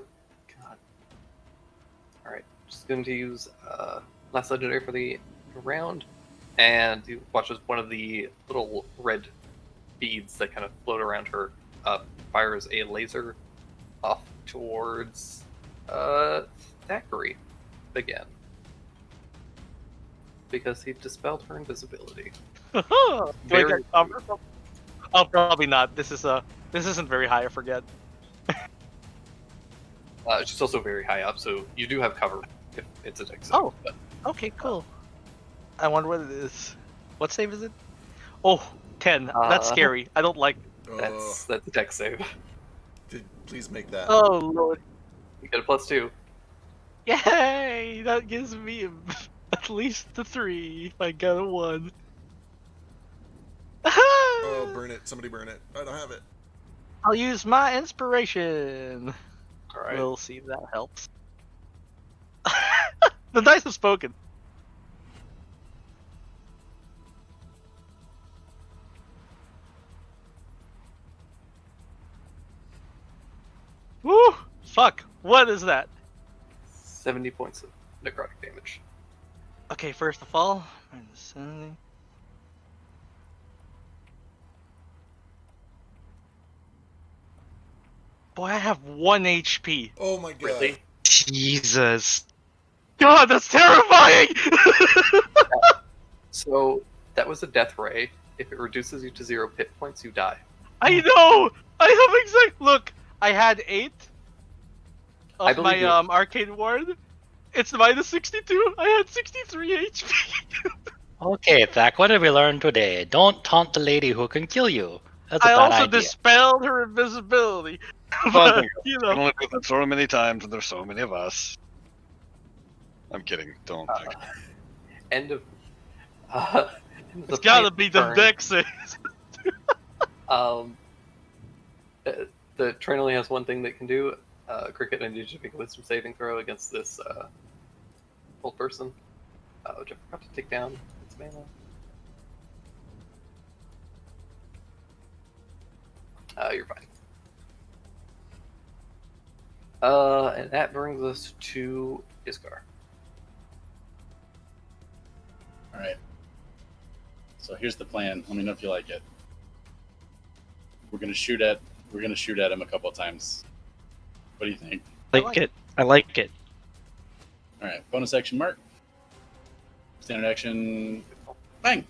Alright. Just going to use last legendary for the round. And you watch as one of the little red beads that kind of float around her fires a laser off towards Thackeray again. Because he dispelled her invisibility. Do I Very get cover? Oh, probably not. This isn't very high. I forget. She's also very high up, so you do have cover if it's a deck save. Oh. But Okay, cool. I wonder what it is. What save is it? Oh, 10. That's scary. I don't like. that's a deck save. Please make that. Oh lord. You get a +2. Yay! That gives me at least a 3 if I got a 1. Oh, burn it. Somebody burn it. I don't have it. I'll use my inspiration. Alright. We'll see if that helps. The dice have spoken. Woo! Fuck. What is that? 70 points of necrotic damage. Okay, first of all, -70. Boy, I have 1 HP. Oh my god. Really? Jesus. God, that's terrifying! So, that was a death ray. If it reduces you to 0 hit points, you die. I know! I have exact. Look, I had 8 I of believe my you. arcane ward. It's -62. I had 63 HP. Okay, Thak, what did we learn today? Don't taunt the lady who can kill you. That's a I bad also idea. dispelled her invisibility. Fun But, thing, you I can know, only do that so many times, and there's so many of us. I'm kidding. Don't. End of. End of the it's gotta plant be the turn. deck saves. The train only has one thing that can do. Cricket, I need you to make a wisdom saving throw against this old person. Which I forgot to take down its mana. You're fine. And that brings us to Iskar. Alright. So here's the plan. Let me know if you like it. We're gonna shoot at him a couple of times. What do you think? I like it. Alright, bonus action mark. Standard action bang.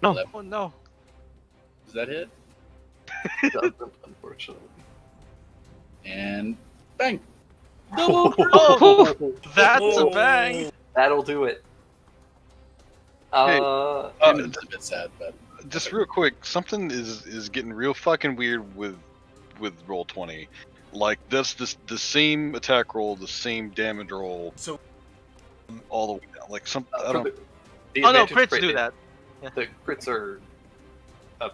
No. Oh no. Does that hit? Doesn't, unfortunately. And bang! Double Oh, that's a bang. That'll do it. It's a bit sad, but Just real quick, something is getting real fucking weird with roll 20. Like that's the same attack roll, the same damage roll So all the way down. Like some I for don't. the Oh no, advantage crits crit, do that. The crits are a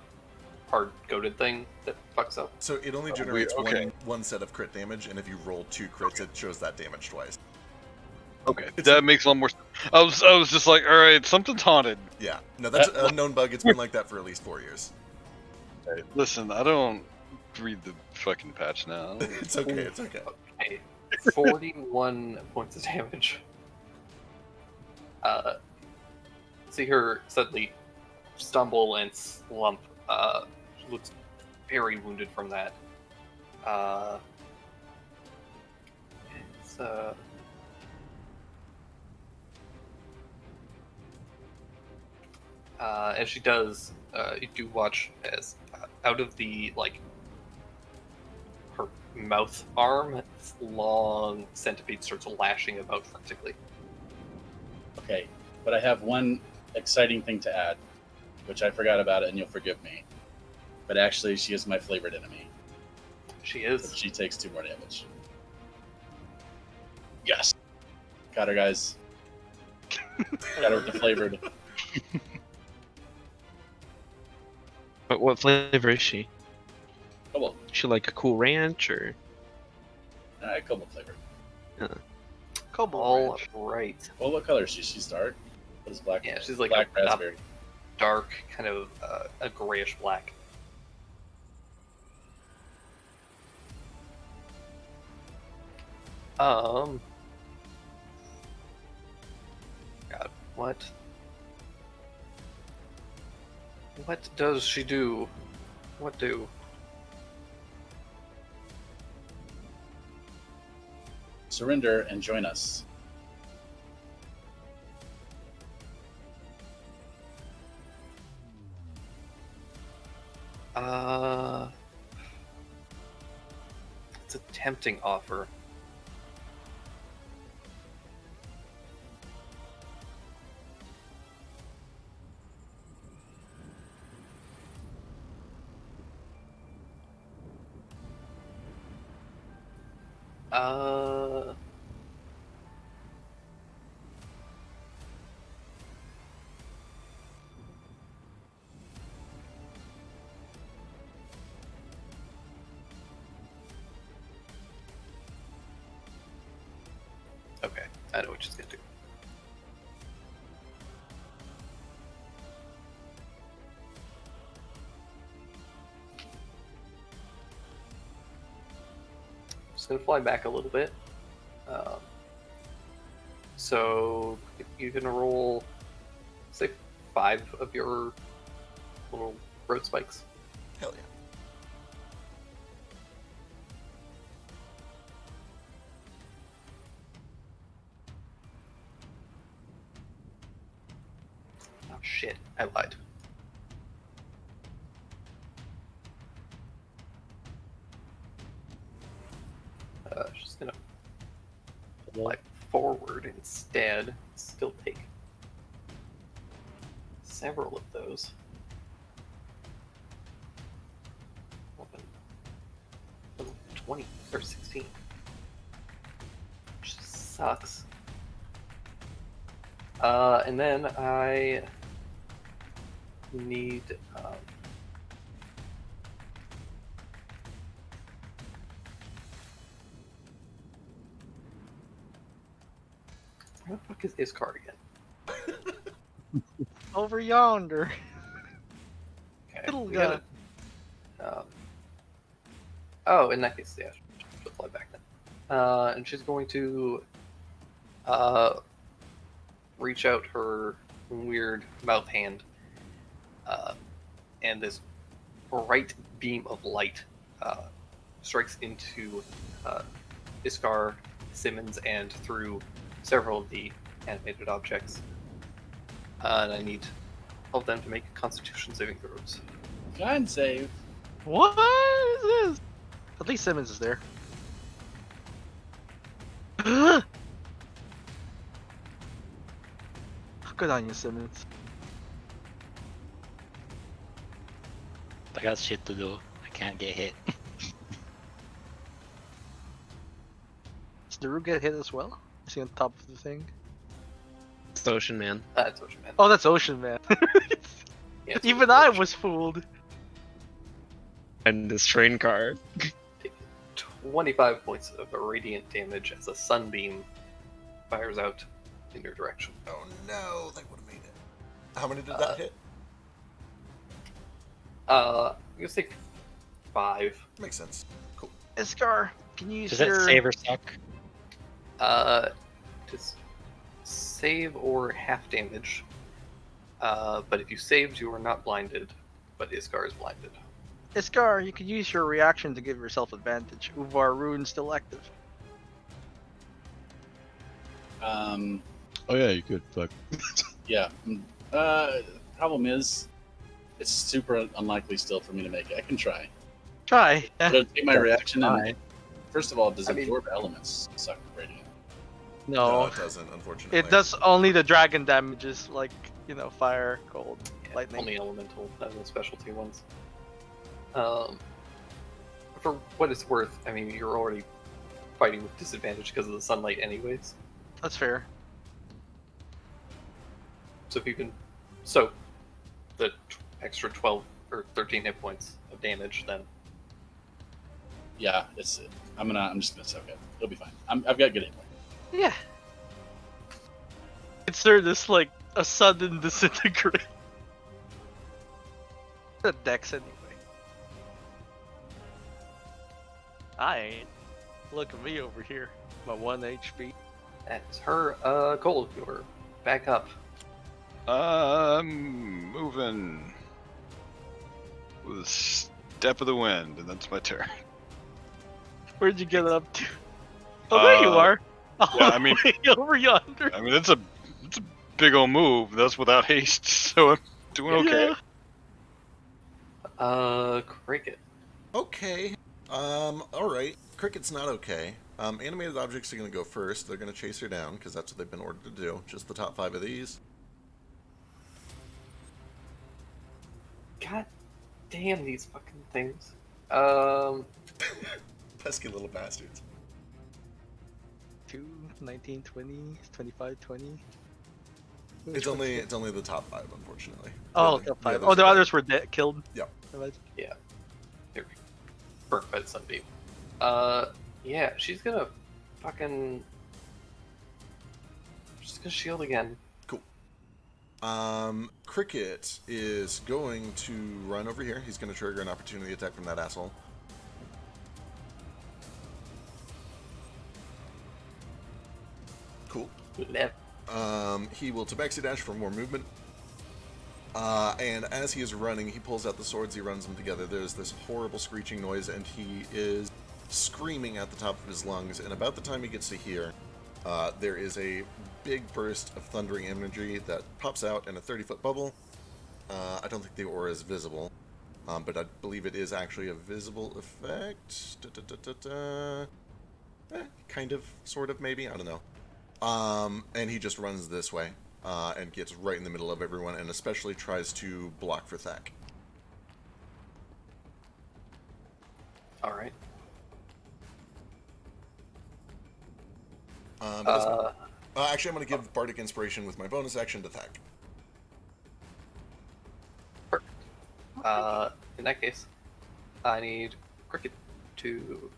hard-coded thing that fucks up. So it only Oh, generates weird. Okay. one set of crit damage, and if you roll 2 crits, it shows that damage twice. Okay, It's- that makes a lot more sense. I was just like, all right, something's haunted. Yeah. No, that's a known bug. It's been like that for at least 4 years. Hey, listen, I don't read the fucking patch now. It's okay. It's okay. Okay, 41 points of damage. See her suddenly stumble and slump. She looks very wounded from that. It's as she does, you do watch as out of the her mouth arm, this long centipede starts lashing about frantically. okay. But I have one exciting thing to add, which I forgot about it, and you'll forgive me. But actually, she is my flavored enemy. She So is. she takes 2 more damage. Yes. Got her, guys. Got her with the flavored. But what flavor is she? Oh well. Is she like a Cool Ranch or? Alright, Kobold flavored. Kobold All Ranch. right. Well, what color is she? She's dark. What is black? Yeah, she's like black a raspberry. dark, kind of a grayish black. God, what? What does she do? What do? Surrender and join us. It's a tempting offer. Uh, okay, I know what she's gonna do. Just gonna fly back a little bit. So you're gonna roll, say, 5 of your little road spikes. Hell yeah. Oh shit, I lied. She's gonna fly forward instead. Still take several of those. 20 or 16. Which sucks. And then I need where the fuck is Iskar again? Over yonder. Okay, Little we got it. Oh, in that case, yeah, she'll fly back then. And she's going to reach out her weird mouth hand, and this bright beam of light strikes into Iskar, Simmons, and through several of the animated objects. And I need all of them to make Constitution saving throws. Kind save. What is this? At least Simmons is there. Good on you, Simmons. I got shit to do. I can't get hit. Does Daru get hit as well? Is he on top of the thing? It's Ocean Man. That's Ocean Man. Oh, that's Ocean Man. Yeah, it's Even Ocean I Man. was fooled. And this train card. Take 25 points of radiant damage as a sunbeam fires out in your direction. Oh no, they would have made it. How many did that hit? I'm gonna say 5. Makes sense. Cool. Iskar, can you use Does it your... save or suck? Just save or half damage. But if you saved, you are not blinded, but Iskar is blinded. Iskar, you can use your reaction to give yourself advantage. Uvar rune still active. Oh yeah, you could. Fuck. Yeah. Problem is, it's super unlikely still for me to make it. I can try. Try. But I'll take my reaction and Try. first of all, does I mean- absorb elements suck radiant? No, No, it doesn't, unfortunately. it does only the dragon damages, like, you know, fire, cold, Yeah, lightning. only elemental, not the specialty ones. For what it's worth, I mean, you're already fighting with disadvantage because of the sunlight, anyways. That's fair. So if you can soak the extra 12 or 13 hit points of damage, then Yeah, I'm just gonna soak it. It'll be fine. I've got good hit points. Yeah. Consider this like a sudden disintegrate. The dex anyway. I ain't. Look at me over here. My 1 HP. that's her. Cole, you're back up. Moving with a step of the wind, and that's my turn. Where'd you get up to? Oh, there you are. All yeah, the I mean- way over yonder. I mean, it's a big old move. That's without haste, so I'm doing okay. Yeah. Cricket. Okay. Alright. Cricket's not okay. Animated objects are going to go first. They're going to chase her down, because that's what they've been ordered to do. Just the top 5 of these. God damn these fucking things. Pesky little bastards. 2, 19, 20, 25, 20. It's only the top 5, unfortunately. Oh, The- top the 5. others Oh, the are others were killed. Yep. They're burnt by the sunbeam. Yeah, she's gonna fucking. She's gonna shield again. Cricket is going to run over here. He's going to trigger an opportunity attack from that asshole. Cool. Left. He will Tabaxi Dash for more movement. And as he is running, he pulls out the swords, he runs them together. There's this horrible screeching noise, and he is screaming at the top of his lungs. And about the time he gets to here, there is a big burst of thundering energy that pops out in a 30-foot bubble. I don't think the aura is visible, but I believe it is actually a visible effect. Kind of, sort of, maybe, I don't know. And he just runs this way, and gets right in the middle of everyone, and especially tries to block for Thak. Alright. Actually, I'm going to give Bardic Inspiration with my bonus action to Thak. In that case, I need Cricket to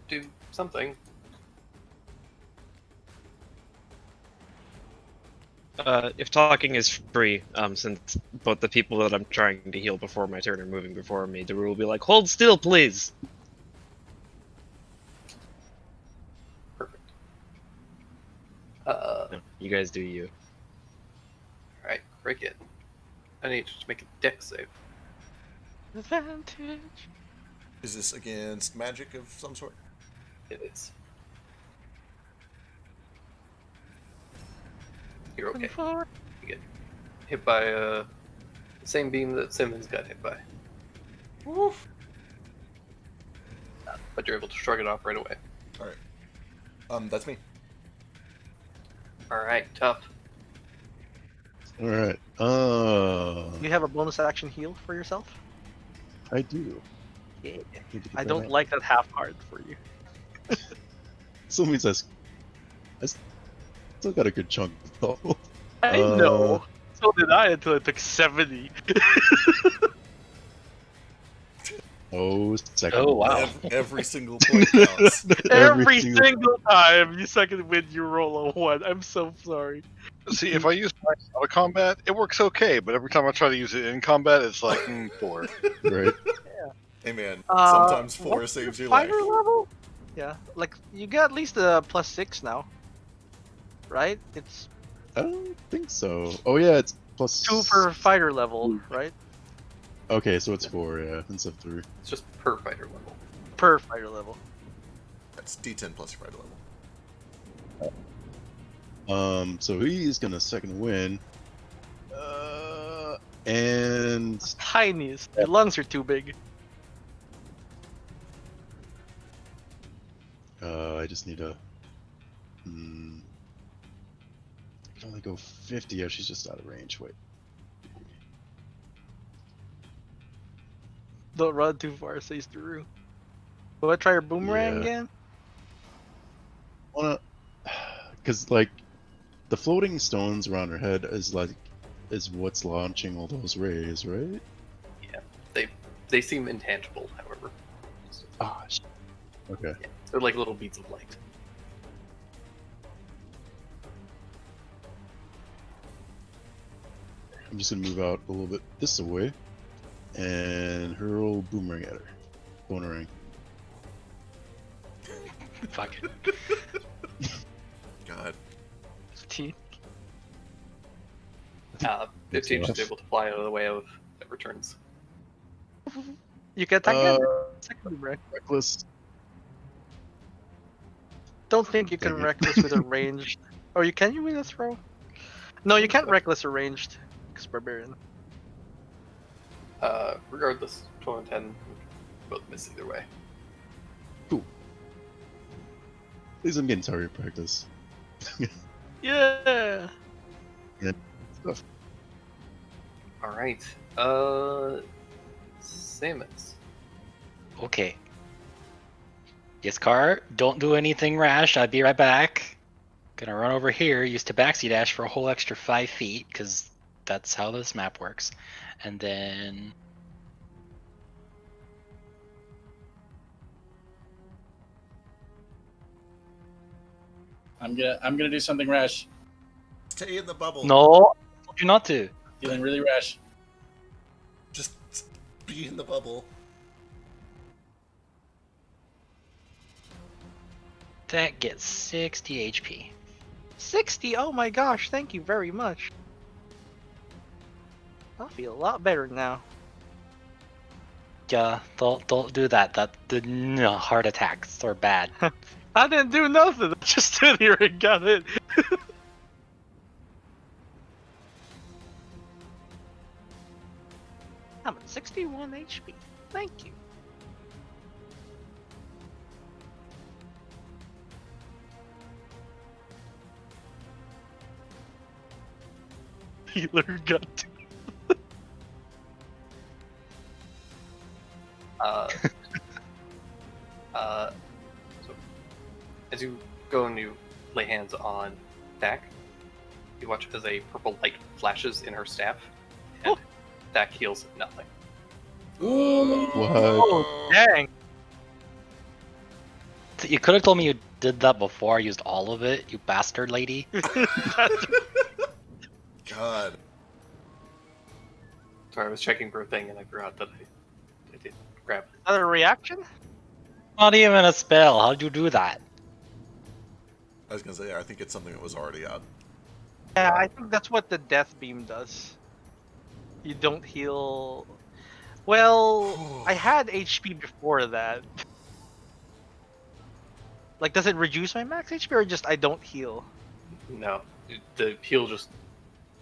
do something. If talking is free, since both the people that I'm trying to heal before my turn are moving before me, the rule will be like, hold still, please! Perfect. No, you guys do you. Alright, Cricket. I need you to make a dex save. Advantage. Is this against magic of some sort? It is. You're okay. 24. You get hit by the same beam that Simmons got hit by. Woof. But you're able to shrug it off right away. All right. That's me. Alright, tough. All right. You have a bonus action heal for yourself? I do. Yeah. Need to get I that don't out. like that half card for you. Still means I still got a good chunk though. I know. So did I until it took 70. Oh, second. Oh, wow. Every single point counts. Every single time you second wind, you roll a 1. I'm so sorry. See, if I use mine out of combat, it works okay, but every time I try to use it in combat, it's like 4. Right. Hey man, sometimes 4 what's saves your your life. fighter level? Yeah, like you got at least a +6 now, right? It's I don't think so. Oh yeah, it's plus 2 per fighter level, right? Okay, so it's 4, yeah, instead of 3. It's just per fighter level. Per fighter level. That's D10 plus your fighter level. So he's gonna second win. And Tiniest. Your lungs are too big. I just need a. I can only go 50. Yeah, she's just out of range. Wait. Don't run too far, says Drew. Will I try your boomerang Yeah. again? Because like, the floating stones around her head is what's launching all those rays, right? Yeah, they seem intangible, however. Ah, shit. Okay. Yeah, they're like little beads of light. I'm just gonna move out a little bit this way, and hurl boomerang at her. Boomerang. Fuck it. God. 15. 15 That's is able to fly out of the way of it returns. You can attack again. Uh, Second boomerang. reckless. Don't think you can Dang it. reckless with a ranged. Or you can you with a throw? No, you can't reckless or ranged. Because barbarian. Regardless, 12 and 10 both miss either way. At least I'm getting target practice. Yeah. Stuff. Alright, Samus. Okay. Yes, car, don't do anything rash. I'll be right back. Gonna run over here, use Tabaxi Dash for a whole extra 5 feet, because that's how this map works. And then... I'm gonna do something rash. Stay in the bubble. No! I told you not to. Feeling really rash. Just be in the bubble. That gets 60 HP. 60. Oh my gosh! Thank you very much. I feel a lot better now. Yeah, don't do that. No, heart attacks are bad. I didn't do nothing. I just stood here and got it. I'm at 61 HP. Thank you. Healer got to. Uh, so as you go and you lay hands on Dak, you watch as a purple light flashes in her staff, and Dak heals nothing. What? Oh, dang. You could have told me you did that before I used all of it, you bastard lady. God. Sorry, I was checking for a thing and I forgot that I did grab it. Another reaction? Not even a spell. How'd you do that? I was gonna say, I think it's something that was already out. Yeah, I think that's what the death beam does. You don't heal. Well, I had HP before that. Like, does it reduce my max HP or just I don't heal? No, the heal just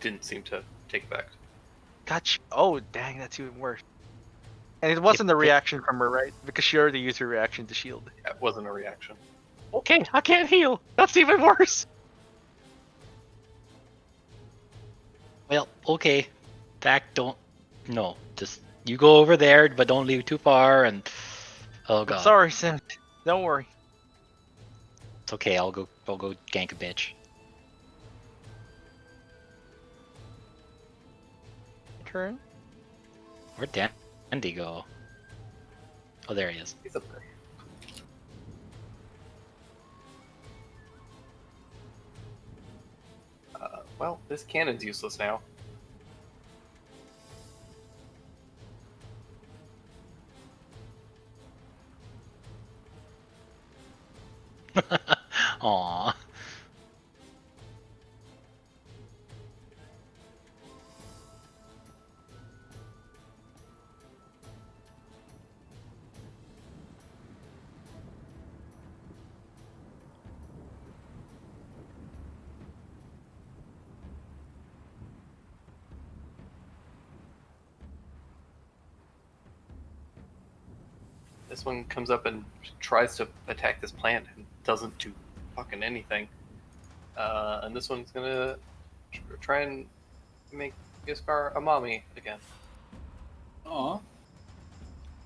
didn't seem to take effect. Gotcha. Oh, dang, that's even worse. And it wasn't a reaction from her, right? Because she already used her reaction to shield. Yeah, it wasn't a reaction. Okay, I can't heal. That's even worse. Well, okay. Back, don't. No, just you go over there, but don't leave too far. And oh I'm god, sorry, Sim. Don't worry. it's okay. I'll go. I'll go gank a bitch. Turn. Where'd Dandy go? Oh, there he is. He's up there. Well, this cannon's useless now. Aw. This one comes up and tries to attack this plant and doesn't do fucking anything. And this one's gonna try and make Iskar a mommy again. Aw.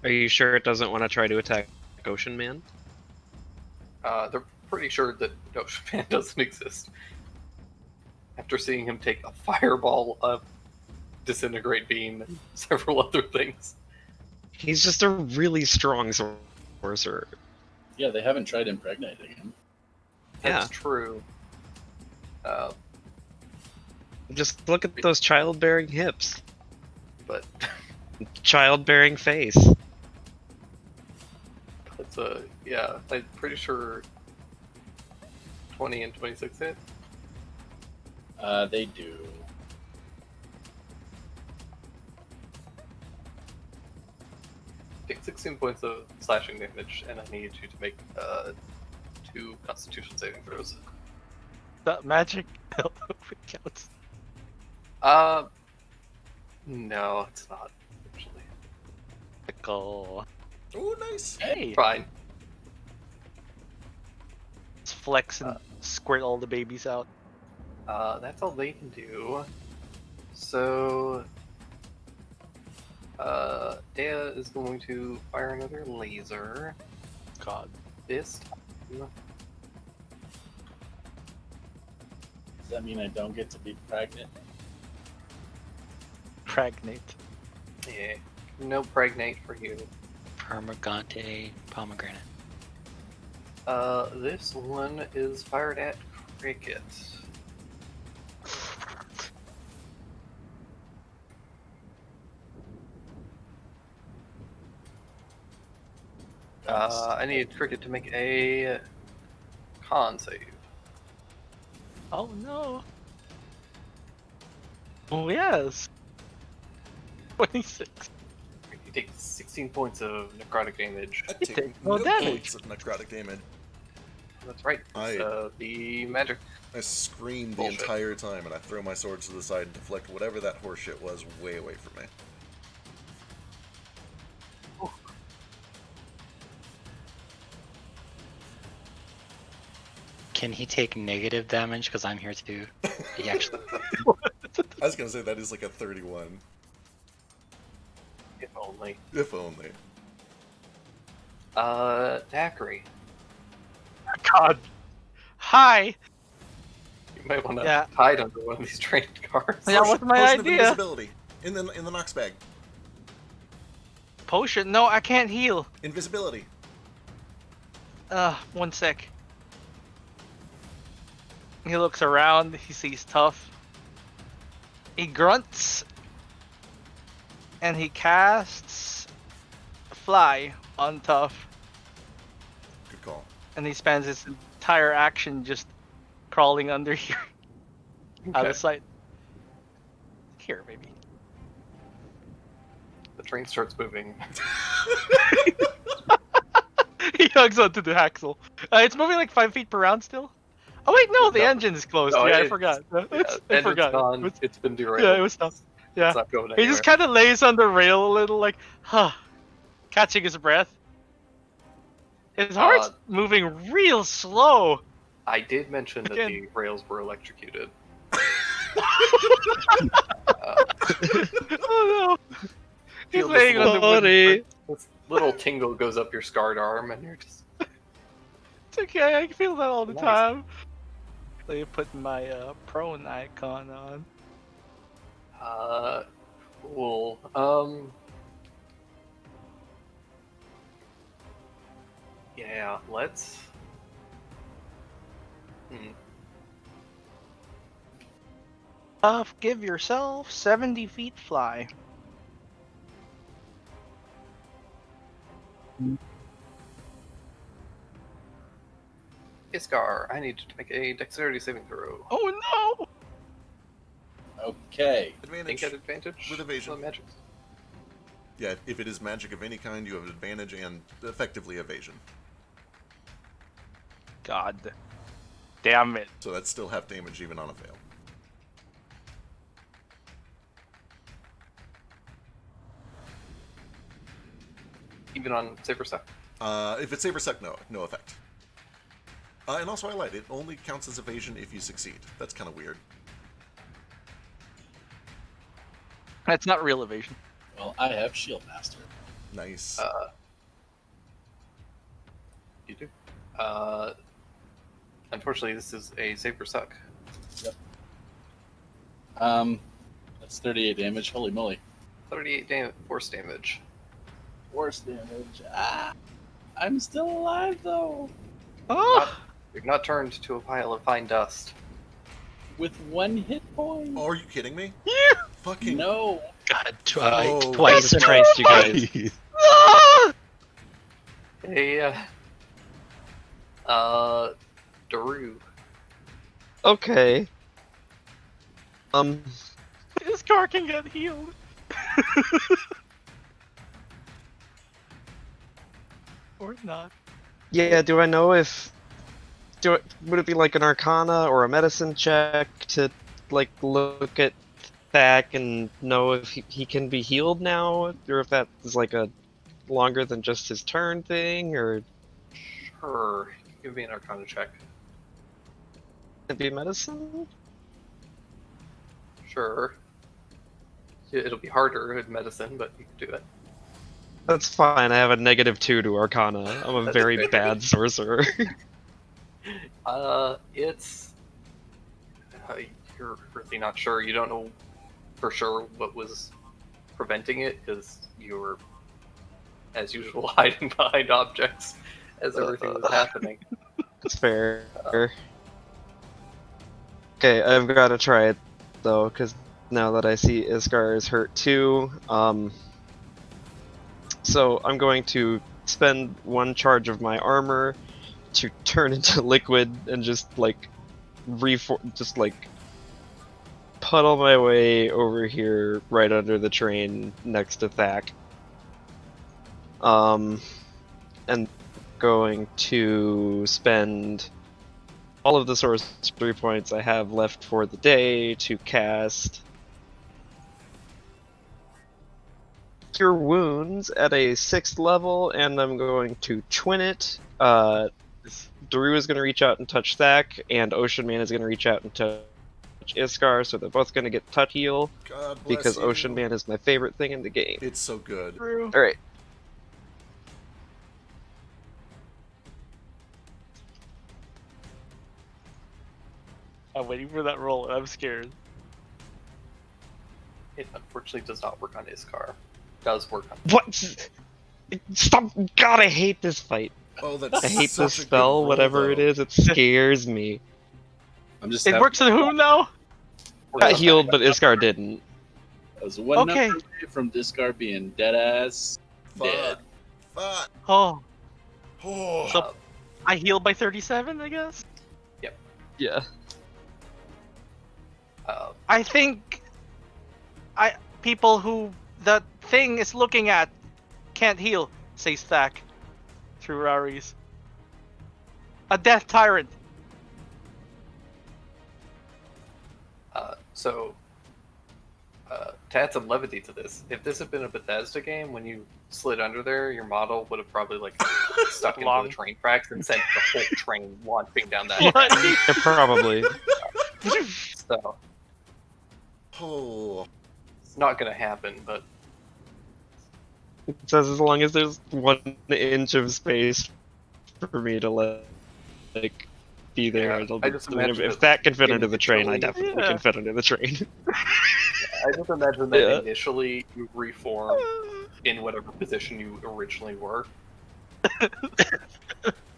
Are you sure it doesn't want to try to attack Ocean Man? They're pretty sure that Ocean Man doesn't exist. After seeing him take a fireball, a disintegrate beam, and several other things. He's just a really strong sorcerer. Yeah, they haven't tried impregnating him. That's true. Just look at those childbearing hips, But childbearing face. it's yeah, I'm pretty sure 20 and 26 hit. They do. Take 16 points of slashing damage, and I need you to make 2 Constitution saving throws. That magic. I don't know if it counts. No, it's not. Actually, Pickle. Oh, nice. Hey, fine. let's flex and squirt all the babies out. That's all they can do. So, Dea is going to fire another laser. God. This time. Does that mean I don't get to be pregnant? Pregnate. Yeah, no pregnate for you. Permagante pomegranate. This one is fired at Cricket. I need Cricket to make a con save. Oh no. Oh yes. 26. You take 16 points of necrotic damage. I take take no no damage. points of necrotic damage. That's right. It's, the magic. I scream the Bullshit. entire time, and I throw my swords to the side and deflect whatever that horseshit was way away from me. Can he take negative damage? Because I'm here too. He actually. I was gonna say that is like a 31. If only. If only. Daiquiri. God. Hi. You might want to Yeah. hide under one of these trained cars. That was my Potion of idea. invisibility in the Nox bag. Potion? No, I can't heal. Invisibility. 1 sec. He looks around, he sees Tough. He grunts. And he casts Fly on Tough. Good call. And he spends his entire action just crawling under here. Out Okay. of sight. Here, maybe. The train starts moving. He hugs onto the axle. It's moving like 5 feet per round still. Oh wait, no, the No. engine is closed. No, yeah, I it's- forgot. Yeah, I engine's forgot. gone. It's- It's been derailed. yeah, it was stopped. Yeah. It's not going He anywhere. just kind of lays on the rail a little, like, huh, catching his breath. His heart's moving real slow. I did mention that Again. the rails were electrocuted. Oh no. He's Feel laying this on the wooden Sorry. This little tingle goes up your scarred arm, and you're just It's okay, I feel that all the Nice. time. Let me put my prone icon on. cool. Yeah, let's. Give yourself 70 feet fly. Iskar, I need to make a dexterity saving throw. Oh no! Okay. Think Advantage. at advantage With evasion. on magic. Yeah, if it is magic of any kind, you have advantage and effectively evasion. God. Damn it. So that's still half damage even on a fail. Even on safer stuff. If it's saber suck, no effect. And also I lied, it only counts as evasion if you succeed. That's kind of weird. That's not real evasion. Well, I have Shield Master. Nice. You do. Unfortunately, this is a safer suck. That's 38 damage. Holy moly. 38 force damage. Force damage. Ah, I'm still alive though. Oh! You're not turned to a pile of fine dust. With 1 hit point. Oh, are you kidding me? Yeah! Fucking No. God, Oh, twice. Jesus Christ, you guys. Jeez. Ah! Hey, Daru. Okay. His car can get healed. Or not. Yeah, do I know if... would it be like an Arcana or a Medicine check to, like, look at Thak and know if he can be healed now? Or if that is, like, a longer than just his turn thing? Or Sure. Give me an Arcana check. it be Medicine? Sure. It'll be harder in medicine, but you can do it. That's fine, I have a -2 to Arcana. I'm a That's very okay. bad sorcerer. It's. You're really not sure. You don't know for sure what was preventing it, because you were, as usual, hiding behind objects as everything was happening. That's fair. Okay, I've got to try it though, because now that I see Iskar is hurt too, so I'm going to spend 1 charge of my armor to turn into liquid and just like puddle my way over here right under the train next to Thak. And going to spend all of the sorcery points I have left for the day to cast Cure Wounds at a 6th level, and I'm going to twin it. Daru is going to reach out and touch Thak, and Ocean Man is going to reach out and touch Iskar, so they're both going to get touch heal, God bless because you. Ocean Man is my favorite thing in the game. It's so good. True. Alright. I'm waiting for that roll, and I'm scared. It unfortunately does not work on Iskar. Does work on. What? Stop! God, I hate this fight. Oh, that's I hate such this a good spell, roll, whatever it though. is, it scares me. I'm just. It having- works on who now? Got healed, but Iskar didn't. I was one Okay. number away from Discard being dead ass. Dead. Fuck. Oh, Oh. So- I healed by 37, I guess? Yeah. I think people who the thing is looking at can't heal, says Thak through Rari's. A death tyrant. So, to add some levity to this, if this had been a Bethesda game, when you slid under there, your model would have probably like stuck into the train tracks and sent the whole train launching down that What? track. Yeah, probably. So, Oh, it's not going to happen, but It says as long as there's 1 inch of space for me to like be there, Yeah, it'll I be. just I mean, imagine if it that can fit under the train, I initially- definitely Yeah. can fit under the train. I just imagine that Yeah. initially you reform in whatever position you originally were.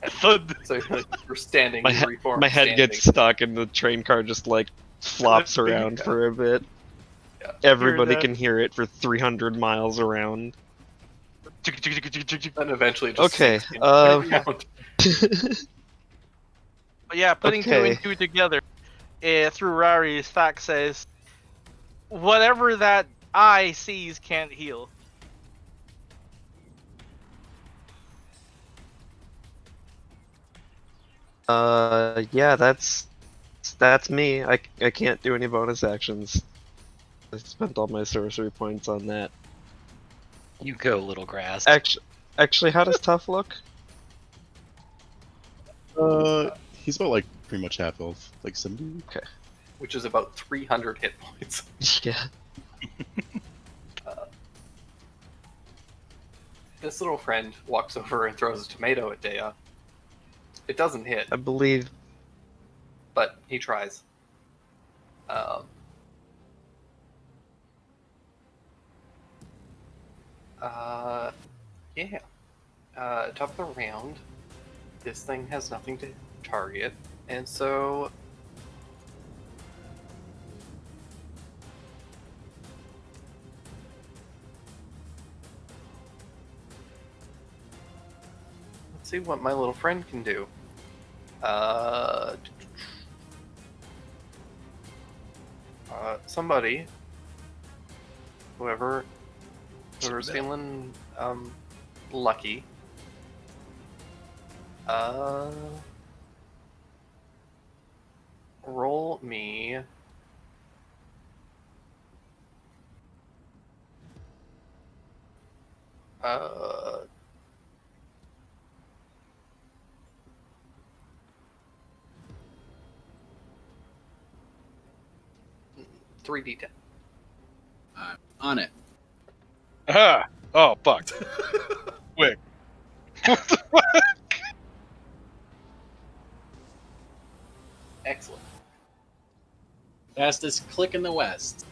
Thud. So you're standing, My, you reform. my head standing. gets stuck, and the train car just like flops around Yeah. for a bit. Yeah. Everybody that. can hear it for 300 miles around. And eventually just Okay, sinks into the ground. But yeah, putting two and Okay. two together through Rari, Thack says, whatever that eye sees can't heal. Yeah, that's me. I can't do any bonus actions. I spent all my sorcery points on that. You go, little grass. Actually, how does Tough look? He's about like pretty much half health, like 70. Which is about 300 hit points. Yeah. This little friend walks over and throws a tomato at Dea. It doesn't hit, I believe. but he tries. Yeah. Top of the round, this thing has nothing to target, and so let's see what my little friend can do. Somebody, whoever's feeling lucky. Roll me. Uh, 3d10. I'm on it. Ah! Oh, fuck. Quick. Excellent. Fastest click in the West.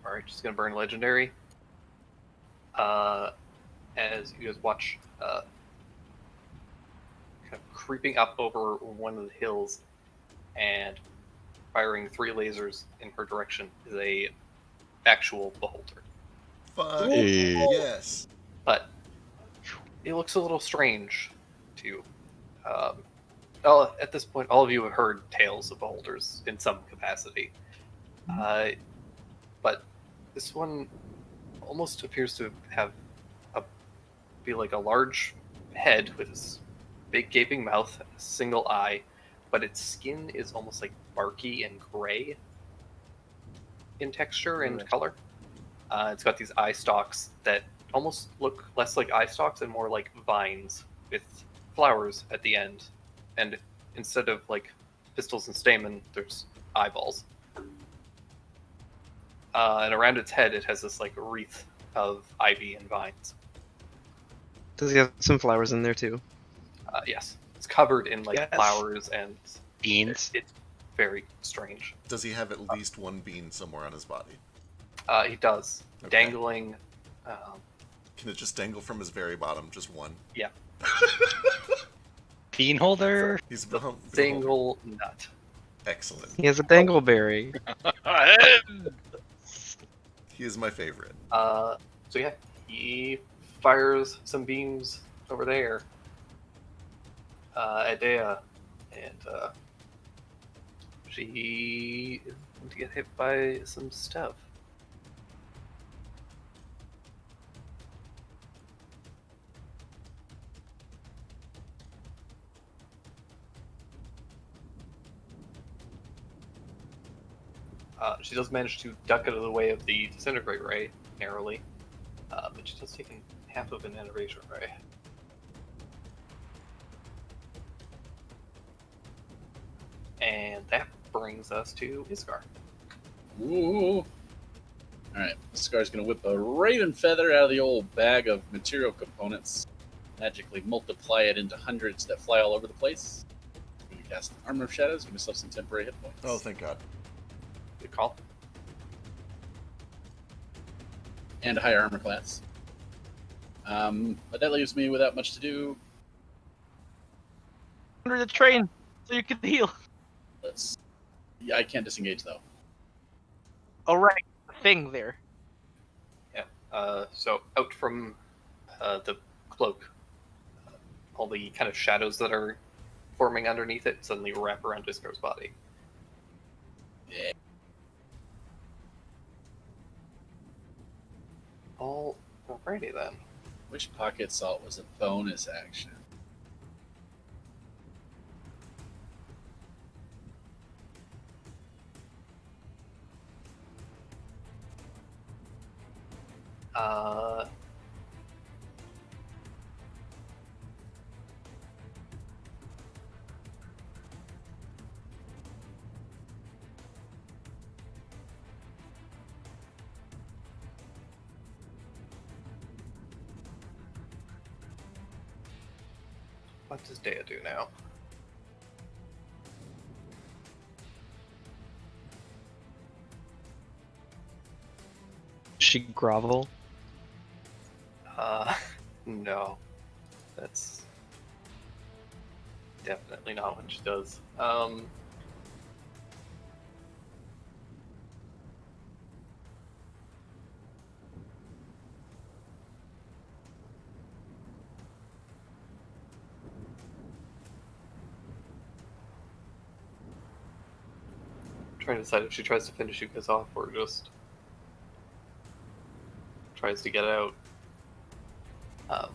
Alright, just gonna burn legendary. As you guys watch, kind of creeping up over one of the hills and firing 3 lasers in her direction is a actual beholder. fuck Hey. yes. But it looks a little strange to you. At this point, all of you have heard tales of beholders in some capacity. But this one almost appears to be like a large head with this big gaping mouth, a single eye, but its skin is almost like barky and gray in texture and color. It's got these eye stalks that almost look less like eye stalks and more like vines with flowers at the end. And instead of like pistils and stamen, there's eyeballs. And around its head, it has this like wreath of ivy and vines. Does he have some flowers in there too? Yes, it's covered in like Yes. flowers and Beans. it's very strange. Does he have at least one bean somewhere on his body? He does, Okay. dangling. Can it just dangle from his very bottom? Just one? Yeah. Bean holder. He's behind. Single nut. Excellent. He has a dangleberry. He is my favorite. So yeah, he fires some beams over there at Dea, and she is going to get hit by some stuff. She does manage to duck out of the way of the disintegrate ray narrowly, but she does take half of an enervation ray. And that brings us to Iskar. Ooh. Alright, Scar's gonna whip a raven feather out of the old bag of material components, magically multiply it into hundreds that fly all over the place. I'm gonna cast Armor of Shadows, give myself some temporary hit points. Oh, thank God. Good call. And a higher armor class. But that leaves me without much to do. Under the train so you can heal. Yeah, I can't disengage though. All right, the thing there. Yeah. So out from the cloak, all the kind of shadows that are forming underneath it suddenly wrap around Iskar's body. Yeah. Alrighty then. Which pocket salt was a bonus action? Uh, what does Dea do now? She grovel. No. That's definitely not what she does. Trying to decide if she tries to finish you guys off or just tries to get out. Um,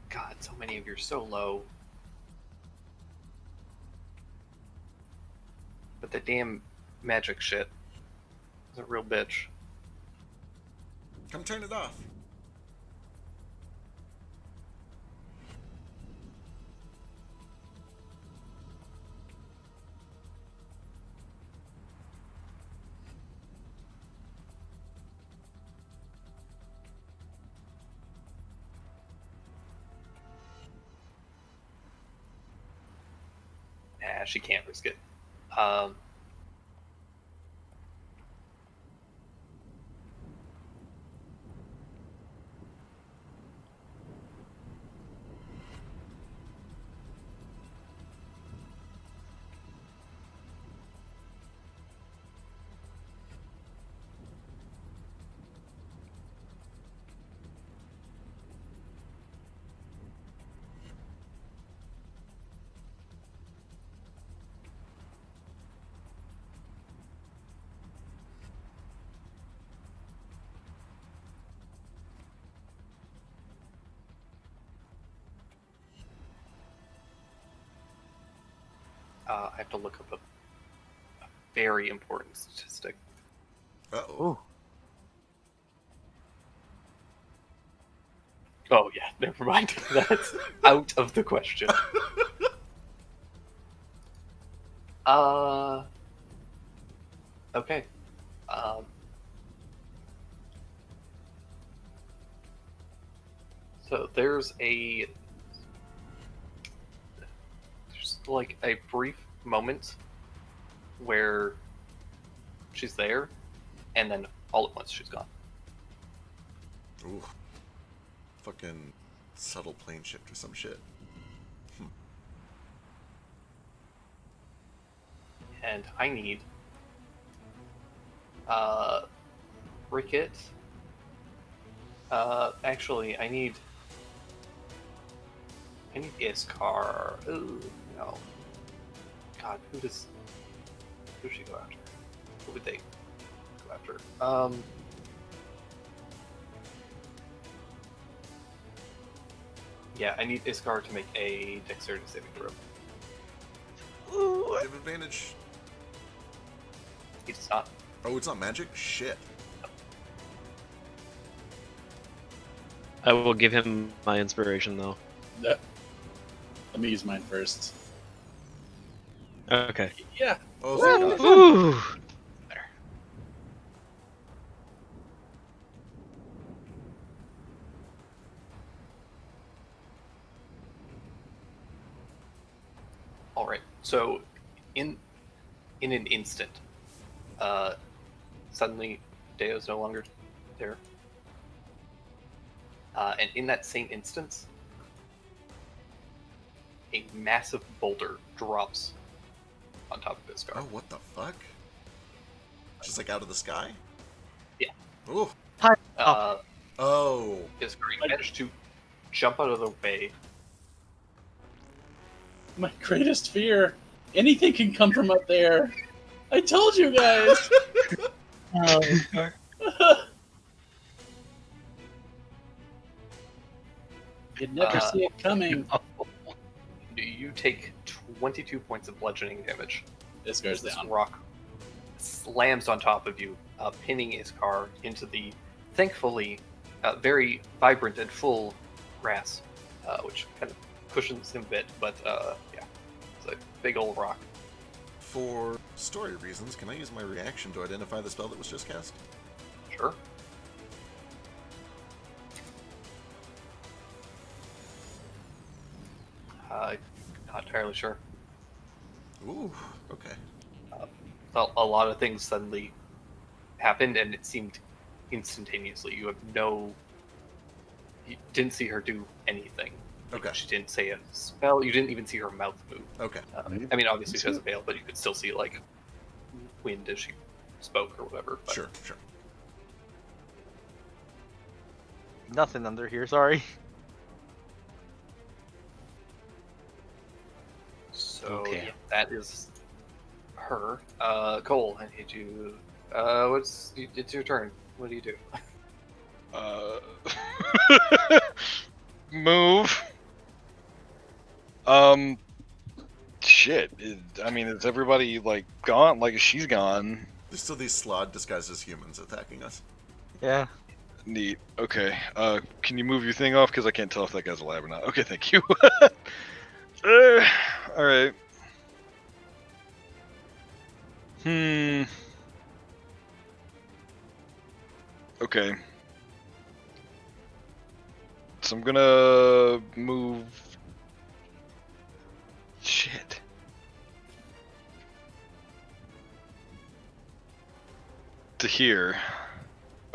God, so many of you are so low. But the damn magic shit is a real bitch. Come turn it off. Nah, she can't risk it. Um, I have to look up a very important statistic. Uh-oh. Oh yeah, never mind. That's out of the question. Okay. Um, so there's like a brief moment where she's there, and then all at once she's gone. Ooh. Fucking subtle plane shift or some shit. And I need Ricket. Actually, I need Iskar. Ooh, no. God, who does she go after? Who would they go after? Yeah, I need Iskar to make a dexterity saving throw. I have advantage. He does not. Oh, it's not magic? Shit. I will give him my inspiration though. Let me use mine first. Okay. Yeah. Oh, thank God. Ooh. All right. So, in an instant, suddenly Deo's no longer there, and in that same instance, a massive boulder drops on top of Iskar. Oh, what the fuck? Just like out of the sky? Yeah. Ooh. Oh. Iskar, you managed to jump out of the way. My greatest fear. Anything can come from up there. I told you guys. You'd never see it coming. You take 22 points of bludgeoning damage. This goes This down. rock slams on top of you, pinning Iskar into the, thankfully, very vibrant and full grass, which kind of cushions him a bit, but yeah, it's a big old rock. For story reasons, can I use my reaction to identify the spell that was just cast? Sure. Not entirely sure. Ooh, okay. A lot of things suddenly happened, and it seemed instantaneously. You didn't see her do anything. Okay. She didn't say a spell. You didn't even see her mouth move. Okay. I mean, obviously she has a veil, but you could still see like wind as she spoke or whatever. But, Sure. Nothing under here. Sorry. So Okay. yeah, that is her. Cole, I need you. It's your turn. What do you do? Move. Shit. I mean, is everybody like gone? Like, she's gone. There's still these slod disguised as humans attacking us. Yeah. Neat. Okay. Can you move your thing off? Because I can't tell if that guy's alive or not. Okay, thank you. All right. Okay. So I'm gonna move. Shit. To here.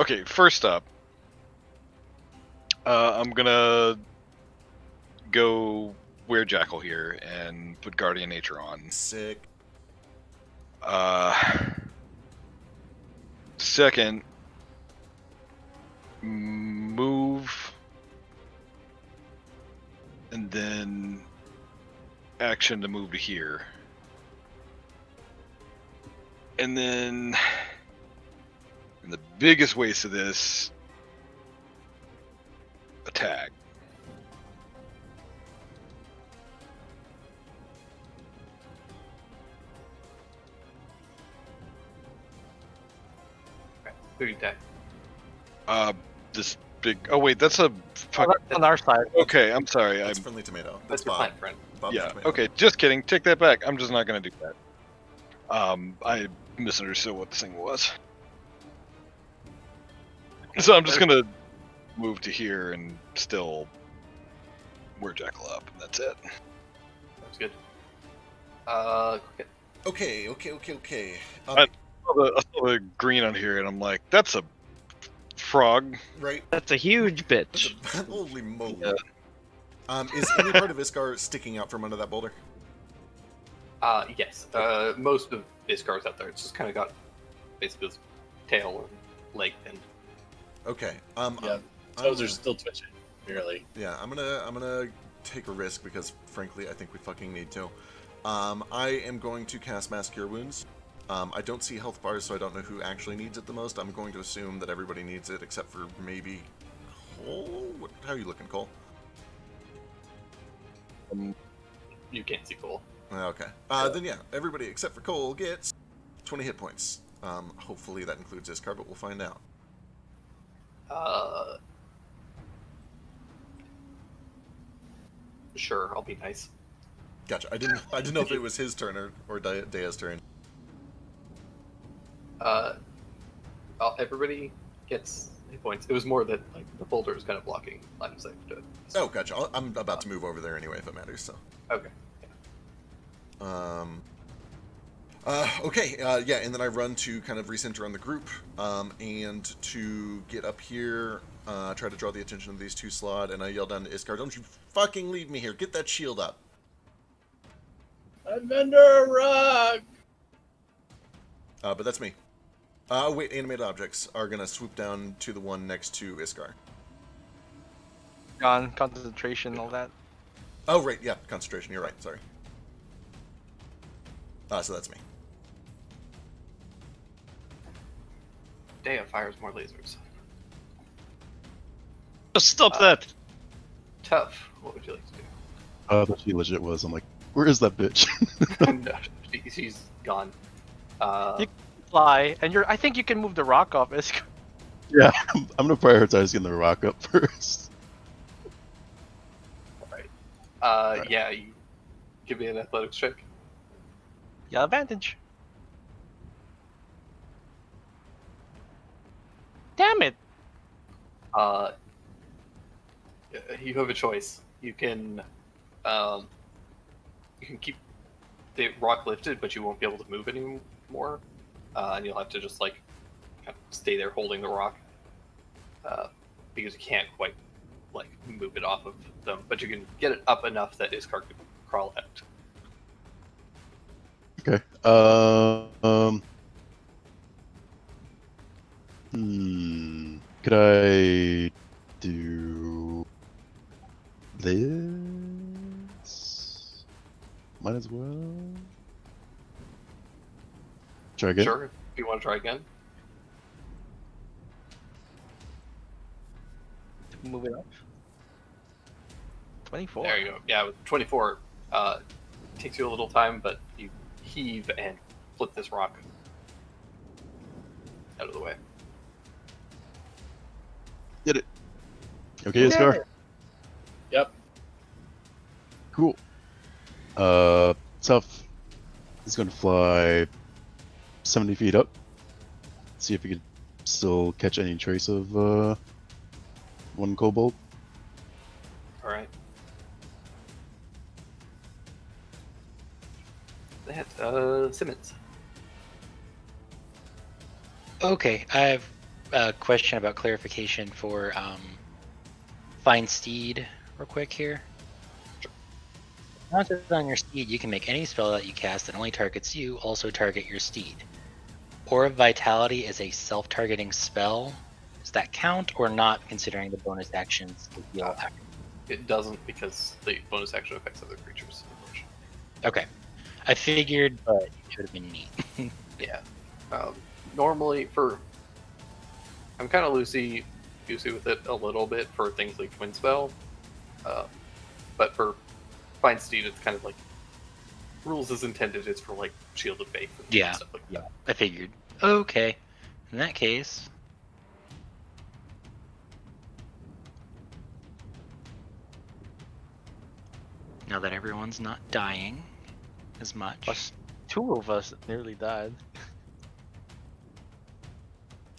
Okay, first up, I'm gonna go wear Jackal here and put Guardian Nature on. Sick. Second, move, and then action to move to here. And then, and the biggest waste of this, attack. Who do you attack? This big. Oh wait, that's a. Oh, Fuck. that's on our side. Okay, I'm sorry. That's friendly tomato. That's your Bob. plan, friend. Bob's Yeah. tomato. Okay, just kidding. Take that back. I'm just not gonna do that. I misunderstood what the thing was. So I'm just gonna move to here and still wear Jackal up, and that's it. Sounds good. Cricket. Okay. I saw the green on here, and I'm like, that's a frog. Right. That's a huge That's bitch. a, holy moly. Yeah. Is any part of Iskar sticking out from under that boulder? Yes. Most of Iskar's out there. It's just kind of got basically his tail and leg pinned. Okay. Yeah, toes are still twitching, barely. Yeah, I'm gonna take a risk because frankly I think we fucking need to. I am going to cast Mass Cure Wounds. I don't see health bars, so I don't know who actually needs it the most. I'm going to assume that everybody needs it except for maybe Cole. How are you looking, Cole? You can't see Cole. Okay. Then yeah, everybody except for Cole gets 20 hit points. Hopefully that includes Iskar, but we'll find out. Sure, I'll be nice. Gotcha. I didn't know if it was his turn or Dea's turn. Everybody gets hit points. It was more that like the boulder is kind of blocking line of sight to it. Oh, gotcha. I'm about to move over there anyway if it matters. So. Okay. Okay, yeah, and then I run to kind of recenter on the group, and to get up here, try to draw the attention of these two slot, and I yell down to Iskar, don't you fucking leave me here, get that shield up. I'm under a rock! But that's me. Wait, animated objects are gonna swoop down to the one next to Iskar. Gone, concentration, all that. Oh, right, yeah, concentration, you're right, sorry. So that's me. Dea fires more lasers. Stop that! Tough. What would you like to do? I thought she legit was. I'm like, where is that bitch? No, she's gone. You fly, and I think you can move the rock off. Iskar. Yeah, I'm gonna prioritize getting the rock up first. Alright. Yeah, you give me an athletics check. Yeah, advantage. Damn it! You have a choice. You can keep the rock lifted, but you won't be able to move anymore, and you'll have to just like kind of stay there holding the rock, because you can't quite like move it off of them. But you can get it up enough that Iskar could crawl out. Okay. Could I do this? Might as well. Try again. Sure. If you want to try again. Move it up. 24. There you go. Yeah, with 24, takes you a little time, but you heave and flip this rock out of the way. Did it. Okay, Iskar? Yep. Cool. Tough. He's gonna fly 70 feet up. See if he could still catch any trace of one kobold. All right. That Simmons. Okay, I have a question about clarification for Find Steed real quick here. Mounted on your steed, you can make any spell that you cast that only targets you, also target your steed. Aura of Vitality is a self-targeting spell. Does that count or not, considering the bonus actions to heal action? It doesn't because the bonus action affects other creatures. Unfortunately. Okay. I figured, but it would have been neat. Yeah. Normally, I'm kind of loosey with it a little bit for things like Twin Spell, but for Find Steed, it's kind of like rules as intended. It's for like Shield of Faith and Yeah, stuff like that. I figured. Okay. In that case, now that everyone's not dying as much, two of us nearly died.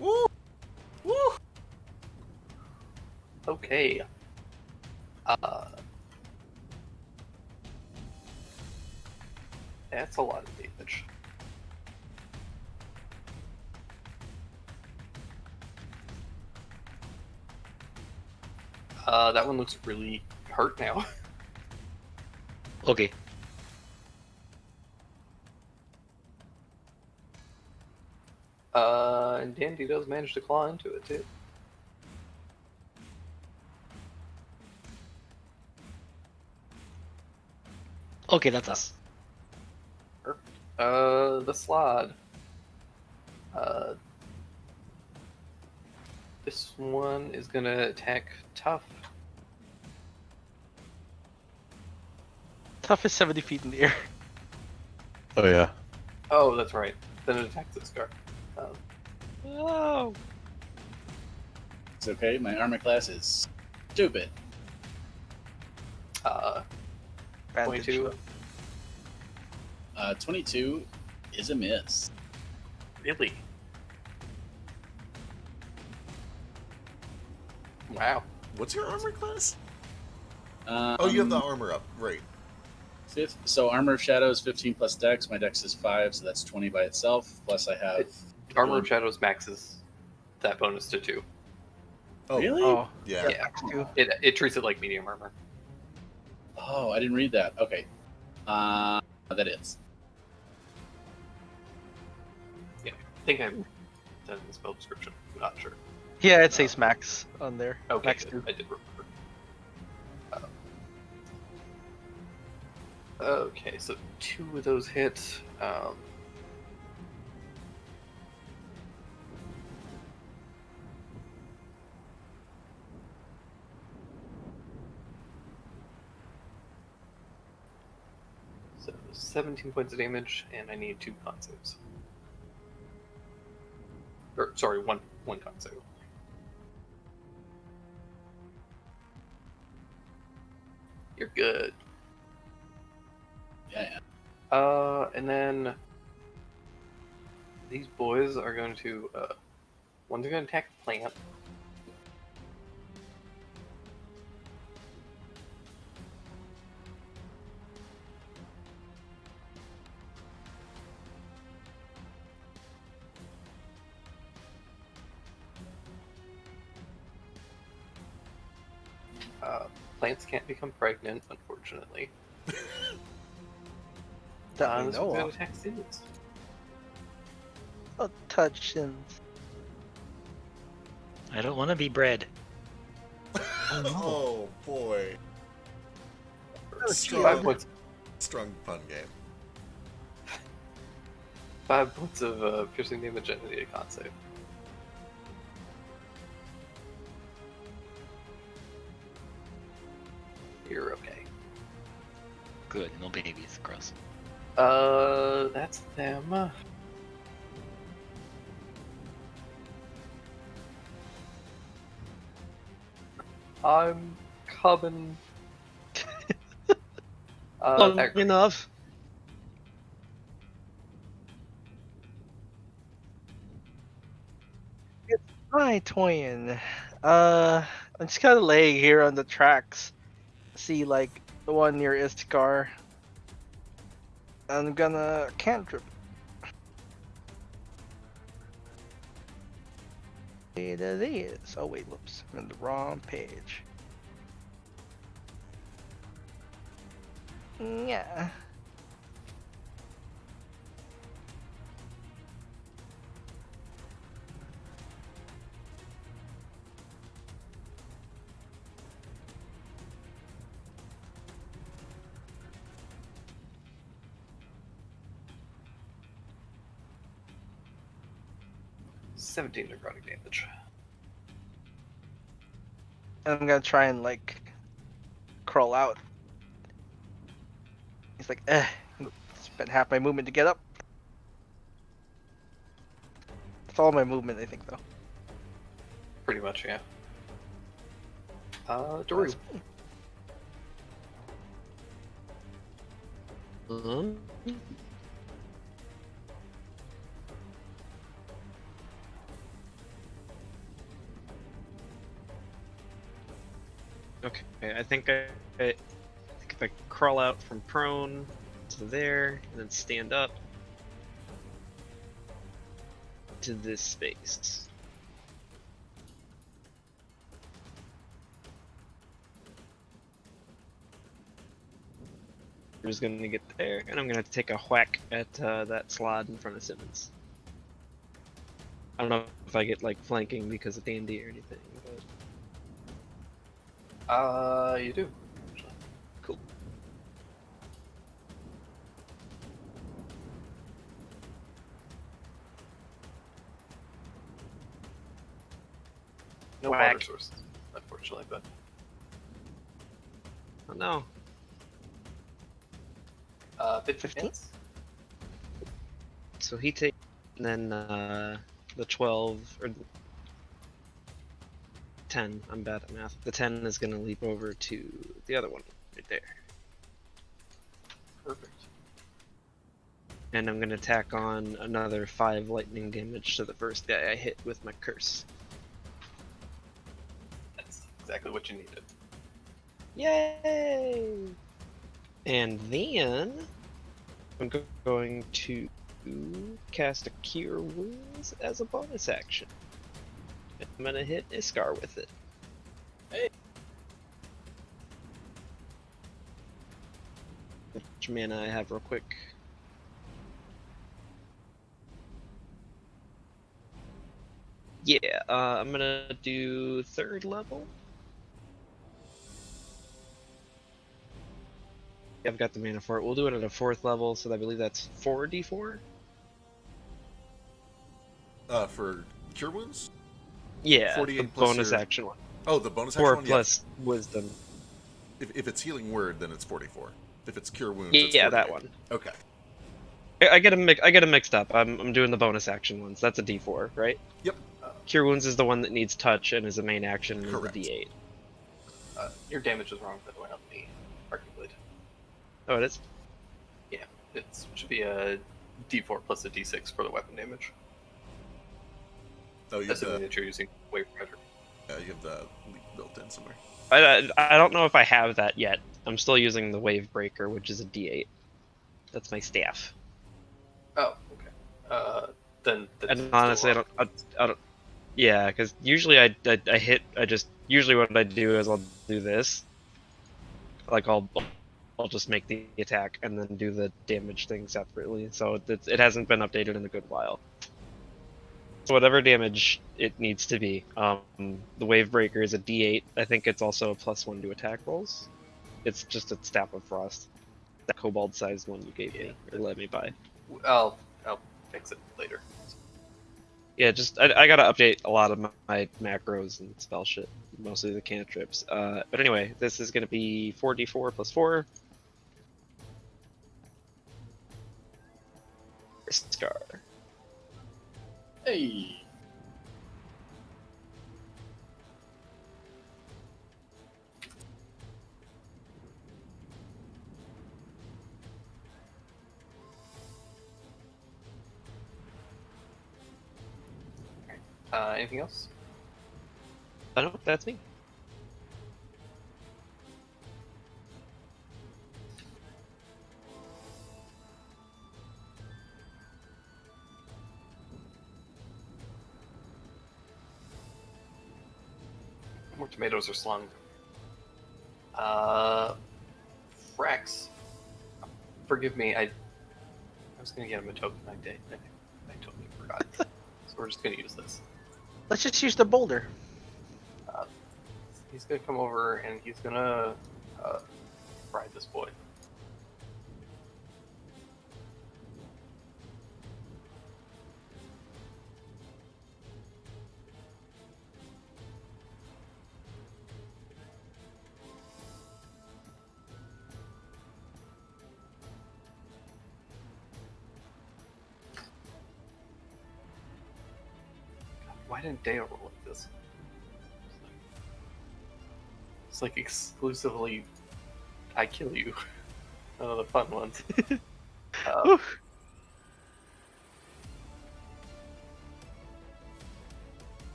Woo! Woo! Okay. That's a lot of damage. That one looks really hurt now. Okay. And Dandy does manage to claw into it too. Okay, that's us. The slod. Uh, this one is gonna attack Tough. Tough is 70 feet in the air. Oh yeah. Oh, that's right. Then it attacks this guard. Oh. It's okay. My armor class is stupid. Bandage. 22. 22 is a miss. Really? Wow. What's your armor class? Um, Oh, you have the armor up. Right. So armor of shadows 15 plus dex. My dex is 5, so that's 20 by itself. Plus I have Armor of Shadows maxes that bonus to 2. Oh, Really? Oh, yeah. Yeah. max two. It treats it like medium armor. Oh, I didn't read that. Okay. That is. I think I've done the spell description. I'm not sure. Yeah, it says max on there. Okay, Max good. two. I did remember. Okay, so 2 of those hit. So 17 points of damage, and I need 2 con saves. Or sorry, one con save. You're good. Yeah. And then these boys are going to one's going to attack the plant. Plants can't become pregnant, unfortunately. That we This know one's going of. to attack students. Oh, touch and I don't want to be bread. Oh boy. Five Strong, points. strong pun game. 5 points of piercing damage and a con save. You're okay. Good, no babies. Gross. That's them. I'm coming. Long That- enough. Hi, Toyin. I'm just kind of laying here on the tracks. See, like, the one near Iskar. I'm gonna cantrip. It is. Oh, wait, whoops. I'm in the wrong page. Yeah. $17 necrotic damage. And I'm gonna try and, like, crawl out. He's like, spent half my movement to get up. That's all my movement, I think, though. Pretty much, yeah. Daru. Okay, I think I think if I crawl out from prone to there and then stand up to this space. I'm just gonna get there, and I'm gonna take a whack at that slot in front of Simmons. I don't know if I get like flanking because of Dandy or anything, but You do. cool. No Whack. water sources, unfortunately, but Oh no. 15 15? hits. So he takes, and then the 12 or 10. I'm bad at math. The 10 is gonna leap over to the other one right there, Perfect. and I'm gonna tack on another 5 lightning damage to the first guy I hit with my curse. That's exactly what you needed. Yay! And then I'm going to cast a Cure Wounds as a bonus action. I'm gonna hit Iskar with it. Hey. Which mana I have real quick. Yeah, I'm gonna do 3rd level. Yeah, I've got the mana for it. We'll do it at a 4th level, so I believe that's 4d4? For cure wounds? Yeah, the 48 plus bonus your... action one. Oh, the bonus 4 action one? Yeah. plus wisdom. If it's healing word, then it's 44. If it's cure wounds, it's Yeah, 48. that one. Okay. I get them mixed up. I'm doing the bonus action ones. That's a D4, right? Yep. Cure Wounds is the one that needs touch and is a main action and Correct. is a D8. Your damage is wrong, by the way, on the Arcane Blade. Oh, it is? Yeah, it should be a D4 plus a D6 for the weapon damage. Oh, you have Assuming the, that you're using Wave Rider. you have the leap built in somewhere. I don't know if I have that yet. I'm still using the Wave Breaker, which is a D8. That's my staff. Oh, okay. Then And still honestly, wrong. I don't. Yeah, because usually I hit. Usually what I do is I'll do this. Like I'll just make the attack and then do the damage thing separately. So it hasn't been updated in a good while. So whatever damage it needs to be. The Wave Breaker is a D8. I think it's also a +1 to attack rolls. It's just a Staff of Frost. That kobold-sized one you gave me or let me buy. I'll fix it later. Yeah, just I gotta update a lot of my macros and spell shit, mostly the cantrips. But anyway, this is gonna be 4d4 plus 4. Scar. Hey. Anything else? I don't know, that's me. More tomatoes are slung. Frax. Forgive me, I was gonna get him a token. I totally forgot. So we're just gonna use this. Let's just use the boulder. He's gonna come over and he's gonna fry this boy. Why didn't Dale roll like this? It's like exclusively I kill you. None of the fun ones.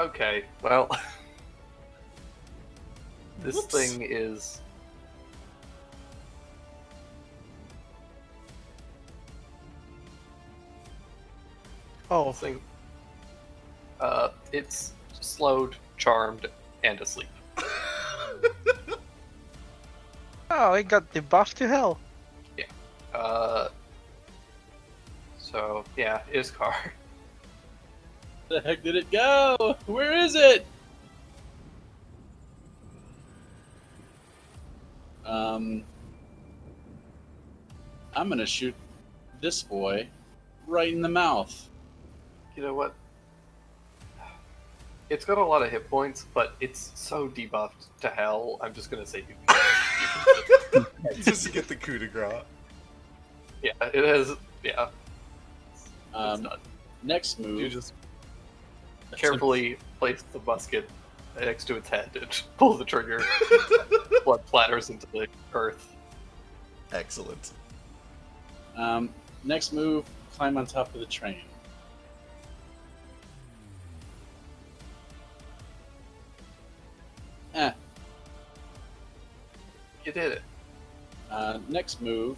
Okay, well, this Whoops. thing is. Oh, This thing. It's slowed, charmed, and asleep. oh, it got debuffed to hell. Uh. So yeah, Iskar. Where the heck did it go? Where is it? I'm gonna shoot this boy right in the mouth. You know what? It's got a lot of hit points, but it's so debuffed to hell. I'm just gonna say you can. Just to get the coup de grace. Yeah, it has. Yeah, it's Um, done. next You move. just carefully place the musket next to its head and pull the trigger. Blood splatters into the earth. Excellent. Next move. Climb on top of the train. You did it. Next move.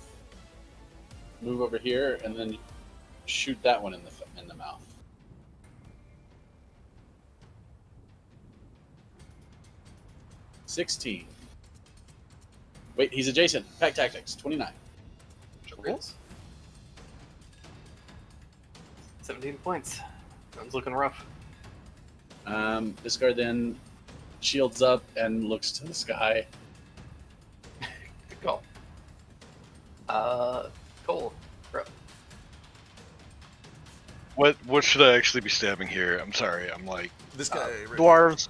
Move over here and then shoot that one in the mouth. $16. Wait, he's adjacent. Pack tactics. 29. Sure is. 17 points. Sounds looking rough. This guard then shields up and looks to the sky. Good call. Cole. Bro. What should I actually be stabbing here? I'm sorry. I'm like, This guy. right here. Dwarves.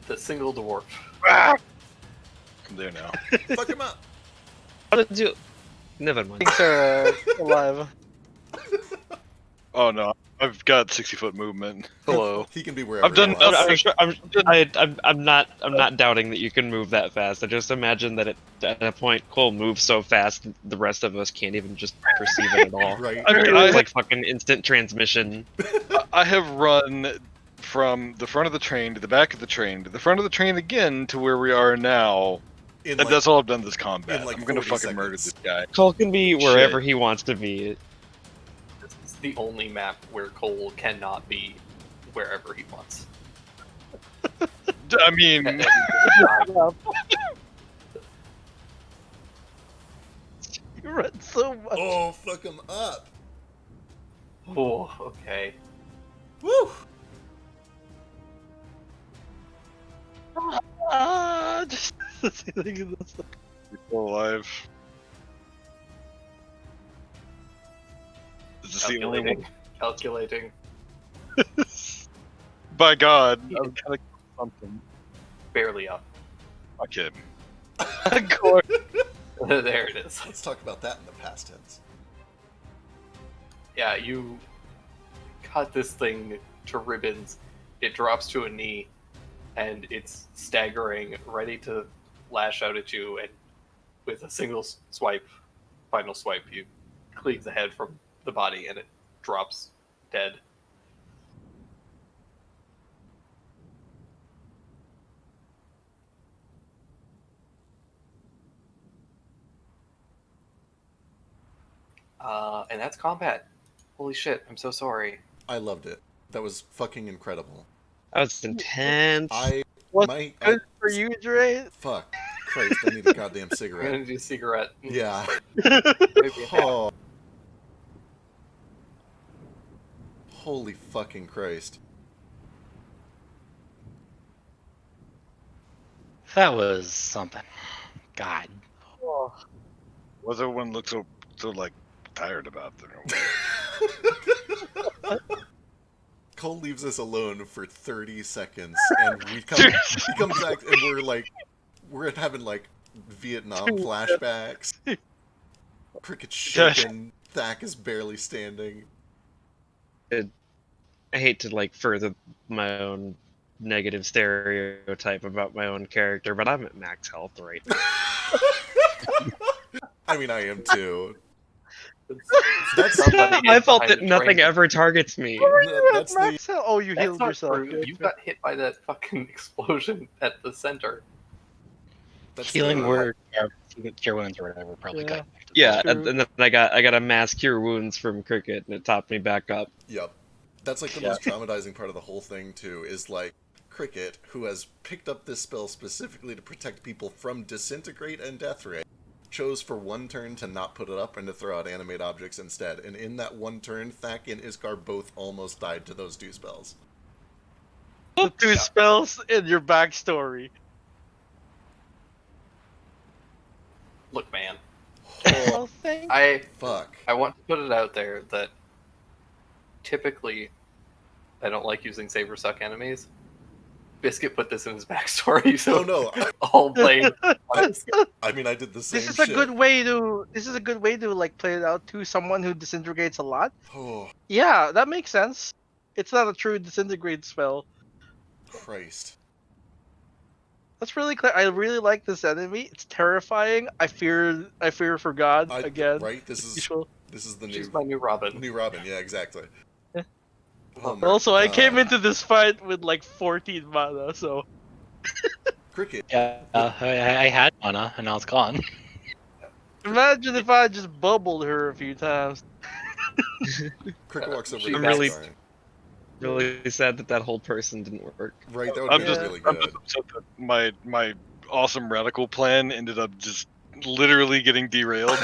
The single dwarf. I'm there now. Fuck him up. How did you? Never mind. Things are alive. Oh no, I've got 60-foot movement. Hello. He can be wherever. I've done. he wants. I'm not doubting that you can move that fast. I just imagine that at a point Cole moves so fast, the rest of us can't even just perceive it at all. Right. I mean, It's like fucking instant transmission. I have run from the front of the train to the back of the train to the front of the train again to where we are now. In And like, that's all I've done this combat. in like I'm gonna 40 fucking murder seconds. this guy. Cole can be wherever he wants to be. This is the only map where Cole cannot be wherever he wants. I mean, You run so much. oh, fuck him up. Oh, okay. Woo. Just thinking of this. you're still alive. Is this the only one? Calculating. By God, I'm kind of something. Barely up. Fuck him. There it is. Let's talk about that in the past tense. Yeah, you cut this thing to ribbons. It drops to a knee, and it's staggering, ready to lash out at you. And with a single final swipe, you cleave the head from the body, and it drops dead. And that's combat. Holy shit, I'm so sorry. I loved it. That was fucking incredible. That was intense. What's I good for you, Dre? fuck. Christ, I need a goddamn I'm gonna cigarette. do cigarette. Yeah. Maybe a half. Oh. Holy fucking Christ. That was something. God. What's everyone look so like tired about there? Cole leaves us alone for 30 seconds, and he comes back, and we're having like Vietnam flashbacks. Cricket's shaking. Thak is barely standing. I hate to like further my own negative stereotype about my own character, but I'm at max health right now. I mean, I am too. That's somebody It's my hid fault behind that a nothing train. ever targets me. that's the Max health. Oh, you That's healed not yourself. true. You got hit by that fucking explosion at the center. that's Healing the word, or cure wounds or whatever, probably Yeah. got you back to Yeah, True. and then I got a mass cure wounds from cricket, and it topped me back up. Yep. That's like the Yeah. most traumatizing part of the whole thing too, is like Cricket, who has picked up this spell specifically to protect people from disintegrate and death ray, chose for one turn to not put it up and to throw out animate objects instead. And in that one turn, Thak and Iskar both almost died to those two spells. The two Yeah. spells in your backstory. Look, man, Oh, Oh, thank I fuck. want to put it out there that typically I don't like using saber suck enemies. Biscuit put this in his backstory, so Oh no, all blame on Biscuit. I mean I did the same This is a shit. good way to. This is a good way to like play it out to someone who disintegrates a lot. Oh, Yeah, that makes sense. It's not a true disintegrate spell. Christ. That's really clear. I really like this enemy. It's terrifying. I fear for God again. Right? This is Usual. the She's new my new Robin. Robin, yeah, exactly. Yeah. Oh my Also, I came God. into this fight with like 14 mana, so Cricket. Yeah, I had mana and now it's gone. imagine if I just bubbled her a few times. Cricket walks over She to I'm really- Iskar. Really sad that that whole person didn't work. Right, that would I'm be just, really I'm good. just upset that my awesome radical plan ended up just literally getting derailed.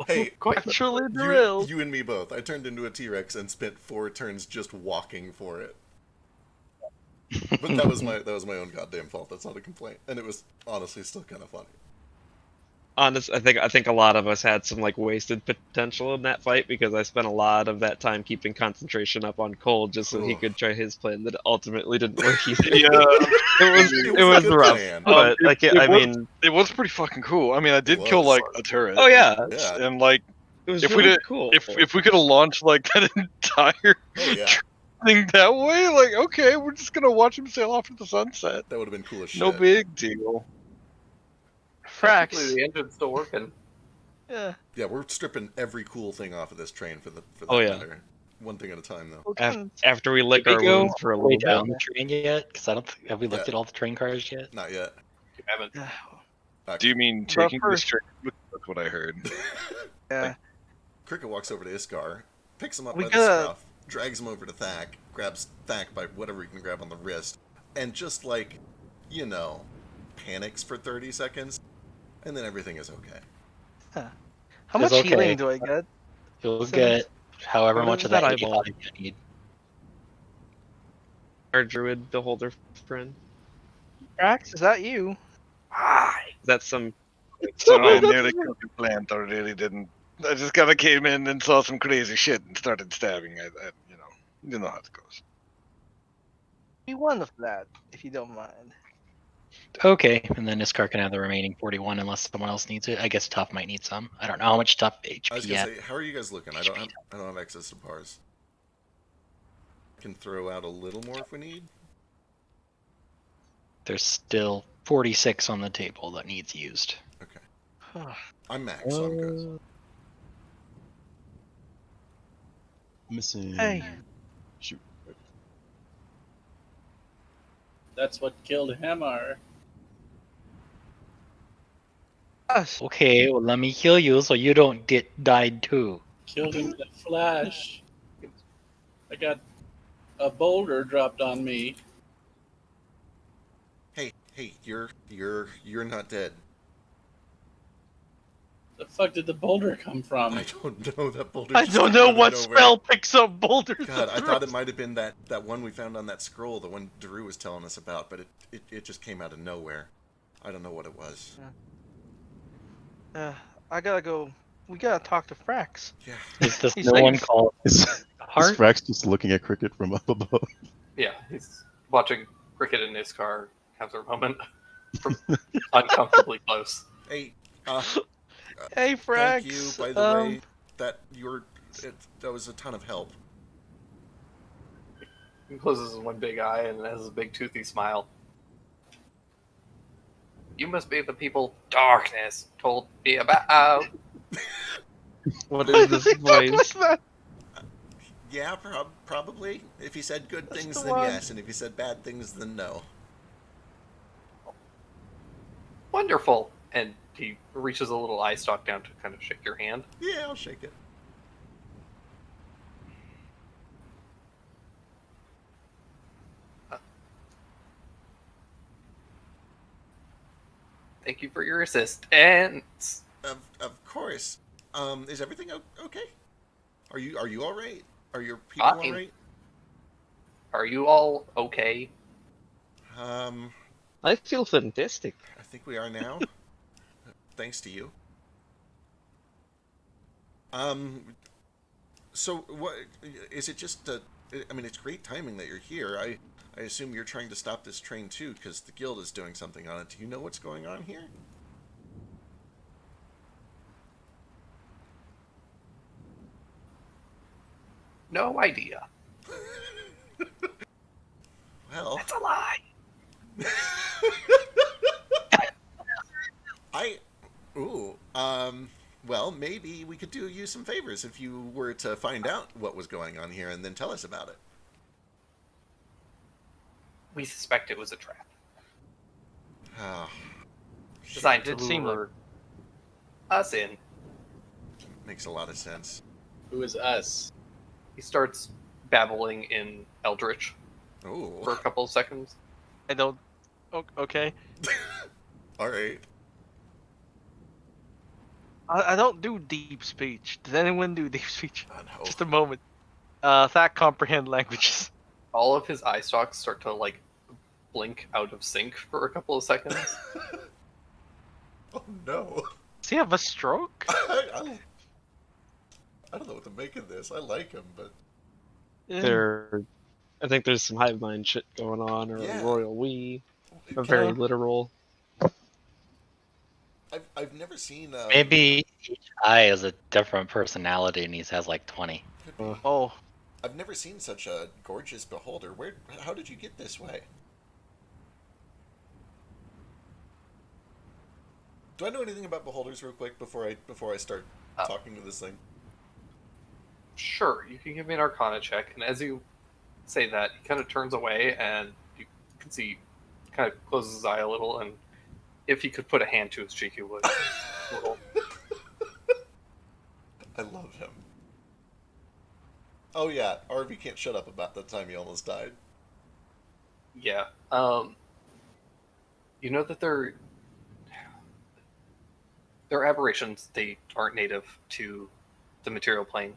Hey, Quite Actually derailed. you and me both. I turned into a T-Rex and spent 4 turns just walking for it. But that was my own goddamn fault. That's not a complaint, and it was honestly still kind of funny. Honest, I think a lot of us had some like wasted potential in that fight because I spent a lot of that time keeping concentration up on Cole just so he Oof. could try his plan that ultimately didn't work either. Yeah, it was a was good rough, plan. but like it I was- mean, it was pretty fucking cool. I mean, I did It kill was. like a turret. oh yeah, Yeah. And like, it was if we really did- cool. if we could have launched like that entire Oh yeah, thing that way, like, okay, we're just gonna watch him sail off into the sunset. that would have been cool as shit. No big deal. technically Frax. the engine's still working. Yeah. Yeah, we're stripping every cool thing off of this train for that Oh, yeah. matter. One thing at a time, though. Well, After we lick Did our we go wounds for a all the way little bit. down the train yet? Because I don't. Have we looked Yeah. at all the train cars yet? Not yet. You haven't. Do you mean But taking this first- trip? That's what I heard. Yeah. Cricket walks over to Iskar, picks him up We by the gotta- scruff, drags him over to Thak, grabs Thak by whatever he can grab on the wrist, and just like, panics for 30 seconds, and then everything is okay. How It's much okay. healing do I get? You'll Since- get however What much is of that that eyeball? antibiotic you need. Our druid beholder friend. Frax, is that you? That's some. So I That's nearly what- killed your plant, or really didn't. I just kind of came in and saw some crazy shit and started stabbing. You know how it goes. Be one of that, if you don't mind. Okay, and then Iskar can have the remaining 41 unless someone else needs it. I guess Tough might need some. I don't know how much Tough I was HP gonna yet. say, how are you guys looking? I don't have access to bars. I can throw out a little more if we need. There's still 46 on the table that needs used. I'm max, so I'm good. Missing. Hey. Shoot. That's what killed Hammer. Us. Okay, well let me heal you so you don't get died too. Killed him with a flash. I got a boulder dropped on me. Hey, you're not dead. The fuck did the boulder come from? I don't know that boulder. I just don't came know out of what nowhere. spell picks up boulders. God, I and thought it throws- might have been that one we found on that scroll, the one Daru was telling us about, but it just came out of nowhere. I don't know what it was. I gotta go. We gotta talk to Frax. Yeah. Is this He's no like- one called Is Heart? Frax just looking at Cricket from up above? Yeah, he's watching Cricket in his car have their moment from uncomfortably close. Hey, Hey, Frax. thank you, by the way. That was a ton of help. He closes his one big eye and has a big toothy smile. You must be the people darkness told me about. What is this What was voice? that? Yeah, probably. If he said good That's things, the then one. yes, and if he said bad things, then no. Wonderful. And he reaches a little eye stalk down to kind of shake your hand. Yeah, I'll shake it. Thank you for your assistance. Of course. Is everything okay? Are you all right? Are your people all Fine. right? Are you all okay? Um, I feel fantastic. I think we are now. Thanks to you. Um, so what is it? Just I mean, it's great timing that you're here. I assume you're trying to stop this train too, because the guild is doing something on it. Do you know what's going on here? No idea. Well, That's a lie. I. Ooh. Well, maybe we could do you some favors if you were to find out what was going on here and then tell us about it. We suspect it was a trap Oh, designed to Did seem like- lure us in. makes a lot of sense. Who is us? He starts babbling in Eldritch for a Oh, couple of seconds. I don't. Okay. all right. I don't do deep speech. Does anyone do deep speech? No. Just a moment. That comprehend languages. All of his eye stalks start to like blink out of sync for a couple of seconds. Oh no. Does he have a stroke? I don't know what to make of this. I like him, but I think there's some hive mind shit going on, or Yeah. a royal we, a Kinda- very literal. I've never seen. Maybe each eye is a different personality, and he has like 20. Could be. Oh, I've never seen such a gorgeous beholder. Where? How did you get this way? Do I know anything about beholders, real quick, before I start talking to this thing? Sure, you can give me an Arcana check, and as you say that, he kind of turns away, and you can see he kind of closes his eye a little, and if he could put a hand to his cheek, he would. Little. I love him. Oh yeah, RV can't shut up about the time he almost died. Yeah. You know that they're aberrations. They aren't native to the material plane.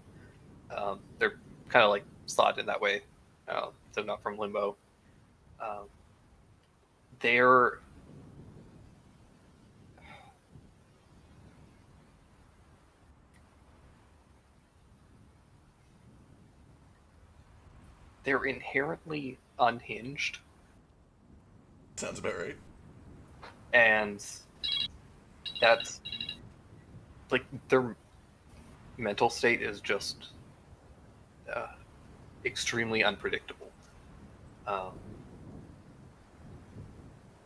They're kind of like slotted in that way. They're not from limbo. They're inherently unhinged, Sounds about right. and that's like their mental state is just extremely unpredictable.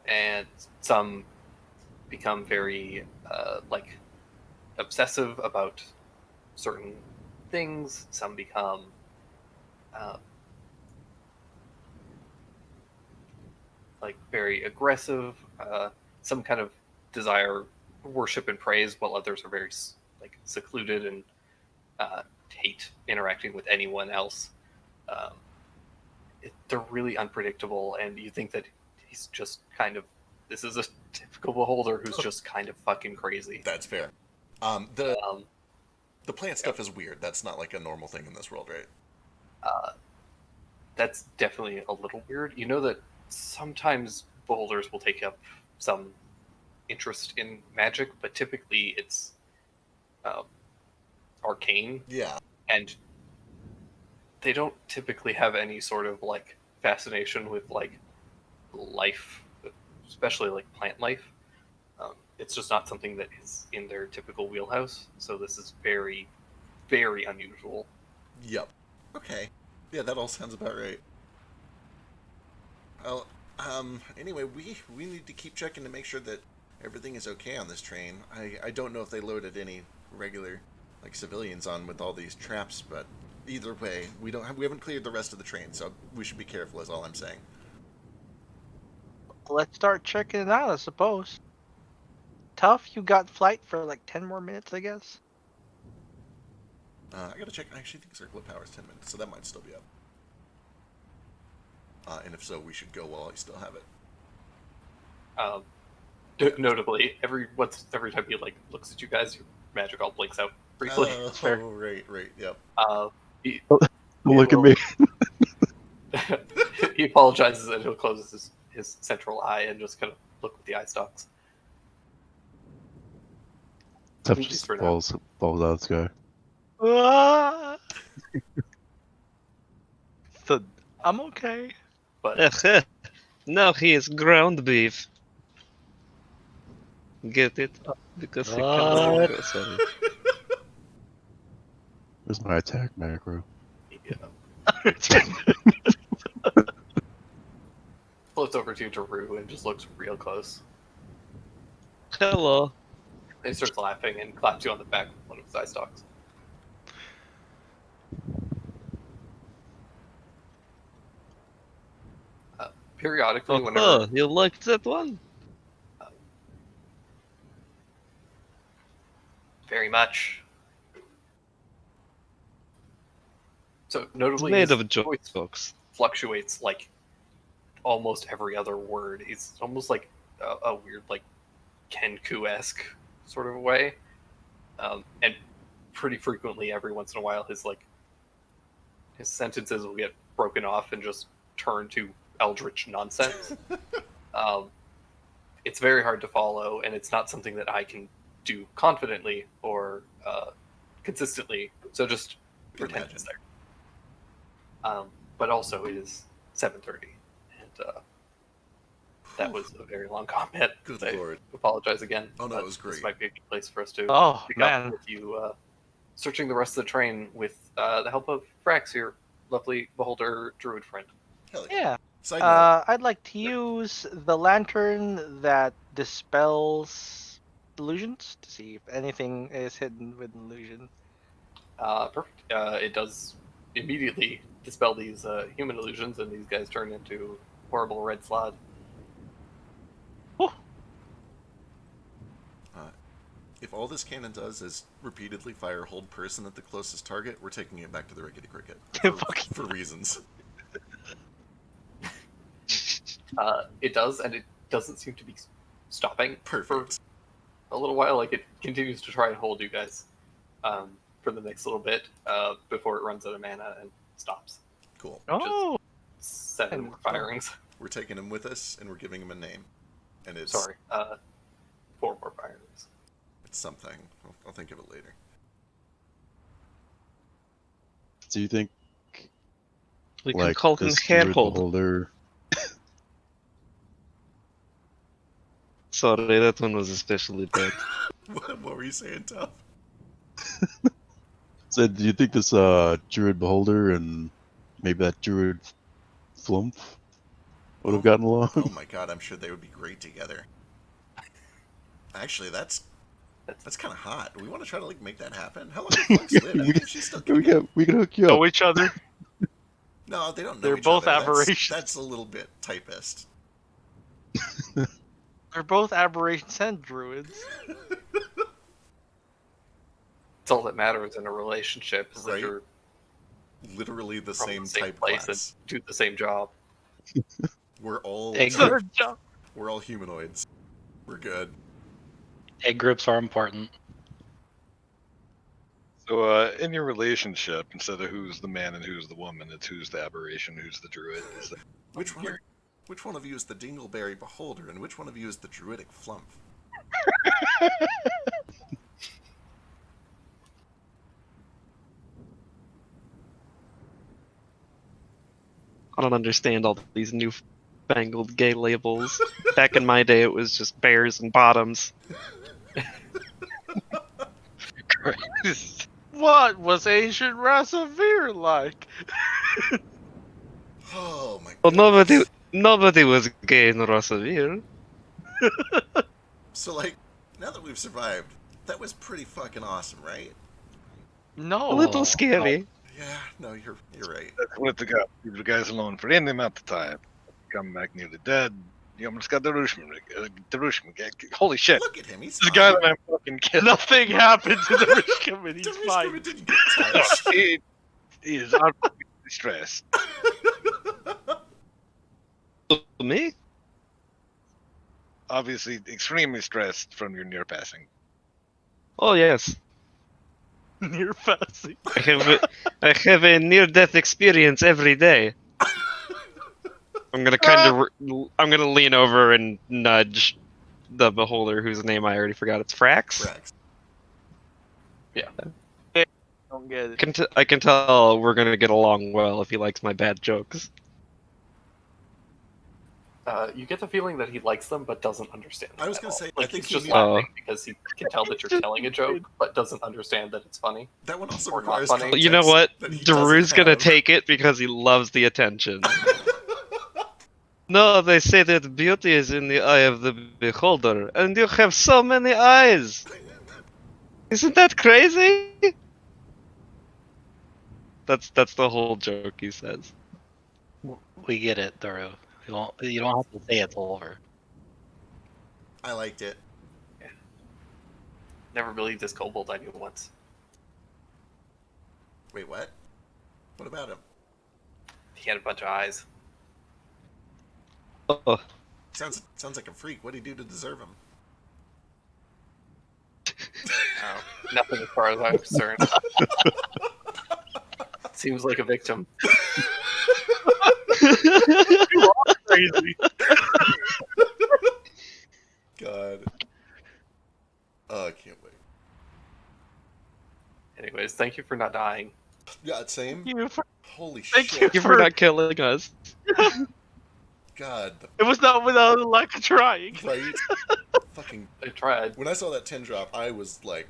And some become very like obsessive about certain things. Some become like very aggressive. Some kind of desire worship and praise, while others are very like secluded and hate interacting with anyone else. Um, they're really unpredictable, and you think that he's just kind of this is a typical beholder who's just kind of fucking crazy. That's fair. Um, The plant stuff is weird. That's not like a normal thing in this world, right? that's definitely a little weird. You know that sometimes beholders will take up some interest in magic, but typically it's arcane, Yeah. and they don't typically have any sort of like fascination with like life, especially like plant life. It's just not something that is in their typical wheelhouse. So this is very, very unusual. Yep. Okay. Yeah, that all sounds about right. Well, anyway, we need to keep checking to make sure that everything is okay on this train. I don't know if they loaded any regular like civilians on with all these traps, but either way, we haven't cleared the rest of the train, so we should be careful. Is all I'm saying. Let's start checking it out, I suppose. Tough, you got flight for like 10 more minutes, I guess. I gotta check. I actually think circle of power is 10 minutes, so that might still be up. And if so, we should go while I still have it. Notably, every time he like looks at you guys, your magic all blinks out briefly. Oh, right, yep. He, Look at will- me. he apologizes and he'll close his central eye and just kind of look with the eye stalks. Tough Just just for now. falls out of the sky. Ah! So, I'm okay. But Now he is ground beef. Get it? Because he What? cannot. Sorry. Where's my attack macro? he floats over to Daru and just looks real close. Hello. And he starts laughing and claps you on the back with one of his eye stalks. Periodically, whenever Oh, you liked that one? very much. So It's notably, made his of voice jokes. fluctuates like almost every other word. He's almost like a weird, like Kenku-esque sort of way, and pretty frequently, every once in a while, his sentences will get broken off and just turn to eldritch nonsense. It's very hard to follow, and it's not something that I can do confidently or consistently. So just pretend it's there. But also, it is 7:30, and that was a very long comment. Good I lord. apologize again. Oh, no, but it was great. This might be a good place for us to Oh, pick man. up with you searching the rest of the train with the help of Frax, your lovely beholder druid friend. Hell yeah. Yeah. Side note. I'd like to use the lantern that dispels illusions to see if anything is hidden with illusion. Perfect. It does immediately dispel these human illusions, and these guys turn into horrible red slod. If all this cannon does is repeatedly fire hold person at the closest target, we're taking it back to the rickety cricket for reasons. It does, and it doesn't seem to be stopping Perfect. for a little while. Like, it continues to try and hold you guys for the next little bit before it runs out of mana and stops. Cool. Oh, 7 more firings. We're taking him with us, and we're giving him a name. And it's 4 more firings. It's something. I'll think of it later. Do you think We can like call him this druid Hairhold. beholder? Sorry, that one was especially bad. What were you saying, Tough? So do you think this druid beholder and maybe that druid flump would have gotten along? Oh my god, I'm sure they would be great together. Actually, that's kind of hot. Do we want to try to make that happen? How long does Flux live? I think she's still we can hook you up. know each other. No, they don't know They're each both other. aberrations. That's a little bit typist. They're both aberrations and druids. It's all that matters in a relationship is that Right. you're Literally the from same the same type place class. and do the same job. We're all Egg we're all humanoids. We're good. Egg groups are important. So, in your relationship, instead of who's the man and who's the woman, it's who's the aberration, who's the druid. Is that Which one of you is the Dingleberry Beholder, and which one of you is the Druidic Flump? I don't understand all these newfangled gay labels. Back in my day, it was just bears and bottoms. Christ. What was ancient Rasavir like? Oh my Well, god. nobody was gay in Rossavir. So now that we've survived, that was pretty fucking awesome, right? No. A little scary. Yeah, no, you're right. Let's let leave the guys alone for any amount of time. Come back nearly dead. You almost got the Rushman. Holy shit! Look at him, he's This is the fine. guy that I'm fucking killing. Nothing happened to the rich committee. He's fine. Dimitrov didn't get touched. he is unbelievably stressed. Me? Obviously, extremely stressed from your near passing. Oh yes. Near passing. I have a near-death experience every day. I'm gonna lean over and nudge the beholder whose name I already forgot. It's Frax. Frax. Don't get it. I can tell we're gonna get along well if he likes my bad jokes. You get the feeling that he likes them but doesn't understand them. I was at gonna all. say, like I think he's he just need- laughing because he can tell that you're telling a joke but doesn't understand that it's funny. That one also Or not requires funny. context You know what? that he Daru's doesn't gonna have. take it because he loves the attention. No, they say that beauty is in the eye of the beholder, and you have so many eyes. Isn't that crazy? That's the whole joke he says. We get it, Doru. You don't have to say it's over. I liked it. Never believed this kobold I knew once. Wait, what? What about him? He had a bunch of eyes. Oh, Sounds like a freak. What'd he do to deserve him? Nothing as far as I'm concerned. Seems like a victim. Crazy. God. Oh, I can't wait. Anyways, thank you for not dying. Yeah, same. You for- Holy Thank shit. you. Thank you for not killing us. God. It was not without a lack of trying. Right? Fucking. I tried. When I saw that 10 drop, I was like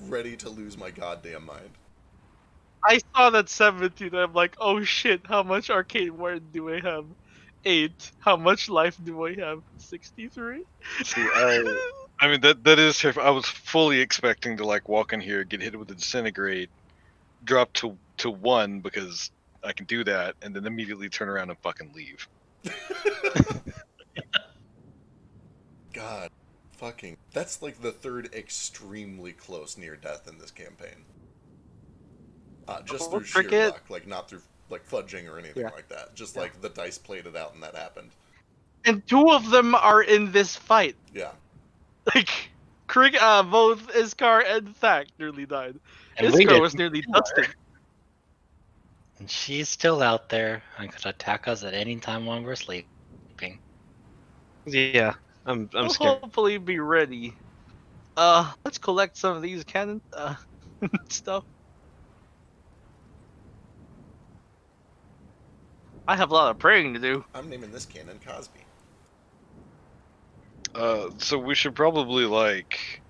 ready to lose my goddamn mind. I saw that 17. I'm like, oh shit, how much arcade ward do I have? 8. How much life do I have? 63? See, I mean that is. I was fully expecting to like walk in here, get hit with a disintegrate, drop to 1 because I can do that, and then immediately turn around and fucking leave. God. Fucking. That's like the third extremely close near death in this campaign. Just through sheer Cricket. luck. Like, not through like fudging or anything Yeah. like that. Just like the dice played it out and that happened. And 2 of them are in this fight. Yeah. Like, both Iskar and Thak nearly died. And we Iskar did. was nearly dusted. And she's still out there and could attack us at any time while we're sleeping. Yeah, I'm We'll scared. hopefully be ready. Let's collect some of these cannon stuff. I have a lot of praying to do. I'm naming this cannon Cosby. So we should probably like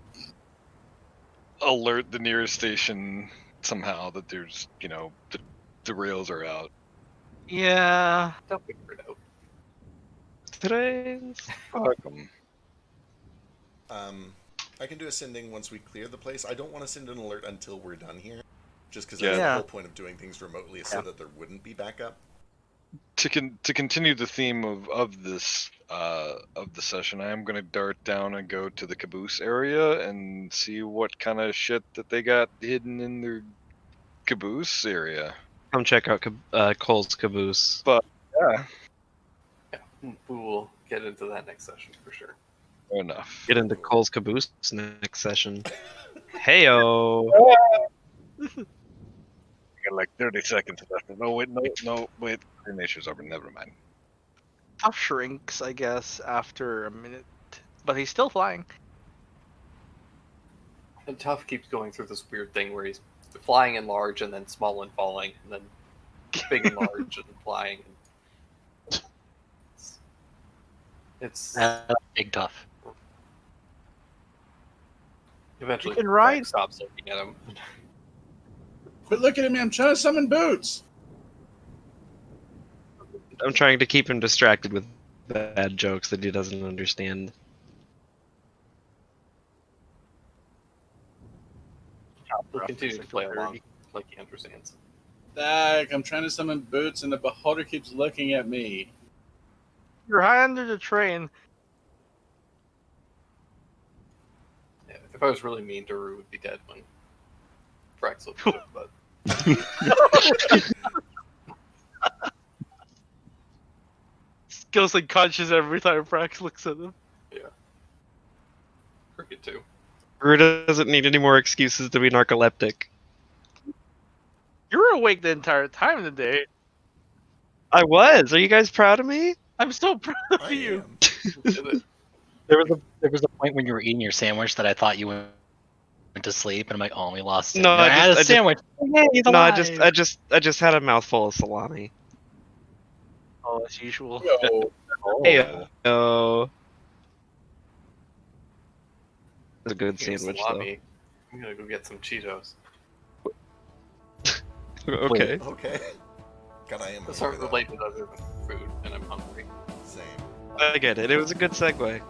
alert the nearest station somehow that there's the rails are out. Yeah. They'll figure it out. Trains. Fuck 'em. I can do a sending once we clear the place. I don't want to send an alert until we're done here. Just because that's the Yeah. whole point of doing things remotely is so that there wouldn't be backup. To continue the theme of this of the session, I am going to dart down and go to the caboose area and see what kind of shit that they got hidden in their caboose area. Come check out Cole's caboose. Yeah, Yeah, we will get into that next session for sure. fair enough. Get into Cole's caboose next session. Heyo. I got like 30 seconds left. No, wait. Nature's over. Never mind. Tough shrinks, I guess, after a minute. But he's still flying. And Tough keeps going through this weird thing where he's flying and large and then small and falling and then big and large and flying. It's Big tough. eventually You can ride. Frank stops looking at him. Quit looking at me. I'm trying to summon boots. I'm trying to keep him distracted with bad jokes that he doesn't understand. He'll rough continue because I to feel play along dirty. like he understands. Dak, I'm trying to summon Boots, and the beholder keeps looking at me. You're high under the train. Yeah, if I was really mean, Daru would be dead when Frax looked at him, but Goes unconscious every time Frax looks at him. Cricket too. Drew doesn't need any more excuses to be narcoleptic. You were awake the entire time today. I was. Are you guys proud of me? I'm so proud of I you. am. Did it? There was a point when you were eating your sandwich that I thought you went to sleep, and I'm like, oh, we lost him. No, You're like, I had a I just, sandwich. Hey, he's no, alive. I just had a mouthful of salami. Oh, as usual. Yo, Hey, oh, it's a good Speaking of sandwich salami, I'm gonna go get some Cheetos. though. Okay. Okay. God, I am Those hungry, aren't though. related other than food, and I'm hungry. Same. I get it. It was a good segue.